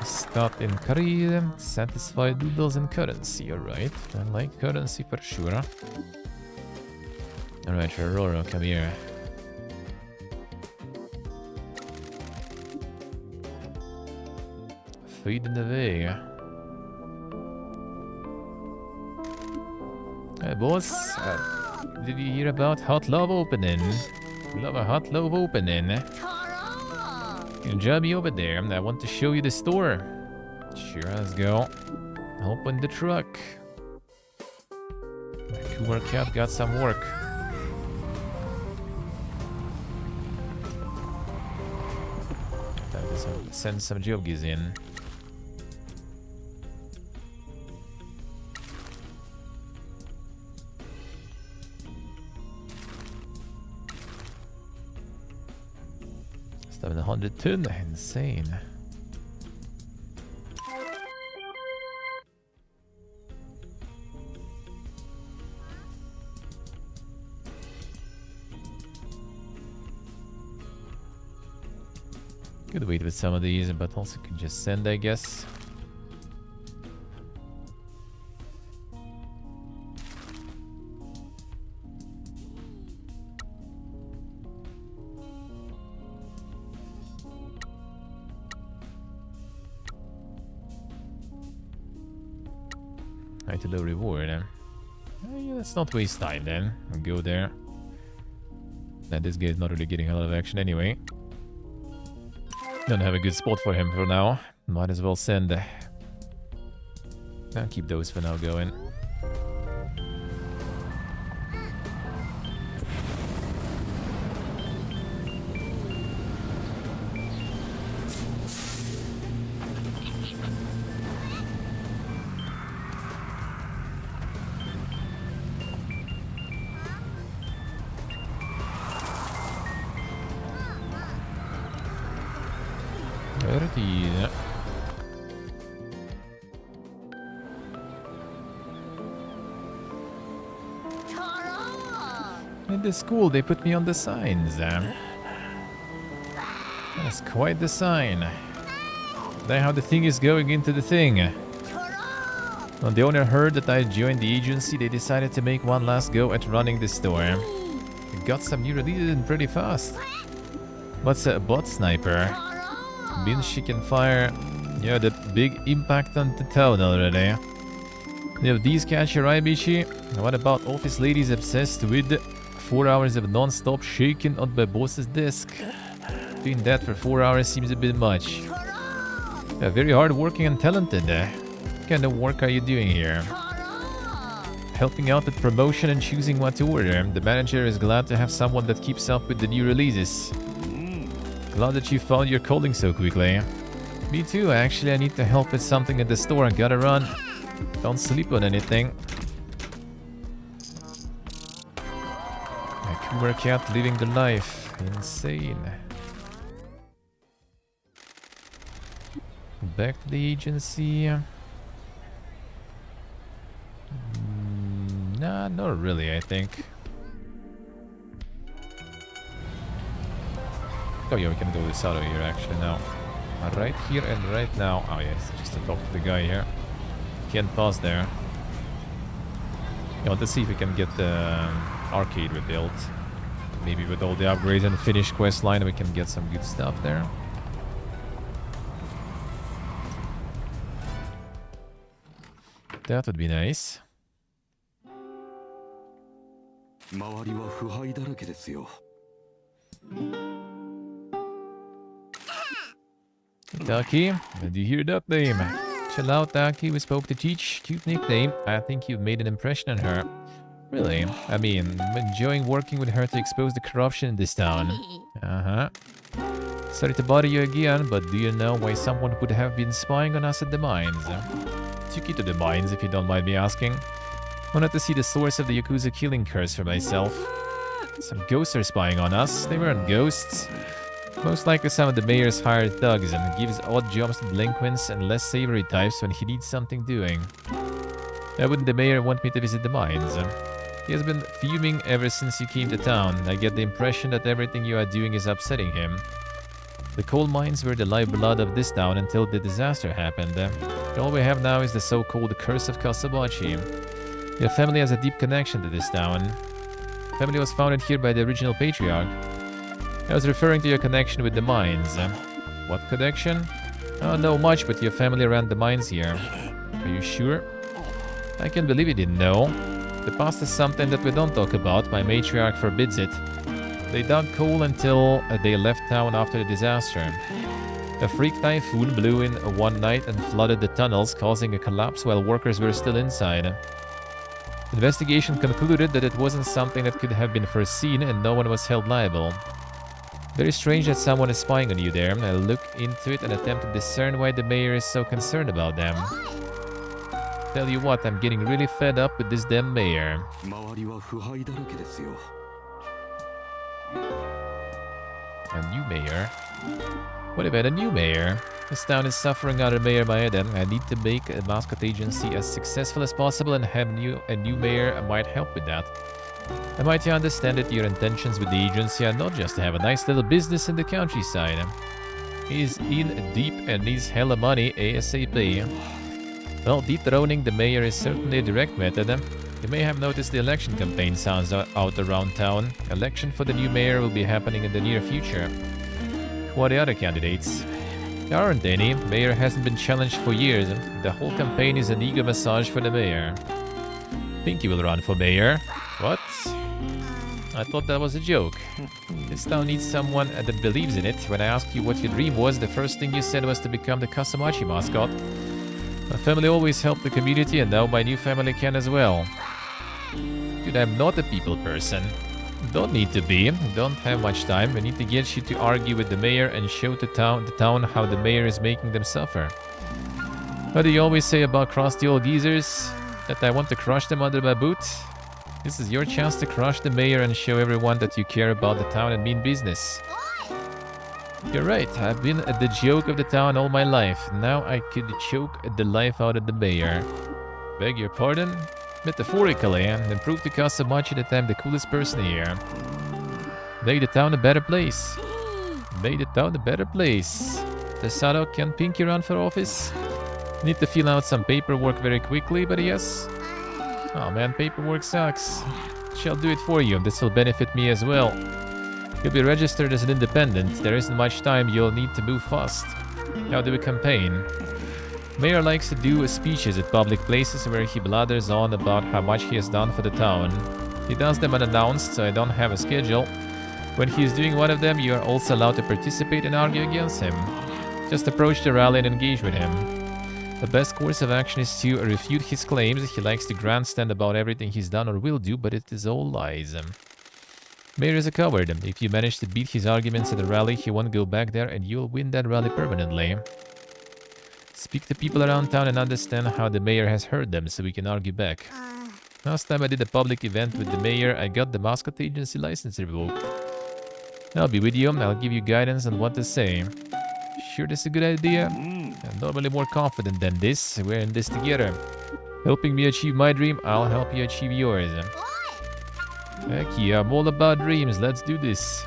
Start in curry. Satisfy doodles and currency. Alright. I like currency for sure. Alright, Aurora, come here. Fading away. Hey boss, did you hear about Hot Love opening? Love a Hot Love opening. Good job you over there. I want to show you the store. Sure, let's go. Open the truck. Cougar Cat got some work. Time to send some jobgies in. $700 ton, insane. Could wait with some of these, but also could just send, I guess. High to low reward. Yeah, let's not waste time then. I'll go there. And this guy's not really getting a lot of action anyway. Don't have a good spot for him for now. Might as well send. I'll keep those for now going. In the school, they put me on the signs. That's quite the sign. Then how the thing is going into the thing. When the owner heard that I joined the agency, they decided to make one last go at running the store. They got some new releases in pretty fast. What's a bot sniper? Means she can fire, yeah, the big impact on the town already. You have these catch your eye, Bishi? What about office ladies obsessed with 4 hours of non-stop shaking on my boss's desk? Doing that for 4 hours seems a bit much. Very hard working and talented. What kind of work are you doing here? Helping out with promotion and choosing what to order. The manager is glad to have someone that keeps up with the new releases. Glad that you found your calling so quickly. Me too, actually. I need to help with something at the store. I gotta run. Don't sleep on anything. A cougar cat living the life. Insane. Back to the agency. Nah, not really, I think. Oh yeah, we can do this out of here actually now. Right here and right now. Oh yes, just to talk to the guy here. Can't pause there. Yeah, let's see if we can get the arcade rebuilt. Maybe with all the upgrades and finished quest line we can get some good stuff there. That would be nice. 周りは腐敗だらけですよ。 Taki, did you hear that name? Chill out, Taki. We spoke to Teach. Cute nickname. I think you've made an impression on her. Really? I mean, I'm enjoying working with her to expose the corruption in this town. Uh-huh. Sorry to bother you again, but do you know why someone would have been spying on us at the mines? Took you to the mines, if you don't mind me asking. Wanted to see the source of the Yakuza killing curse for myself. Some ghosts are spying on us. They weren't ghosts. Most likely some of the mayor's hired thugs and gives odd jobs to delinquents and less savory types when he needs something doing. Why wouldn't the mayor want me to visit the mines? He has been fuming ever since you came to town. I get the impression that everything you are doing is upsetting him. The coal mines were the lifeblood of this town until the disaster happened. All we have now is the so-called Curse of Kasabachi. Your family has a deep connection to this town. The family was founded here by the original patriarch. I was referring to your connection with the mines. What connection? Oh, no much, but your family ran the mines here. Are you sure? I can't believe you didn't know. The past is something that we don't talk about. My matriarch forbids it. They dug coal until they left town after the disaster. A freak typhoon blew in one night and flooded the tunnels, causing a collapse while workers were still inside. Investigation concluded that it wasn't something that could have been foreseen and no one was held liable. Very strange that someone is spying on you there. I'll look into it and attempt to discern why the mayor is so concerned about them. Tell you what, I'm getting really fed up with this damn mayor. A new mayor? What about a new mayor? This town is suffering under Mayor Maeda. I need to make a Mascot agency as successful as possible and have a new mayor might help with that. I might understand that your intentions with the agency are not just to have a nice little business in the countryside. He's in deep and needs hella money ASAP. Well, dethroning the mayor is certainly a direct method. You may have noticed the election campaign sounds out around town. Election for the new mayor will be happening in the near future. Who are the other candidates? There aren't any. Mayor hasn't been challenged for years. The whole campaign is an ego massage for the mayor. Pinky will run for mayor. What? I thought that was a joke. This town needs someone that believes in it. When I asked you what your dream was, the first thing you said was to become the Kasamachi mascot. My family always helped the community, and now my new family can as well. Dude, I'm not a people person. Don't need to be. Don't have much time. We need to get you to argue with the mayor and show the town how the mayor is making them suffer. What do you always say about crusty old geezers? That I want to crush them under my boot? This is your chance to crush the mayor and show everyone that you care about the town and mean business. You're right, I've been the joke of the town all my life. Now I could choke the life out of the mayor. Beg your pardon? Metaphorically, and prove to Kasamachi that I'm the coolest person here. Make the town a better place. Make the town a better place. Desado, can Pinky run for office? Need to fill out some paperwork very quickly, but yes. Oh man, paperwork sucks. Shall do it for you, this will benefit me as well. You'll be registered as an independent. There isn't much time, you'll need to move fast. How do we campaign? Mayor likes to do speeches at public places where he blathers on about how much he has done for the town. He does them unannounced, so I don't have a schedule. When he is doing one of them, you are also allowed to participate and argue against him. Just approach the rally and engage with him. The best course of action is to refute his claims. He likes to grandstand about everything he's done or will do, but it is all lies. Mayor is a coward. If you manage to beat his arguments at the rally, he won't go back there and you'll win that rally permanently. Speak to people around town and understand how the mayor has heard them so we can argue back. Last time I did a public event with the mayor, I got the Mascot agency license revoked. I'll be with you. I'll give you guidance on what to say. Sure, that's a good idea? I'm normally more confident than this. We're in this together. Helping me achieve my dream, I'll help you achieve yours. Heck yeah, I'm all about dreams. Let's do this.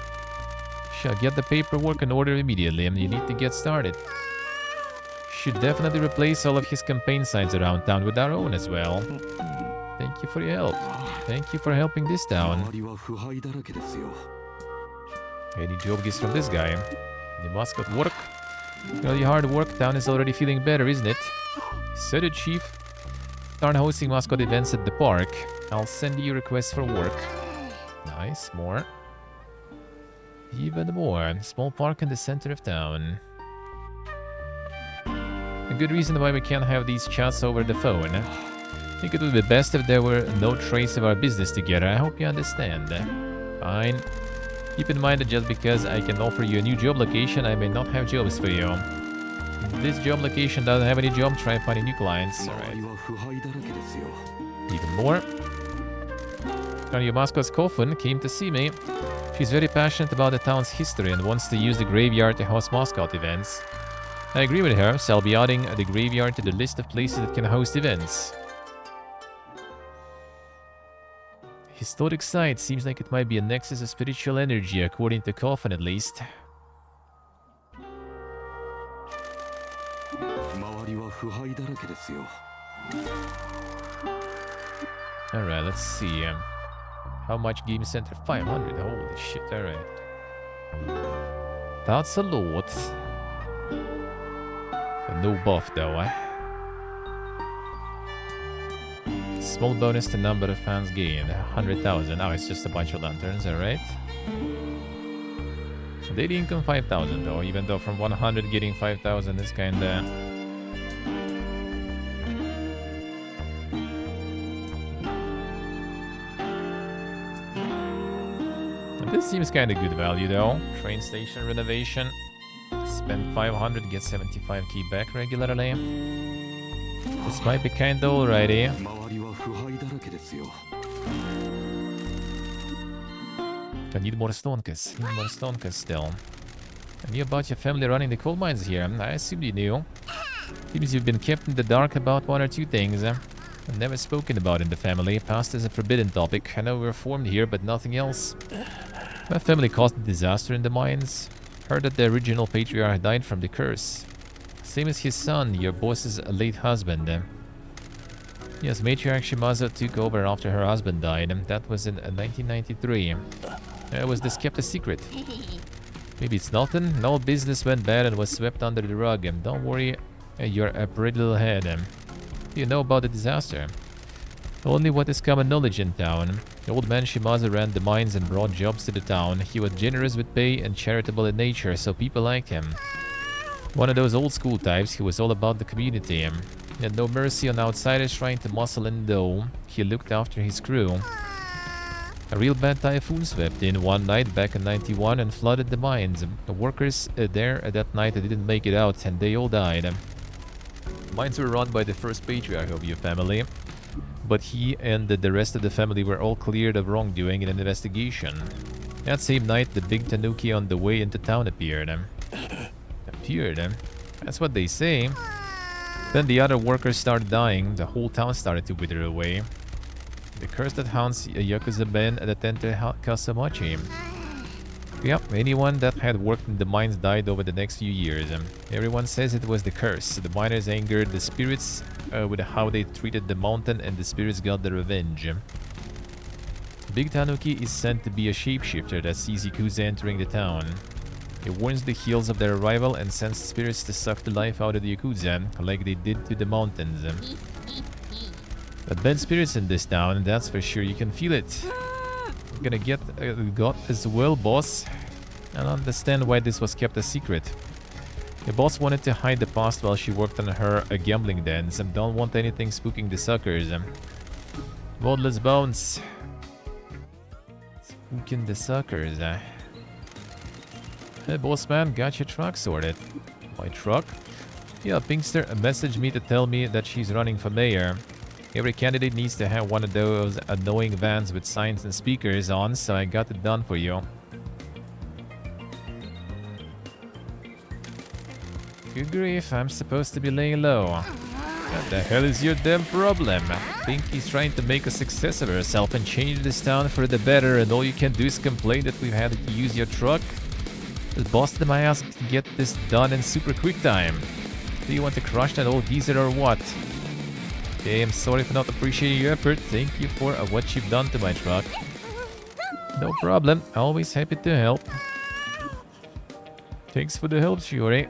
Shall get the paperwork in order immediately, and you need to get started. Should definitely replace all of his campaign signs around town with our own as well. Thank you for your help. Thank you for helping this town. Any job gifts from this guy? The Mascot work? All your hard work, town is already feeling better, isn't it? So the chief. Start hosting Mascot events at the park. I'll send you requests for work. Nice, more. Even more. Small park in the center of town. A good reason why we can't have these chats over the phone. I think it would be best if there were no trace of our business together. I hope you understand. Fine. Keep in mind that just because I can offer you a new job location, I may not have jobs for you. If this job location doesn't have any job, try finding new clients. Alright. Even more. Your Mascot's coffin came to see me. She's very passionate about the town's history and wants to use the graveyard to host Mascot events. I agree with her, so I'll be adding the graveyard to the list of places that can host events. Historic site seems like it might be a nexus of spiritual energy, according to Coffin at least. Alright, let's see. How much game center? 500. Holy shit, alright. That's a lot. No buff though, Small bonus to number of fans gained. 100,000. Now it's just a bunch of lanterns, alright. Daily income 5,000 though, even though from 100 getting 5,000 is kinda... This seems kinda good value though. Train station renovation. Spend 500, get 75k back regularly. This might be kinda alrighty. I need more Stonkas. Need more Stonkas still. I knew about your family running the coal mines here. I assumed you knew. Seems you've been kept in the dark about one or two things. Never spoken about in the family. Past is a forbidden topic. I know we're formed here, but nothing else. My family caused a disaster in the mines. Heard that the original patriarch died from the curse. Same as his son, your boss's late husband. Yes, matriarch Shimazu took over after her husband died. That was in 1993. It was this kept a secret. Maybe it's nothing. No, business went bad and was swept under the rug. Don't worry, you're a pretty little head. You know about the disaster. Only what is common knowledge in town. The old man Shimazu ran the mines and brought jobs to the town. He was generous with pay and charitable in nature, so people liked him. One of those old school types, he was all about the community. He had no mercy on outsiders trying to muscle in though. He looked after his crew. A real bad typhoon swept in one night back in 91 and flooded the mines. The workers there that night didn't make it out and they all died. The mines were run by the first patriarch of your family, but he and the rest of the family were all cleared of wrongdoing in an investigation. That same night, the big tanuki on the way into town appeared. That's what they say. Then the other workers started dying. The whole town started to wither away. The curse that haunts Yakuza men that enter Kasamachi. Yep, anyone that had worked in the mines died over the next few years. Everyone says it was the curse. The miners angered the spirits with how they treated the mountain, and the spirits got their revenge. Big Tanuki is said to be a shapeshifter that sees Yakuza entering the town. It warns the heels of their arrival and sends spirits to suck the life out of the Yakuza, like they did to the mountains. But bad spirits in this town, that's for sure. You can feel it. You're gonna get got as well, boss. I don't understand why this was kept a secret. The boss wanted to hide the past while she worked on her gambling dens and don't want anything spooking the suckers. Bloodless bones. Spooking the suckers. Hey, boss man, got your truck sorted. My truck? Yeah, Pinkster messaged me to tell me that she's running for mayor. Every candidate needs to have one of those annoying vans with signs and speakers on, so I got it done for you. Good grief, I'm supposed to be laying low. What the hell is your damn problem? Pinky's trying to make a success of herself and change this town for the better, and all you can do is complain that we've had to use your truck? Just busted my ass to get this done in super quick time. Do you want to crush that old geezer or what? Okay, I'm sorry for not appreciating your effort. Thank you for what you've done to my truck. No problem. Always happy to help. Thanks for the help, Shiori.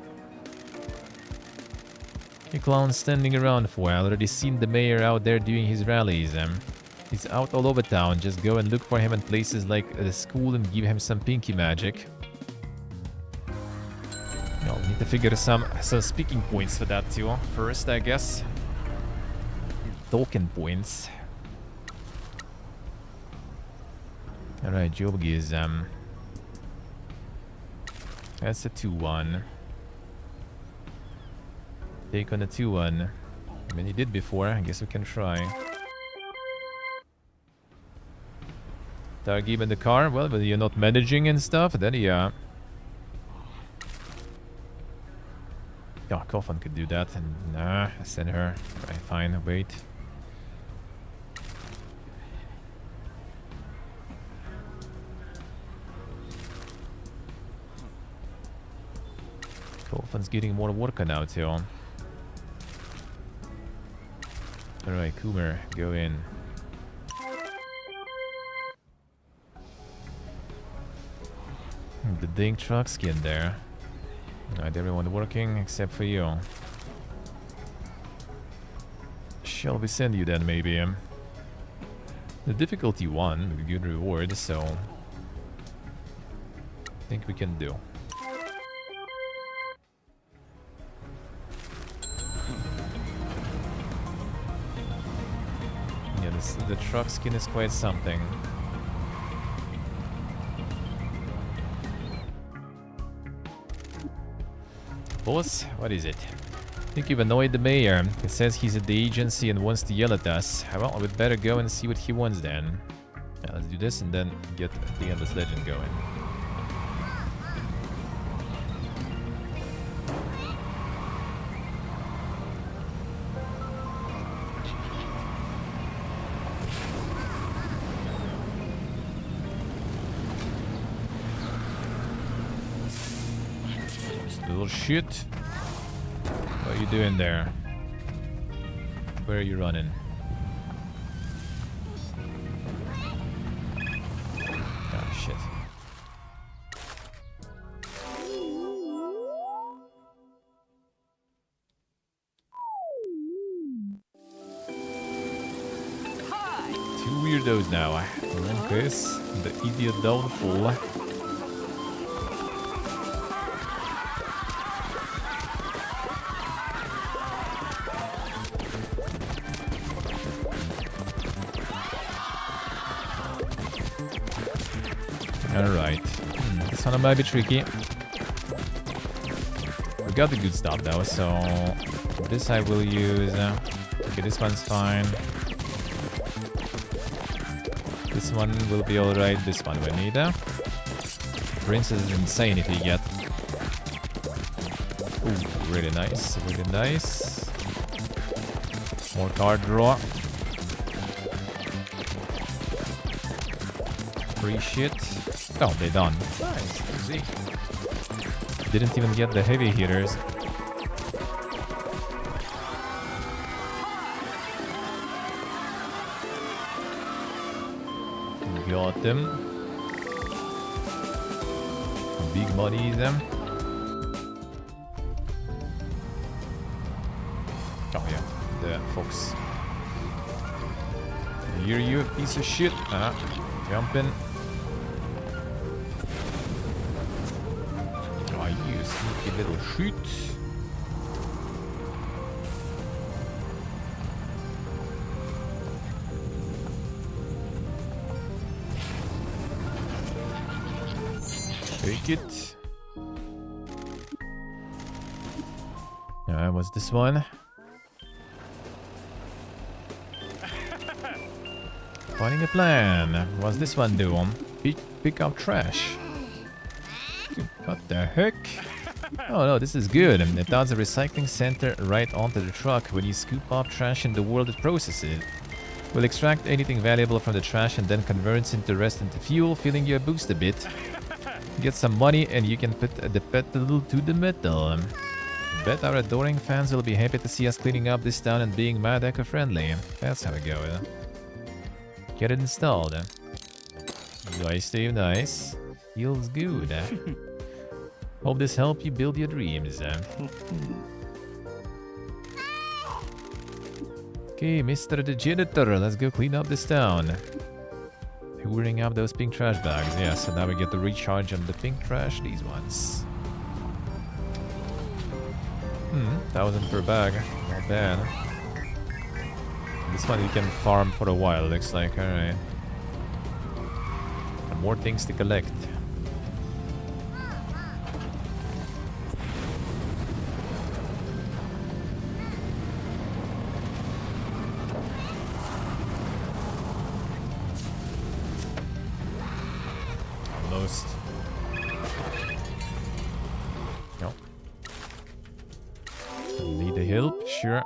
You clown's standing around for. I already seen the mayor out there doing his rallies. He's out all over town. Just go and look for him in places like the school and give him some pinky magic. No, we need to figure some speaking points for that too. First, I guess. Token points. Alright, Jogi is that's a 2-1. Take on a 2-1. I mean, you did before. I guess we can try. Targib in the car. Well, but you're not managing and stuff. Then yeah. Oh, Coffin could do that. And nah, send her. Right, fine. Wait. Coffin's getting more work now too. Alright, Coomer, go in. The dang truck's in there. Alright, everyone working except for you. Shall we send you then, maybe? The difficulty 1 with a good reward, so I think we can do. The truck skin is quite something. Boss, what is it? I think you've annoyed the mayor. He says he's at the agency and wants to yell at us. Well, we'd better go and see what he wants then. Yeah, let's do this and then get the Endless Legend going. Little shit. What are you doing there? Where are you running? Oh shit. Two weirdos now. Chris, the idiot downfall. Alright. This one might be tricky. We got the good stuff though, so this I will use. Okay, this one's fine. This one will be alright. This one we need. Princess is insane if you get. Ooh, really nice, really nice. More card draw. Free shit. Oh, they done. Nice, easy. Didn't even get the heavy hitters. Got them. Big money them. Oh yeah, the fox. Here you piece of shit. Jumping. Oh, you sneaky little shit. Take it. What's this one? Finding a plan. What's this one doing? Pick up trash. What the heck? Oh no, this is good. It adds a recycling center right onto the truck. When you scoop up trash in the world that processes it, we'll extract anything valuable from the trash and then convert it into the rest into fuel, filling your boost a bit. Get some money and you can put the pedal to the metal. Bet our adoring fans will be happy to see us cleaning up this town and being mad eco-friendly. That's how we go. Get it installed. Nice, Steve, nice. Feels good. Hope this helped you build your dreams. Okay, Mr. the Janitor, let's go clean up this town. Hoovering up those pink trash bags. Yeah, so now we get the recharge on the pink trash, these ones. 1,000 per bag. Not bad. This one you can farm for a while, looks like. Alright. And more things to collect. Almost. No. Need the help? Sure.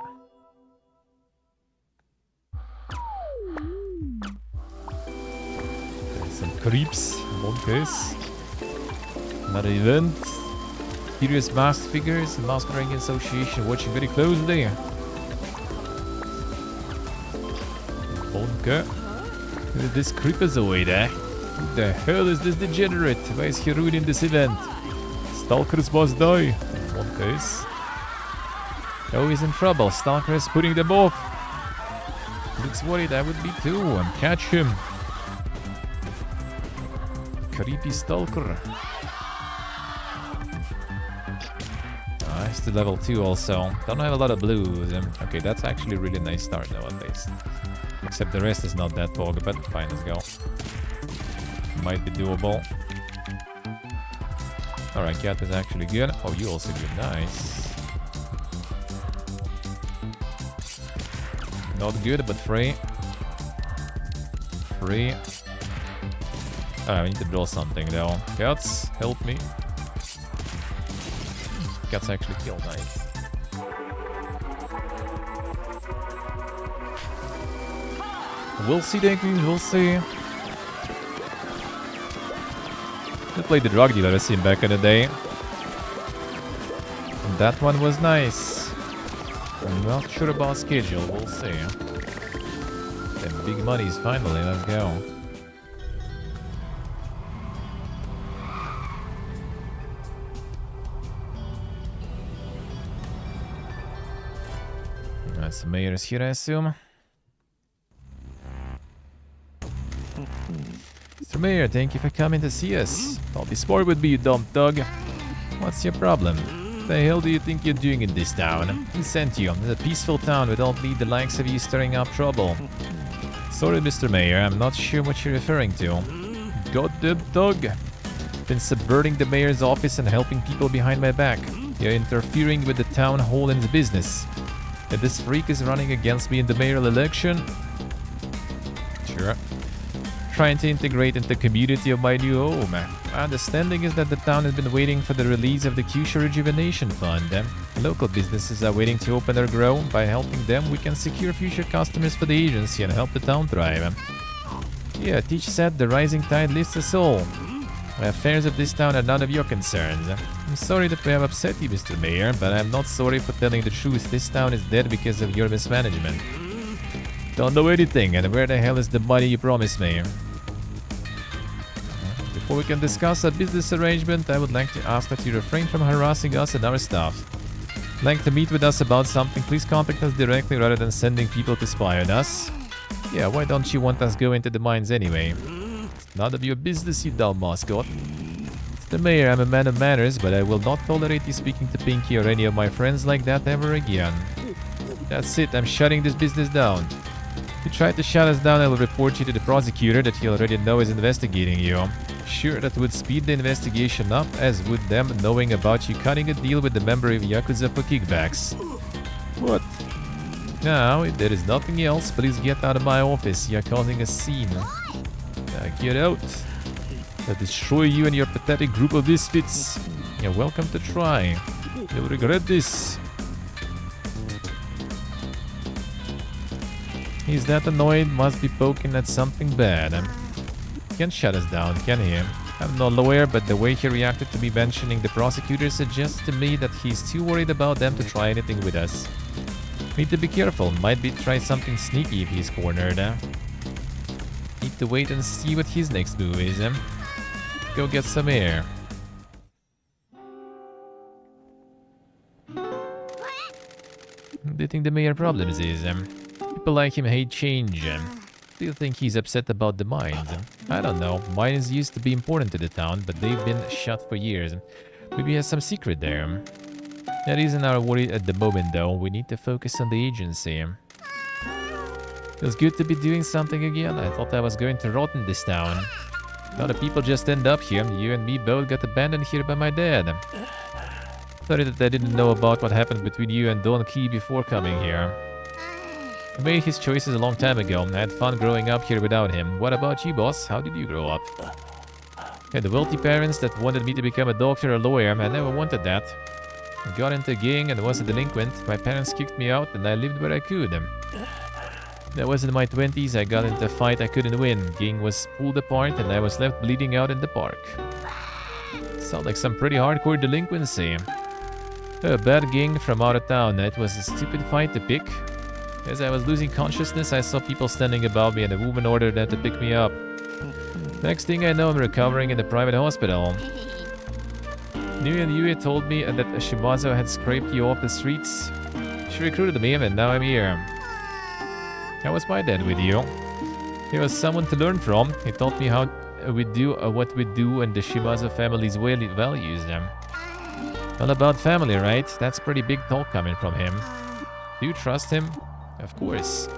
Some creeps. One case. Another event. Curious masked figures. The Masquerading Association watching very closely. Okay. Look at this creepazoid, eh? Who the hell is this degenerate? Why is he ruining this event? Stalkers must die. One case. Oh, he's in trouble. Stalker is putting them off. Looks worried, I would be too. And catch him. Creepy Stalker. It's to level 2 also. Don't have a lot of blues. Okay, that's actually a really nice start though, at least. Except the rest is not that bog, but fine, let's go. Might be doable. Alright, cat is actually good. Oh, you also good. Nice. Not good, but free. Free. Oh, I need to draw something though. Cats, help me. Cats actually kill. Nice. We'll see, Dankings, we'll see. I played the drug dealer I seen back in the day. that one was nice. I'm not sure about schedule, we'll see. The big money's finally, let's go. That's the mayor's here, I assume. Mr. Mayor, thank you for coming to see us. I'll be smart with me, you dumb thug. What's your problem? What the hell do you think you're doing in this town? Who sent you? It's a peaceful town. We don't need the likes of you stirring up trouble. Sorry, Mr. Mayor, I'm not sure what you're referring to. Goddamn thug! Been subverting the mayor's office and helping people behind my back. You're interfering with the town hall and its business. And this freak is running against me in the mayoral election? Sure. Trying to integrate into the community of my new home. My understanding is that the town has been waiting for the release of the Kyushu Rejuvenation Fund. Local businesses are waiting to open or grow. By helping them, we can secure future customers for the agency and help the town thrive. Yeah, Teach said the rising tide lifts us all. The affairs of this town are none of your concerns. I'm sorry that we have upset you, Mr. Mayor, but I'm not sorry for telling the truth. This town is dead because of your mismanagement. Don't know anything, and where the hell is the money you promised me? Before we can discuss a business arrangement, I would like to ask that you refrain from harassing us and our staff. If you'd like to meet with us about something, please contact us directly rather than sending people to spy on us. Yeah, why don't you want us go into the mines anyway? It's none of your business, you dumb mascot. Mr. Mayor, I'm a man of manners, but I will not tolerate you speaking to Pinky or any of my friends like that ever again. That's it, I'm shutting this business down. If you try to shut us down, I will report you to the prosecutor that you already know is investigating you. Sure, that would speed the investigation up, as would them knowing about you cutting a deal with the member of Yakuza for kickbacks. What? Now, if there is nothing else, please get out of my office. You're causing a scene. Get out. I'll destroy you and your pathetic group of misfits. You're welcome to try. You'll regret this. He's that annoyed, must be poking at something bad. Can't shut us down, can he? I'm no lawyer, but the way he reacted to me mentioning the prosecutor suggests to me that he's too worried about them to try anything with us. Need to be careful, might be try something sneaky if he's cornered. Need to wait and see what his next move is. Go get some air. What do you think the mayor problems is? People like him hate change. Do you think he's upset about the mines? I don't know. Mines used to be important to the town, but they've been shut for years. Maybe he has some secret there. That isn't our worry at the moment, though. We need to focus on the agency. Feels good to be doing something again. I thought I was going to rot in this town. A lot of people just end up here. You and me both got abandoned here by my dad. Sorry that I didn't know about what happened between you and Don Key before coming here. He made his choices a long time ago. I had fun growing up here without him. What about you, boss? How did you grow up? I had wealthy parents that wanted me to become a doctor or a lawyer. I never wanted that. I got into a gang and was a delinquent. My parents kicked me out and I lived where I could. I was in my 20s. I got into a fight I couldn't win. Gang was pulled apart and I was left bleeding out in the park. Sounds like some pretty hardcore delinquency. A bad gang from out of town. It was a stupid fight to pick. As I was losing consciousness, I saw people standing above me and a woman ordered them to pick me up. Next thing I know, I'm recovering in a private hospital. New and Yue told me that Shimazo had scraped you off the streets. She recruited me and now I'm here. How was my dad with you? He was someone to learn from. He taught me how we do what we do and the Shimazo family's values. All about family, right? That's pretty big talk coming from him. Do you trust him? Of course.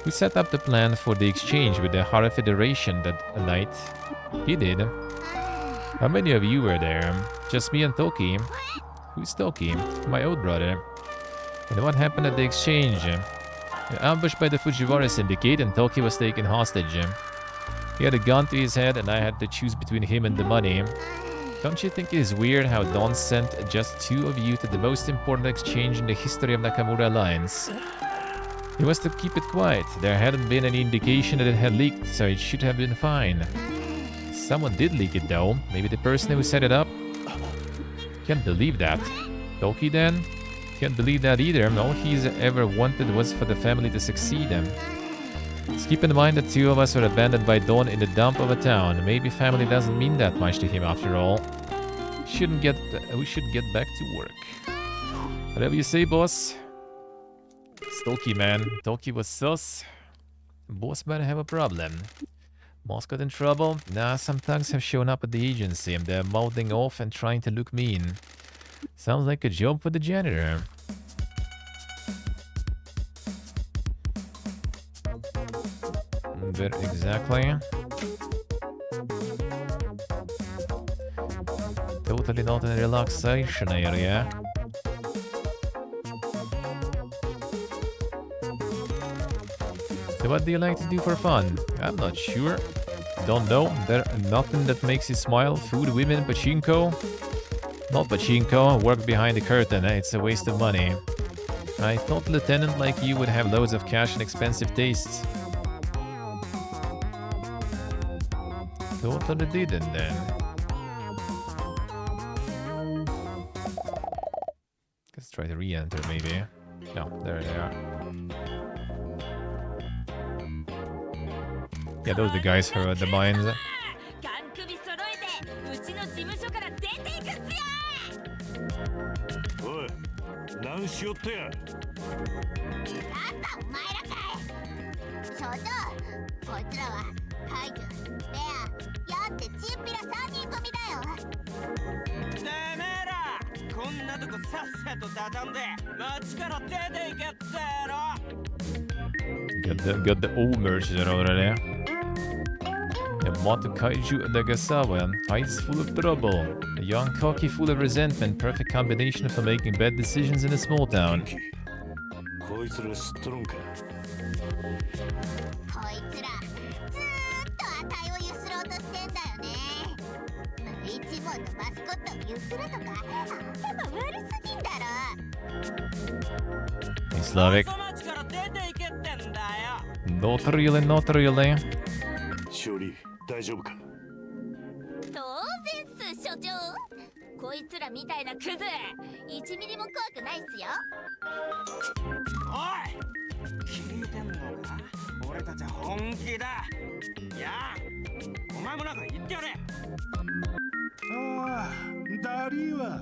We set up the plan for the exchange with the Hara Federation that night. He did. How many of you were there? Just me and Toki. Who's Toki? My old brother. And what happened at the exchange? Ambushed by the Fujiwara Syndicate and Toki was taken hostage. He had a gun to his head and I had to choose between him and the money. Don't you think it is weird how Don sent just two of you to the most important exchange in the history of Nakamura Alliance? He was to keep it quiet. There hadn't been any indication that it had leaked, so it should have been fine. Someone did leak it though. Maybe the person who set it up? Can't believe that. Toki then? Can't believe that either. All he's ever wanted was for the family to succeed. Just keep in mind the two of us were abandoned by Dawn in the dump of a town. Maybe family doesn't mean that much to him after all. We should get back to work. Whatever you say, boss. It's Toki, man. Toki was sus. Boss might have a problem. Mascot in trouble? Nah, some thugs have shown up at the agency and they're mouthing off and trying to look mean. Sounds like a job for the janitor. But exactly. Totally not in a relaxation area. So what do you like to do for fun? I'm not sure. Don't know. There's nothing that makes you smile. Food, women, pachinko. Not pachinko. Work behind the curtain. It's a waste of money. I thought a lieutenant like you would have loads of cash and expensive tastes. Totally didn't then. Let's try to re-enter maybe. No, there they are. Yeah, those are the guys who are at the mines. Got the old merchant already. Yamato Kaiju Nagasawa, eyes full of trouble. A young cocky full of resentment, perfect combination for making bad decisions in a small town. Hey, Slavic. Not really, not really. 大丈夫か当然っす所長こいつらみたいなクズ1ミリも怖くないっすよおい聞いてんのか俺たちは本気だいやお前もなんか言ってやれああダリーは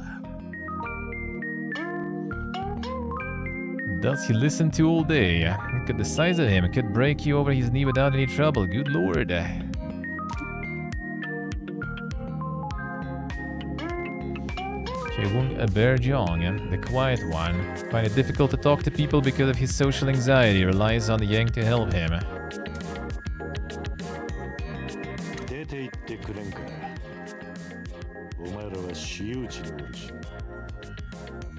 Does he listen to all day? Look at the size of him. Could break you over his knee without any trouble. Good lord. Chewung Aberjong, the quiet one. Find it difficult to talk to people because of his social anxiety. Relies on the Yang to help him. 出て行ってくれんかお前らは私有地におるし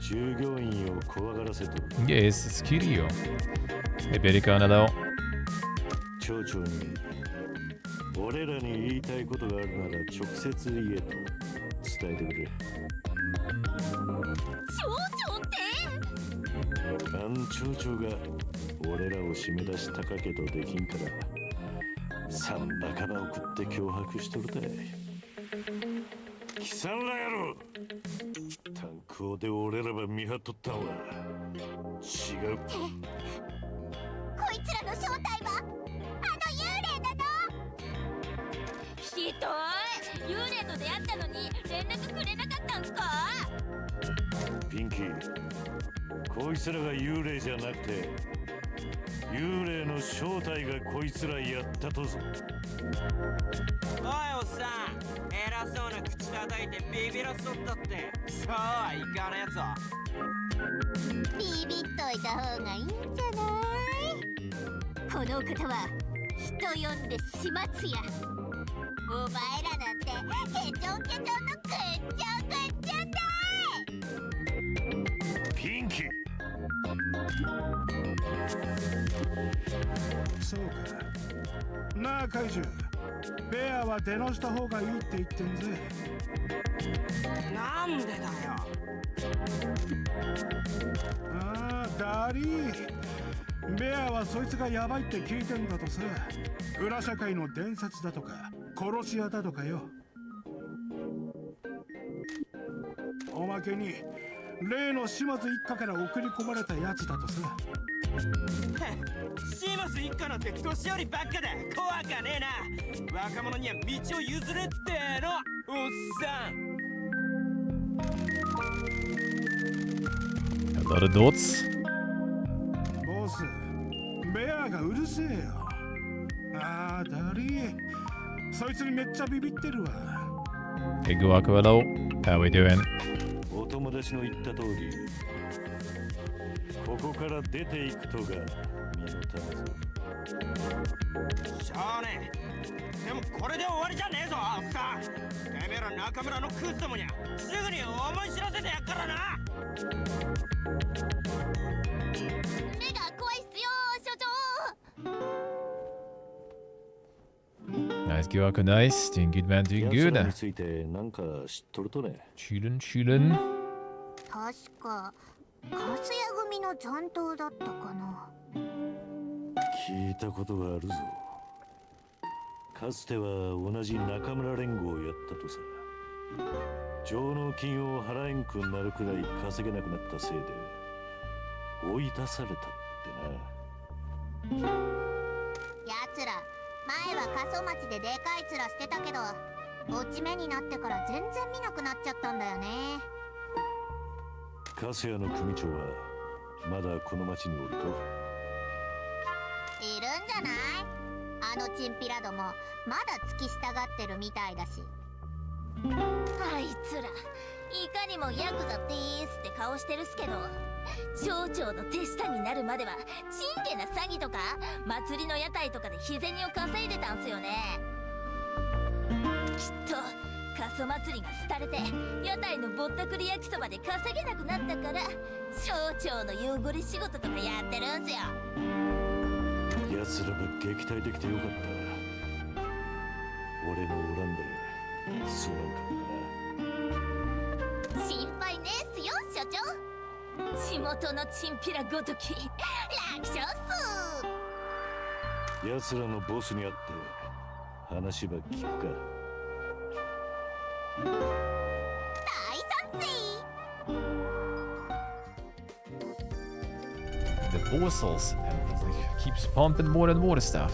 従業員を怖がらせとる Yes, it's Kiryu. Hey, Berikana though. 町長に俺らに言いたいことがあるなら直接言えと伝えてくれ町長ってあん町長が俺らを締め出したかけどできんからさんだから送って脅迫しとるたい貴様らやろ炭鉱で俺らは見張っとったんは違うこいつらの正体はあの幽霊なのひどい幽霊と出会ったのに連絡くれなかったんすかピンキーこいつらが幽霊じゃなくて幽霊の正体がこいつらやったとぞおいおっさん偉そうな口叩いてビビらそったってそうはいかねえぞビビっといた方がいいんじゃないこのお方は人呼んで始末やお前らなんてケチョンケチョンのくっちゃんくっちゃんだいピンキーそうかなあ怪獣ベアは出直した方がいいって言ってんぜなんでだよああダリーベアはそいつがヤバいって聞いてんだとさ裏社会の伝説だとか殺し屋だとかよおまけに例の島津一家から送り込まれたやつだとさ。島津一家なんて年寄りばっかだ。怖かねえな。若者には道を譲れってのおっさん。 A lot of dots. ボス、ベアがうるせえよ。ああ、だりー。そいつにめっちゃビビってるわ。Hey, Guaco, hello. How we doing? お友達の言った通り、ここから出ていくとが身のためぞ。しゃあねえ。でもこれで終わりじゃねえぞ、おっさん。てめえら中村のクズどもにゃすぐに思い知らせてやっからな。目が怖いっすよ、所長。 Nice, Guaco, nice. Doing good, man, doing 奴 good. らについてなんか知っとるとね。Chillin', chillin'. 確かカスヤ組の残党だったかな。聞いたことがあるぞ。かつては同じ中村連合をやったとさ。上納金を払えんくなるくらい稼げなくなったせいで追い出されたってな。やつら前は過疎町ででかい面してたけど、落ち目になってから全然見なくなっちゃったんだよね。カスヤの組長はまだこの町におると。いるんじゃない？あのチンピラどもまだ付き従ってるみたいだし。あいつらいかにもヤクザでーすって顔してるっすけど、町長の手下になるまではちんけな詐欺とか祭りの屋台とかで日銭を稼いでたんすよね。きっと過疎祭りが廃れて屋台のぼったくり焼きそばで稼げなくなったから町長の汚れ仕事とかやってるんすよ。奴らが撃退できてよかった。俺もおらんですまんかったな。心配ねえっすよ所長。地元のチンピラごとき楽勝っす。奴らのボスに会って話ば聞くか。大賛成。 The bossels keeps pumping more and more stuff.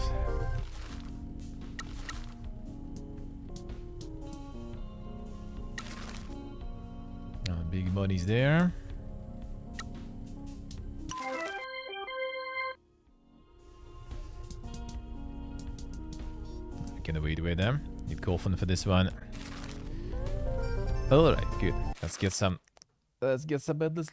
Big money's there. Gonna wait with them. Need coffin for this one. Alright, good. Let's get some endless